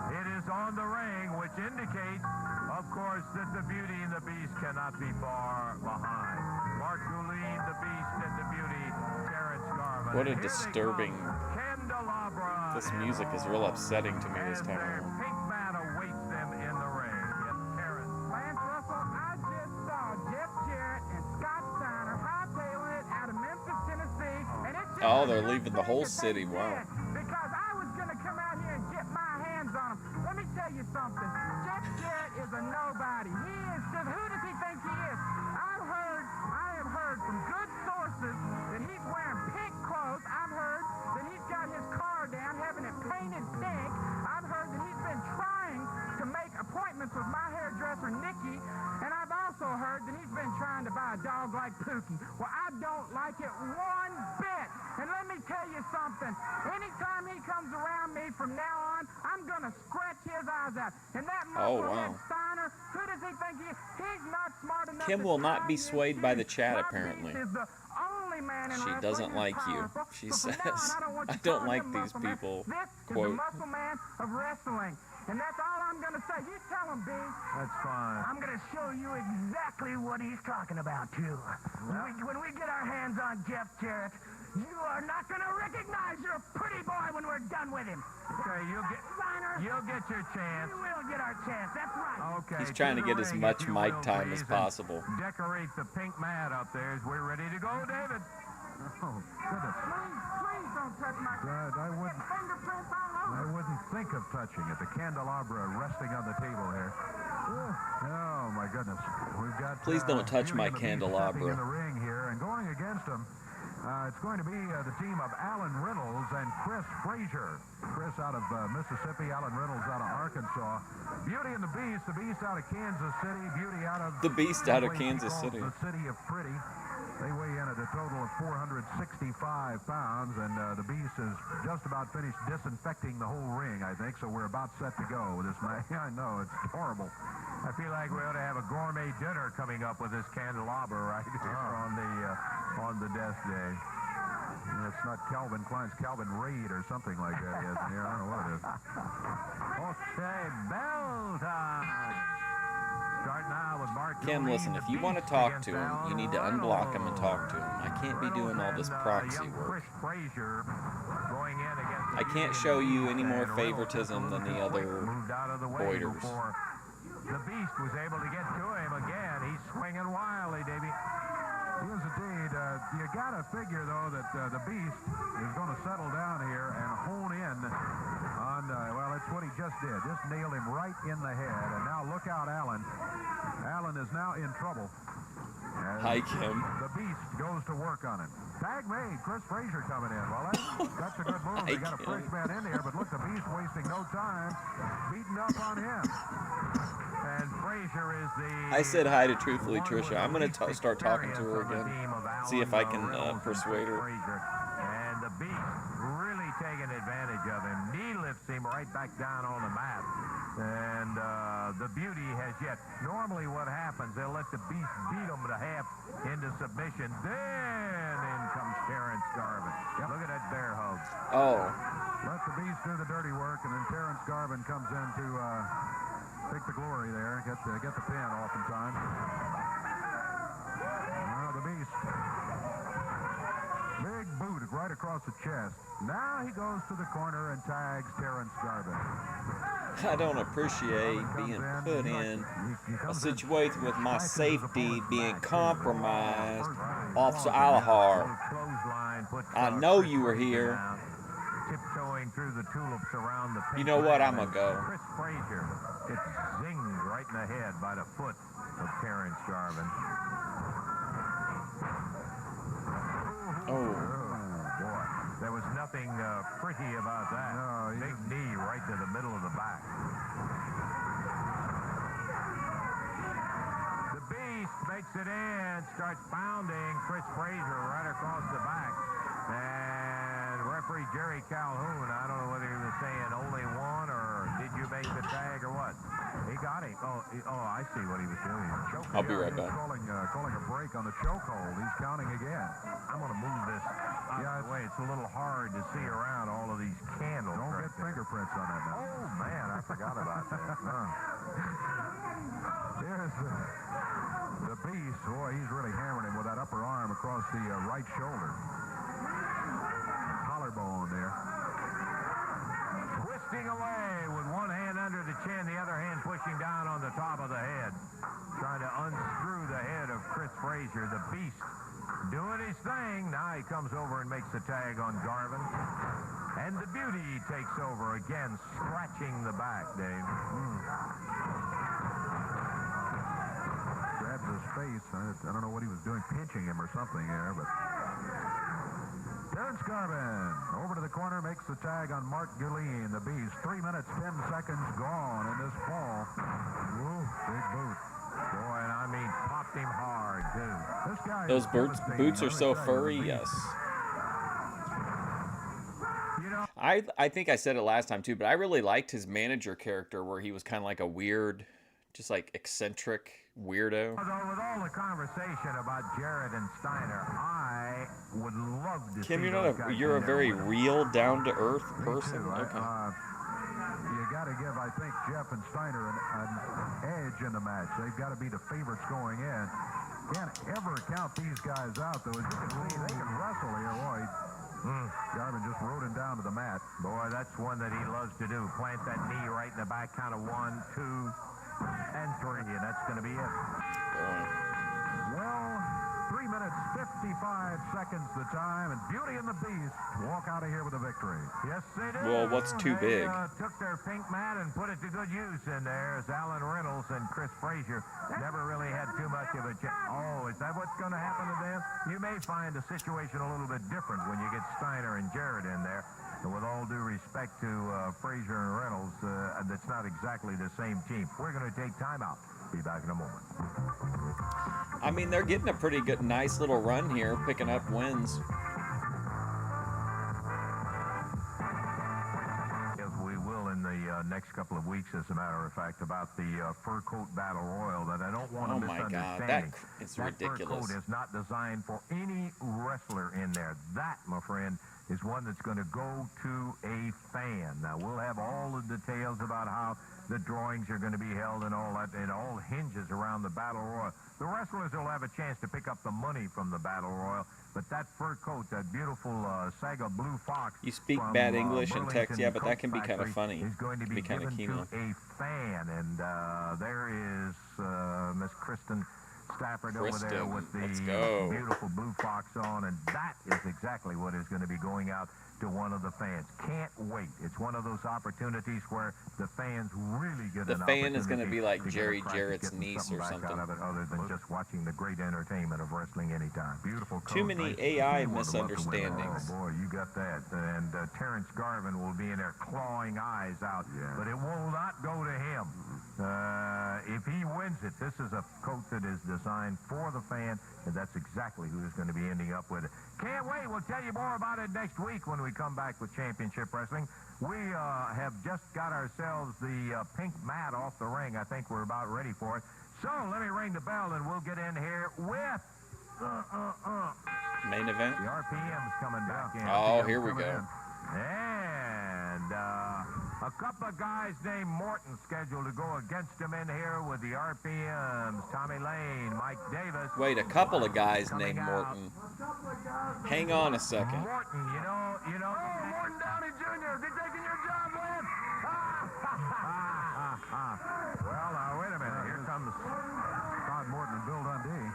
It is on the ring, which indicates, of course, that the Beauty and the Beast cannot be far behind. Mark Gouline, the Beast, and the Beauty, Terrence Garvin. What a And here they disturbing... come, Candelabra This and music is all, real upsetting to me this as time their around. pink mat awaits them in the ring. Yes, Terrence. Lance Russell, I just saw Jeff Jarrett and Scott Steiner hightailing it out of Memphis, Tennessee, and it's just Oh, a they're good leaving the thing whole that city. they Wow. did, because I was going to come out here and get my hands on him. Let me tell you something. Jeff Jarrett is a nobody. He is just, who does he think he is? I have heard from good sources that he's wearing pink clothes. I've heard that he's got his car down, having it painted pink. I've heard that he's been trying to make appointments with my hairdresser, Nikki, and I've also heard that he's been trying to buy a dog like Pookie. Well, I don't like it one bit. And let me tell you something. Anytime he comes around me from now on, I'm going to scratch his eyes out. And that musclehead Steiner, who does he think he is? He's not smart enough. Kim will not be swayed by the chat, My apparently. Beast is the only man in She wrestling doesn't who's like you. powerful. She So from says, now on, I don't want you I don't calling like him these muscle man. people, This is the quote. muscle man of wrestling. And that's all I'm going to say. You tell him, B. That's fine. I'm going to show you exactly what he's talking about, too. When we get our hands on Jeff Jarrett, you are not going to recognize your pretty boy when we're done with him. Okay, you'll get your chance. We will get our chance. That's right. Okay. He's trying to get as much mic time as please, possible. and Decorate the pink mat up there as we're ready to go, David. Oh, goodness. Please don't touch my fingerprints all over. I wouldn't think of touching it. The candelabra resting on the table here. Oh, my goodness. We've got... Please don't touch my Beauty and the Beast candelabra. stepping in the ring here, and going against him, it's going to be the team of Alan Reynolds and Chris Frazier. Chris out of Mississippi, Alan Reynolds out of Arkansas. Beauty and the Beast out of Kansas City. Beauty out of... The Beast out of Kansas City. The city of Pretty. They weigh in at a total of 465 pounds, and the Beast is just about finished disinfecting the whole ring, I think, so we're about set to go with this match. I know, it's horrible. I feel like we ought to have a gourmet dinner coming up with this candelabra right here on the death day. It's not Calvin Klein's Calvin Raid or something like that. Yes, I don't know what it is. Okay, bell time. Start now with Mark. Kim, listen, if you want to talk to him, you need to unblock him and talk to him. I can't be doing all this proxy work. I can't show you any more favoritism than the other Boyders. The Beast was able to get to him again. He's swinging wildly, Davey. He is indeed. You got to figure, though, that the Beast is going to settle down here and hone in on, well, it's what he just did. Just nailed him right in the head. And now look out, Allen. Allen is now in trouble. Hi, Kim. The Beast goes to work on him. Tag made. Chris Frazier coming in. Well, that's a good move. They got a fresh man in here, but look, the Beast wasting no time. Beating up on him. And Frazier is the... I said hi to Truthfully Trisha. I'm going to start talking to her again. See if I can persuade her. And the Beast really taking advantage of him. Knee lifts him right back down on the mat. And the Beauty has yet. Normally what happens, they'll let the Beast beat him to half into submission. Then in comes Terrence Garvin. Look at that bear hug. Oh. Let the Beast do the dirty work, and then Terrence Garvin comes in to take the glory there, get the pin off in time. Now the Beast. Big boot right across the chest. Now he goes to the corner and tags Terrence Garvin. I don't appreciate being put in a situation with my safety being compromised. Officer Alahar, I know you were here. Tiptoeing through the tulips around the... You know what? I'm going to go. Chris Frazier gets zinged right in the head by the foot of Terrence Garvin. Oh. Boy. There was nothing pretty about that. No, big knee right to the middle of the back. The Beast makes it in, starts pounding Chris Frazier right across the back. And referee Jerry Calhoun, I don't know whether he was saying only one or did you make the tag or what? He got him. Oh, I see what he was doing. I'll be right back. Calling a break on the chokehold. He's counting again. I'm going to move this out of the way. It's a little hard to see around all of these candles. Don't get fingerprints on that now. Oh, man, I forgot about that. Here's the Beast. Boy, he's really hammering him with that upper arm across the right shoulder. Collarbone there. Twisting away with one hand under the chin, the other hand pushing down on the top of the head. Trying to unscrew the head of Chris Frazier, the Beast. Doing his thing. Now he comes over and makes the tag on Garvin. And the Beauty takes over again, scratching the back, Dave. Grabs his face. I don't know what he was doing, pinching him or something there, but... Terrence Garvin over to the corner, makes the tag on Mark Guilleen, the Beast. 3 minutes, 10 seconds gone in this fall. Ooh, big boot. Boy, and I mean, popped him hard, too. This guy Those is boots are so devastating. furry, yes. You know, I think I said it last time too, but I really liked his manager character where he was kind of like a weird, just like eccentric weirdo. although with all the conversation about Jarrett and Steiner, I would love to Kim, see you're those not guys you're a in there very with him. real, down to earth Me person. too. Okay. You got to give, I think, Jeff and Steiner an edge in the match. They've got to be the favorites going in. Can't ever count these guys out, though. As you can see, they can wrestle here. Boy, Garvin just rode him down to the mat. Boy, that's one that he loves to do. Plant that knee right in the back, count of 1, 2, and 3, and that's going to be it. Well, 3 minutes, 55 seconds the time, and Beauty and the Beast walk out of here with a victory. Yes, they did. Well, what's too They, big? took their pink mat and put it to good use in there as Alan Reynolds and Chris Frazier never really had too much of a chance. Oh, is that what's going to happen to them? You may find the situation a little bit different when you get Steiner and Jarrett in there. And with all due respect to Frazier and Reynolds, that's not exactly the same team. We're going to take time out. Be back in a moment. I mean, they're getting a pretty good, nice little run here, picking up wins. As we will in the next couple of weeks, as a matter of fact, about the Fur Coat Battle Royal that I don't want to Oh my God, misunderstanding. it's that ridiculous. Fur Coat is not designed for any wrestler in there. That, my friend, is one that's going to go to a fan. Now, we'll have all the details about how the drawings are going to be held and all that. It all hinges around the Battle Royal. The wrestlers will have a chance to pick up the money from the Battle Royal, but that fur coat, that beautiful Saga Blue Fox. You speak from, bad English and text, Burlington yeah, but that Coat can be kind of Factory funny. is going to be kind of given keen to a fan, and there is Miss Kristen Stafford over there Kristen, with let's the go. beautiful Blue Fox on, and that is exactly what is going to be going out to one of the fans. Can't wait. It's one of those opportunities where the fans really get The an fan is going to opportunity be like to get a Jerry crack at Jarrett's getting niece or back something. out of it other than just watching the great entertainment of wrestling anytime. Beautiful Too coat. many Nice. AI You wonder what the winner- misunderstandings. Oh boy, you got that. And Terrence Garvin will be in there clawing eyes out, but it will not go to him. If he wins it, this is a coat that is designed for the fan, and that's exactly who is going to be ending up with it. Can't wait. We'll tell you more about it next week when we come back with Championship Wrestling. We have just got ourselves the pink mat off the ring. I think we're about ready for it. So let me ring the bell, and we'll get in here with Main event? the RPM's coming back in. Oh, here we Coming go. in. And a couple of guys named Morton scheduled to go against him in here with the RPMs. Tommy Lane, Mike Davis. Wait, a couple of guys Coming named out. Morton. Hang on a second. Morton, you know. Oh, Morton Downey Jr. Is he taking your job, Lance? Well, wait a minute. Here comes Todd Morton and Bill Dundee.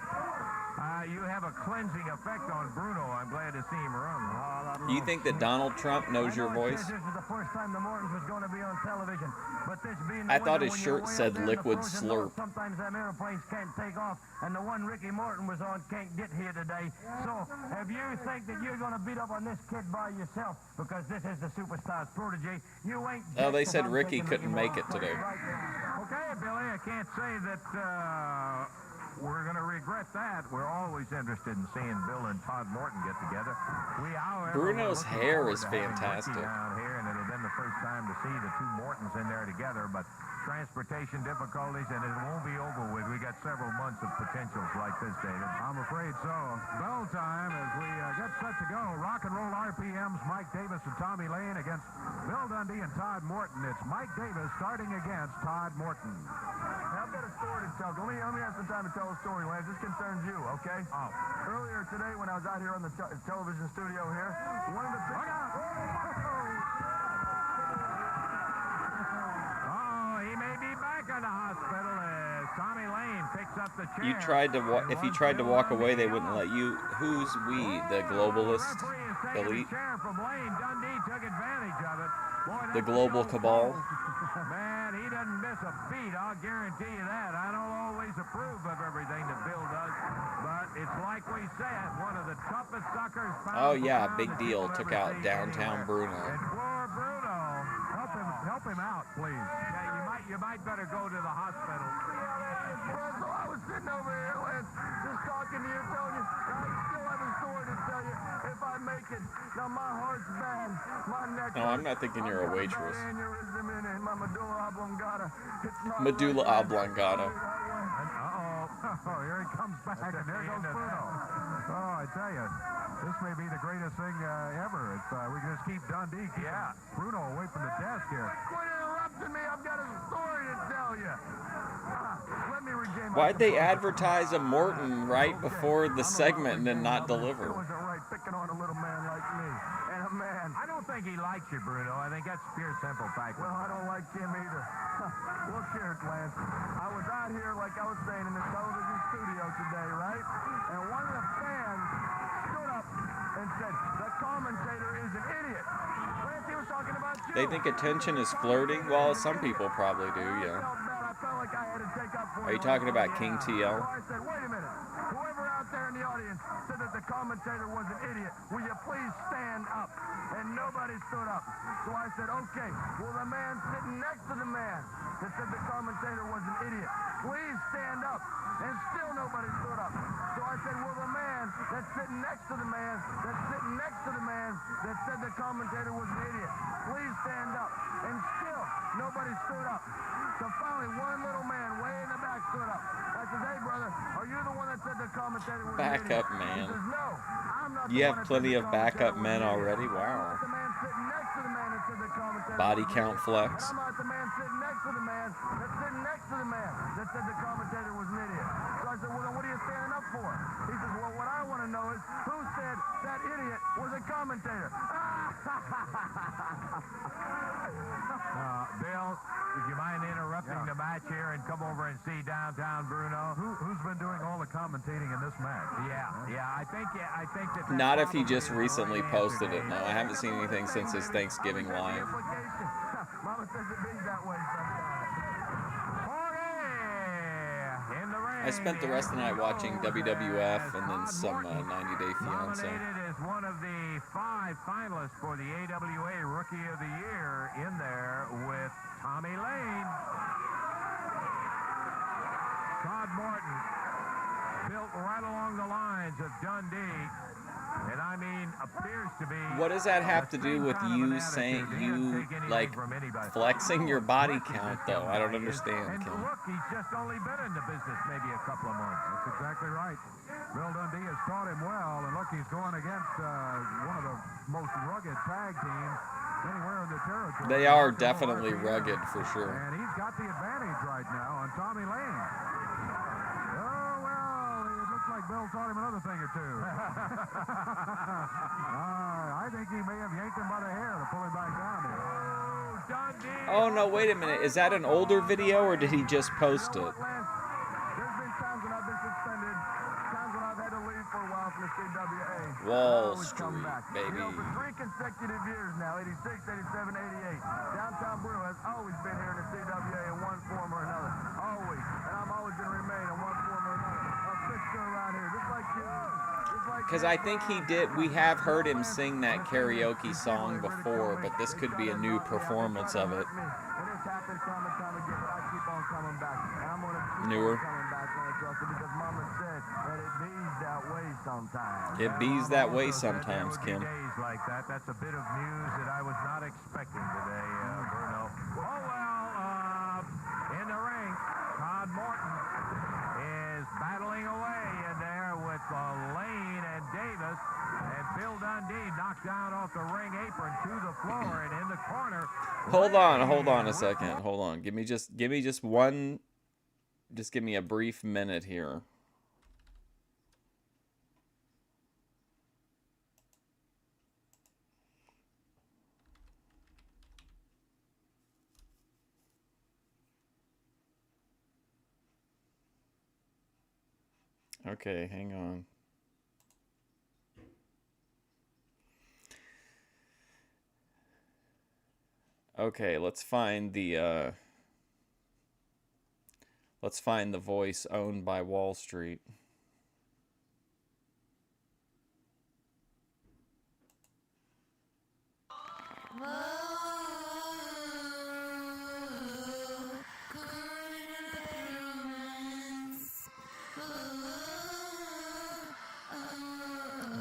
You have a cleansing effect on Bruno. I'm glad to see him run. You think that Donald Trump knows your voice? This is the first time the Mortons was going to be on television, but this being I the thought winter, his when you're shirt way said up there in the Liquid frozen north, Slurp. sometimes them airplanes can't take off, and the one Ricky Morton was on can't get here today. So if you think that you're going to beat up on this kid by yourself because this is the superstar's protege, you ain't. Oh, they just said about Ricky taking couldn't make it Morton today. right now. Okay, Billy, I can't say that we're going to regret that. We're always interested in seeing Bill and Todd Morton get together. We, however, Bruno's we're looking hair forward is to having Ricky fantastic. down here, and it'll been the first time to see the two Mortons in there together, but transportation difficulties, and it won't be over with. We got several months of potentials like this, David. I'm afraid so. Bell time as we get set to go. Rock and roll RPMs, Mike Davis and Tommy Lane against Bill Dundee and Todd Morton. It's Mike Davis starting against Todd Morton. I've got a story to tell. Let me have some time to tell a story, Lance. This concerns you, okay? Oh. Earlier today, when I was out here on the television studio here, one of the big... Oh, he may be back in the hospital as Tommy Lane picks up the chair. You tried to if you tried to walk away, they wouldn't let you. Who's we? The globalist elite? Chair from Lane. Dundee took advantage of it. Boy, The global cabal? Man, he doesn't miss a beat, I'll guarantee you that. I don't always approve of everything that Bill does, but it's like we said, one of the toughest suckers found. Oh yeah, big deal. Took out downtown Bruno. And poor Bruno, help him out, please. Yeah, You might better go to the hospital. So I was sitting over here, Lance, just talking to you, telling you, I still have a story to tell you if I make it. Now, my heart's bad. My neck No, I'm not thinking you're a waitress. aneurysm in my medulla oblongata. It's not Medulla oblongata. Oh, here he comes back, and there goes Bruno. Oh, I tell you, this may be the greatest thing ever. It's, we can just keep Dundee, keep Bruno away from the desk here. Quit interrupting me. I've got a story to tell you. Let me regain my Why'd they advertise a Morton right before the segment and then not deliver? It wasn't right picking on a little man like me. And a man. I don't think he likes you, Bruno. I think that's pure simple fact. Well, I don't like him either. Look here, Lance. I was out here, like I was saying, in the television studio today, right? And one of the fans stood up and said, the commentator is an idiot. Lance, he was talking about you. They think attention is flirting? Well, some people probably do, yeah. I felt like I had to take up for Are you talking about King TL? So I said, wait a minute. Whoever out there in the audience said that the commentator was an idiot, will you please stand up? And nobody stood up. So I said, okay, will the man sitting next to the man that said the commentator was an idiot, please stand up? And still nobody stood up. So I said, will the man that's sitting next to the man that's sitting next to the man that said the commentator was an idiot, please stand up? And still nobody stood up. So finally, one little man way in the back stood up. I said, hey, brother, are you the one that said the commentator was an idiot? Backup man. He says, no, I'm not You the have one that plenty said of the backup commentator men was an already. idiot. Wow. I'm not the man sitting next to the man that said the commentator Body was an count idiot. flex. And I'm not the man sitting next to the man that's sitting next to the man that said the commentator was an idiot. So I said, well, then what are you standing up for? He says, well, what I want to know is who said that idiot was a commentator? Bill, would you mind interrupting the match here and come over and see downtown Bruno? Who's been doing all the commentating in this match? I think that. Not if he just recently posted it. No, I haven't seen anything since his Thanksgiving live. Mama says it being that way sometimes. In the ring, I spent the rest of the night watching WWF and then some 90 Day Fiancé. nominated as one of the 5 finalists for the AWA Rookie of the Year, in there with Tommy Lane. Todd Morton, built right along the lines of Dundee, and I mean appears to be. What does that have to do with you saying, you like flexing your body count though? I don't understand, And Kim. look, he's just only been in the business maybe a couple of months. That's exactly right. Bill Dundee has taught him well, and look, he's going against one of the most rugged tag teams anywhere in the territory. They are definitely rugged for sure. And he's got the advantage right now on Tommy Lane. Oh, well, it looks like Bill taught him another thing or two. I think he may have yanked him by the hair to pull him back down here. Oh no, wait a minute. Is that an older video or did he just post it? There's been times when I've been suspended, times when I've had to leave for a while from the CWA. Wall Always come Street, back. baby. You know, for 3 consecutive years now, 86, 87, 88, downtown Bruno has always been here in the CWA in one form or another. Always. And I'm always going to remain in one form or another. A fixture around here, just like you. Because I think he did, we have heard him sing that karaoke song before, but this could be a new performance of it. It has happened time and time again, but I keep on coming back. And I'm going to keep Newer. on coming back, Lance Russell, because Mama said that it bees that way sometimes. It bees that way sometimes, Kim. Days like that. That's a bit of news that I was not expecting today, Bruno. Oh, well, in the ring, Todd Morton is battling away in there with Lane and Davis, and Bill Dundee knocked down off the ring apron to the floor, and in the corner. Hold on a second. Hold on. Give me just one, just give me a brief minute here. Okay, hang on. Okay, let's find the voice owned by Wall Street.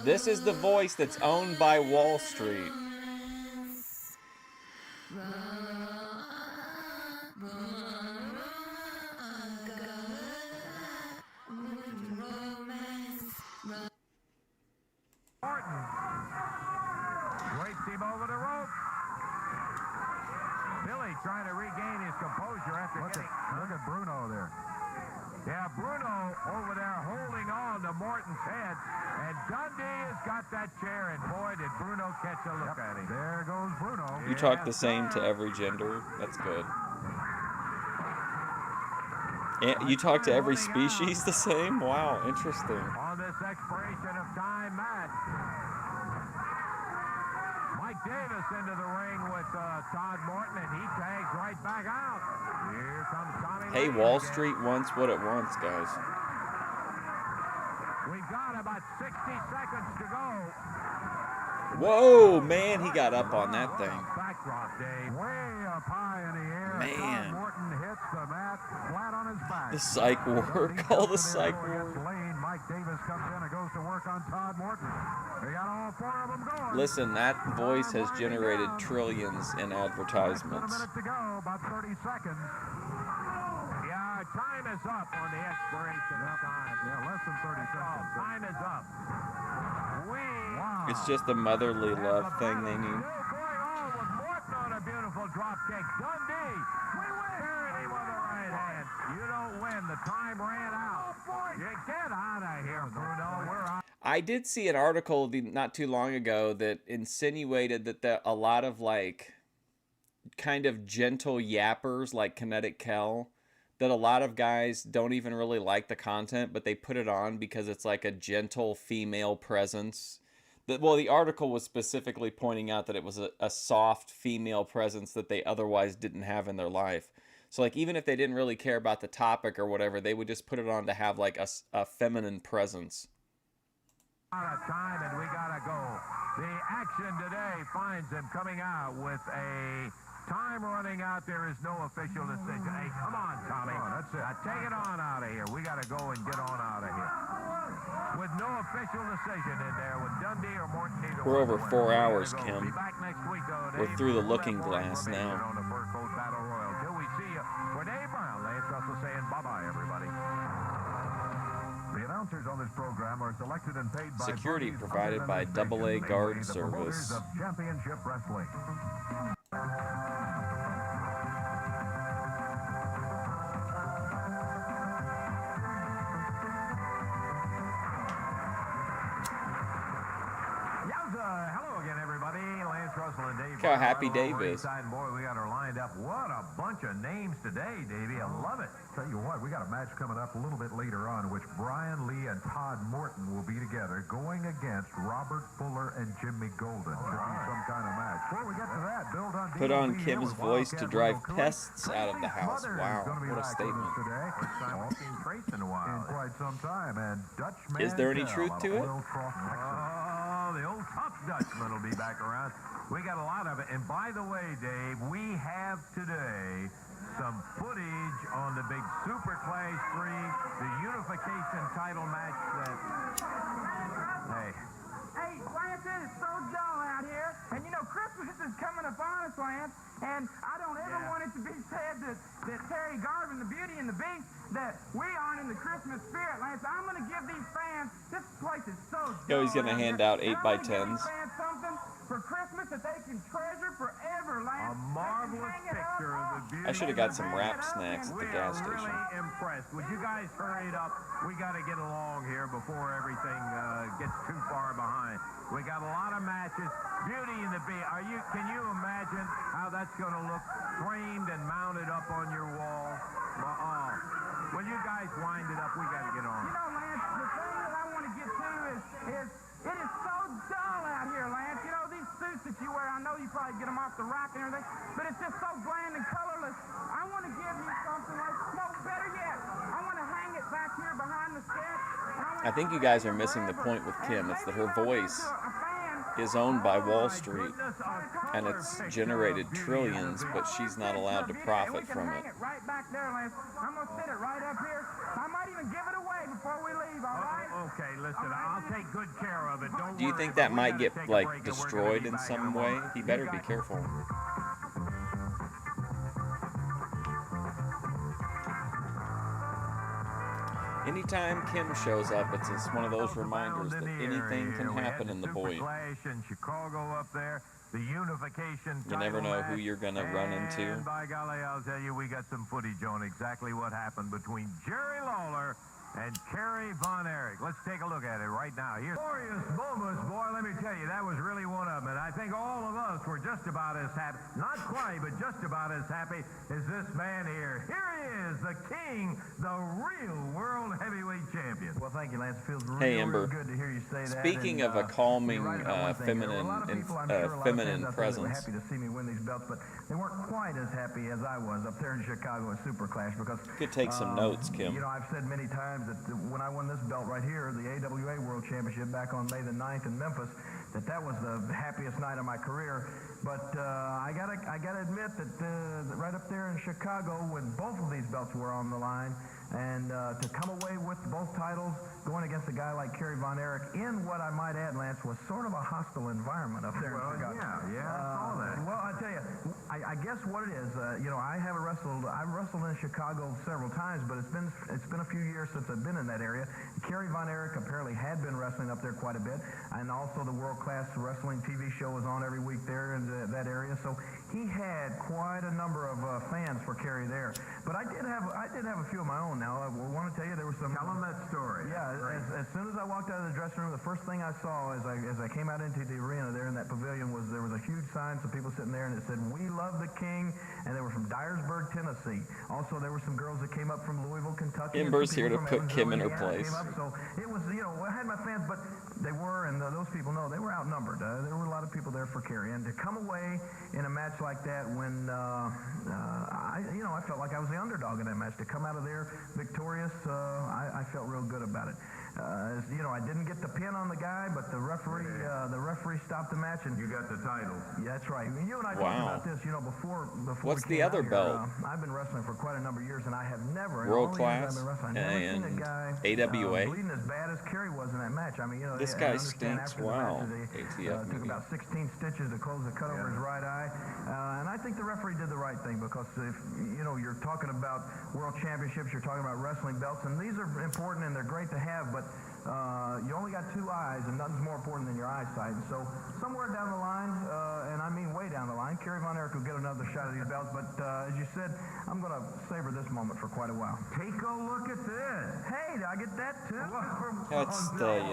This is the voice that's owned by Wall Street. Morton sweeps him over the rope. Billy trying to regain his composure after look at Bruno there. Yeah, Bruno over there holding on to Morton's head, and Dundee has got that chair, and boy, did Bruno catch a look at him. There goes Bruno. You talk the same to every gender. That's good. And you talk to every species the same? Wow, interesting. On this expiration of time match, Mike Davis into the ring with Todd Morton, and he tags right back out. Here comes Tommy. Hey, Wall Street wants what it wants, guys. We've got about 60 seconds to go. Whoa, man, he got up on that thing. Backdrop, Dave. Way up high in the air. Man. Todd Morton hits the mat flat on his back. The psych ward. Call the psych ward. Lane. Mike Davis comes in and goes to work on Todd Morton. They got all four of them going. Listen, that voice has generated trillions in Less advertisements. than a minute to go, about 30 seconds. Yeah, time is up on the expiration of time. Yeah, less than 30 seconds. Time is up. Wow. It's just the motherly love thing they need. Still going on with Morton on a beautiful drop kick. Dundee. Carried him with the right hand. You don't win. The time ran out. You get out of here, Bruno. We're out. I did see an article not too long ago that insinuated that a lot of like kind of gentle yappers like Kinetic Kel, that a lot of guys don't even really like the content, but they put it on because it's like a gentle female presence. Well, the article was specifically pointing out that it was a soft female presence that they otherwise didn't have in their life. So like even if they didn't really care about the topic or whatever, they would just put it on to have like a feminine presence. Out of time, and we gotta go. The action today finds them coming out with a time running out. There is no official decision. Hey, come on, Tommy. That's it. Take it on out of here. We gotta go and get on out of here. With no official decision in there, with Dundee or Morton either. We're over 4 hours, Be Kim. back next week, though, We're Dave. through the looking glass On now. the Fur Coat Battle Royal. Till we see you. For Dave Brown, Lance Russell saying bye-bye, everybody. The announcers on this program are selected and paid by Security parties provided other by than the AA station, Guard namely the promoters Service. of Championship Wrestling. Hello again, everybody. Lance Russell and Dave. Look how happy Dave is. Boy, we got her lined up. What a bunch of names today, Davey. I love it. Tell you what, we got a match coming up a little bit later on, in which Brian Lee and Todd Morton will be together, going against Robert Fuller and Jimmy Golden. Should be some kind of match. Before we get to that, Bill Dundee Put on will be here Kim's with voice to Wildcat drive Little pests Cooey. out of the Tracy's house. mother is Wow, gonna be what a back with us statement. today. First time we've seen Trace in a while. In quite some time. And Dutch Is there any Mantel truth of to it? Oil Trough, Texas. Oh, the old tough Dutchman will be back around. We got a lot of it. And by the way, Dave, we have today some footage on the big Super Clash 3, the unification title match that... Hey, Lance, it is so dull out here. And you know, Christmas is coming upon us, Lance. And I don't ever want it to be said that Terry Garvin, the Beauty and the Beast, that we aren't in the Christmas spirit, Lance. I'm going to give these fans, this place is so dull. Yo, he's gonna hand out 8x10s. Fans something for Christmas that they can treasure forever, Lance. A marvelous picture of the Beauty. I should have got some wrap snacks at the gas We are station. really impressed. Would you guys hurry it up? We got to get along here before everything gets too far behind. We got a lot of matches. Beauty and the Beast. Can you imagine how that's going to look framed and mounted up on your wall? When you guys wind it up, we got to get on. You know, Lance, the thing that I want to get to is it is so dull out here, Lance. You know, these suits that you wear, I know you probably get them off the rack and everything, but it's just so bland and colorless. I want to give you something like, no, better yet, I want to hang it back here behind the sketch. I think you guys are missing the point with Kim. It's that her voice is owned by Wall Street, and it's generated trillions, but she's not allowed to profit from it. Hang it right back there, Lance. I'm going to sit it right up here. I might even give it away before we leave. Okay, listen, I'll take good care of it. Don't Do you think that might get, like, destroyed in some way? He better be careful. Anytime Kim shows up, it's just one of those reminders that anything can happen in the boys. In Chicago up there, the unification. You never know who you're going to run into. And by golly, I'll tell you, we got some footage on exactly what happened between Jerry Lawler and Kerry Von Erich. Let's take a look at it right now. Here's glorious moments, boy. Let me tell you, that was really one of them. And I think all of us were just about as happy, not quite, but just about as happy as this man here. Here he is, the king, the real world heavyweight champion. Well, thank you, Lance. It feels Hey, real, Ember. real good to hear you say that. Speaking And, of a calming, you're right about one thing. feminine, A lot of people, I'm sure a lot of feminine fans out there were presence. happy to see me win these belts, but they weren't quite as happy as I was up there in Chicago at Super Clash because Could take some notes, Kim. You know, I've said many times that when I won this belt right here, the AWA World Championship back on May the 9th in Memphis, that was the happiest night of my career. But I gotta admit that right up there in Chicago, when both of these belts were on the line, and to come away with both titles, going against a guy like Kerry Von Erich in what I might add, Lance, was sort of a hostile environment up there in Chicago. Yeah, I saw that. Well, I tell you, I guess what it is, you know, I've wrestled in Chicago several times, but it's been a few years since I've been in that area. Kerry Von Erich apparently had been wrestling up there quite a bit, and also the World Class Wrestling TV show was on every week there in that area, so he had quite a number of fans for Kerry there. But I did have a few of my own. Now I want to tell you there was some. Tell them that story. Yeah, as soon as I walked out of the dressing room, the first thing I saw as I came out into the arena there in that pavilion was there was a huge sign, some people sitting there, and it said, "We love the King," and they were from Dyersburg, Tennessee. Also, there were some girls that came up from Louisville, Kentucky. Ember's here to from put Evansville, Kim in her Indiana, place. came up. So it was, you know, I had my fans, but they were, and those people know, they were outnumbered. There were a lot of people there for Kerry, and to come away in a match like that when I felt like I was the underdog in that match. To come out of there victorious, I felt real good about it. You know, I didn't get the pin on the guy, but the referee stopped the match, and You got the title. yeah, that's right. I mean, you and I Wow. talked about this, you know, before What's we the came other out here, belt? I've been wrestling for quite a number of years, and I have never, in World all the years Class I've been wrestling, I've never seen and a guy AWA? bleeding as bad as Kerry was in that match. I mean, you know, This I guy understand stinks. after the Wow. match, they, ATF took maybe. about 16 stitches to close the cut over his right eye, and I think the referee did the right thing because if you know you're talking about world championships, you're talking about wrestling belts, and these are important and they're great to have, but you only got two eyes, and nothing's more important than your eyesight. And so somewhere down the line, and I mean way down the line, Kerry Von Erich will get another shot at these belts. But as you said, I'm going to savor this moment for quite a while. Take a look at this. Hey, did I get that too? That's the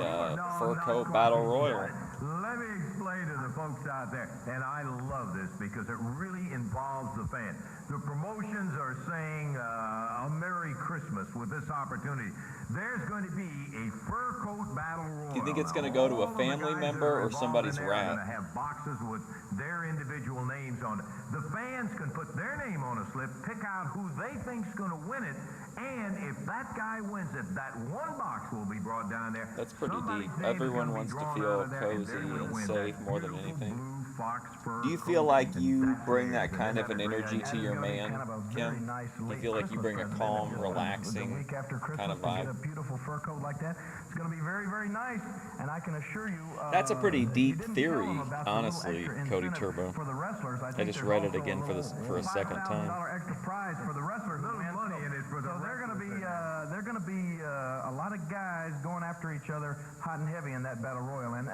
fur not coat quite battle yet. royal. Let me explain to the folks out there, and I love this because it really involves the fans. The promotions are saying a Merry Christmas with this opportunity. There's going to be a fur coat battle royal. Do you think it's going to go to a All of the family guys member that are or involved somebody's in there are rat? going to have boxes with their individual names on it. The fans can put their name on a slip, pick out who they think's going to win it, and if that guy wins it, that one box will be brought down there. That's pretty Somebody's deep. name is Everyone gonna be wants to drawn feel out of there, and cozy they're gonna and win safe that more than beautiful anything. blue fox fur Do you coat. feel like you That's bring it. that kind of an Isn't that energy to great? your Kind man, of a very Kim? nice You late feel like you Christmas bring a present. calm, Just relaxing the week after Christmas kind of to get a vibe? beautiful fur coat like that. It's going to be very, very nice, and I can assure you. That's a pretty you deep didn't theory, tell them about the little honestly, extra Cody incentive Turbo. For the wrestlers, I think just there's read it also again for a second time. $5,000 extra prize for the wrestlers. Little man. money in it for the So they're going to be a lot of guys going after each other, hot and heavy in that battle royal, and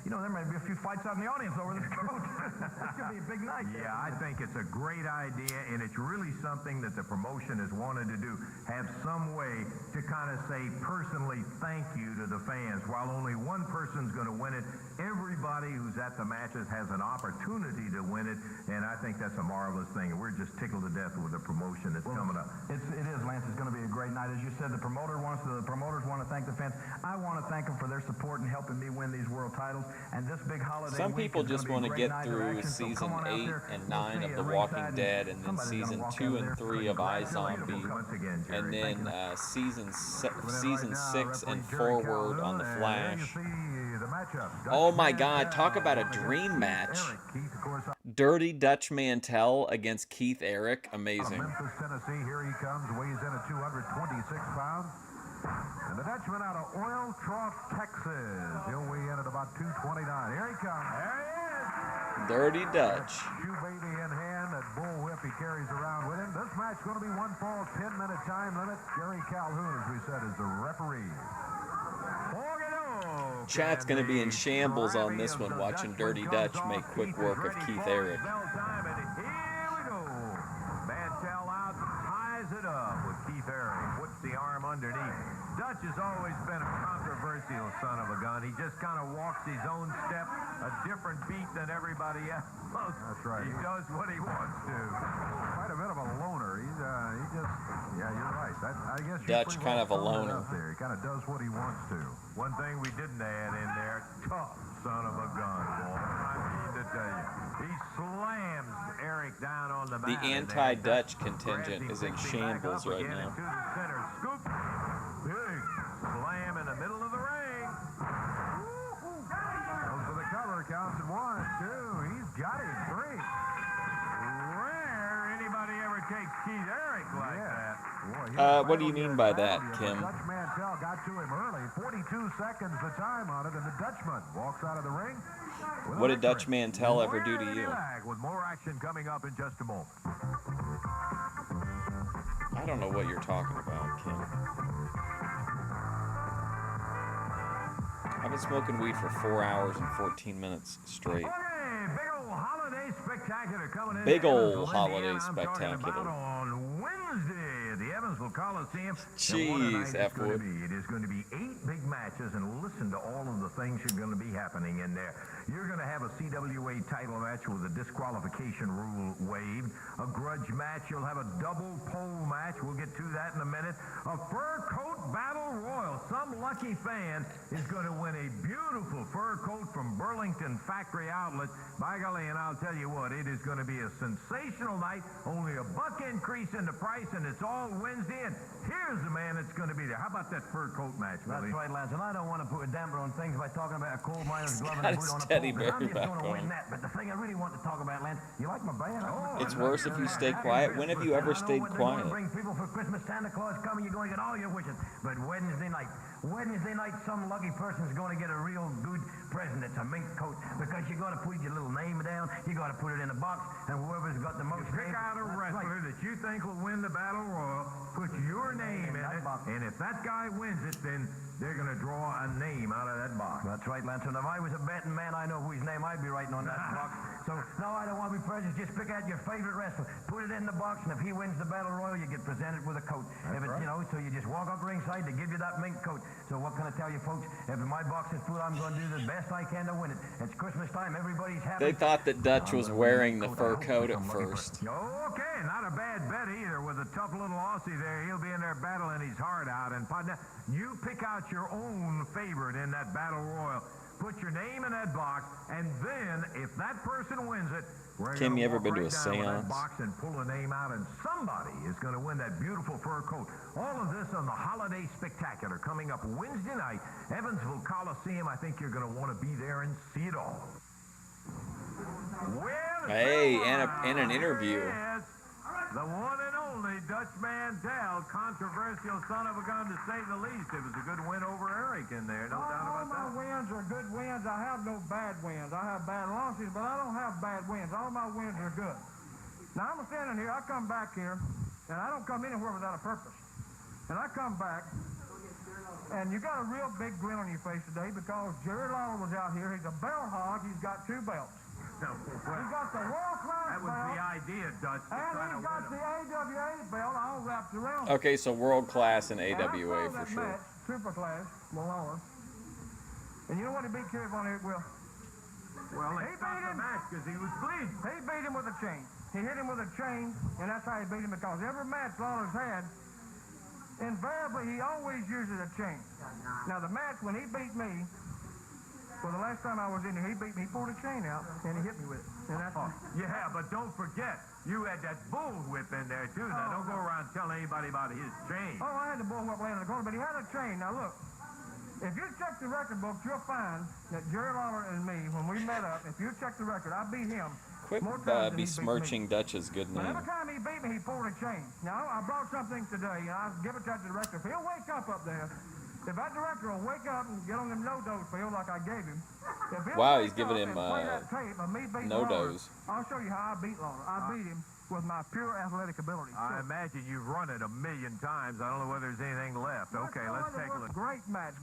you know there may be a few fights out in the audience over this coat. It's going to be a big night. Yeah, I think it's a great idea, and it's really something that the promotion has wanted to do. Have some way to kind of say personally thank you to the fans. While only one person's going to win it, everybody who's at the matches has an opportunity to win it, and I think that's a marvelous thing. And we're just tickled to death with the promotion that's coming up. It is, Lance. It's going to be a great night. As you said, the promoters want to thank the fans. I want to thank them for their support and helping me win these world titles. And this big holiday Some week people is gonna just be a want to great get night of through action. So season come on out 8 there. and We'll 9 see of you The at Walking ringside, Dead, and then somebody's gonna season walk 2 out and there. 3 of iZombie, Once again, Jerry. and then season Right 6 now, and referee Jerry forward on The Calhoun, and Flash. there you see the matchup. Oh my Dutch God, talk Mantel about a against dream match. Eric Keith, of course, Dirty Dutch Mantel against Keith Eric. Out of Amazing. Memphis, Tennessee. Here he comes. Weighs in at 226 pounds. And the Dutchman out of Oil Trough, Texas. He'll weigh in at about 229. Here he comes. There he is. Dirty Dutch. Shoe baby in hand. That bull whip he carries around with him. This match going to be one fall, 10-minute time limit. Jerry Calhoun, as we said, is the referee. Chat's going to be in shambles on this one, watching Dirty Dutch make quick work of Keith Eric. Here we go. Mantell out, ties it up with Keith Eric. Puts the arm underneath. Dutch has always been a controversial son of a gun. He just kind of walks his own step, a different beat than everybody else. That's right. He does what he wants to. Quite a bit of a loner. He just, yeah, you're right. I guess Dutch kind of a loner. There. He kind of does what he wants to. One thing we didn't add in there, tough son of a gun, boy. I mean to tell you. He slams Eric down on the mat. The anti-Dutch contingent is in shambles right now. To the center, scoop. Big slam in the middle of the ring. Goes for the cover. Counts at 1, 2. He's got him. 3. Rare anybody ever takes Keith Eric like that. Boy, what do you mean by that, Kim? Dutch Mantell got to him early. 42 seconds the time on it, and the Dutchman walks out of the ring. What did Dutch Mantell ever do to you? With more action coming up in just a moment. I don't know what you're talking about, Kim. I've been smoking weed for 4 hours and 14 minutes straight. Okay, big old holiday spectacular coming in. Big old holiday spectacular. On Wednesday at the Evansville Coliseum. Jeez, F-Wood. It is going to be 8 big matches, and listen to all of the things you're going to be happening in there. You're going to have a CWA title match with a disqualification rule waived, a grudge match. You'll have a double pole match. We'll get to that in a minute. A fur coat battle royal. Some lucky fan is going to win a beautiful fur coat from Burlington Factory Outlet. By golly, and I'll tell you what, it is going to be a sensational night. Only a buck increase in the price, and it's all Wednesday. And here's the man that's going to be there. How about that fur coat match, Billy? That's right, Lance. And I don't want to put a damper on things by talking about a coal miner's glove and a Got boot his on a teddy pole. bear I'm just back going to win on. that. But the thing I really want to talk about, Lance, you like my band? It's worse if you stay quiet. When have you ever stayed quiet? Bring people for Christmas. Santa Claus coming. You're going to get all your wishes. But Wednesday night, some lucky person's going to get a real good present. It's a mink coat, because you got to put your little name down. You got to put it in a box, and whoever's got the most. Pick out a wrestler that you think will win the battle royal. Put your name in it, and if that guy wins it, then they're going to draw a name out of that box. That's right, Lance. And if I was a betting man, I know whose name I'd be writing on that box. So, no, I don't want to be prejudiced. Just pick out your favorite wrestler, put it in the box, and if he wins the battle royal, you get presented with a coat. That's if it's, right. So you just walk up ringside, they give you that mink coat. So what can I tell you, folks? If my box is full, I'm going to do the best I can to win it. It's Christmas time. Everybody's happy. They thought that Dutch was wearing the fur coat at first. Okay, not a bad bet either with a tough little Aussie there. He'll be in there battling his heart out. And partner, you pick out your own favorite in that battle royal. Put your name in that box, and then if that person wins it, Kim, you ever been to a seance? seance? Box and pull a name out, and somebody is going to win that beautiful fur coat. All of this on the Holiday Spectacular coming up Wednesday night, Evansville Coliseum. I think you're going to want to be there and see it all. Well, hey, and an interview. The one and only Dutch Mantell, controversial son of a gun to say the least. It was a good win over Eric in there, no doubt about that. All my wins are good wins. I have no bad wins. I have bad losses, but I don't have bad wins. All my wins are good. Now, I'm standing here. I come back here, and I don't come anywhere without a purpose. And I come back, and you got a real big grin on your face today because Jerry Lawler was out here. He's a bell hog. He's got 2 belts. No, He's got the world class that was belt. the idea, Dutch. And he's got the AWA belt all wrapped around. Okay, so world class and And I AWA saw for that sure. match, super class, Lawler. And you know what he beat Kerry on here, Will? Well, He he stopped beat the him. match because he was bleeding. He beat him with a chain. He hit him with a chain, and that's how he beat him, because every match Lawler's had, invariably he always uses a chain. Now the match when he beat me, well, the last time I was in here, he beat me. He pulled a chain out, and he hit me with it. And that's Yeah, but don't forget, you had that bull whip in there, too. Now, don't go around telling anybody about his chain. Oh, I had the bullwhip laying in the corner, but he had a chain. Now, look, if you check the record books, you'll find that Jerry Lawler and me, when we met up, if you check the record, I beat him Quit More times than he beat besmirching Dutch's good But name. every time he beat me, he pulled a chain. Now, I brought something today, and I'll give it to the director. If he'll wake up there, if that director will wake up and get on them no-dos, Phil, like I gave him. If he'll Wow, wake he's giving up him and play that tape of me beating no-dos. Lawler, I'll show you how I beat Lawler. I beat him with my pure athletic ability. I imagine you've run it 1,000,000 times. I don't know whether there's anything left. Okay, let's take a look. Great match,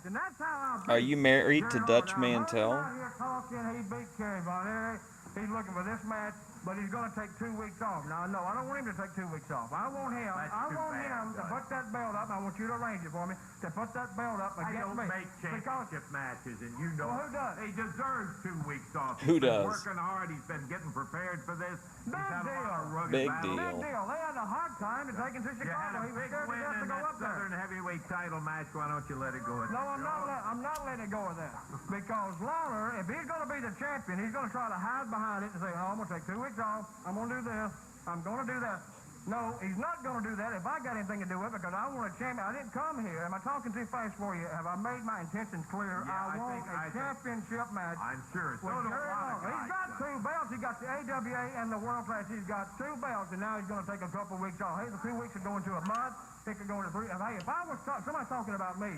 and that's how I beat Are you married to Jerry Dutch Lawler. Now, Mantel? out here talking, he beat Kerry Von. He's looking for this match, but he's going to take 2 weeks off. Now, no, I don't want him to take 2 weeks off. I want him to put that belt up. I want you to arrange it for me, to put that belt up against me. I don't make championship matches, and you know Well, who does? he deserves 2 weeks off. Who He's been does? working hard. He's been getting prepared for this. Big deal. Big Big deal. deal. They had a hard time to take him to You had Chicago. a He was big scared to win death to in go that up there. Southern heavyweight title match. Why don't you let it go? No, I'm not letting it go with that. Because Lawler, if he's going to be the champion, he's going to try to hide behind it and say, oh, I'm going to take 2 weeks off. I'm going to do this. I'm going to do that. No, he's not going to do that if I got anything to do with it, because I want a champion. I didn't come here. Am I talking too fast for you? Have I made my intentions clear? Yeah, I want a championship match. I'm sure. So with do a Jerry lot of Lawler. He's got guys. 2 belts. He got the AWA and the World Class. He's got 2 belts, and now he's going to take a couple weeks off. Hey, the 2 weeks could go into a month. It could go into 3. Hey, if I was somebody talking about me.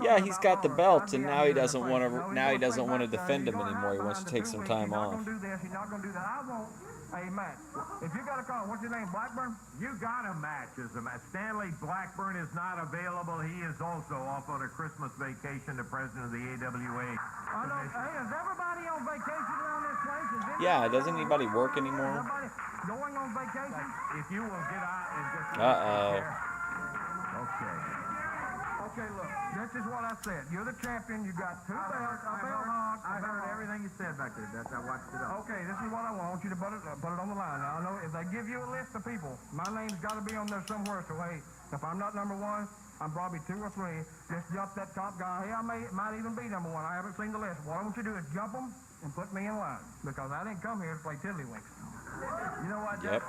Yeah, he's got the belts, and now he doesn't want to. Now he doesn't want to defend him anymore. He wants to take some time off. He's not going to do this. He's not going to do that. I want a match. If you got a call, what's your name, Blackburn? You got a match as a match. Stanley Blackburn is not available. He is also off on a Christmas vacation, the president of the AWA. I know. Hey, is everybody on vacation around this place? Yeah, doesn't anybody work anymore? Everybody going on vacation? If you will get out and just... Uh-oh. Okay. Okay, look. This is what I said. You're the champion. You got 2 belts. I heard everything you said back there. I watched it all. Okay, this is what I want. I want you to put it on the line. Now, I know if they give you a list of people, my name's got to be on there somewhere. So, hey, if I'm not number 1, I'm probably 2 or 3. Just jump that top guy. Hey, I might even be number 1. I haven't seen the list. What I want you to do is jump them and put me in line, because I didn't come here to play tiddlywinks. You know what, Yep.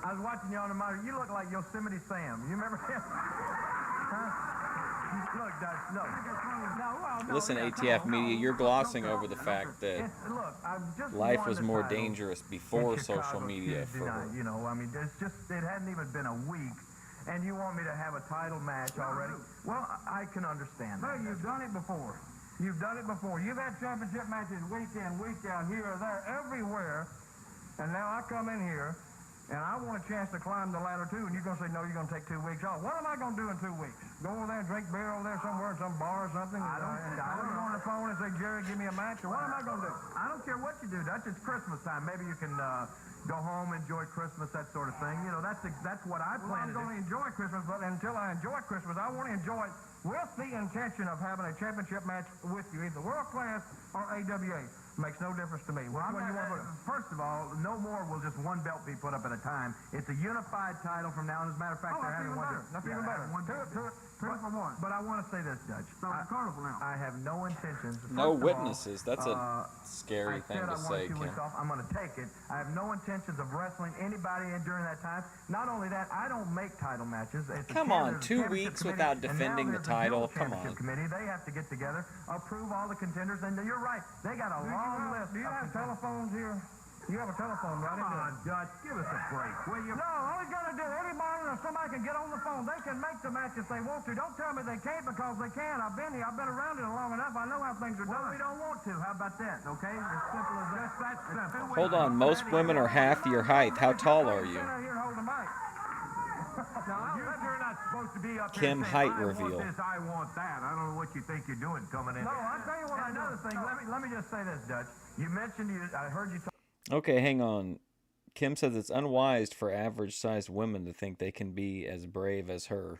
I was watching you on the monitor. You look like Yosemite Sam. You remember him? Huh? Look, Dutch, look. No, Listen, ATF Media, you're glossing over the fact that life was more dangerous before social media. You know, I mean, it hadn't even been a week, and you want me to have a title match already? Well, I can understand that. Hey, you've done it before. You've done it before. You've had championship matches week in, week out, here or there, everywhere. And now I come in here, and I want a chance to climb the ladder too, and you're going to say, no, you're going to take 2 weeks off. What am I going to do in 2 weeks? Go over there and drink beer over there somewhere in some bar or something? I don't know. On the phone and say, Jerry, give me a match? Or what am I going to do? I don't care what you do, Dutch. It's Christmas time. Maybe you can go home, enjoy Christmas, that sort of thing. You know, that's what I plan to do. I'm going to enjoy Christmas, but until I enjoy Christmas, I want to enjoy it with the intention of having a championship match with you, either World Class or AWA. Makes no difference to me. First of all, no more will just 1 belt be put up at a time. It's a unified title from now on. As a matter of fact, they're having one. That's even better. Two for one. But I want to say this, Judge. So it's carnival now. I have no intentions. No witnesses. That's a scary thing to say, Kim. I'm going to take it. I have no intentions of wrestling anybody during that time. Not only that, I don't make title matches. Come on, 2 weeks without defending the title. Come on. Committee. They have to get together, approve all the contenders, and you're right. They got a long list. Do you have telephones here? You have a telephone, right? Come on, Dutch, give us a break, will you? No, all you got to do, anybody or somebody can get on the phone. They can make the match if they want to. Don't tell me they can't, because they can. I've been here. I've been around it long enough. I know how things are done. Well, we don't want to. How about that, okay? As simple as that. That's simple. Hold on, most women are half your height. How tall are you? Sit here and hold the mic. You're not supposed to be up Kim here height saying, reveal. I want this, I want that. I don't know what you think you're doing coming in. No, I'll tell you what. Another thing, let me just say this, Dutch. You mentioned I heard you talk. Okay, hang on. Kim says it's unwise for average-sized women to think they can be as brave as her.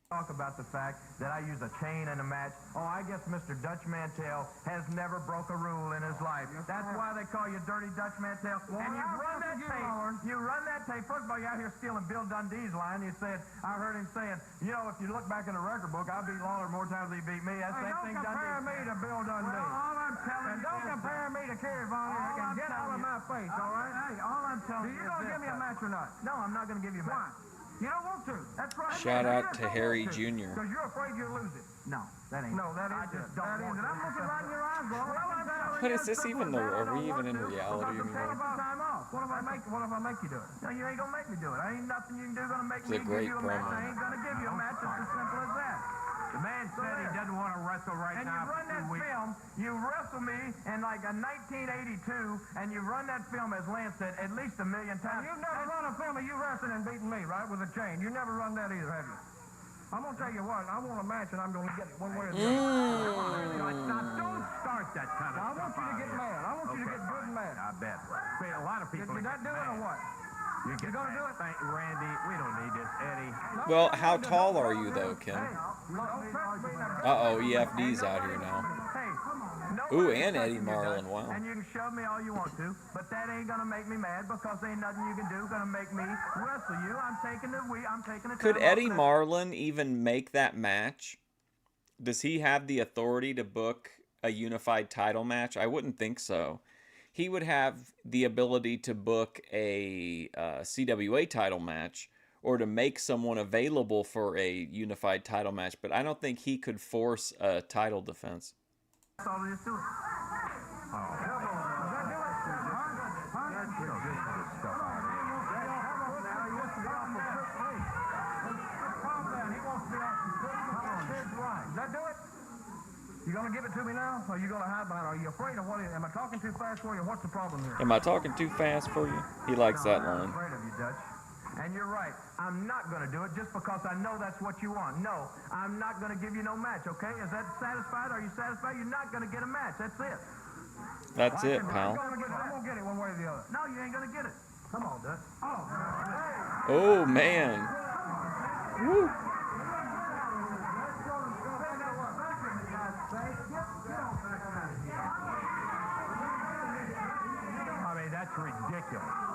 Talk about the fact that I use a chain in a match. Oh, I guess Mr. Dutch Mantel has never broke a rule in his life. That's why they call you Dirty Dutch Mantel. Well, and you run that tape. You run that tape. First of all, you're out here stealing Bill Dundee's line. You said, I heard him saying, you know, if you look back in the record book, I beat Lawler more times than he beat me. That's hey, the same thing Dundee. Don't compare me to Bill Dundee. Well, all I'm telling and don't compare me to Kerry Von Erich, and get out of my face, all right? Hey, all I'm telling you is you going to give me a match or not? No, I'm not going to give you a match. Why? You don't want to. That's right. Shout out to Harry Jr. Because you're afraid you'll lose it. No, that ain't. No, that is I just don't want it. I'm looking right in your eyes, bro. Well, I'm telling What is this even? Are we even in reality anymore? Time off. What if I make you do it? No, you ain't gonna make me do it. Ain't nothing you can do gonna make It's a me give great you a match. promo. I ain't gonna give you a match. It's as simple as that. The man said he doesn't want to wrestle right and now you run for 2 that weeks. film, you wrestle me in like a 1982, and you run that film, as Lance said, at least 1 million times. You've never run a film of you wrestling and beating me, right, with a chain. You never run that either, have you? I'm going to tell you what, I want a match, and I'm going to get it one way or the other. Now, don't start that kind of I want stuff you to out get here. mad. I want you to get good and mad. I bet. A lot of people Did you not do it or what? You going to do it? Randy, we don't need this. Eddie. Well, how tall are you though, Ken? Uh-oh, EFD's out here now. Ooh, and Eddie Marlin, wow. And you can shove me all you want to, but that ain't gonna make me mad because ain't nothing you can do gonna make me wrestle you. I'm taking the Could time Eddie off. Marlin even make that match? Does he have the authority to book a unified title match? I wouldn't think so. He would have the ability to book a CWA title match or to make someone available for a unified title match, but I don't think he could force a title defense. That's all there is to it. Does that do it? You gonna give it to me now, or you gonna hide behind it? Are you afraid of what? Am I talking too fast for you? What's the problem here? Am I talking too fast for you? He likes that I'm line. afraid of you, Dutch. And you're right. I'm not going to do it just because I know that's what you want. No, I'm not going to give you no match, okay? Is that satisfied? Are you satisfied? You're not going to get a match. That's it. That's it, pal. I'm going to get it one way or the other. No, you ain't going to get it. Come on, Dutch. Oh, man. Woo. I mean, that's ridiculous.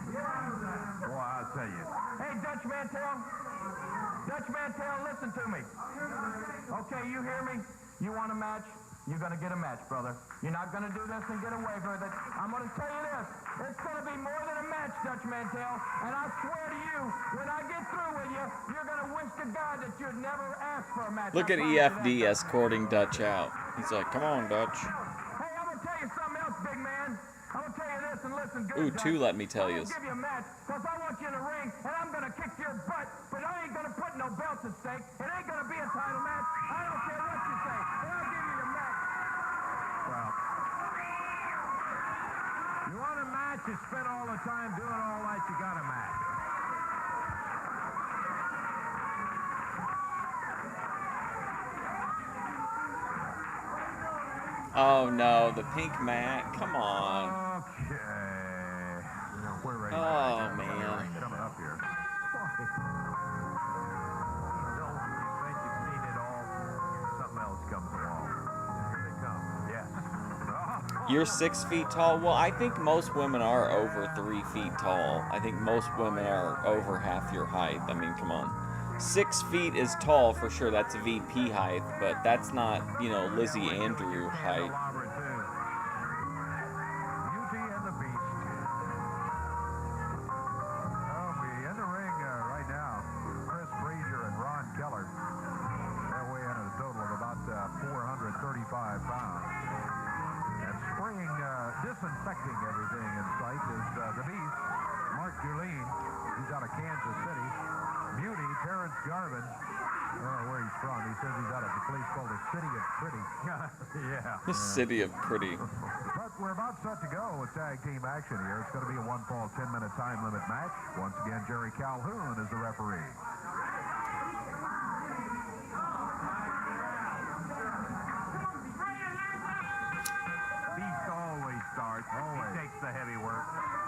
Boy, I'll tell you. Hey, Dutch Mantel, listen to me. Okay, you hear me? You want a match? You're going to get a match, brother. You're not going to do this and get away with it. I'm going to tell you this. It's going to be more than a match, Dutch Mantel. And I swear to you, when I get through with you, you're going to wish to God that you'd never asked for a match. Look at EFD escorting Dutch out. He's like, come on, Dutch. Hey, I'm going to tell you something else, big man. I'm going to tell you this and listen good. Ooh, two, let me tell you. I'm going to give you a match because I want you in the ring and I'm going to kick your butt, but I ain't going to put no belts at stake. It ain't going to be a title match. I don't care what you say, but I'll give you your match. Well, you want a match? You spend all the time doing all that. You got a match. Oh, no, the pink mat. Come on. Okay. We're ready. Oh, man. Coming up here. Don't you think you've seen it all? Something else comes along. Here they come. Yes. You're 6 feet tall? Well, I think most women are over 3 feet tall. I think most women are over half your height. I mean, come on. 6 feet is tall for sure. That's VP height, but that's not, you know, Lizzie Andrew height. Beauty and the Beast. Oh, we in the ring right now. Chris Frazier and Ron Keller. They're weighing at a total of about 435 pounds. And spraying, disinfecting everything in sight is the Beast, Mark Julien. He's out of Kansas City. Beauty, Terrence Garvin. I don't know where he's from. He says he's out of a place called the City of Pretty. Yeah. The City of Pretty. But we're about set to go with tag team action here. It's going to be a one-fall, 10-minute time limit match. Once again, Jerry Calhoun is the referee. Beast always starts. Always. He takes the heavy work.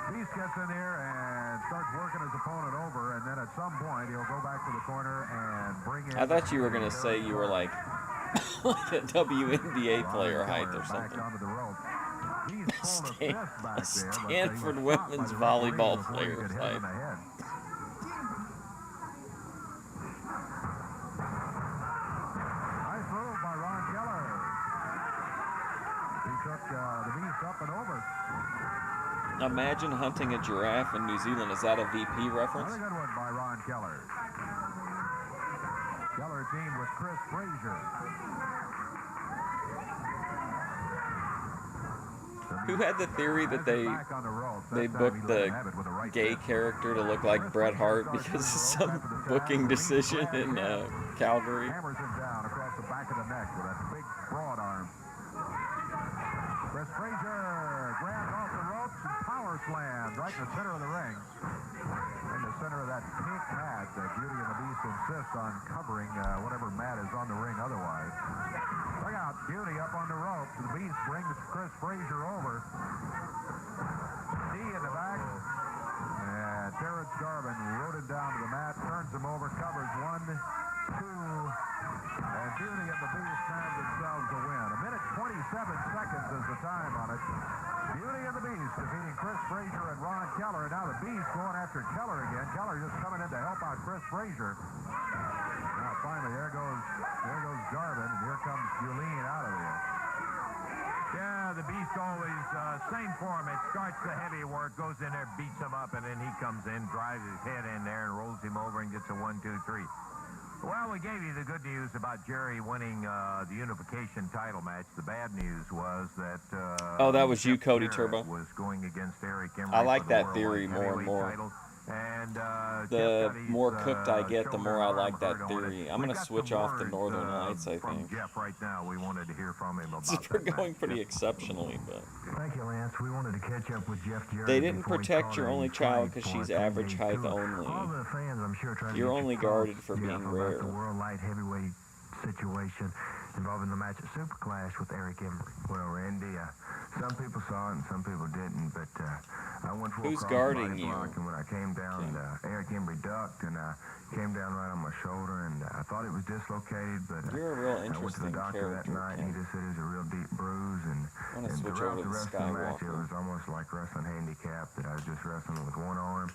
Beast gets in here and starts working his opponent over, and then at some point he'll go back to the corner and bring in... I thought you were going to say you were like a WNBA player height or something. A Stanford women's volleyball player height. Nice move by Ron Keller. He took the Beast up and over. Imagine hunting a giraffe in New Zealand. Is that a VP reference? Another good one by Ron Keller. Keller teamed with Chris Frazier. Who had the theory that they booked the gay character to look like Bret Hart because of some booking decision in Calgary? Hammers him down across the back of the neck with that big broad arm. Chris Frazier grabs off the ropes and power slams right in the center of the ring. In the center of that pink mat, Beauty and the Beast insist on covering whatever mat is on the ring otherwise. Look out, Beauty up on the ropes. The Beast brings Chris Frazier over. Knee in the back. And Terrence Garvin rode it down to the mat, turns him over, covers 1, 2, and Beauty and the Beast have themselves a win. 1:27 seconds is the time on it. Beauty and the Beast defeating Chris Frazier and Ron Keller. And now the Beast going after Keller again. Keller just coming in to help out Chris Frazier. Now finally, there goes Garvin, and here comes Julene out of there. Yeah, the Beast always, same format, starts the heavy work, goes in there, beats him up, and then he comes in, drives his head in there, and rolls him over and gets a 1, 2, 3. Well, we gave you the good news about Jerry winning the unification title match. The bad news was that oh, that was you, Cody Jarrett Turbo. was going against Eric Emery. I like for the that World theory Light more and Heavyweight more. title. And The more cooked I get, the more I like that theory. I'm going to switch off the Northern Lights, I from think. Jeff right now. We wanted to hear from him about We're that going match. pretty exceptionally, but Thank you, Lance. We wanted to catch up with Jeff Jarrett. they didn't before he protect called your a only flag child because for she's us. average height All only. the fans, I'm sure, trying to You're get only your guarded thoughts, for Jeff, being about rare. the World Light Heavyweight situation involving the match at Super Clash with Eric Emery. Well, Randy, some people saw it and some people didn't, but I went for Who's a guarding crossbody you? block, and when I came down, Eric Emery ducked and came down right on my shoulder, and I thought it was dislocated, but You're a real I went to the interesting doctor that character, night, and he Ken. just said it was a real deep bruise, and wanna switch throughout over to the the rest of the match, it Skywalker. was almost like wrestling handicap, that I was just wrestling with one arm.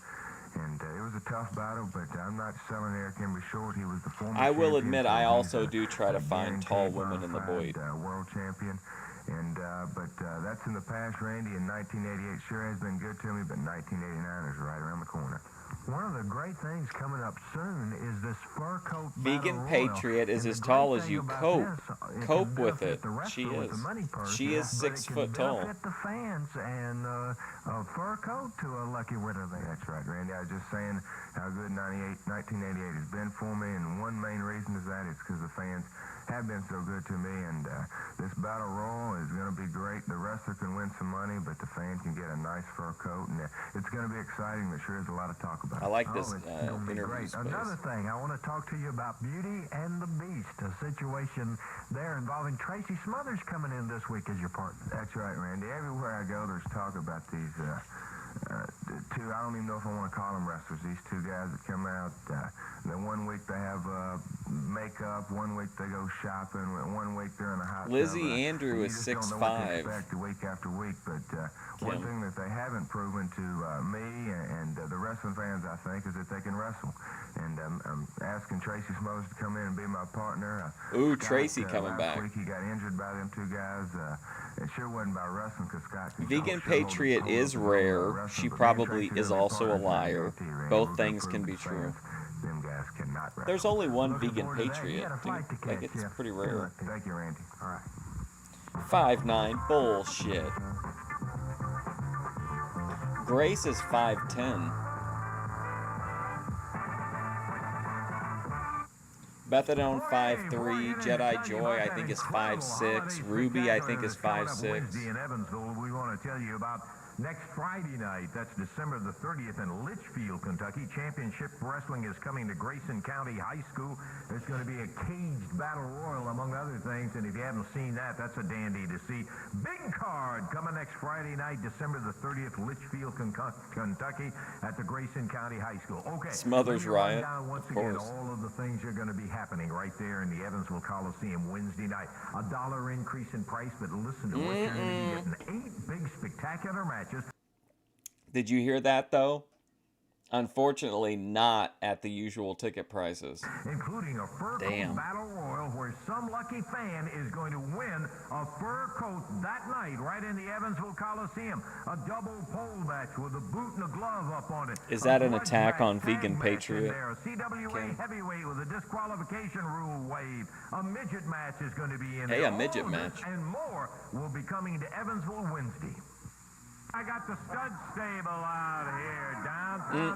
And it was a tough battle, but I'm not selling Eric Emery short. He was the former I will champion, admit, so I he's also a- do try to a find tall guaranteed women in the bona void. fide, world champion. And but that's in the past, Randy. In 1988 sure has been good to me, but 1989 is right around the corner. One of the great things coming up soon is this fur coat Vegan battle royal. Patriot is And as the tall great as thing you. about Cope. this, Cope can with benefit it. the wrestler She with is. the money purse, She is but 6 it can foot tall. benefit the fans, and a fur coat to a lucky winner there. That's right, Randy. I was just saying how good 1988 has been for me, and one main reason is that it's because the fans have been so good to me, and this battle royal is going to be great. The wrestler can win some money, but the fan can get a nice fur coat, and it's going to be exciting. There sure is a lot of talk about I it. like this It's gonna be interview great. space. Another thing, I want to talk to you about Beauty and the Beast, a situation there involving Tracy Smothers coming in this week as your partner. That's right, Randy. Everywhere I go, there's talk about these two, I don't even know if I want to call them wrestlers, these two guys that come out. Then one week they have makeup, one week they go shopping, one week they're in a hot tub. Lizzie Andrew you is just don't know what to 6'5". expect week after week, but one thing that they haven't proven to me and the wrestling fans, I think, is that they can wrestle. And I'm asking Tracy Smothers to come in and be my partner. Ooh, Scott, Tracy coming last back. week he got injured by them two guys. It sure wasn't by wrestling because Scott can Vegan sure hold Patriot the is pole rare. wrestling, She but me and probably Tracy is are also a partners. liar. Guilty, Randy. Both We're things gonna can prove be to true. fans Them guys cannot wrestle. There's only one Looking Vegan forward to that. You Patriot. got a flight to I think catch, it's Jeff. pretty Good rare. luck to you. Thank you, Randy. All right. 5'9", bullshit. Grace is 5'10". Bethadone 5'3", Jedi Joy I think is 5'6", Ruby I think is 5'6". Wednesday in Evansville, we want to tell you about next Friday night. That's December the 30th in Litchfield, Kentucky. Championship Wrestling is coming to Grayson County High School. There's going to be a caged battle royal, among other things. And if you haven't seen that, that's a dandy to see. Big card coming next Friday night, December the 30th, Litchfield, Kentucky, at the Grayson County High School. Okay. Smothers let me run Riot, down once of again course. all of the things are going to be happening right there in the Evansville Coliseum Wednesday night. $1 increase in price, but listen to what you're going to be getting. 8 big spectacular matches. Did you hear that, though? Unfortunately, not at the usual ticket prices. Including a fur coat battle royal where some lucky fan is going to win a fur coat that night right in the Evansville Coliseum. A double pole match with a boot and a glove up on it. Is that A an grudge attack match, on tag Vegan match in Patriot? there, a CWA heavyweight with a disqualification rule waived. A midget match is going to be in there. Hey, a midget All of match. this and more will be coming to Evansville Wednesday. I got the stud stable out here. Downtown.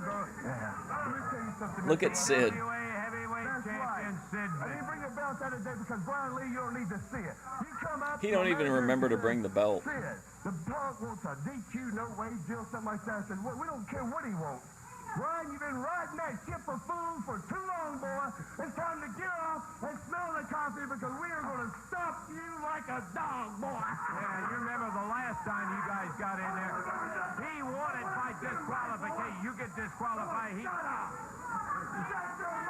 Look at Sid. Heavyweight champion Sid. I didn't bring the belt that day because Brian Lee, you don't need to see it. You come out. He don't even remember to bring the belt. Sid, the punk wants a DQ, no wage deal, something like that. I said, well, we don't care what he wants. Brian, you've been riding that ship of food for too long, boy. It's time to get off and smell the coffee because we are going to stop you like a dog, boy. Yeah, you remember the last time you guys got in there? He wanted by disqualification. You get disqualified. He... Shut up! You don't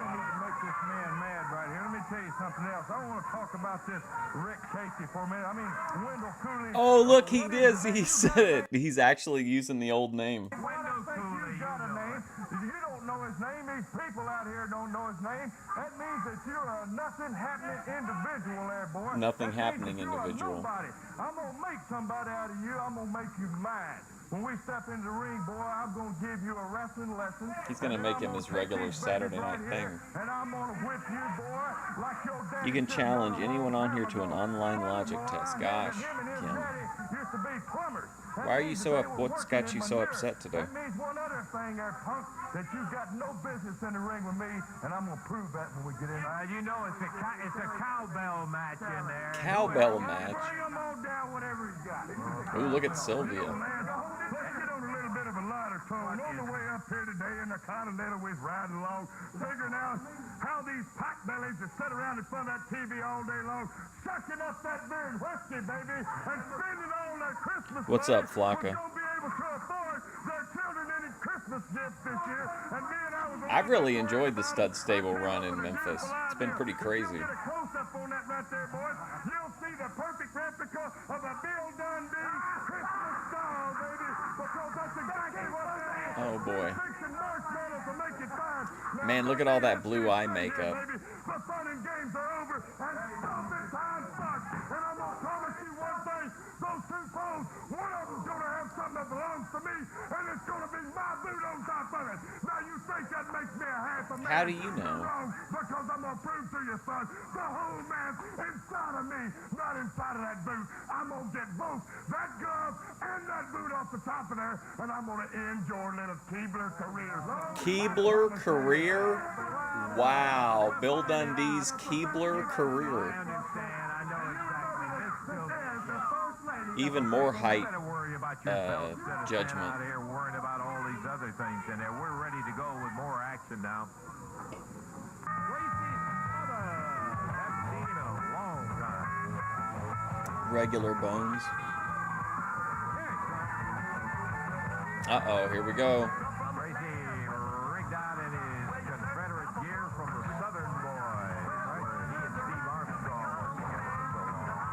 need to make this man mad right here. Let me tell you something else. I want to talk about this Rick Casey for a minute. I mean, Wendell Cooley. Oh, look, he is. He said it. He's actually using the old name. Wendell Cooley. You got a name. You don't know his name. These people out here don't know his name. That means that you're a nothing happening individual there, boy. Nothing happening individual. I'm going to make somebody out of you. I'm going to make you mine. When we step in the ring, boy, I'm going to give you a wrestling lesson. He's going to make him his regular Saturday night thing. And I'm going to whip you, boy, like your daddy. You can challenge anyone on here to an online logic test. Gosh, Kim. Why are you so up? What's got you so upset today? That means one other thing there, punk, that you got no business in the ring with me, and I'm going to prove that when we get in. You know, it's a cowbell match in there. Cowbell match? Bring him on down, whatever he's got. Ooh, look at Sylvia. Let's get on a little bit of a lighter tone. On the way up here today in the Continental, we're riding along, figuring out how these potbellies that sit around in front of that TV all day long, sucking up that beer and whiskey, baby, and spending all their Christmas. What's up, Flocka? I've really enjoyed the stud stable run in Memphis. It's been pretty crazy. You'll see the perfect replica of a Bill Dundee Christmas style, baby, because that's exactly what it is. Oh boy. Man, look at all that blue eye makeup. The fun and games are over, and stomping time starts. And I'm gonna promise you one thing: those two phones, one of them's gonna have something that belongs to me, and it's gonna be my boot on top of it. Now you think that makes me a half a man? How do you know? Wrong, because I'm gonna prove to you, son, the whole man's inside of me, not inside of that boot. I'm gonna get both that glove and that boot off the top of there, and I'm gonna end your little Keebler career. Keebler career? Wow, Bill Dundee's Keebler career. Even more height judgment. Out here worrying about all these other things, and we're ready to go with more action now. Regular bones. Uh-oh, here we go. Tracy rigged out in his Confederate gear from the Southern Boys, where he and Steve Armstrong were together for so long.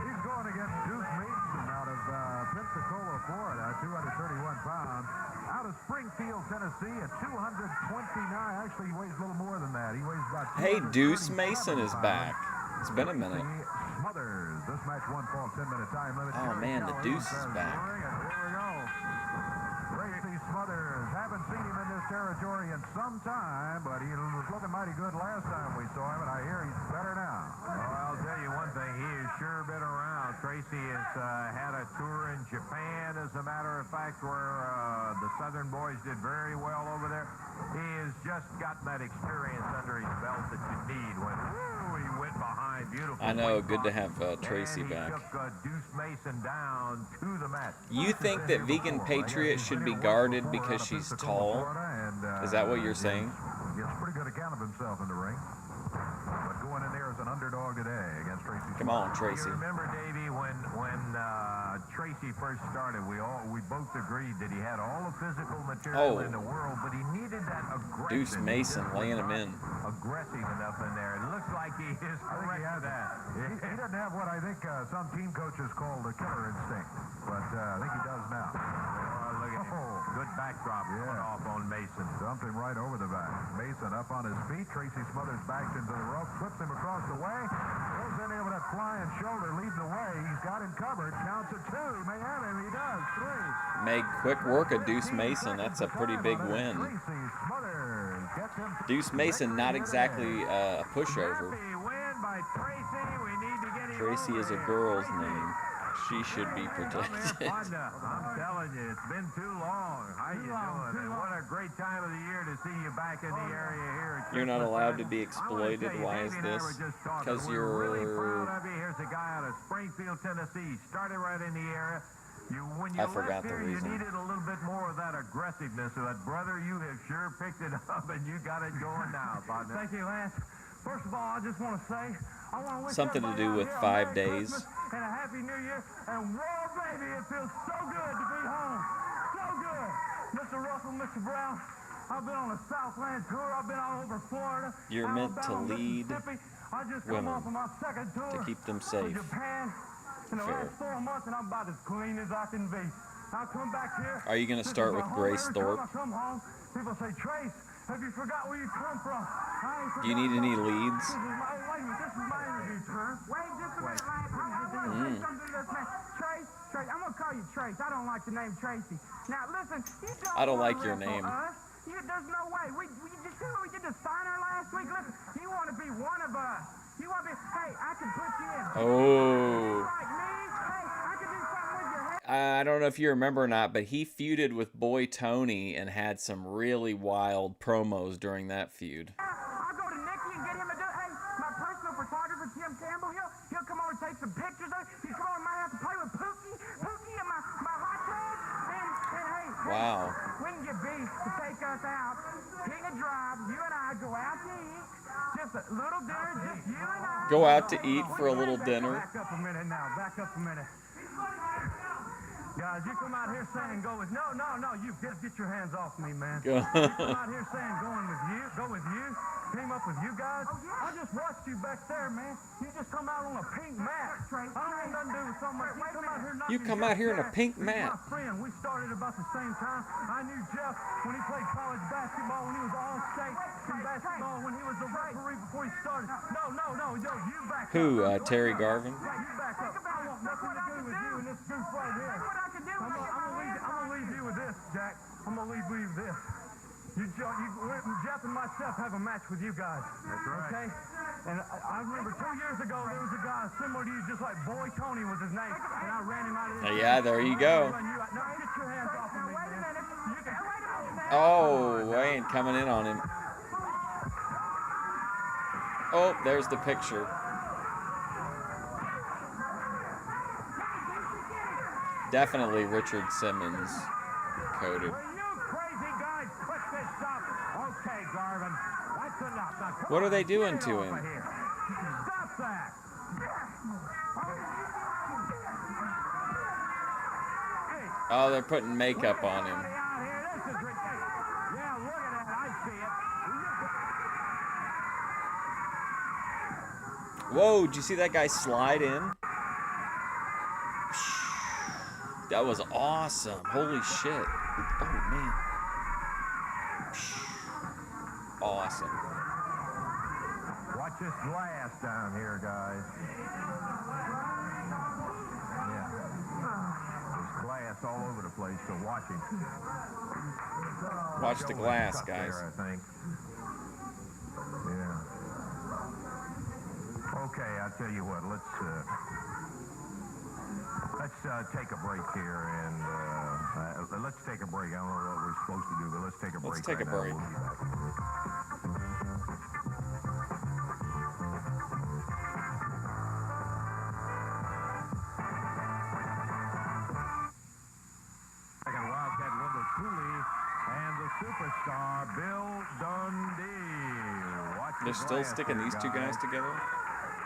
He's going against Deuce Mason out of Pensacola, Florida, 231 pounds. Out of Springfield, Tennessee, at 229. Actually, he weighs a little more than that. He weighs about. Hey, Deuce Mason is back. It's been a minute. Smothers. This match one fall, 10-minute time limit. Oh man, the Deuce is back. Here we go. Tracy Smothers. Haven't seen him in this territory in some time, but he was looking mighty good last time we saw him, and I hear he's better now. Well, I'll tell you one thing. He has sure been around. Tracy has had a tour in Japan, as a matter of fact, where the Southern Boys did very well over there. He has just gotten that experience under his belt that you need when he went behind. Beautiful. I know. Good to have Tracy back. Took Deuce Mason down to the mat. You think that Vegan Patriot should be guarded because she's tall? Is that what you're saying? He has a pretty good account of himself in the ring. But going in there as an underdog today against Tracy. Come on, Tracy. You remember, Davey, when Tracy first started, we both agreed that he had all the physical material in the world, but he needed that aggressive. Deuce Mason laying him in. Aggressive enough in there. It looks like he is correct for that. He doesn't have what I think some team coaches call the killer instinct, but I think he does now. Look at him. Good backdrop went off on Mason. Dumped him right over the back. Mason up on his feet. Tracy Smothers backed into the rope, flips him across the way. Goes in there with that flying shoulder, leading the way. He's got him covered. Counts at 2. May have him. He does. 3. Made quick work of Deuce Mason. That's a pretty big win. Deuce Mason, not exactly a pushover. Tracy is a girl's name. She should be protected. I'm telling you, it's been too long. How you doing? And what a great time of the year to see you back in the area here. You're not allowed to be exploited. Why is this? Because We're really you're... proud of you. Here's a guy out of Springfield, Tennessee. Started right in the area. When you I forgot left the here, reason. you needed a little bit more of that aggressiveness. So that brother, you have sure picked it up, and you got it going now, partner. Thank you, Lance. First of all, I just want to say, I want to wish Something to do everybody with out 5 here a Merry days. Christmas and a Happy New Year. And whoa, baby, it feels so good to be home. So good. Mr. Russell, Mr. Brown, I've been on a Southland tour. I've been all over Florida. You're meant to Alabama, lead Mississippi. I just come women off of my second tour to keep them to safe. Japan in the Fair. last 4 months, and I'm about as clean as I can be. I come back here. Are you going to this start is with my home. Grace Every Thorpe? time I come home, people say, Trace, have you forgot where you come from? I ain't Do you need any forgot. leads? This is my interview turn. Wait just a minute, Lance. I want to say something to this man. Trace, I'm going to call you Trace. I don't like the name Tracy. Now, listen, you don't I don't wanna like your wrestle name. us. There's no way. We just see what we did to Steiner last week. Listen, you want to be one of us. You want to be, hey, I can put you in. Oh. Like me, hey, I can do something with your head. I don't know if you remember or not, but he feuded with Boy Tony and had some really wild promos during that feud. I'll go to Nicky and get him to do, hey, my personal photographer, Tim Campbell, he'll come over and take some pictures of it. He'll come over and might have to play with Pookie in my hot tub. And hey, Wow. we can get beef to take us out. King of Drive, you and I go out to eat. Just a little dinner, just you and I. Go out to eat for a little dinner. Back up a minute now. Back up a minute. Guys, you come out here saying go with... No. You get your hands off me, man. Go. You come out here saying go with you. Came up with you guys. I just watched you back there, man. You just come out on a pink mat. I don't want nothing to do with something. You come out here in a pink mat. My friend, we started about the same time. I knew Jeff when he played college basketball, when he was all-state in basketball, when he was the referee before he started. No, you back up. Who, Terry Garvin? You back up. I want nothing to do with you and this goof right here. I'm gonna leave you with this, Jack. I'm gonna leave you with this. Jeff and myself have a match with you guys. That's right. Okay? And I remember 2 years ago, there was a guy similar to you, just like Boy Tony was his name. And I ran him out of this. Yeah, there you go. Now, get your hands off of me, man. Oh, I ain't coming in on him. Oh, there's the picture. Definitely Richard Simmons coded. Okay, Garvin. That's enough. Now, What are they doing to him? Stop that. Oh, they're putting makeup on him. Yeah, look at that. I see it. Whoa, did you see that guy slide in? That was awesome. Holy shit. Oh, man. Awesome. Watch this glass down here, guys. Yeah. There's glass all over the place, so watch him. Watch the glass, guys. There, I think. Yeah. Okay, I'll tell you what. Let's take a break here, and let's take a break. I don't know what we're supposed to do, but let's take a break. Let's take a break. We'll be back. Second Wildcat Wendell Cooley and the superstar Bill Dundee. Watch They're the still glass sticking here, these two guys together?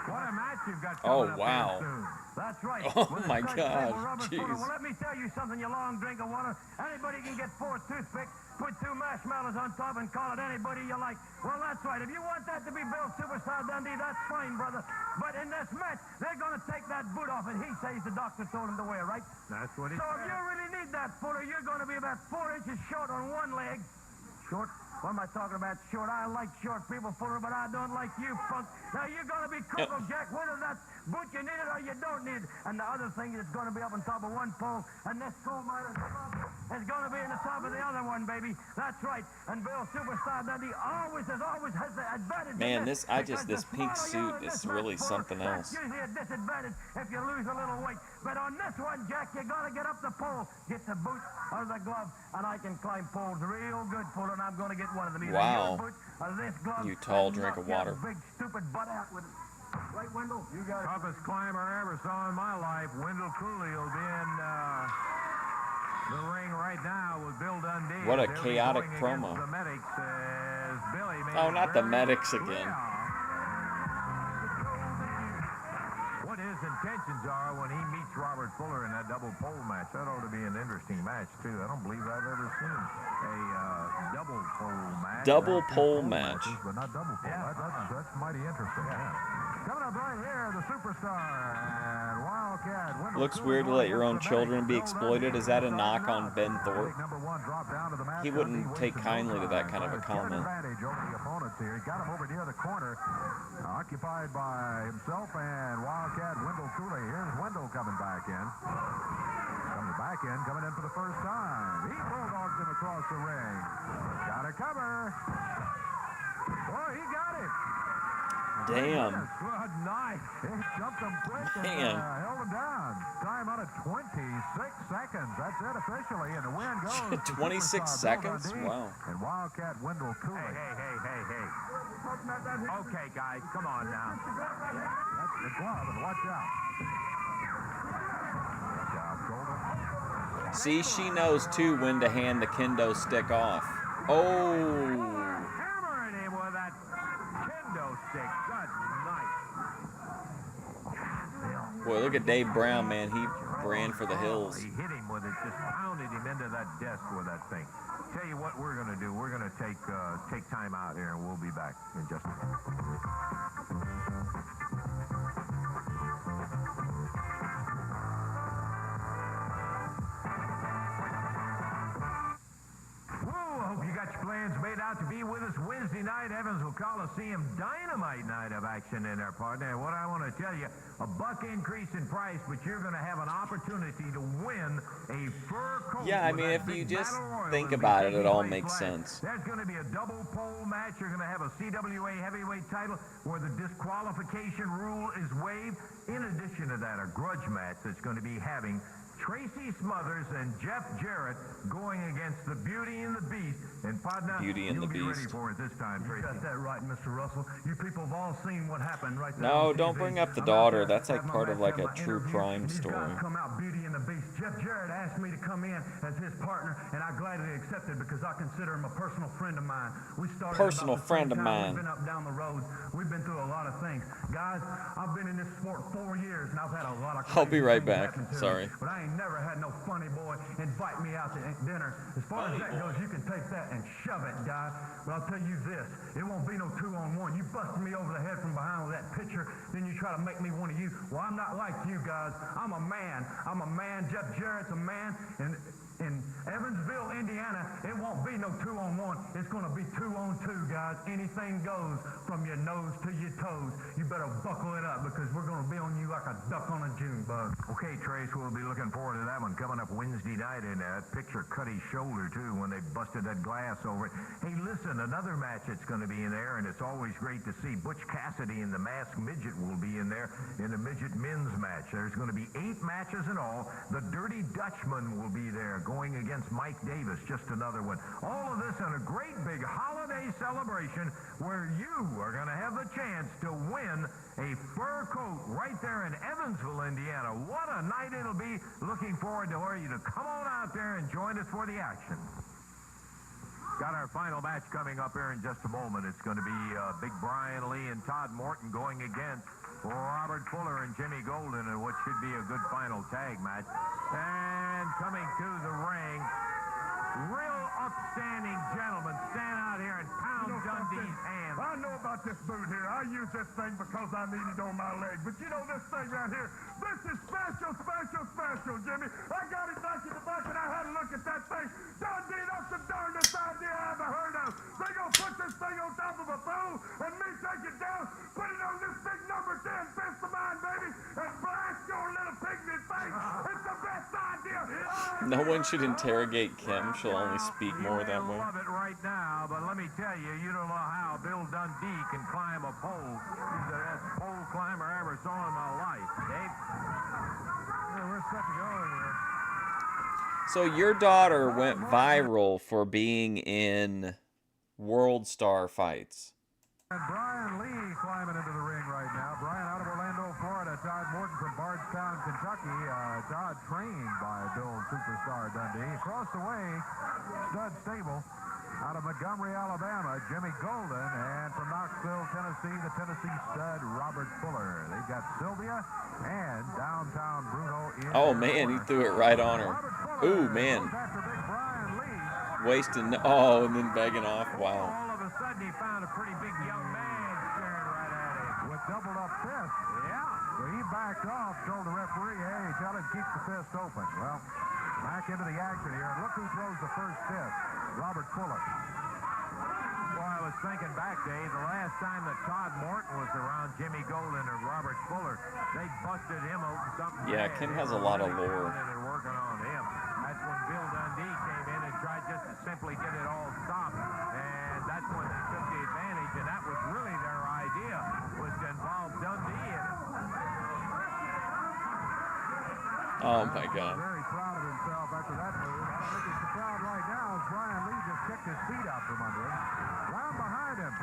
What a match you've got Oh, coming up wow. here soon. That's right. Oh, With a my straight God. table rubber Jeez. footer. Well, let me tell you something, you long drink of water. Anybody can get 4 toothpicks, put 2 marshmallows on top, and call it anybody you like. Well, that's right. If you want that to be Bill Superstar Dundee, that's fine, brother. But in this match, they're going to take that boot off, and he says the doctor told him to wear, right? That's what he So said. if you really need that footer, you're going to be about 4 inches short on one leg Short? What am I talking about? Short? I like short people, Fuller, but I don't like you, punk. Now, you're going to be crippled, Jack, whether that's boot you need it or you don't need it. And the other thing is going to be up on top of one pole, and this coal mine is going to be in the top of the other one, baby. That's right. And Bill Superstar Dundee always has the advantage. Man, this pink suit is really something else. That's usually a disadvantage if you lose a little weight. But on this one, Jack, you got to get up the pole, get the boot or the glove, and I can climb poles real good, Fuller, and I'm going to get one of them. Either wow. your boot or this glove. You tall drink of water. Big stupid butt out with it. Right, Wendell? You got it. Toughest climber I ever saw in my life. Wendell Cooley will be in the ring right now with Bill Dundee. What a chaotic promo. The medics, Billy oh, not the medics again. What his intentions are when he meets Robert Fuller in that double pole match. That ought to be an interesting match, too. I don't believe I've ever seen a double pole match. Double pole match. Matches, but not double pole. Yeah, that's mighty interesting. Yeah. Coming up right here, the superstar and Wildcat. Looks weird to let your own children be exploited. Is that a knock on Ben Thorpe? He wouldn't take kindly to that kind of a comment. Advantage over the opponents here. He got him over near the corner, occupied by himself and Wildcat Wendell Cooley. Here's Wendell coming back in. Coming in for the first time. He bulldogs him across the ring. Got a cover. Boy, he got it. Damn. Good night. He jumped him quick Man. and held him down. Time out at 26 seconds. That's it officially. And the win goes to 26 seconds? Dundee Wow. and Wildcat Wendell Cooley. Hey. Okay, guys, come on now. That's the glove, and watch out. Watch out, shoulder. See, she knows, too, when to hand the kendo stick off. Oh. Hammering him with that kendo stick. Good night. Boy, look at Dave Brown, man. He ran for the hills. He hit him with it, just pounded him into that desk with that thing. Tell you what we're going to do. We're going to take time out here, and we'll be back in just a minute. Hope you got your plans made out to be with us Wednesday night, Evansville Coliseum, dynamite night of action in there, partner. And what I want to tell you, a buck increase in price, but you're going to have an opportunity to win a fur coat. Yeah, I mean, if you just think about it, it all makes sense. There's going to be a double pole match. You're going to have a CWA heavyweight title where the disqualification rule is waived. In addition to that, a grudge match that's going to be having Tracy Smothers and Jeff Jarrett going against the Beauty and the Beast. And partner, Beauty and the you'll be Beast. ready for it this time, Tracy. You got that right, Mr. Russell. You people have all seen what happened right there. No, don't bring up the daughter. That's like part of like a true crime story. Come out, Beauty and the Beast. Jeff Jarrett asked me to come in as his partner, and I gladly accepted because I consider him a personal friend of mine. We started Personal about the friend same of time. mine. We've been up down the road. We've been through a lot of things. Guys, I've been in this sport 4 years, and I've had a lot of I'll be right things back. happen to me, Sorry. but I ain't never had no funny boy invite me out to dinner. As far as that goes, you can take that and shove it, guy. But I'll tell you this, it won't be no 2-on-1. You busted me over the head from behind with that pitcher, then you try to make me one of you. Well, I'm not like you guys. I'm a man. Jeff Jarrett's a man. And in Evansville, Indiana, it won't be no 2-on-1. It's going to be 2-on-2, guys. Anything goes from your nose to your toes. You better buckle it up because we're going to be on you like a duck on a June bug. Okay, Trace, we'll be looking forward to that one coming up Wednesday night. And that picture cut his shoulder, too, when they busted that glass over it. Hey, listen, another match that's going to be in there, and it's always great to see. Butch Cassidy and the Masked Midget will be in there in the midget men's match. There's going to be 8 matches in all. The Dirty Dutchman will be there going against Mike Davis, just another one. All of this in a great big holiday celebration where you are going to have the chance to win a fur coat right there in Evansville, Indiana. What a night it'll be. Looking forward to you to come on out there and join us for the action. Got our final match coming up here in just a moment. It's going to be Big Brian Lee and Todd Morton going against Robert Fuller and Jimmy Golden in what should be a good final tag match. And coming to the ring, real upstanding gentlemen stand out here and pound Dundee's hands. I know about this boot here. I use this thing because I need it on my leg. But you know this thing right here, this is special, Jimmy. I got it back in the back and I had a look at that thing. Dundee, that's the darndest idea I ever heard of. No one should interrogate Kim. She'll only speak more that way. You love it right now, but let me tell you, you don't know how Bill Dundee can climb a pole. He's the best pole climber I ever saw in my life. Dave? Yeah, we're set to go here. So your daughter went viral for being in World Star fights. And Brian Lee climbing into the ring right now. Brian out of Orlando, Florida. Todd Morton from Bardstown, Kentucky. Todd trained by Bill Superstar Dundee. Across the way, Stud Stable out of Montgomery, Alabama, Jimmy Golden. And from Knoxville, Tennessee, the Tennessee stud, Robert Fuller. They've got Sylvia and downtown Bruno in Oh, man, he threw it right on her. Ooh, man. Wasting. Oh, and then begging off. Wow. All of a sudden, he found a pretty big young man staring right at him. With doubled up fist. Yeah. So he backed off, told the referee, hey, tell him keep the fist open. Well, back into the action here. And look who throws the first fist. Robert Fuller. Well, I was thinking back, Dave, the last time that Todd Morton was around Jimmy Golden or Robert Fuller, they busted him open something. Yeah, Kim has a lot of lore. They're working on him. That's when Bill Dundee came in and tried just to simply get it all stopped. And that's when they took the advantage, and that was really their idea, was to involve Dundee in it. Oh, my God. Very proud of himself after that move. I think he's proud right now as Brian Lee just kicked his feet out from under him. Round behind him.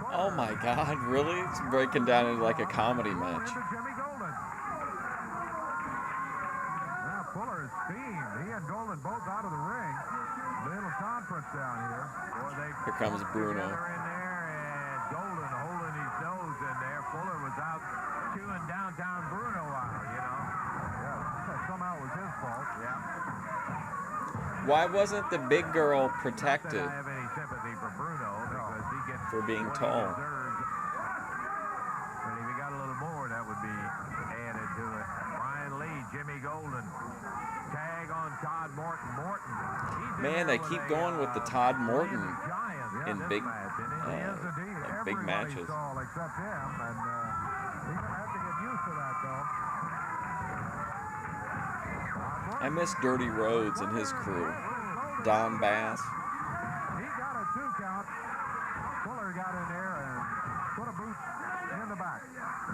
Oh, my God. Really? It's breaking down into like a comedy match. Jimmy Golden. Now Fuller is steamed. He and Golden both out of the ring. Little conference down here. Here comes Bruno. In there, and Golden holding his nose in there. Fuller was out chewing downtown Bruno out, you know. Yeah, somehow it was his fault. Yeah. Why wasn't the big girl protected? I have any sympathy for Bruno because he gets for being what tall. He deserves. But if he got a little more, that would be added to it. Brian Lee, Jimmy Golden. Tag on Todd Morton. Man, they keep going with the Todd Morton in big, big matches. Except him, and he's gonna have to get used to that, though. I miss Dirty Rhodes and his crew. Don Bass. He got a 2 count. Fuller got in there and put a boot in the back.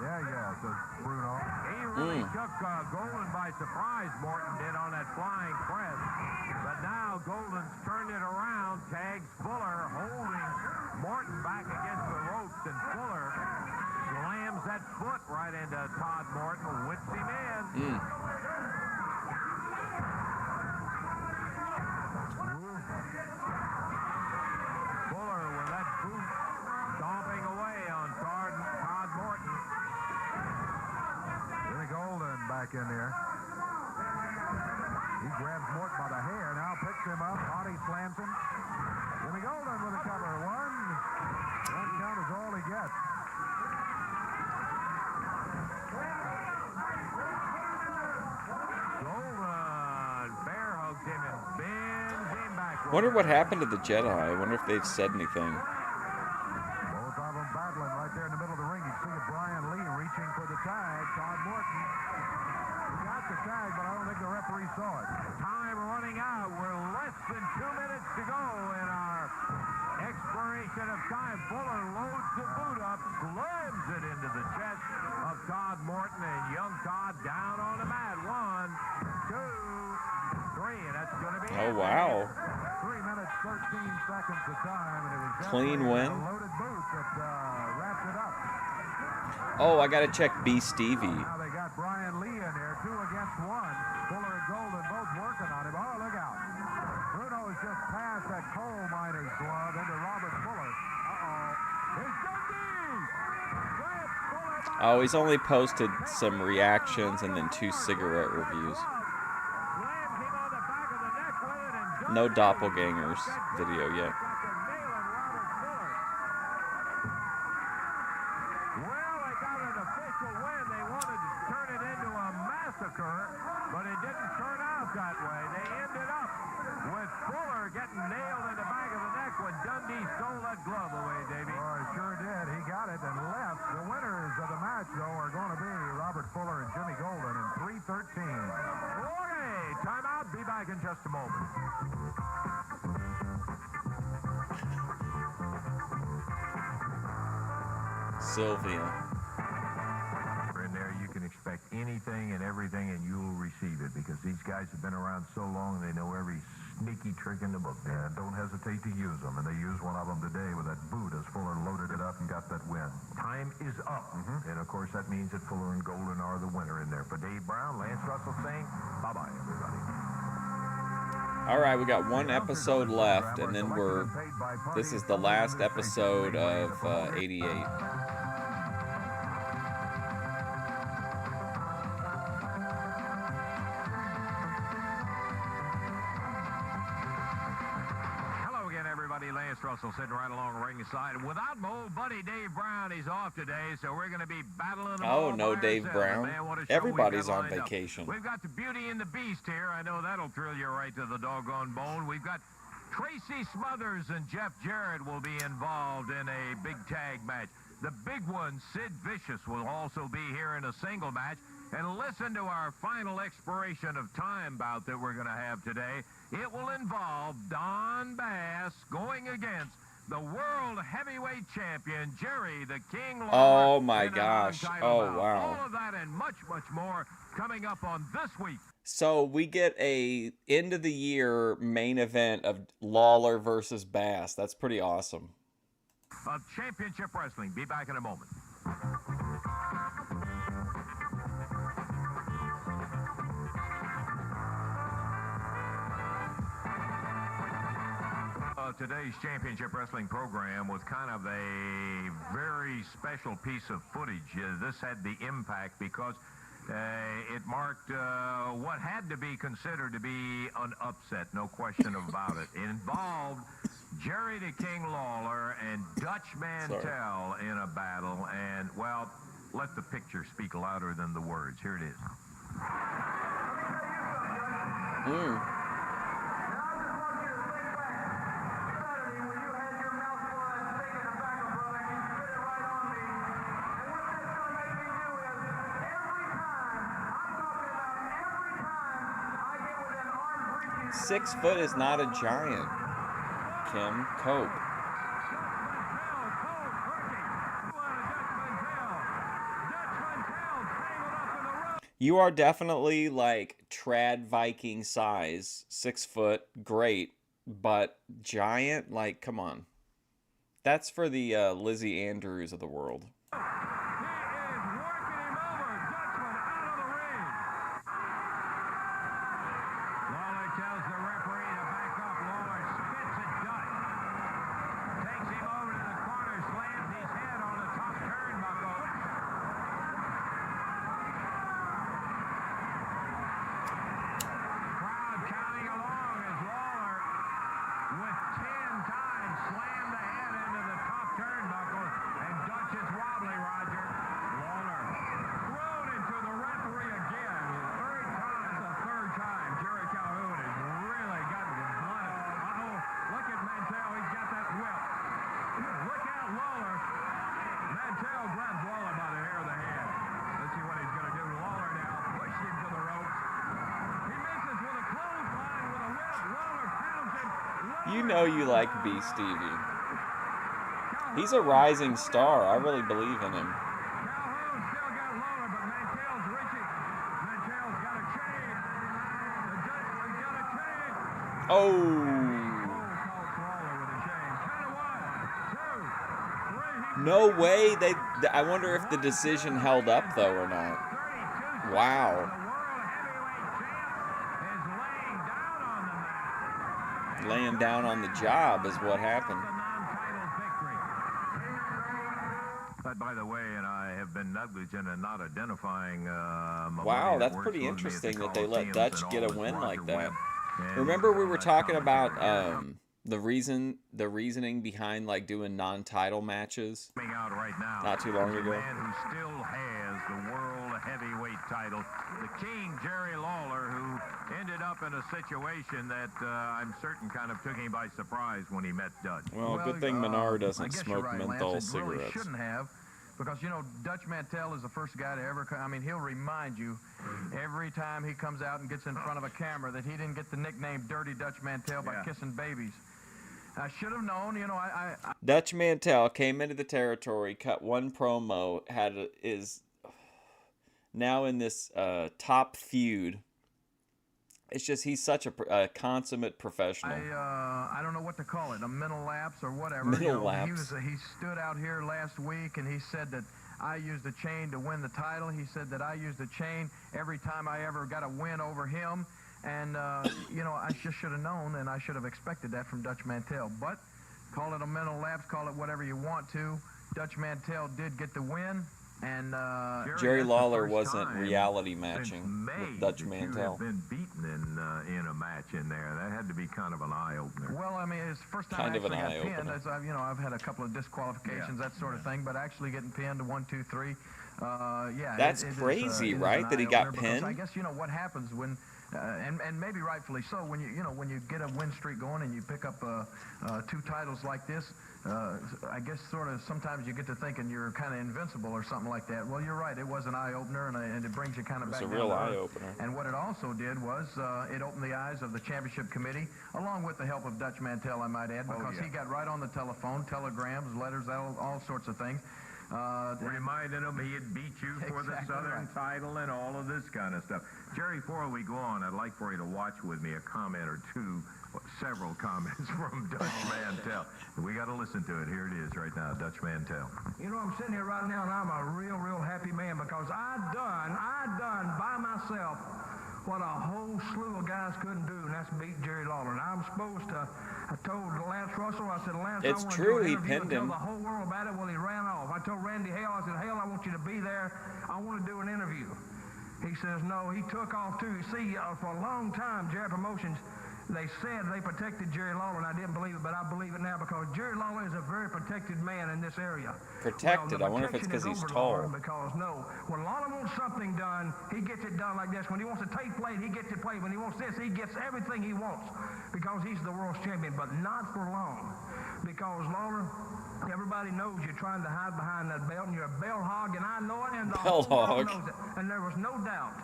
Yeah, says Bruno. He really took Golden by surprise, Morton did on that flying press. But now Golden's turned it around, tags Fuller, holding Morton back against the ropes, and Fuller slams that foot right into Todd Morton, whips him in. Fuller with that boot stomping away on Todd Morton. Jimmy Golden back in there. He grabs Morton by the hair, now picks him up, body slams him. Jimmy Golden with a cover. One count is all he gets. Golden bear hugs him and bends him back. Wonder what happened to the Jedi. I wonder if they've said anything. Both of them battling right there in the middle of the ring. You see Brian Lee reaching for the tag. Todd Morton. He got the tag, but I don't think the referee saw it. Time running out. We're less than 2 minutes to go in our expiration of time. Fuller loads the boot up, slams it into the chest of Todd Morton, and young Todd down on the mat. 1, 2, 3, and that's going to be Oh, wow. 3 minutes, 13 seconds of time, and it was Clean win. a loaded boot that wrapped it up. Oh, I gotta check B. Stevie. Now they got Brian Lee in there, 2 against 1. Fuller and Golden both working on him. Oh, look out. Bruno has just passed that coal mining glove into Robert Fuller. Uh-oh. It's Dundee! Oh, he's only posted some reactions and then 2 cigarette reviews. No doppelgangers video yet. Well, they got an official win. They wanted to turn it into a massacre, but it didn't turn out that way. They ended up with Fuller getting nailed in the back of the neck when Dundee stole that glove away, Davey. Oh, he sure did. He got it and left. The winners of the match, though, are going to be Robert Fuller and Jimmy Golden in 3:13. Okay, timeout. Be back. back in just a moment. Sylvia. In there, you can expect anything and everything, and you'll receive it because these guys have been around so long they know every sneaky trick in the book. And don't hesitate to use them. And they used one of them today with that boot as Fuller loaded it up and got that win. Time is up. And of course, that means that Fuller and Golden are the winner in there. For Dave Brown, Lance Russell saying bye-bye, everybody. All right, we got one episode left, and then this is the last episode of 88. Lance Russell sitting right along ringside. Without my old buddy Dave Brown, he's off today, so we're going to be battling. Oh, no Dave Brown. Everybody's on vacation. We've got the Beauty and the Beast here. I know that'll thrill you right to the doggone bone. We've got Tracy Smothers and Jeff Jarrett will be involved in a big tag match. The big one, Sid Vicious, will also be here in a single match. And listen to our final expiration of time bout that we're going to have today. It will involve Don Bass going against the World Heavyweight Champion, Jerry the King Lawler. Oh, my gosh. Oh, wow. All of that and much, much more coming up on this week. So we get a end-of-the-year main event of Lawler versus Bass. That's pretty awesome. Of Championship Wrestling. Be back in a moment. Today's Championship Wrestling program was kind of a very special piece of footage. This had the impact because it marked what had to be considered to be an upset, no question about it. It involved Jerry the King Lawler and Dutch Mantell in a battle, and, well, let the picture speak louder than the words. Here it is. Six foot is not a giant, Kim Cope. You are definitely like trad Viking size, 6 foot, great, but giant, like, come on. That's for the Lizzie Andrews of the world. You know you like B. Stevie. He's a rising star. I really believe in him. Oh. No way. I wonder if the decision held up, though, or not. Wow. Laying down on the job is what happened. But by the way, and I have been negligent in not identifying. Wow, that's pretty interesting that they let Dutch get a win like that. Remember, we were talking about the reasoning behind like doing non-title matches not too long ago. The man who still has the world heavyweight title, the King, Jerry Lawler, who ended up in a situation that I'm certain kind of took him by surprise when he met Dutch. Well, good thing Menard doesn't smoke right, menthol Lance, cigarettes. Really shouldn't have, Because, you know, Dutch Mantell is the first guy to ever come. I mean, he'll remind you every time he comes out and gets in front of a camera that he didn't get the nickname Dirty Dutch Mantell by kissing babies. I should have known, you know, Dutch Mantell came into the territory, cut one promo, is now in this top feud. It's just he's such a consummate professional. I don't know what to call it, a mental lapse or whatever. Mental lapse. He stood out here last week and he said that I used a chain to win the title. He said that I used a chain every time I ever got a win over him. And, you know, I just should have known, and I should have expected that from Dutch Mantell. But call it a mental lapse, call it whatever you want to. Dutch Mantell did get the win. And Jerry Lawler wasn't reality matching with Dutch Mantell. Been beaten in a match in there. That had to be kind of an eye opener. Well, I mean, it's the first time I actually got pinned. As you know, I've had a couple of disqualifications, that sort of thing, but actually getting pinned to 1, 2, 3, yeah. That's crazy, right? That he got pinned. I guess you know what happens when. And maybe rightfully so, when you get a win streak going and you pick up 2 titles like this, I guess sort of sometimes you get to thinking you're kind of invincible or something like that. Well, you're right, it was an eye opener and it brings you kind of back down. It's a real eye opener. And what it also did was it opened the eyes of the championship committee, along with the help of Dutch Mantell, I might add, because he got right on the telephone, telegrams, letters, all sorts of things. Reminding him he had beat you for the Southern title and all of this kind of stuff. Jerry, before we go on, I'd like for you to watch with me a comment or two, several comments from Dutch Mantell. We got to listen to it. Here it is right now, Dutch Mantell. You know, I'm sitting here right now and I'm a real, real happy man because I done by myself what a whole slew of guys couldn't do, and that's beat Jerry Lawler. And I'm supposed to, I told Lance Russell, I said, Lance, it's I want true, to do he an interview pinned and him. tell the whole world about it. Well, he ran off. I told Randy Hale, I said, Hale, I want you to be there. I want to do an interview. He says, no, he took off too. See, for a long time, Jerry Promotions, they said they protected Jerry Lawler, and I didn't believe it, but I believe it now because Jerry Lawler is a very protected man in this area. Protected? I wonder if it's because he's tall. Because, no, when Lawler wants something done, he gets it done like this. When he wants a tape played, he gets it played. When he wants this, he gets everything he wants because he's the world's champion, but not for long. Because, Lawler, everybody knows you're trying to hide behind that belt, and you're a belt hog, and I know it, and the whole world knows it. And there was no doubt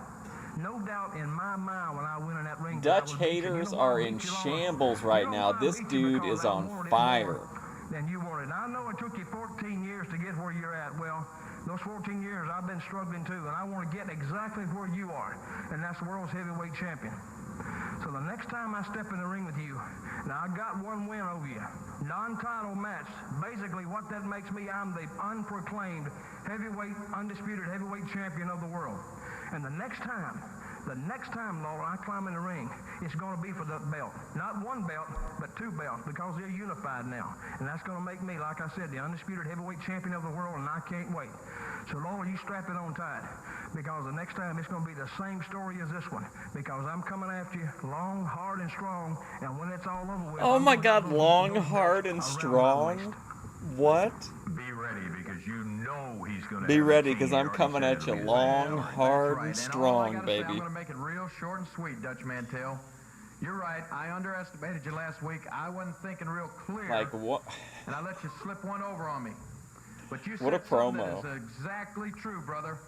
in my mind when I went in that ring. Dutch haters are in shambles right now. This dude is on fire. Then you wanted. I know it took you 14 years to get where you're at. Well, those 14 years I've been struggling too, and I want to get exactly where you are, and that's world's heavyweight champion. So the next time I step in the ring with you, now I got one win over you, non-title match. Basically, what that makes me, I'm the unproclaimed undisputed heavyweight champion of the world. And the next time, Lawler, I climb in the ring, it's going to be for the belt. Not one belt, but 2 belts, because they're unified now. And that's going to make me, like I said, the undisputed heavyweight champion of the world, and I can't wait. So, Lawler, you strap it on tight, because the next time it's going to be the same story as this one, because I'm coming after you long, hard, and strong, and when it's all over with... Oh, my God, long, hard, and strong? What? Be ready, because you know he's going to be ready, because I'm coming at you long, hard, and strong, baby. I'm going to make it real short and sweet, Dutch Mantell. You're right. I underestimated you last week. I wasn't thinking real clear. Like what? And I let you slip one over on me. But you what said a promo. Something that is exactly true, brother.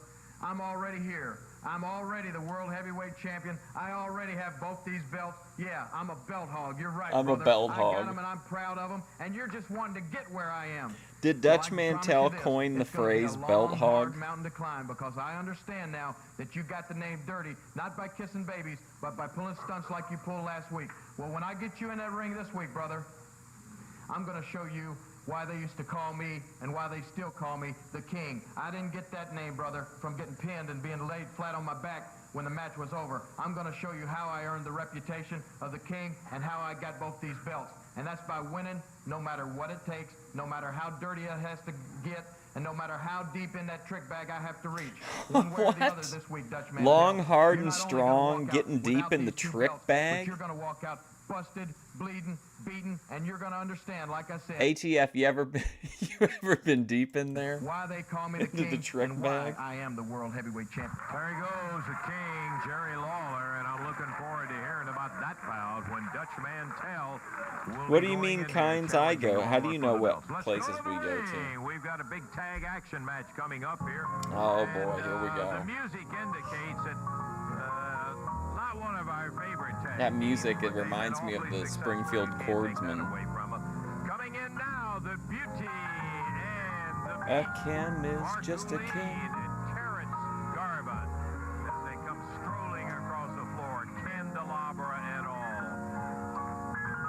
I'm already here. I'm already the world heavyweight champion. I already have both these belts. Yeah, I'm a belt hog. You're right, I'm brother. a belt hog. I got them, and I'm proud of them. And you're just wanting to get where I am. Did Dutch Mantell coin the phrase belt hog? Mountain to climb, because I understand now that you got the name dirty, not by kissing babies, but by pulling stunts like you pulled last week. Well, when I get you in that ring this week, brother, I'm going to show you why they used to call me and why they still call me the King. I didn't get that name, brother, from getting pinned and being laid flat on my back when the match was over. I'm going to show you how I earned the reputation of the King and how I got both these belts. And that's by winning no matter what it takes, no matter how dirty it has to get, and no matter how deep in that trick bag I have to reach. One way or the other this week, Dutch Mantell. Long, hard, and strong, getting deep in the trick bag? But you're going to walk out busted, bleeding, beaten, and you're going to understand, like I said. ATF, you ever been deep in there? Why they call me the King the trick and bag? why I am the world heavyweight champion. There he goes, the King, Jerry Lawler, and I'm looking forward to hearing about that bout when Dutch Dutch Mantell. What do you mean kinds I go? How do you know what places we go to? We've got a big tag action match coming up here. Oh boy, here we go. The music indicates that not one of our favorite tags. That music, it reminds me of the Springfield Chordsman. Coming in now, the Beauty and the A can is just a can. Terrence Garvin as they come strolling across the floor, candelabra and all.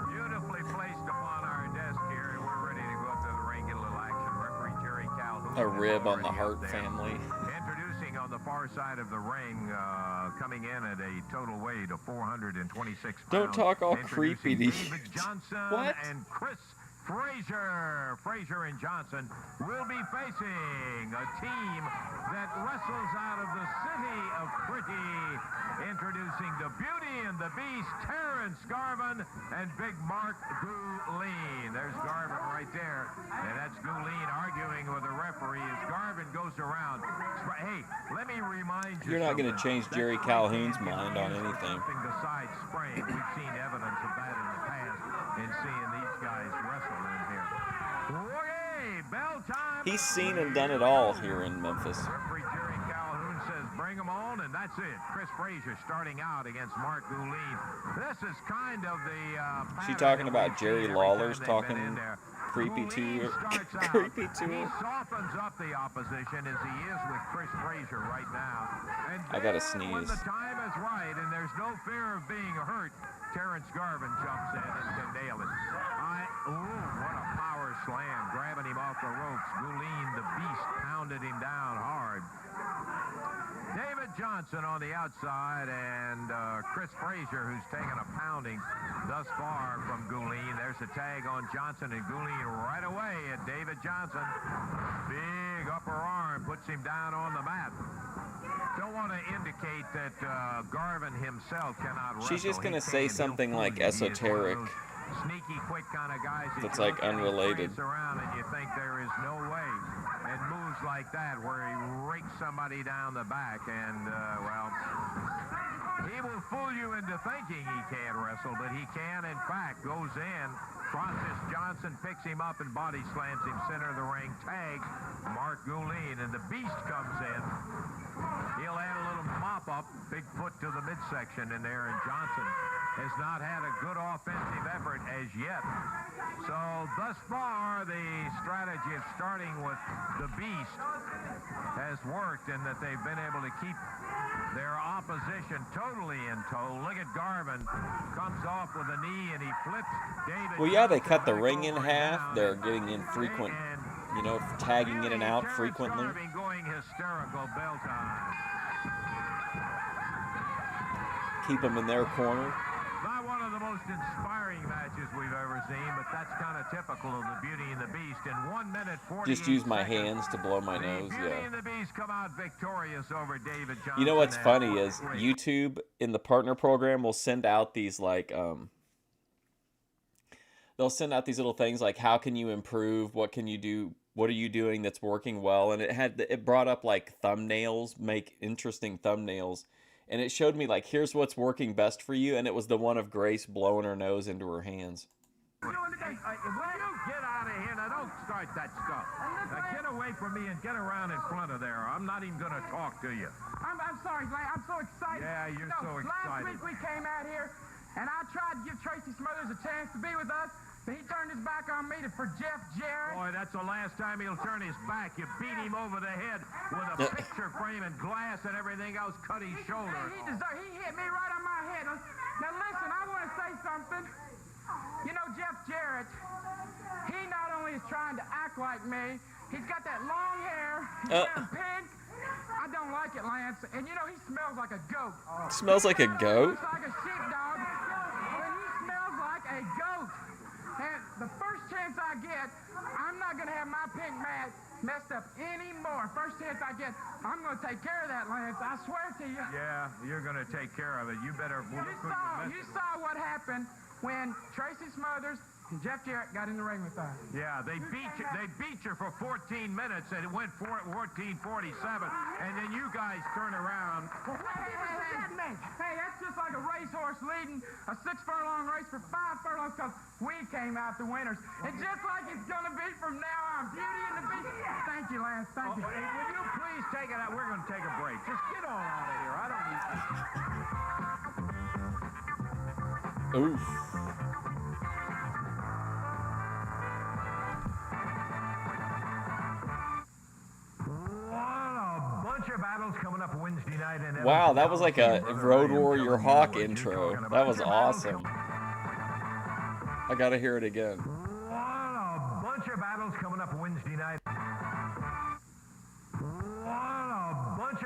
Beautifully placed upon our desk here, and we're ready to go up to the ring, get a little action. Referee Jerry Calhoun. A rib on the Hart family. Introducing on the far side of the ring, coming in at a total weight of 426 pounds. Don't talk all creepy to you. David Johnson What? and Chris Frazier. Frazier and Johnson will be facing a team that wrestles out of the city of Pretty. Introducing the Beauty and the Beast, Terrence Garvin and Big Mark Gouline. There's Garvin right there. And that's Gouline arguing with the referee as Garvin goes around. Hey, let me remind you. You're not going to change Jerry Calhoun's mind on anything. Something besides spraying. We've seen evidence of that in the past in seeing these guys wrestle in here. Okay, bell time. He's seen and done it all here in Memphis. Referee Jerry Calhoun says bring them on, and that's it. Chris Frazier starting out against Mark Gouline. This is kind of the She talking about Jerry Lawler's talking creepy to creepy to He her. softens up the opposition as he is with Chris Frazier right now. And I gotta then when sneeze. the time is right and there's no fear of being hurt, Terrence Garvin jumps in and can nail it. What a power slam, grabbing him off the ropes. Gouline, the Beast, pounded him down hard. David Johnson on the outside, and Chris Frazier, who's taken a pounding thus far from Gouline. There's a tag on Johnson, and Gouline right away at David Johnson. Big upper arm puts him down on the mat. Don't want to indicate that Garvin himself cannot wrestle. She's just going to He say can. something He'll like fool you. He is one of esoteric. those sneaky, quick kind of guys that That's you like look at, he unrelated. sprays around and you think there is no way. And moves like that where he rakes somebody down the back, and well, he will fool you into thinking he can't wrestle, but he can. In fact, goes in. Francis Johnson picks him up and body slams him center of the ring. Tag Mark Gouline, and the Beast comes in. He'll add a little mop up, big foot to the midsection in there, and Johnson has not had a good offensive effort as yet. So thus far, the strategy of starting with the Beast has worked in that they've been able to keep their opposition totally in tow. Look at Garvin, comes off with a knee and he flips David. Well, yeah, they cut the ring in half. They're getting in frequent, you know, tagging in and out frequently. Garvin going hysterical, bell time. Keep them in their corner. Not one of the most inspiring matches we've ever seen, but that's kind of typical of the Beauty and the Beast. In 1 minute 40 Just use my hands to blow my nose, Beauty yeah. and the Beast come out victorious over David Johnson. You know what's and funny is Frazier. YouTube in the partner program will send out these like they'll send out these little things like how can you improve, what can you do, what are you doing that's working well, and it brought up like thumbnails, make interesting thumbnails, and it showed me like here's what's working best for you, and it was the one of Grace blowing her nose into her hands. Will you get out of here? Now, don't start that stuff. Now, get away from me and get around in front of there. I'm not even going to talk to you. I'm sorry, Glenn. I'm so excited. Yeah, you're so Last excited. week we came out here, and I tried to give Tracy Smothers a chance to be with us, but he turned his back on me for Jeff Jarrett. Boy, that's the last time he'll turn his back. You beat him over the head with a picture frame and glass and everything else, cut his shoulder. He hit me right on my head. Now, listen, I want to say something. You know, Jeff Jarrett, he not only is trying to act like me, he's got that long hair, he's wearing pink. I don't like it, Lance. And you know, he smells like a goat. Smells like a goat? He looks like a sheepdog, but he smells like a goat. And the first chance I get, I'm not going to have my pink mask messed up anymore. First chance I get, I'm going to take care of that, Lance. I swear to you. Yeah, you're going to take care of it. You better... You saw what happened when Tracy Smothers and Jeff Jarrett got in the ring with us. Yeah, they beat you for 14 minutes, and it went 14:47, and then you guys turn around. Well, what difference does that make? Hey, that's just like a racehorse leading a 6-furlong race for 5 furlongs because we came out the winners. And just like it's going to be from now on, Beauty and the Beast. Thank you, Lance. Thank you. Hey, will you please take it out? We're going to take a break. Just get on out of here. I don't need this. Oof. Battles coming up Wednesday night in Wow, that was like a Road Warrior Hawk intro. That was awesome. I gotta hear it again. What a bunch of battles coming up Wednesday night.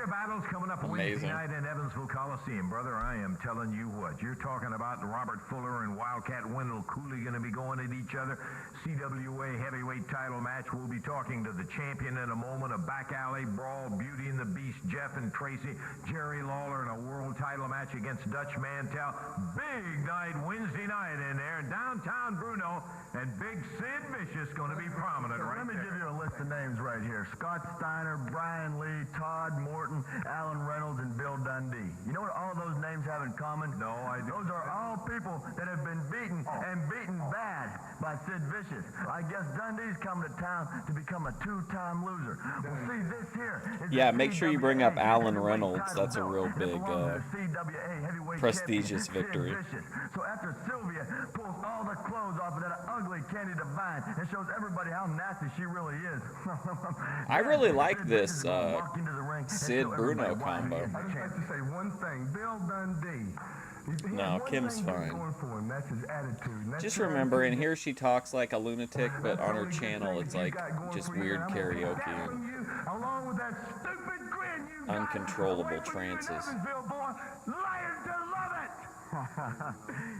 Battles coming up Wednesday night in Evansville Coliseum. Brother, I am telling you what. You're talking about Robert Fuller and Wildcat Wendell Cooley going to be going at each other. CWA heavyweight title match. We'll be talking to the champion in a moment. A back alley brawl. Beauty and the Beast, Jeff and Tracy. Jerry Lawler in a world title match against Dutch Mantel. Big night Wednesday night in there. Downtown Bruno. And Big Sid Vicious going to be prominent right there. Let me give you a list of names right here. Scott Steiner, Brian Lee, Todd Morton, Alan Reynolds, and Bill Dundee. You know what all those names have in common? No, I don't. Those are all people that have been beaten and beaten bad by Sid Vicious. I guess Dundee's coming to town to become a 2-time loser. Well, see, this here is yeah, make sure you bring up Alan Reynolds. That's a real big, prestigious victory. So after Sylvia pulls all the clothes off of that ugly Candy Divine and shows everybody how nasty she really is. I really like this Sid Bruno combo. I'd like to say one thing. Bill Dundee. No, Kim's fine. Just remember, in here she talks like a lunatic, but on her channel it's like just weird karaoke and uncontrollable trances.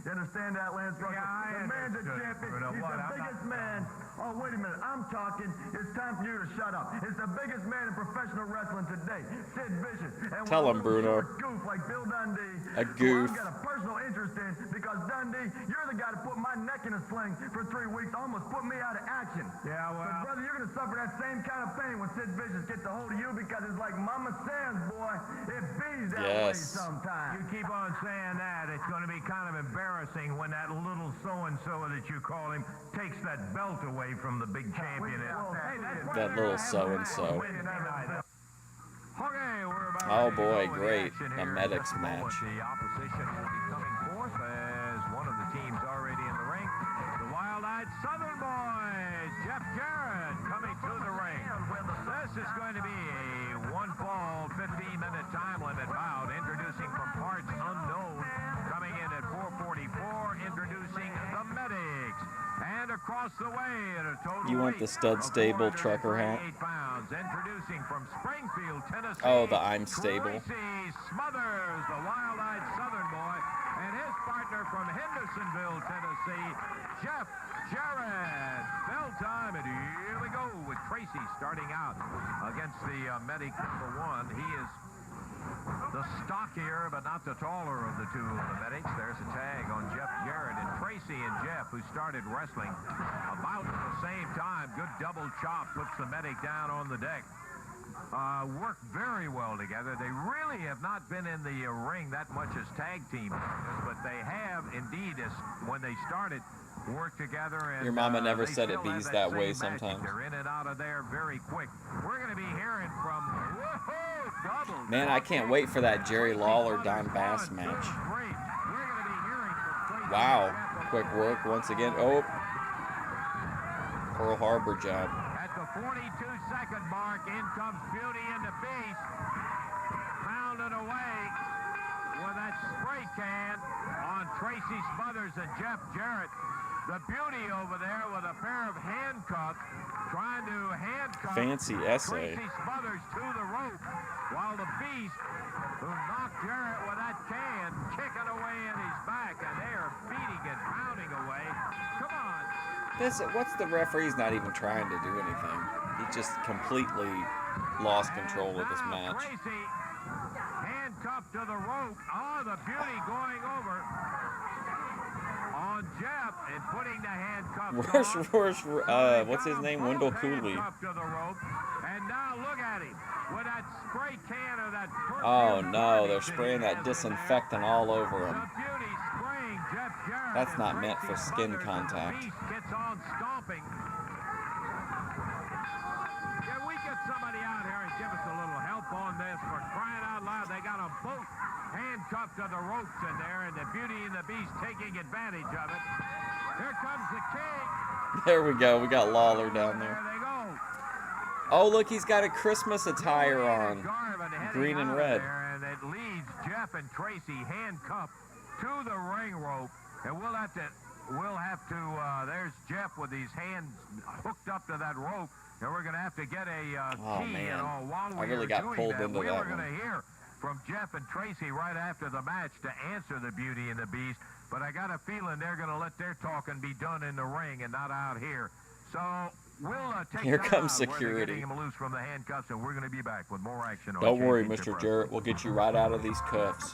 You understand that, Lance Russell? Yeah, the man's a champion. He's the biggest man. Oh, wait a minute. I'm talking. It's time for you to shut up. It's the biggest man in professional wrestling today, Sid Vicious. And tell him, Bruno. Goof like Bill Dundee. A goof. I've got a personal interest in because Dundee, you're the guy that put my neck in a sling for 3 weeks, almost put me out of action. Yeah, well. But brother, you're going to suffer that same kind of pain when Sid Vicious gets a hold of you because it's like Mama says, boy, it bees that way sometimes. You keep on saying that. It's going to be kind of embarrassing when that little so-and-so that you call him takes that belt away from the big champion. That little so-and-so. Okay, we're about oh boy, great. A medics match. The opposition will be coming forth as one of the teams already in the ring. The wild-eyed Southern boys, Jeff Jarrett, coming to the ring. This is going to be a 1-fall, 15-minute time limit bout. Introducing from parts unknown, coming in at 4:44, introducing the medics. And across the way at a total you want the stud stable trucker hat? Pounds, introducing from Springfield, Tennessee. Oh, the I'm stable. Tracy Smothers, the wild-eyed Southern boy, and his partner from Hendersonville, Tennessee, Jeff Jarrett. Bell time, and here we go with Tracy starting out against the medic #1. He is the stockier, but not the taller of the two of the medics. There's a tag on Jeff Jarrett. And Tracy and Jeff, who started wrestling about the same time, good double chop, puts the medic down on the deck. Work very well together. They really have not been in the ring that much as tag team, but they have indeed, as when they started, worked together. And your mama never said it bees that way sometimes. They're in and out of there very quick. We're going to be hearing from man, I can't wait for that Jerry Lawler Don Bass match. Wow, quick work once again. Oh, Pearl Harbor job. At the 42-second mark, in comes Beauty and the Beast, pounding away with that spray can on Tracy Smothers and Jeff Jarrett. The Beauty over there with a pair of handcuffs, trying to handcuff fancy essay. Tracy Smothers to the rope, while the Beast, who knocked Jarrett with that can, kicking away in his back, and they are beating and pounding away. Come on. What's the referee's not even trying to do anything. He just completely lost control of this match. Tracy handcuffed to the rope. Oh, the Beauty going over on putting the handcuffs Where's on. what's his name? Wendell Cooley. Handcuffed to the rope. And now look at him with that spray can of that perfume. Oh no, they're spraying that disinfectant all over him. The Beauty spraying Jeff Jarrett. That's not meant for skin contact. The Beast gets on stomping. Can we get somebody out here and give us a little help on this? For crying out loud, they got them both handcuffed to the ropes in there, and the Beauty and the Beast taking advantage of it. Here comes the King. There we go. We got Lawler down there. There they go. Oh, look, he's got a Christmas attire on. Green and red. And it leads Jeff and Tracy handcuffed to the ring rope. And we'll have to, there's Jeff with his hands hooked up to that rope. And we're going to have to get a key. Man. And all. While I really we got are doing pulled that, into we that were going one. to hear from Jeff and Tracy right after the match to answer the Beauty and the Beast. But I got a feeling they're going to let their talking be done in the ring and not out here. So we'll take Here time comes out where they're security. getting him loose from the handcuffs, and we're going to be back with more action on Don't worry, Championship Mr. Wrestling. Jarrett. We'll get you right out of these cuffs.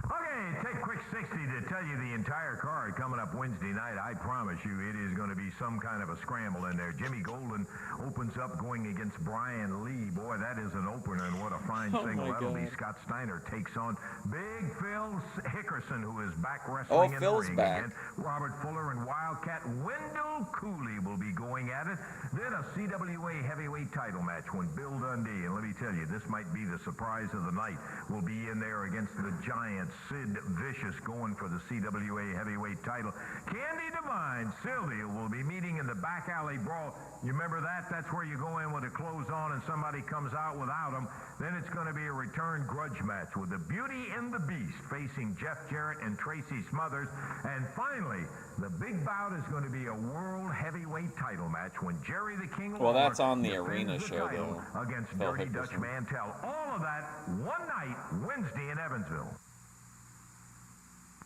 Okay, take quick 60 to tell you the entire card coming up Wednesday night. I promise you it is going to be some kind of a scramble in there. Jimmy Golden opens up going against Brian Lee. Boy, that is an opener, and what a fine single that'll be. Scott Steiner takes on Big Phil Hickerson, who is back wrestling in the ring again. Robert Fuller and Wildcat Wendell Cooley will be going at it. Then a CWA heavyweight title match when Bill Dundee, and let me tell you, this might be the surprise of the night, will be in there against the giant Sid Vicious going for the CWA heavyweight title. Candy Divine, Sylvia will be meeting in the back alley brawl. You remember that? That's where you go in with the clothes on and somebody comes out without them. Then it's going to be a return grudge match with the Beauty and the Beast facing Jeff Jarrett and Tracy Smothers. And finally, the big bout is going to be a world heavyweight title match when Jerry the King Lawler that's on the arena show, title though. against Phil Dirty Hickerson. Dutch Mantel. All of that one night, Wednesday in Evansville.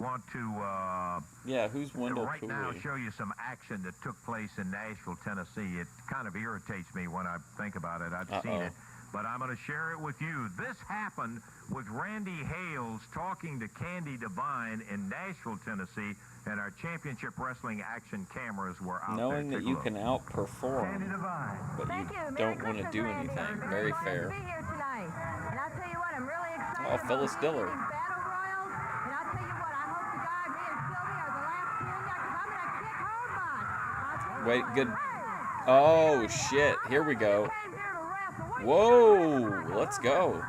Want to yeah, who's Wendell right Cooley? now show you some action that took place in Nashville, Tennessee. It kind of irritates me when I think about it. I've seen it, but I'm going to share it with you. This happened with Randy Hales talking to Candy Divine in Nashville, Tennessee, and our Championship Wrestling action cameras were out Knowing there. that you can outperform, but you don't want to do anything. Very fair. Be here tonight. And I'll tell you what, I'm really excited. Oh, Phyllis Diller. Battle Royals. And I'll tell you what, I hope to God me and Sylvia are the last two in there because I'm going to kick her butt. Wait, good. Oh, shit. Here we go. Whoa, let's go.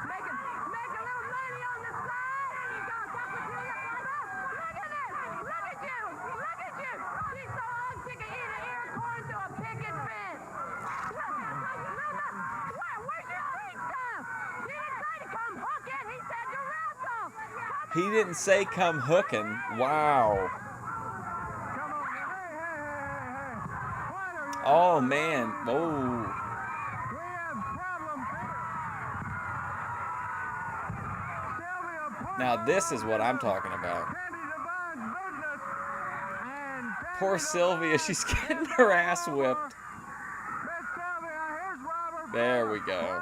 He didn't say come hooking. Wow. Oh, man. Oh. Now, this is what I'm talking about. Poor Sylvia. She's getting her ass whipped. There we go.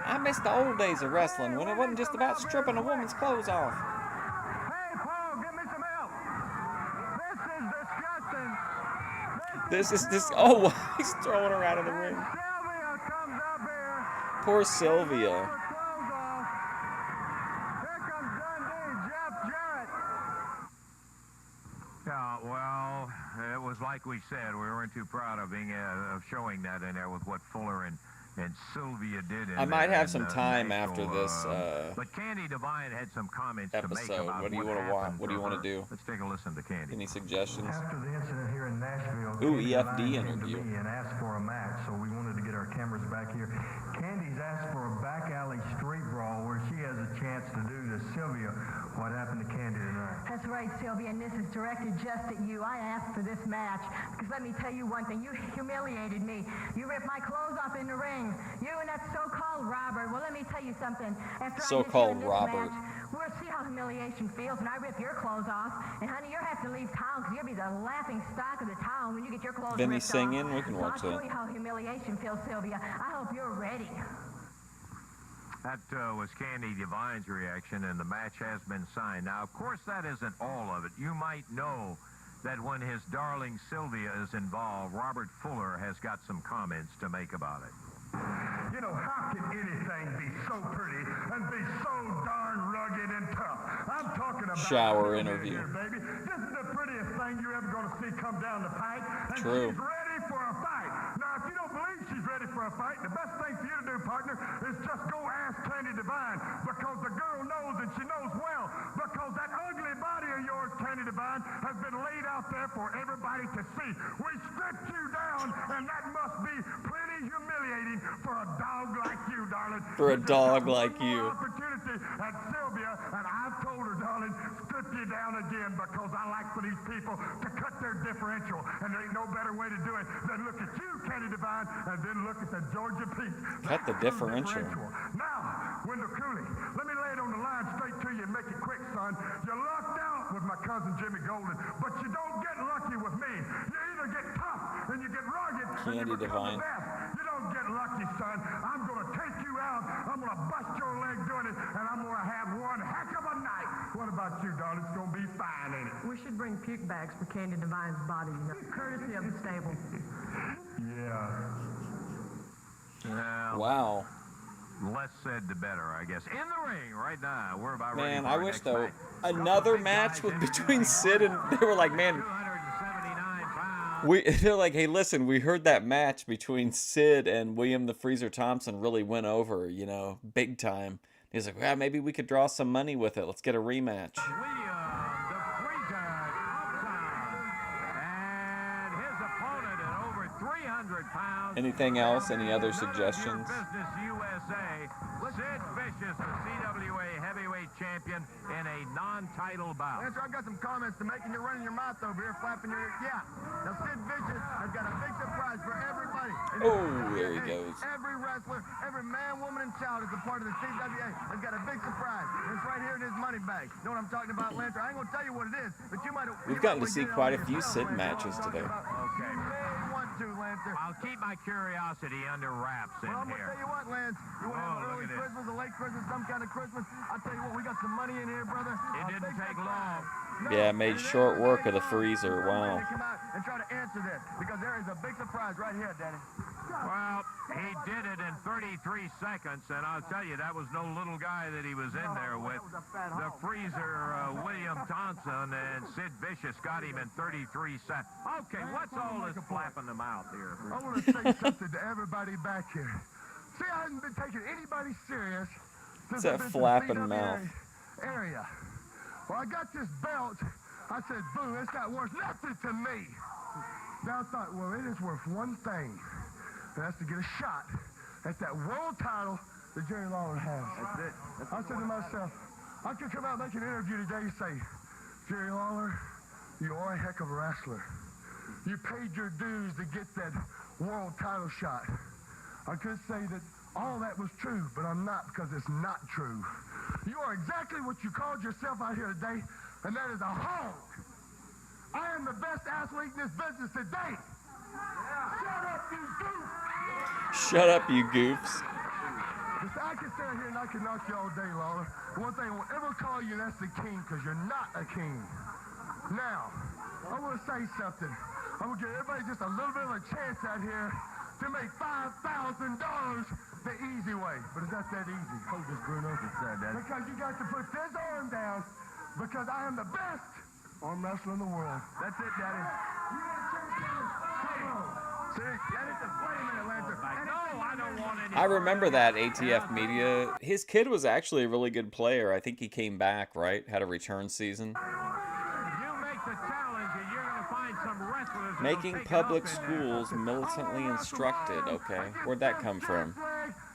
I miss the old days of wrestling when it wasn't just about stripping a woman's clothes off. Hey, Paul, give me some help. This is this. Oh, he's throwing her out of the ring. Sylvia comes up here. Poor Sylvia. Here comes Dundee, Jeff Jarrett. Yeah, well, it was like we said. We weren't too proud of being of showing that in there with what Fuller and Sylvia did. I might have some time after this but Candy Divine had some comments to make episode. about What do you want to watch? What do you want to do? Let's take a listen to Candy. Any suggestions? After the incident here in Nashville, Ooh, Candy EFD Divine interview. came to me and asked for a match, so we wanted to get our cameras back here. Candy's asked for a back alley street brawl where she has a chance to do to Sylvia what happened to Candy tonight. That's right, Sylvia, and this is directed just at you. I asked for this match because let me tell you one thing. You humiliated me. You ripped my clothes off in the ring. You and that so-called Robert. Well, let me tell you something. After So-called I get you in this Robert. match, we'll see how how humiliation feels when I rip your clothes off. And, honey, you're having to leave town because you'll be the laughing stock of the town when you get your clothes Vinny ripped singing? off. We can watch so I'll that. show you how humiliation feels, Sylvia. I hope you're ready. That was Candy Divine's reaction, and the match has been signed. Now, of course, that isn't all of it. You might know that when his darling Sylvia is involved, Robert Fuller has got some comments to make about it. You know, how can anything be so pretty and be so darn rugged and tough? I'm talking about Shower Sylvia interview. here, baby. This is the prettiest thing you're ever going to see come down the pike. And True. she's ready for a fight. Now, if you don't believe she's ready for a fight, the best thing for you to do, partner, is just go ask Candy Divine, because the girl knows, and she knows well, because that ugly body of yours, Candy Divine, has been laid out there for everybody to see. We stripped you down, and that must be plenty humiliating for a dog like you, darling. For a dog like One you. more opportunity at Sylvia, and I've told her, darling, strip you down again, because I like for these people to cut their differential, and there ain't no better way to do it than look at you, Candy Divine, and then look at the Georgia Pete. Cut the differential. Now, Wendell Cooley, let me lay it on the line straight to you and make it quick, son. You lucked out with my cousin Jimmy Golden, but you don't get lucky with me. You either get tough and you get rugged and you Candy become Divine. the best. You don't get lucky, son. I'm going to take you out. I'm going to bust your leg doing it, and I'm going to have one heck of a night. What about you, darling? It's going to be fine, ain't it? We should bring puke bags for Candy Divine's body, you know, courtesy of the stable. Yeah. Wow. Less said, the better, I guess. In the ring right now. We're about ready Man, for I our wish, next though, match. another match with between Sid and... They were like, man... 279 pounds. They're like, hey, listen, we heard that match between Sid and William the Freezer Thompson really went over, you know, big time. He's like, well, maybe we could draw some money with it. Let's get a rematch. William the Freezer Thompson. And his opponent at over 300 pounds. Anything else? Any other None of your suggestions? Business USA. Sid Vicious, the CWA heavyweight champion, in a non-title bout. Lance, I've got some comments to make, and you're running your mouth over here, flapping your... Yeah. Now, Sid Vicious has got a big surprise for everybody. Oh, there he goes. Every wrestler, every man, woman, and child is a part of the CWA has got a big surprise. It's right here in his money bag. You know what I'm talking about, Lance? I ain't going to tell you what it is, but you might... We've gotten to see quite a few Sid matches today. Okay. May want to, Lancer. I'll keep my curiosity under wraps in Well, I'm going to here. tell you what, Lance. You want to have an early Christmas, a late Christmas, some kind of Christmas? I'll tell you what, we got some money in here, brother. It didn't take long. Yeah, made short work of the freezer. Wow. Come out and try to answer this, because there is a big surprise right here, Daddy. Well, he did it in 33 seconds, and I'll tell you, that was no little guy that he was in there with. The freezer, William Thompson, and Sid Vicious got him in 33 seconds. Okay, what's all this flapping the mouth here? I want to say something to everybody back here. See, I haven't been taking anybody serious since It's that I've been to the flapping CWA mouth. area. Well, I got this belt. I said, boo, it's not worth nothing to me. Now I thought, well, it is worth one thing. And that's to get a shot at that world title that Jerry Lawler has. That's it. I said to myself, I could come out and make an interview today and say, Jerry Lawler, you are a heck of a wrestler. You paid your dues to get that world title shot. I could say that all that was true, but I'm not, because it's not true. You are exactly what you called yourself out here today, and that is a hog. I am the best athlete in this business today. Shut up, you goof! Shut up, you goofs. I can stand here and I can knock you all day, Lawler. One thing I won't ever call you, and that's the king, because you're not a king. Now, I want to say something. I'm going to give everybody just a little bit of a chance out here to make $5,000 the easy way. But it's not that easy. Hold this Bruno inside, Daddy. Because you got to put this arm down, because I am the best arm wrestler in the world. That's it, Daddy. See, Daddy, wait a minute, Lancer. No, I don't want any. I remember that ATF Media. His kid was actually a really good player. I think he came back, right? Had a return season. You make the challenge, and you're going to find some wrestlers. Making public schools militantly instructed. Okay, where'd that come from?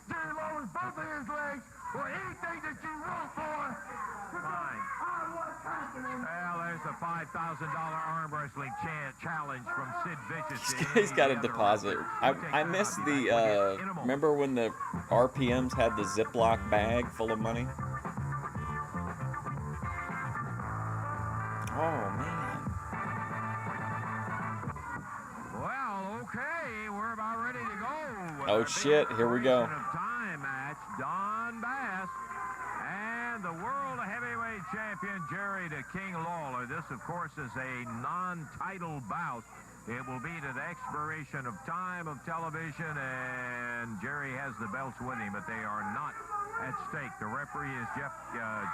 Jerry Lawler's both of his legs, or anything that you want for. Fine. Well, there's a $5,000 arm wrestling challenge from Sid Vicious. He's got a deposit. I missed the, remember when the RPMs had the Ziploc bag full of money? Oh, man. Well, okay, we're about ready to go. Oh, shit, here we go. Time match, Don Bass and the World Heavyweight Champion, Jerry the King Lawler. This, of course, is a non-title bout. It will be to the expiration of time of television, and Jerry has the belts with him, but they are not at stake. The referee is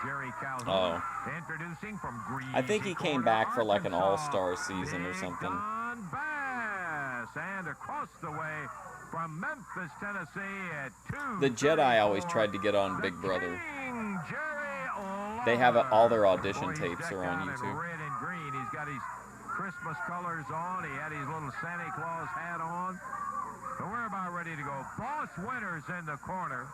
Jerry Calhoun. Oh. Introducing from Greasy I think he came back for like an all-star season or something. Don Bass, and across the way from Memphis, Tennessee at 2. The Jedi always tried to get on Big Brother. King, Jerry Lawler. They have all their audition tapes are on Decked out in YouTube. red and green. He's got his Christmas colors on. He had his little Santa Claus hat on. So we're about ready to go. Boss Winters in the corner.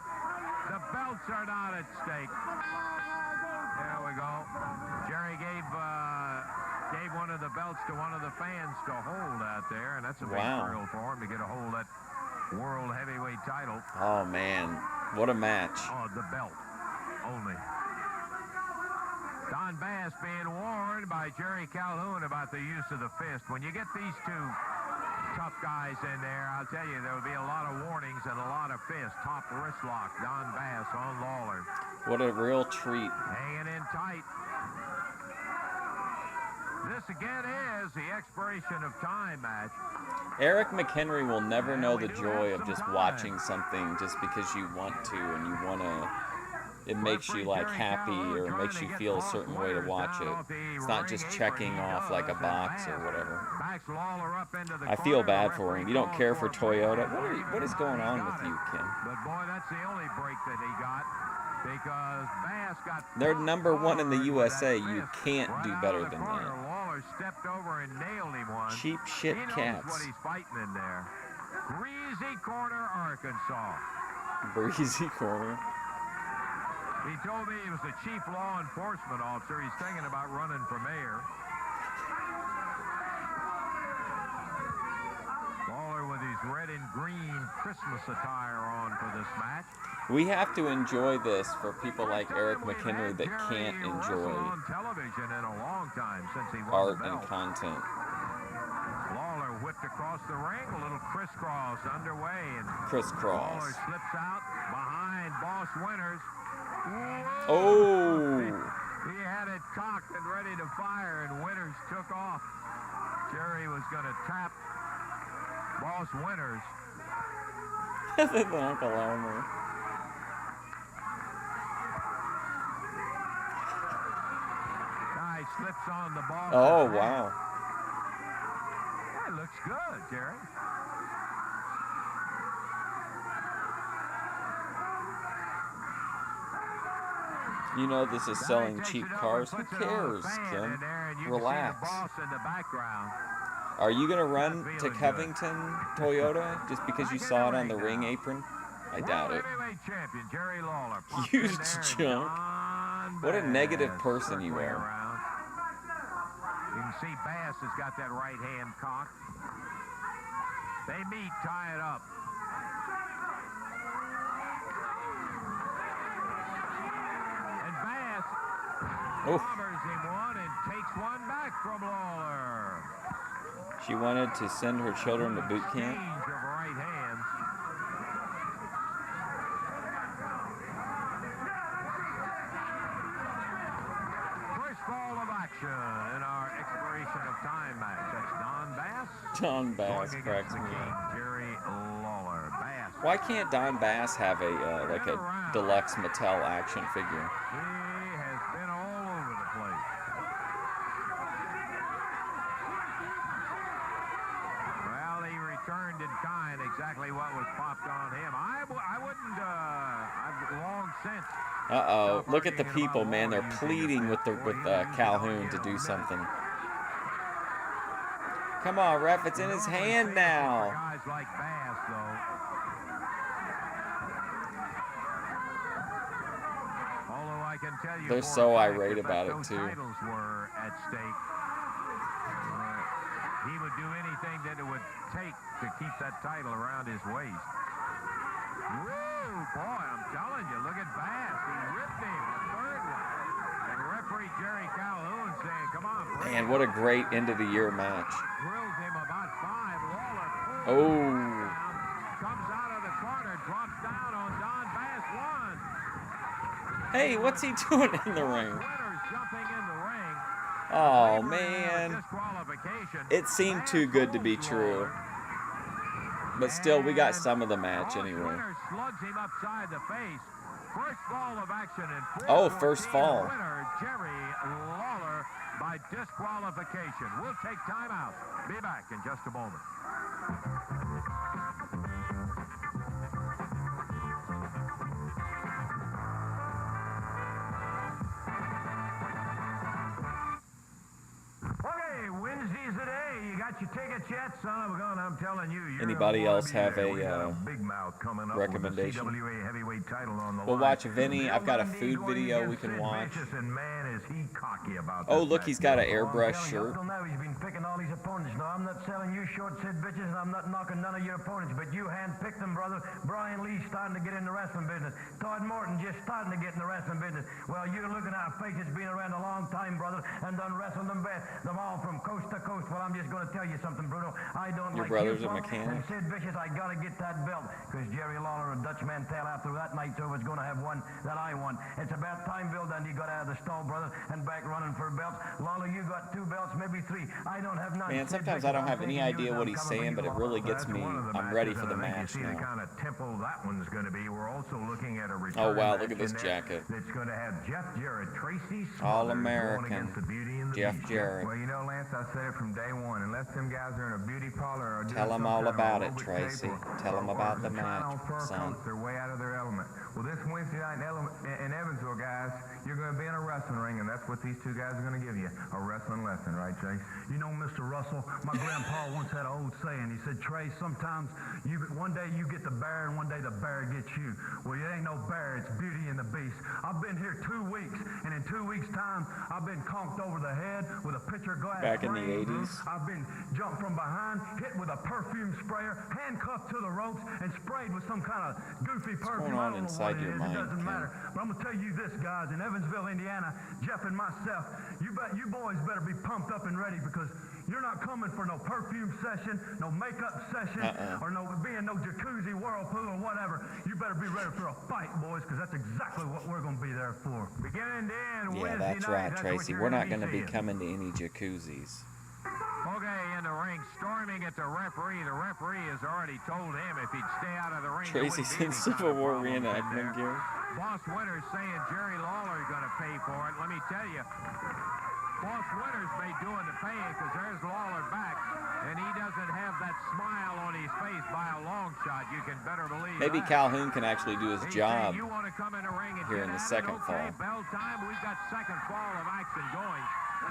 The belts are not at stake. There we go. Jerry gave one of the belts to one of the fans to hold out there, and that's a big thrill for him to get a hold of that World Heavyweight title. Oh, man. What a match. Oh, the belt only. Don Bass being warned by Jerry Calhoun about the use of the fist. When you get these two tough guys in there, I'll tell you, there will be a lot of warnings and a lot of fists. Top wrist lock, Don Bass on Lawler. What a real treat. Hanging in tight. This again is the expiration of time match. Eric McHenry will never know the joy of just watching something just because you want to and you want to. It makes you like happy or makes you feel a certain way to watch it. It's not just checking off like a box or whatever. I feel bad for him. You don't care for Toyota. What is going on with you, Kim? But boy, that's the only break that he got because Bass got. They're number one in the USA. You can't do better than that. Lawler stepped over and nailed him one. Cheap shit he knows cats. what he's fighting in there. Greasy Corner, Arkansas. Breezy corner. He told me he was the chief law enforcement officer. He's thinking about running for mayor. Lawler with his red and green Christmas attire on for this match. We have to enjoy this for people like Eric McHenry that can't enjoy on television in a long time since he won art the belt. and content. Lawler whipped across the ring, a little crisscross underway, and Crisscross. Lawler slips out behind Boss Winters. Whoa! Oh! He had it cocked and ready to fire, and Winters took off. Jerry was going to tap Boss Winters. The Uncle Elmer. Guy slips on the ball. Oh, wow. That looks good, Jerry. You know this is selling cheap cars. Who cares, Kim? Relax. Are you going to run to Covington, Toyota, just because you saw it on the ring apron? I doubt it. Huge junk. What a negative person you are. You can see Bass has got that right hand cocked. They meet, tie it up. And Bass covers him one and takes one back from Lawler. She wanted to send her children to boot camp. Exchange of right hands. First ball of action in our expiration of time match. That's Don Bass. Don Bass going cracks against me the King, up. Jerry Lawler. Bass. Why can't Don Bass have a like a deluxe Mattel action figure? He has been all over the place. Well, he returned in kind. Exactly what was popped on him. I wouldn't. I've long since. Uh-oh. Look at the people, man. They're pleading with Calhoun to do something. Come on, ref. It's in his hand now. Guys like Bass, though. Although I can tell you, They're so irate about it, too. Titles were at stake. He would do anything that it would take to keep that title around his waist. Woo, boy, I'm telling you, look at Bass. He ripped him, a third one. And referee Jerry Calhoun saying, come Man, what a great end of the year match. Drills him about 5. Lawler pulls Oh. down, comes out of the corner, drops down on Don Bass. 1. Hey, what's he doing in the ring? Winners jumping in the ring. Oh, man. Disqualification. It seemed too good to be true. But still, we got some of the match anyway. Winner slugs him upside the face. First fall of action in Oh, first fall. Winner Jerry Lawler by disqualification. We'll take time out. Be back in just a moment. Okay, Wednesday's the day. You got your tickets yet, son of a gun? I'm telling you. Anybody else have a big mouth coming up recommendation? with the CWA heavyweight title on the We'll line. watch Vinny. I've got a food video we can Sid watch. Vicious, and man, is he cocky about Oh, this look, match. he's got an Well, I'm airbrush telling you, shirt. up till now, he's been picking all his opponents. Now, I'm not selling you short, Sid Vicious, and I'm not knocking none of your opponents, but you handpicked them, brother. Brian Lee's starting to get in the wrestling business. Todd Morton just starting to get in the wrestling business. Well, you're looking at a face that's been around a long time, brother, and done wrestled them all from coast to coast. Well, I'm just going to tell you something, Bruno. I don't Your like brother's you, a punk, mechanic? and Sid Vicious, I got to get that belt, because Jerry Lawler and Dutch Mantel after that night, so was going to have one that I won. It's about time, Bill Dundee got out of the stall, brother, and back running for belts. Lawler, you got 2 belts, maybe 3. I don't have none. Man, Sid sometimes Vicious, I don't I'm have any thinking idea you, what I'm he's coming for saying, you, but it Lawler. really gets me. I'm ready for the match You see the now. kind of tempo that one's going to be. We're also looking at a return Oh, wow, match look at this in there jacket. That's going to have Jeff Jarrett, Tracy Smothers All-American. going against the Beauty and the Jeff Beast. Jarrett. Well, you know, Lance, I said it from day one. Unless them guys are in a beauty parlor or doing Tell 'em some all kind of about it, aerobic Tracy. tape or- Tell 'em or about the trying on match, fur son. coats, they're way out of their element. Well, this Wednesday night in Evansville, guys, you're going to be in a wrestling ring, and that's what these 2 guys are going to give you, a wrestling lesson, right, Chase? You know, Mr. Russell, my grandpa once had an old saying. He said, Trey, sometimes one day you get the bear and one day the bear gets you. Well, it ain't no bear, it's Beauty and the Beast. I've been here 2 weeks, and in 2 weeks' time, I've been conked over the head with a pitcher glass. Back in the frame. 80s. I've been jumped from behind, hit with a perfume sprayer, handcuffed to the ropes, and sprayed with some kind of goofy perfume. going on I don't know inside what it your is. mind, It doesn't Ken? matter. But I'm going to tell you this, guys. In Evansville, Indiana, Jeff and myself, you boys better be pumped up and ready, because you're not coming for no perfume session, no makeup session, or no jacuzzi, whirlpool, or whatever. You better be ready for a fight, boys, because that's exactly what we're going to be there for. Beginning to end, Yeah, Wednesday that's night, right, that's Tracy. what We're you're not going to be seeing. coming to any jacuzzis. Okay, in the ring, storming at the referee. The referee has already told him if he'd stay out of the ring. there Tracy's wouldn't be in any Civil kind of War problems in reenactment there. gear. Boss Winters saying Jerry Lawler is going to pay for it. Let me tell you, Boss Winters may doing the paying, because there's Lawler back, and he doesn't have that smile on his face by a long shot. You can better believe Maybe that. Calhoun can actually do his He's job saying, you want to come in the ring and here get in the at second it? Okay, fall. bell time. We've got second fall of action going.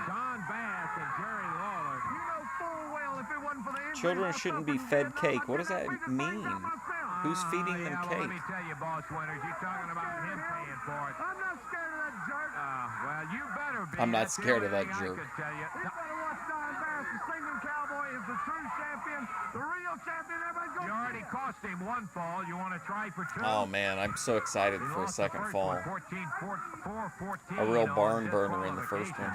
Don Bass and Jerry Lawler. You know full well if it wasn't for the injury, Children shouldn't be fed cake. What does that mean? Who's feeding them Well, cake? let me tell you, Boss Winters, you're talking about him paying for it. I'm not scared of that jerk. Well, you better be. I'm not That's the scared of only that thing jerk. I could tell you. You better watch Don Bass. The singing cowboy is the true champion, the real champion. Everybody's going. You already cost him 1 fall. You want to try for 2? Oh, man, I'm so excited He for a lost the second first fall. one, 14. A real on barn burner in the first one.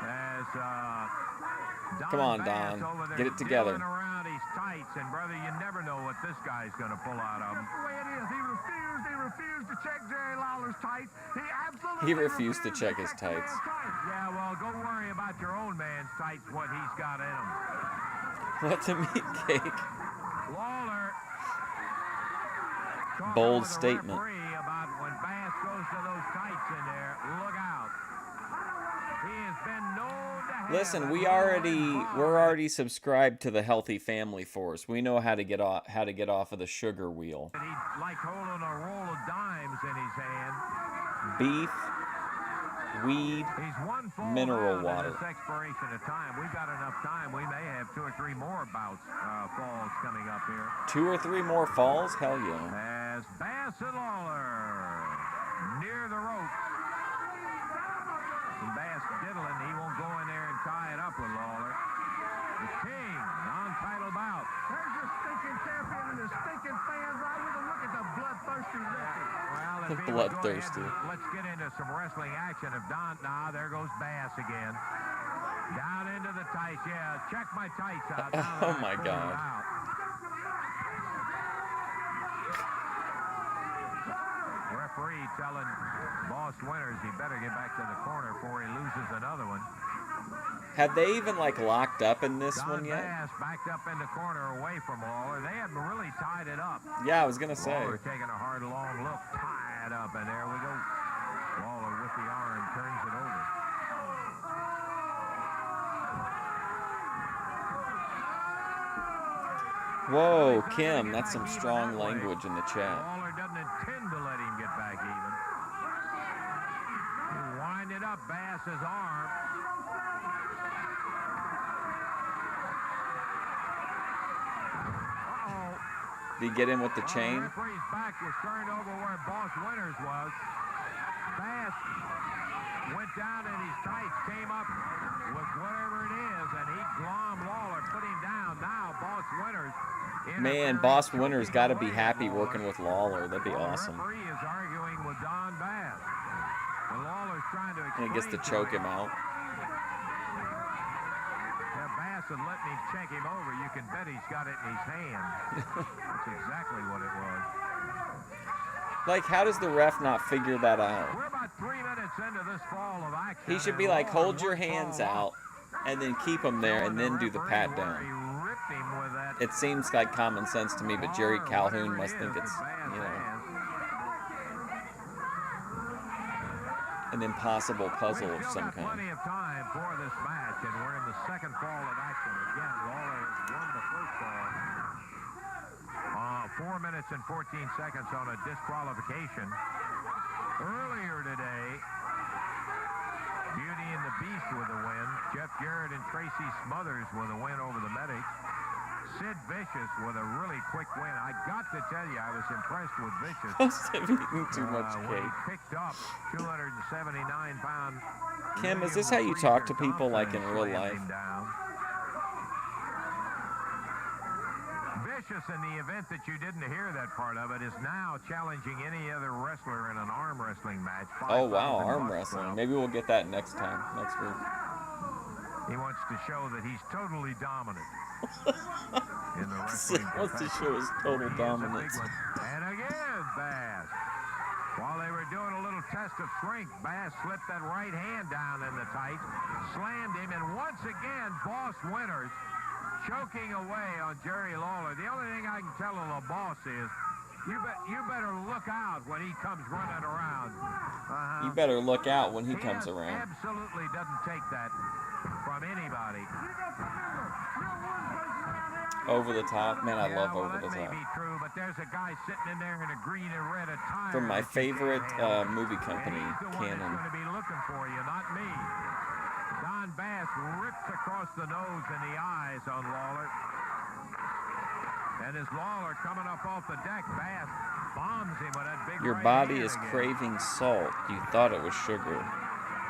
As, Come on, Bass Don. over there Get it together. dealing around his tights, and brother, you never know what this guy's going to pull out of him. That's the way it is. He refused to check Jerry Lawler's tights. He absolutely He refused to check his tights. Yeah, well, go worry about your own man's tights, what he's got in them. Let them eat cake. Lawler. Bold with the statement. referee about when Bass goes to those tights in there, look out. He has been known to have Listen, a we're already subscribed to the Healthy Family Force. We know how to get off of the sugar wheel. He's like holding a roll of dimes in his hand. Beef, weed, He's 1 fall mineral down water. in this expiration of time. We've got enough time. We may have 2 or 3 more bouts, falls coming up here. 2 or 3 more falls? Hell yeah. As Bass and Lawler near the ropes. And Bass diddling, he won't go in there and tie it up with Lawler. The King, non-title bout. There's your stinking champion and the stinking fans right with a look at the bloodthirsty record. Well, if he would go Bloodthirsty. ahead, let's get into some wrestling action. If Don, there goes Bass again. Down into the tights. Yeah, check my tights out. Oh my God. Referee telling Boss Winters he better get back to the corner before he loses another one. Have they even like locked up in this Don one yet? Bass backed up in the corner away from Lawler. They hadn't really tied it up. Yeah, I was gonna say. Lawler taking a hard, long look, tied up, and there we go. Lawler with the arm turns it over. Whoa, Kim, that's some strong language in the chat. Lawler doesn't intend to let him get back even. He winded up Bass's arm. Did he get in with the chain? The referee's back was turned over where Boss Winters was. Bass went down in his tights, came up with whatever it is, and he glommed Lawler, put him down. Now Boss Winters. Man, Boss Winters got to be happy working with Lawler. That'd be awesome. The referee is arguing with Don Bass. And Lawler's trying to And he gets to choke him out. Yeah, Bass would let me check him over. You can bet he's got it in his hand. That's exactly what it was. Like, how does the ref not figure that out? We're about 3 minutes into this fall of action. He should be like, hold your hands out, and then keep them there, and then do the pat down. It seems like common sense to me, but Jerry Calhoun must think it's, you know, an impossible puzzle of some kind. Plenty of time for this match, and we're in the second fall of action. Again, Lawler won the first fall. 4 minutes and 14 seconds on a disqualification. Earlier today, Beauty and the Beast with a win. Jeff Jarrett and Tracy Smothers with a win over the Medics. Sid Vicious with a really quick win. I got to tell you, I was impressed with Vicious. Must have eaten too much When he cake. picked up 279-pound. Kim, is this how you talk to people like in real life? Vicious, in the event that you didn't hear that part of it, is now challenging any other wrestler in an arm wrestling match. Oh wow, arm wrestling. Maybe we'll get that next time, next week. He wants to show that he's totally dominant in the wrestling. Wants to show his total dominance. And again, Bass. While they were doing a little test of strength, Bass slipped that right hand down in the tights, slammed him, and once again, Boss Winters choking away on Jerry Lawler. The only thing I can tell the boss is, you better look out when he comes running around. You better look out when he comes around. Absolutely doesn't take that from anybody. Over the top, man, I love over the That may top. be true, but there's a guy sitting in there in a green and red attire. From my favorite movie company, He's the one that's Canon. going to be looking for you, not me. Don Bass rips across the nose and the eyes on Lawler. And as Lawler coming up off the deck, Bass bombs him with that big Your right body hand is again. craving salt. You thought it was sugar.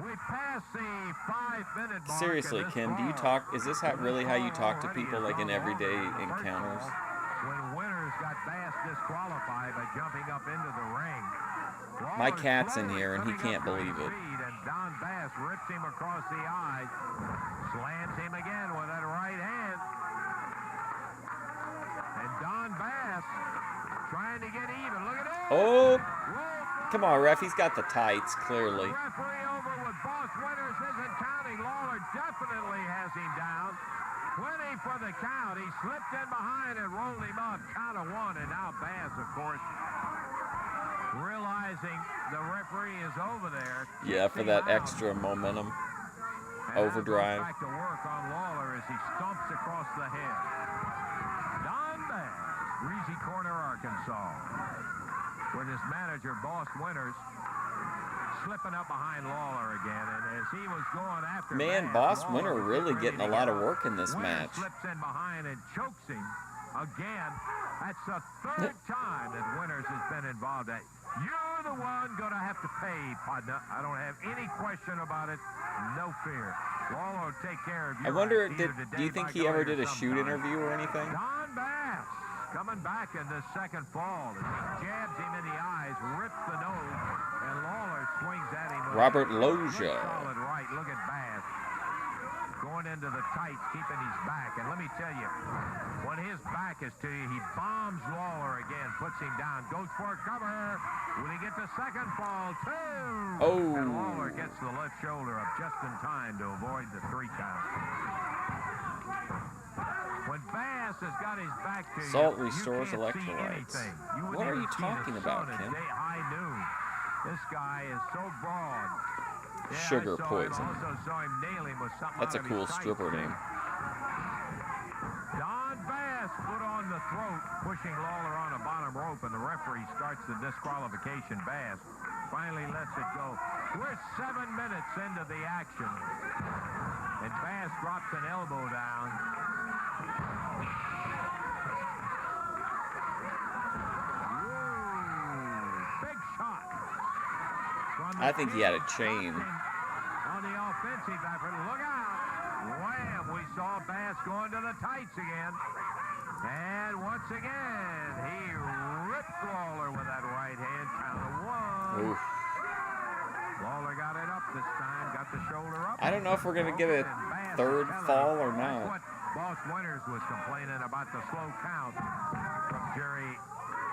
We passed the 5-minute mark. Seriously, in this Kim, do you ball. talk? Is this really how you talk to people, like in everyday encounters? When Winters got Bass disqualified by jumping up into the ring. My cat's in here, and he can't believe it. And Don Bass rips him across the eyes, slams him again with that right hand. And Don Bass trying to get even. Look at it. Oh, come on, ref. He's got the tights, clearly. Referee over with Boss Winters isn't counting. Lawler definitely has him down. 20 for the count. He slipped in behind and rolled him up. Count of 1. And now Bass, of course, realizing the referee is over there. Yeah, for that extra momentum. Overdrive. Back to work on Lawler as he stomps across the head. Don Bass, Greasy Corner, Arkansas, with his manager, Boss Winters, slipping up behind Lawler again. And as he was going after Man, Boss Winter really getting a lot of work in this match. slips in behind and chokes him again. That's the third time that Winters has been involved. You're the one going to have to pay, partner. I don't have any question about it. No fear. Lawler will take care of you. I wonder, do you think he ever did a shoot interview or anything? Don Bass coming back in the second fall. Jabs him in the eyes, rips the nose, and Lawler swings at him. with Robert a Loggia. Solid right. Look at Bass. into the tights, keeping his back. And let me tell you, when his back is to you, he bombs Lawler again, puts him down, goes for a cover. Will he get the second fall? 2! Oh. And Lawler gets the left shoulder up just in time to avoid the 3 count. When Bass has got his back to Salt you, restores you can't see electrolytes. anything. You What are wouldn't you even see the talking about, sun at Kim? high noon. This guy is so broad. Yeah, Sugar I saw poison. Him, also saw him nail him with something That's a out of cool his stripper tights. name. Don Bass put on the throat, pushing Lawler on a bottom rope, and the referee starts the disqualification. Bass finally lets it go. We're 7 minutes into the action, and Bass drops an elbow down. Whoa, big shot. I think he had a chain. On the offensive effort, look out. Wham, we saw Bass going to the tights again. And once again, he ripped Lawler with that right hand. Count of 1. Oof. Lawler got it up this time, got the shoulder up. I don't know if we're going to get a third fall or That's not. what Boss Winters was complaining about, the slow count from Jerry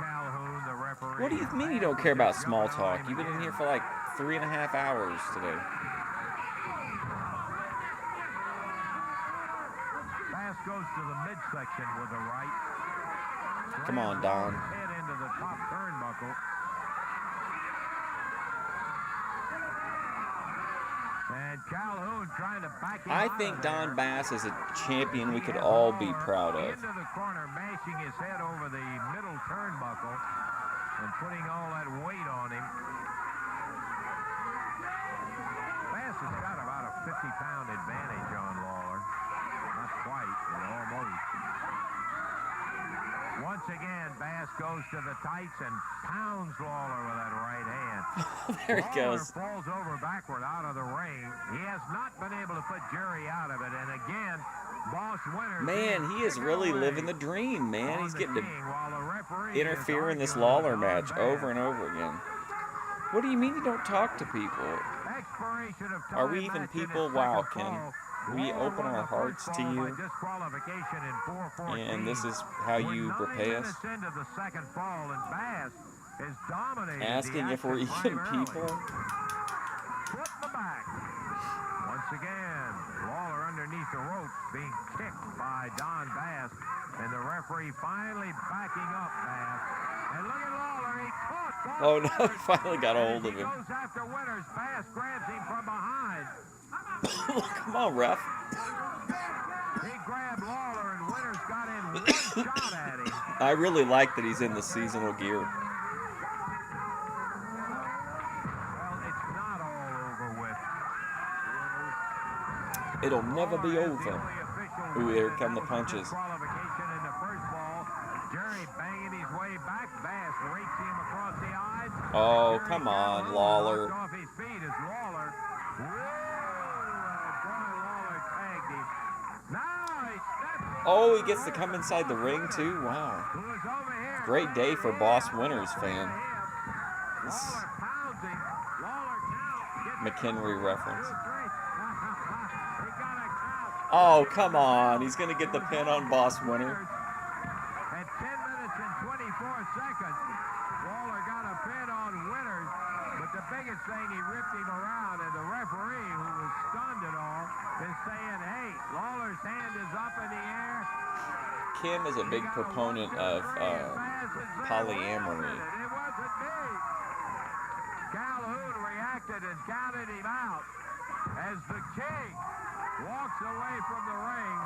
Calhoun, the referee. What do you mean you don't care about small talk? You've been in here for like 3.5 hours today. Bass goes to the midsection with the right. Come on, Don. Head into the top turnbuckle. And Calhoun trying to back him I out think of Don there. Bass is a champion we could all be proud of. Into the corner, mashing his head over the middle turnbuckle and putting all that weight on him. Bass has got about a 50-pound advantage on Lawler. Not quite, but almost. Once again, Bass goes to the tights and pounds Lawler with that right hand. There he Lawler goes. falls over backward out of the ring. He has not been able to put Jerry out of it. And again, Boss Winters. Man, he is really living the dream, man. He's getting to while the referee interfere is in this arguing Lawler with match Don over Bass. and over again. What do you mean you don't talk to people? Expiration of Are time we even match in people? his Wow, second Ken. fall. We Lawler open won our the hearts first to fall by you. disqualification in 4:14. And this is how you We're 9 repay us? minutes into the second fall, and Bass is dominating Asking the if we're action even primarily. people? Foot in the back. Once again, Lawler underneath the ropes being kicked by Don Bass, and the referee finally backing up Bass. And look at Lawler, he caught Boss Oh no, he Winters. finally got a hold of He him. goes after Winters. Bass grabs him from behind. Come on, ref. He grabbed Lawler, and Winters got in one shot at him. I really like that he's in the seasonal gear. Well, it's not all over with. It'll never be over. Ooh, here come the punches. Disqualification in the first ball. Jerry banging his way back. Bass rakes him across the eyes. Oh, Jerry come on, Calhoun Lawler. knocked off his feet as Lawler. Lawler tagged him. Now he steps. Oh, he gets to come inside the ring too? Wow. Who is over here? Great day for Boss Winters fan. This Lawler pounds him. Lawler now gets McHenry reference. 2, 3. He got a count. Oh, come on. He's going to get the pin on Boss Winter. At 10 minutes and 24 seconds, Lawler got a pin on Winters, but the biggest thing, he ripped him around, and the referee, who was stunned at all, is saying, hey, Lawler's hand is up in the air. Kim is a big proponent of polyamory. It wasn't me. Calhoun reacted and counted him out as the king walks away from the ring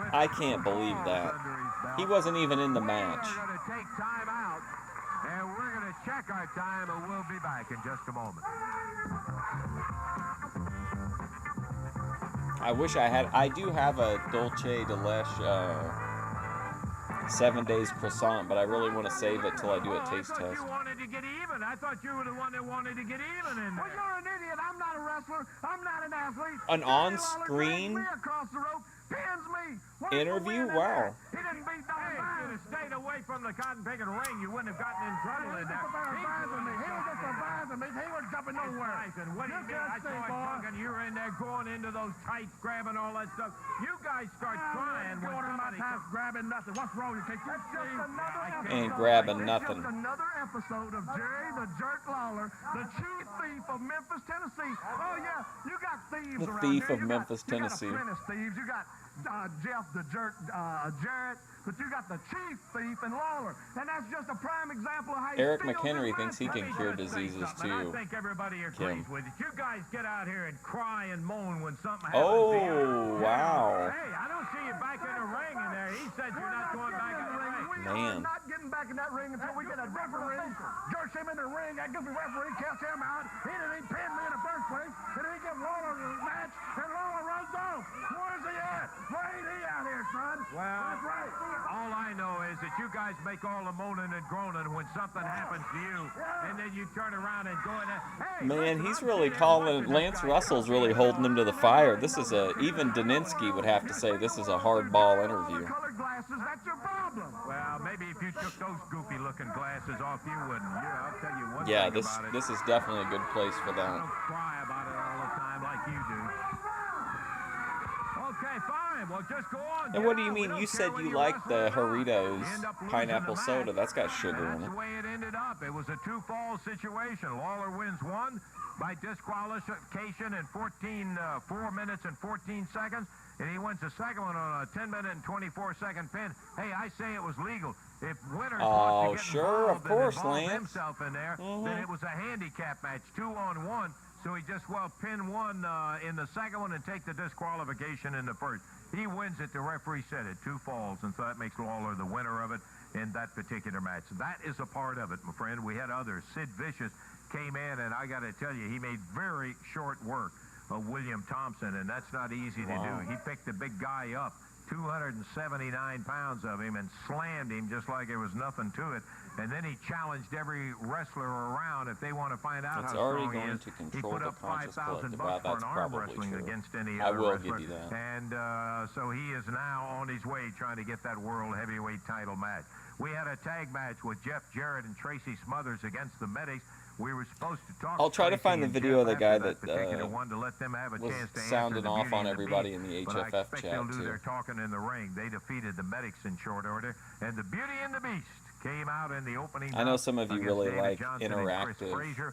with I can't believe that. under his belt. He wasn't even in the match. We're going to take time out, and we're going to check our time, and we'll be back in just a moment. I wish I do have a Dulce de Leche 7 days croissant, but I really want to save it till I do a taste test. You wanted to get even. I thought you were the one that wanted to get even in there. Well, you're an idiot. I'm not a wrestler. I'm not an athlete. An Jerry Lawler on-screen drags me across the rope, pins me. Where's the interview? win in Wow. there? He didn't beat Don Bass. If you'd have stayed away from the cotton picking ring, you wouldn't have gotten in trouble in there. He was just embarrassing me. He was just embarrassing me. He was jumping nowhere. And what do you mean? I saw him talking. You were in in there going into those tights, grabbing all that stuff. You guys start crying when somebody comes. Grabbing nothing. What's wrong? You can't That's just another episode. Ain't grabbing nothing. Just another episode of Jerry the Jerk Lawler, the chief thief of Memphis, Tennessee. Oh, yeah, you got thieves The around thief here. of Memphis, Tennessee. You got apprentice thieves. You got Jeff the Jerk, Jarrett, but you got the chief thief and Lawler. And that's just a prime example of how you Eric steal McHenry your thinks he money. can cure diseases And I too. think everybody Kim. agrees with it. You guys get out here and cry and moan when something happens to Oh, you. wow. Hey, I don't see you back in the ring in there. He said you're not going back in the ring. We Man. are not getting back in that ring until we get a referee. Jerks him in the ring. That goofy referee counts him out. He didn't even pin me in the first place. And then he gives Lawler the match, and Lawler runs off. Where's he at? Where ain't he out here, son? Well, that's right. all I know is that you guys make all the moaning and groaning when something happens to you, and then you turn around and go in there. Hey, Man, listen, he's I'm really sitting there calling watching Lance this guy Russell's come really in, holding him to the fire. This is even Daninsky would have to say this is a hardball interview. Colored glasses, that's your problem. Well, maybe if you took those goofy-looking glasses off, you wouldn't. Yeah, I'll tell you one Yeah, thing this about it. this is definitely a good place for I that. don't cry about it all the time like you do. Okay, fine. Well, just go on. And what do you mean? You said you like the Doritos You end up losing pineapple the soda. match. That's got sugar And in that's it. the way it ended up. It was a two-fall situation. Lawler wins one by disqualification in 4 minutes and 14 seconds. And he wins the second one on a 10-minute and 24-second pin. Hey, I say it was legal. If Winters Oh, wants to get sure, of involved course, and involve Lance. himself in there, then it was a handicap match, 2-on-1. So he just pin one in the second one and take the disqualification in the first. He wins it. The referee said it, 2 falls, and so that makes Lawler the winner of it in that particular match. That is a part of it, my friend. We had others. Sid Vicious came in, and I got to tell you, he made very short work of William Thompson, and that's not easy to do. He picked the big guy up, 279 pounds of him, and slammed him just like there was nothing to it. And then he challenged every wrestler around if they want to find out It's how already strong he going is. to He control put the up conscious $5,000 collective. Wow, for an that's arm probably wrestling true. against any I other will wrestler. give you that. And so he is now on his way trying to get that world heavyweight title match. We had a tag match with Jeff Jarrett and Tracy Smothers against the Medics. We were supposed to talk. I'll try to Tracy find the and video of the Jeff guy after that particular one to let them have a was chance to answer sounding the off Beauty on and the everybody Beast. in the But I HFF expect chat, they'll do too. their talking in the ring. They defeated the Medics in short order, and the Beauty and the Beast came out in the opening. I know some of you against really David like Johnson and Chris interactive Frazier.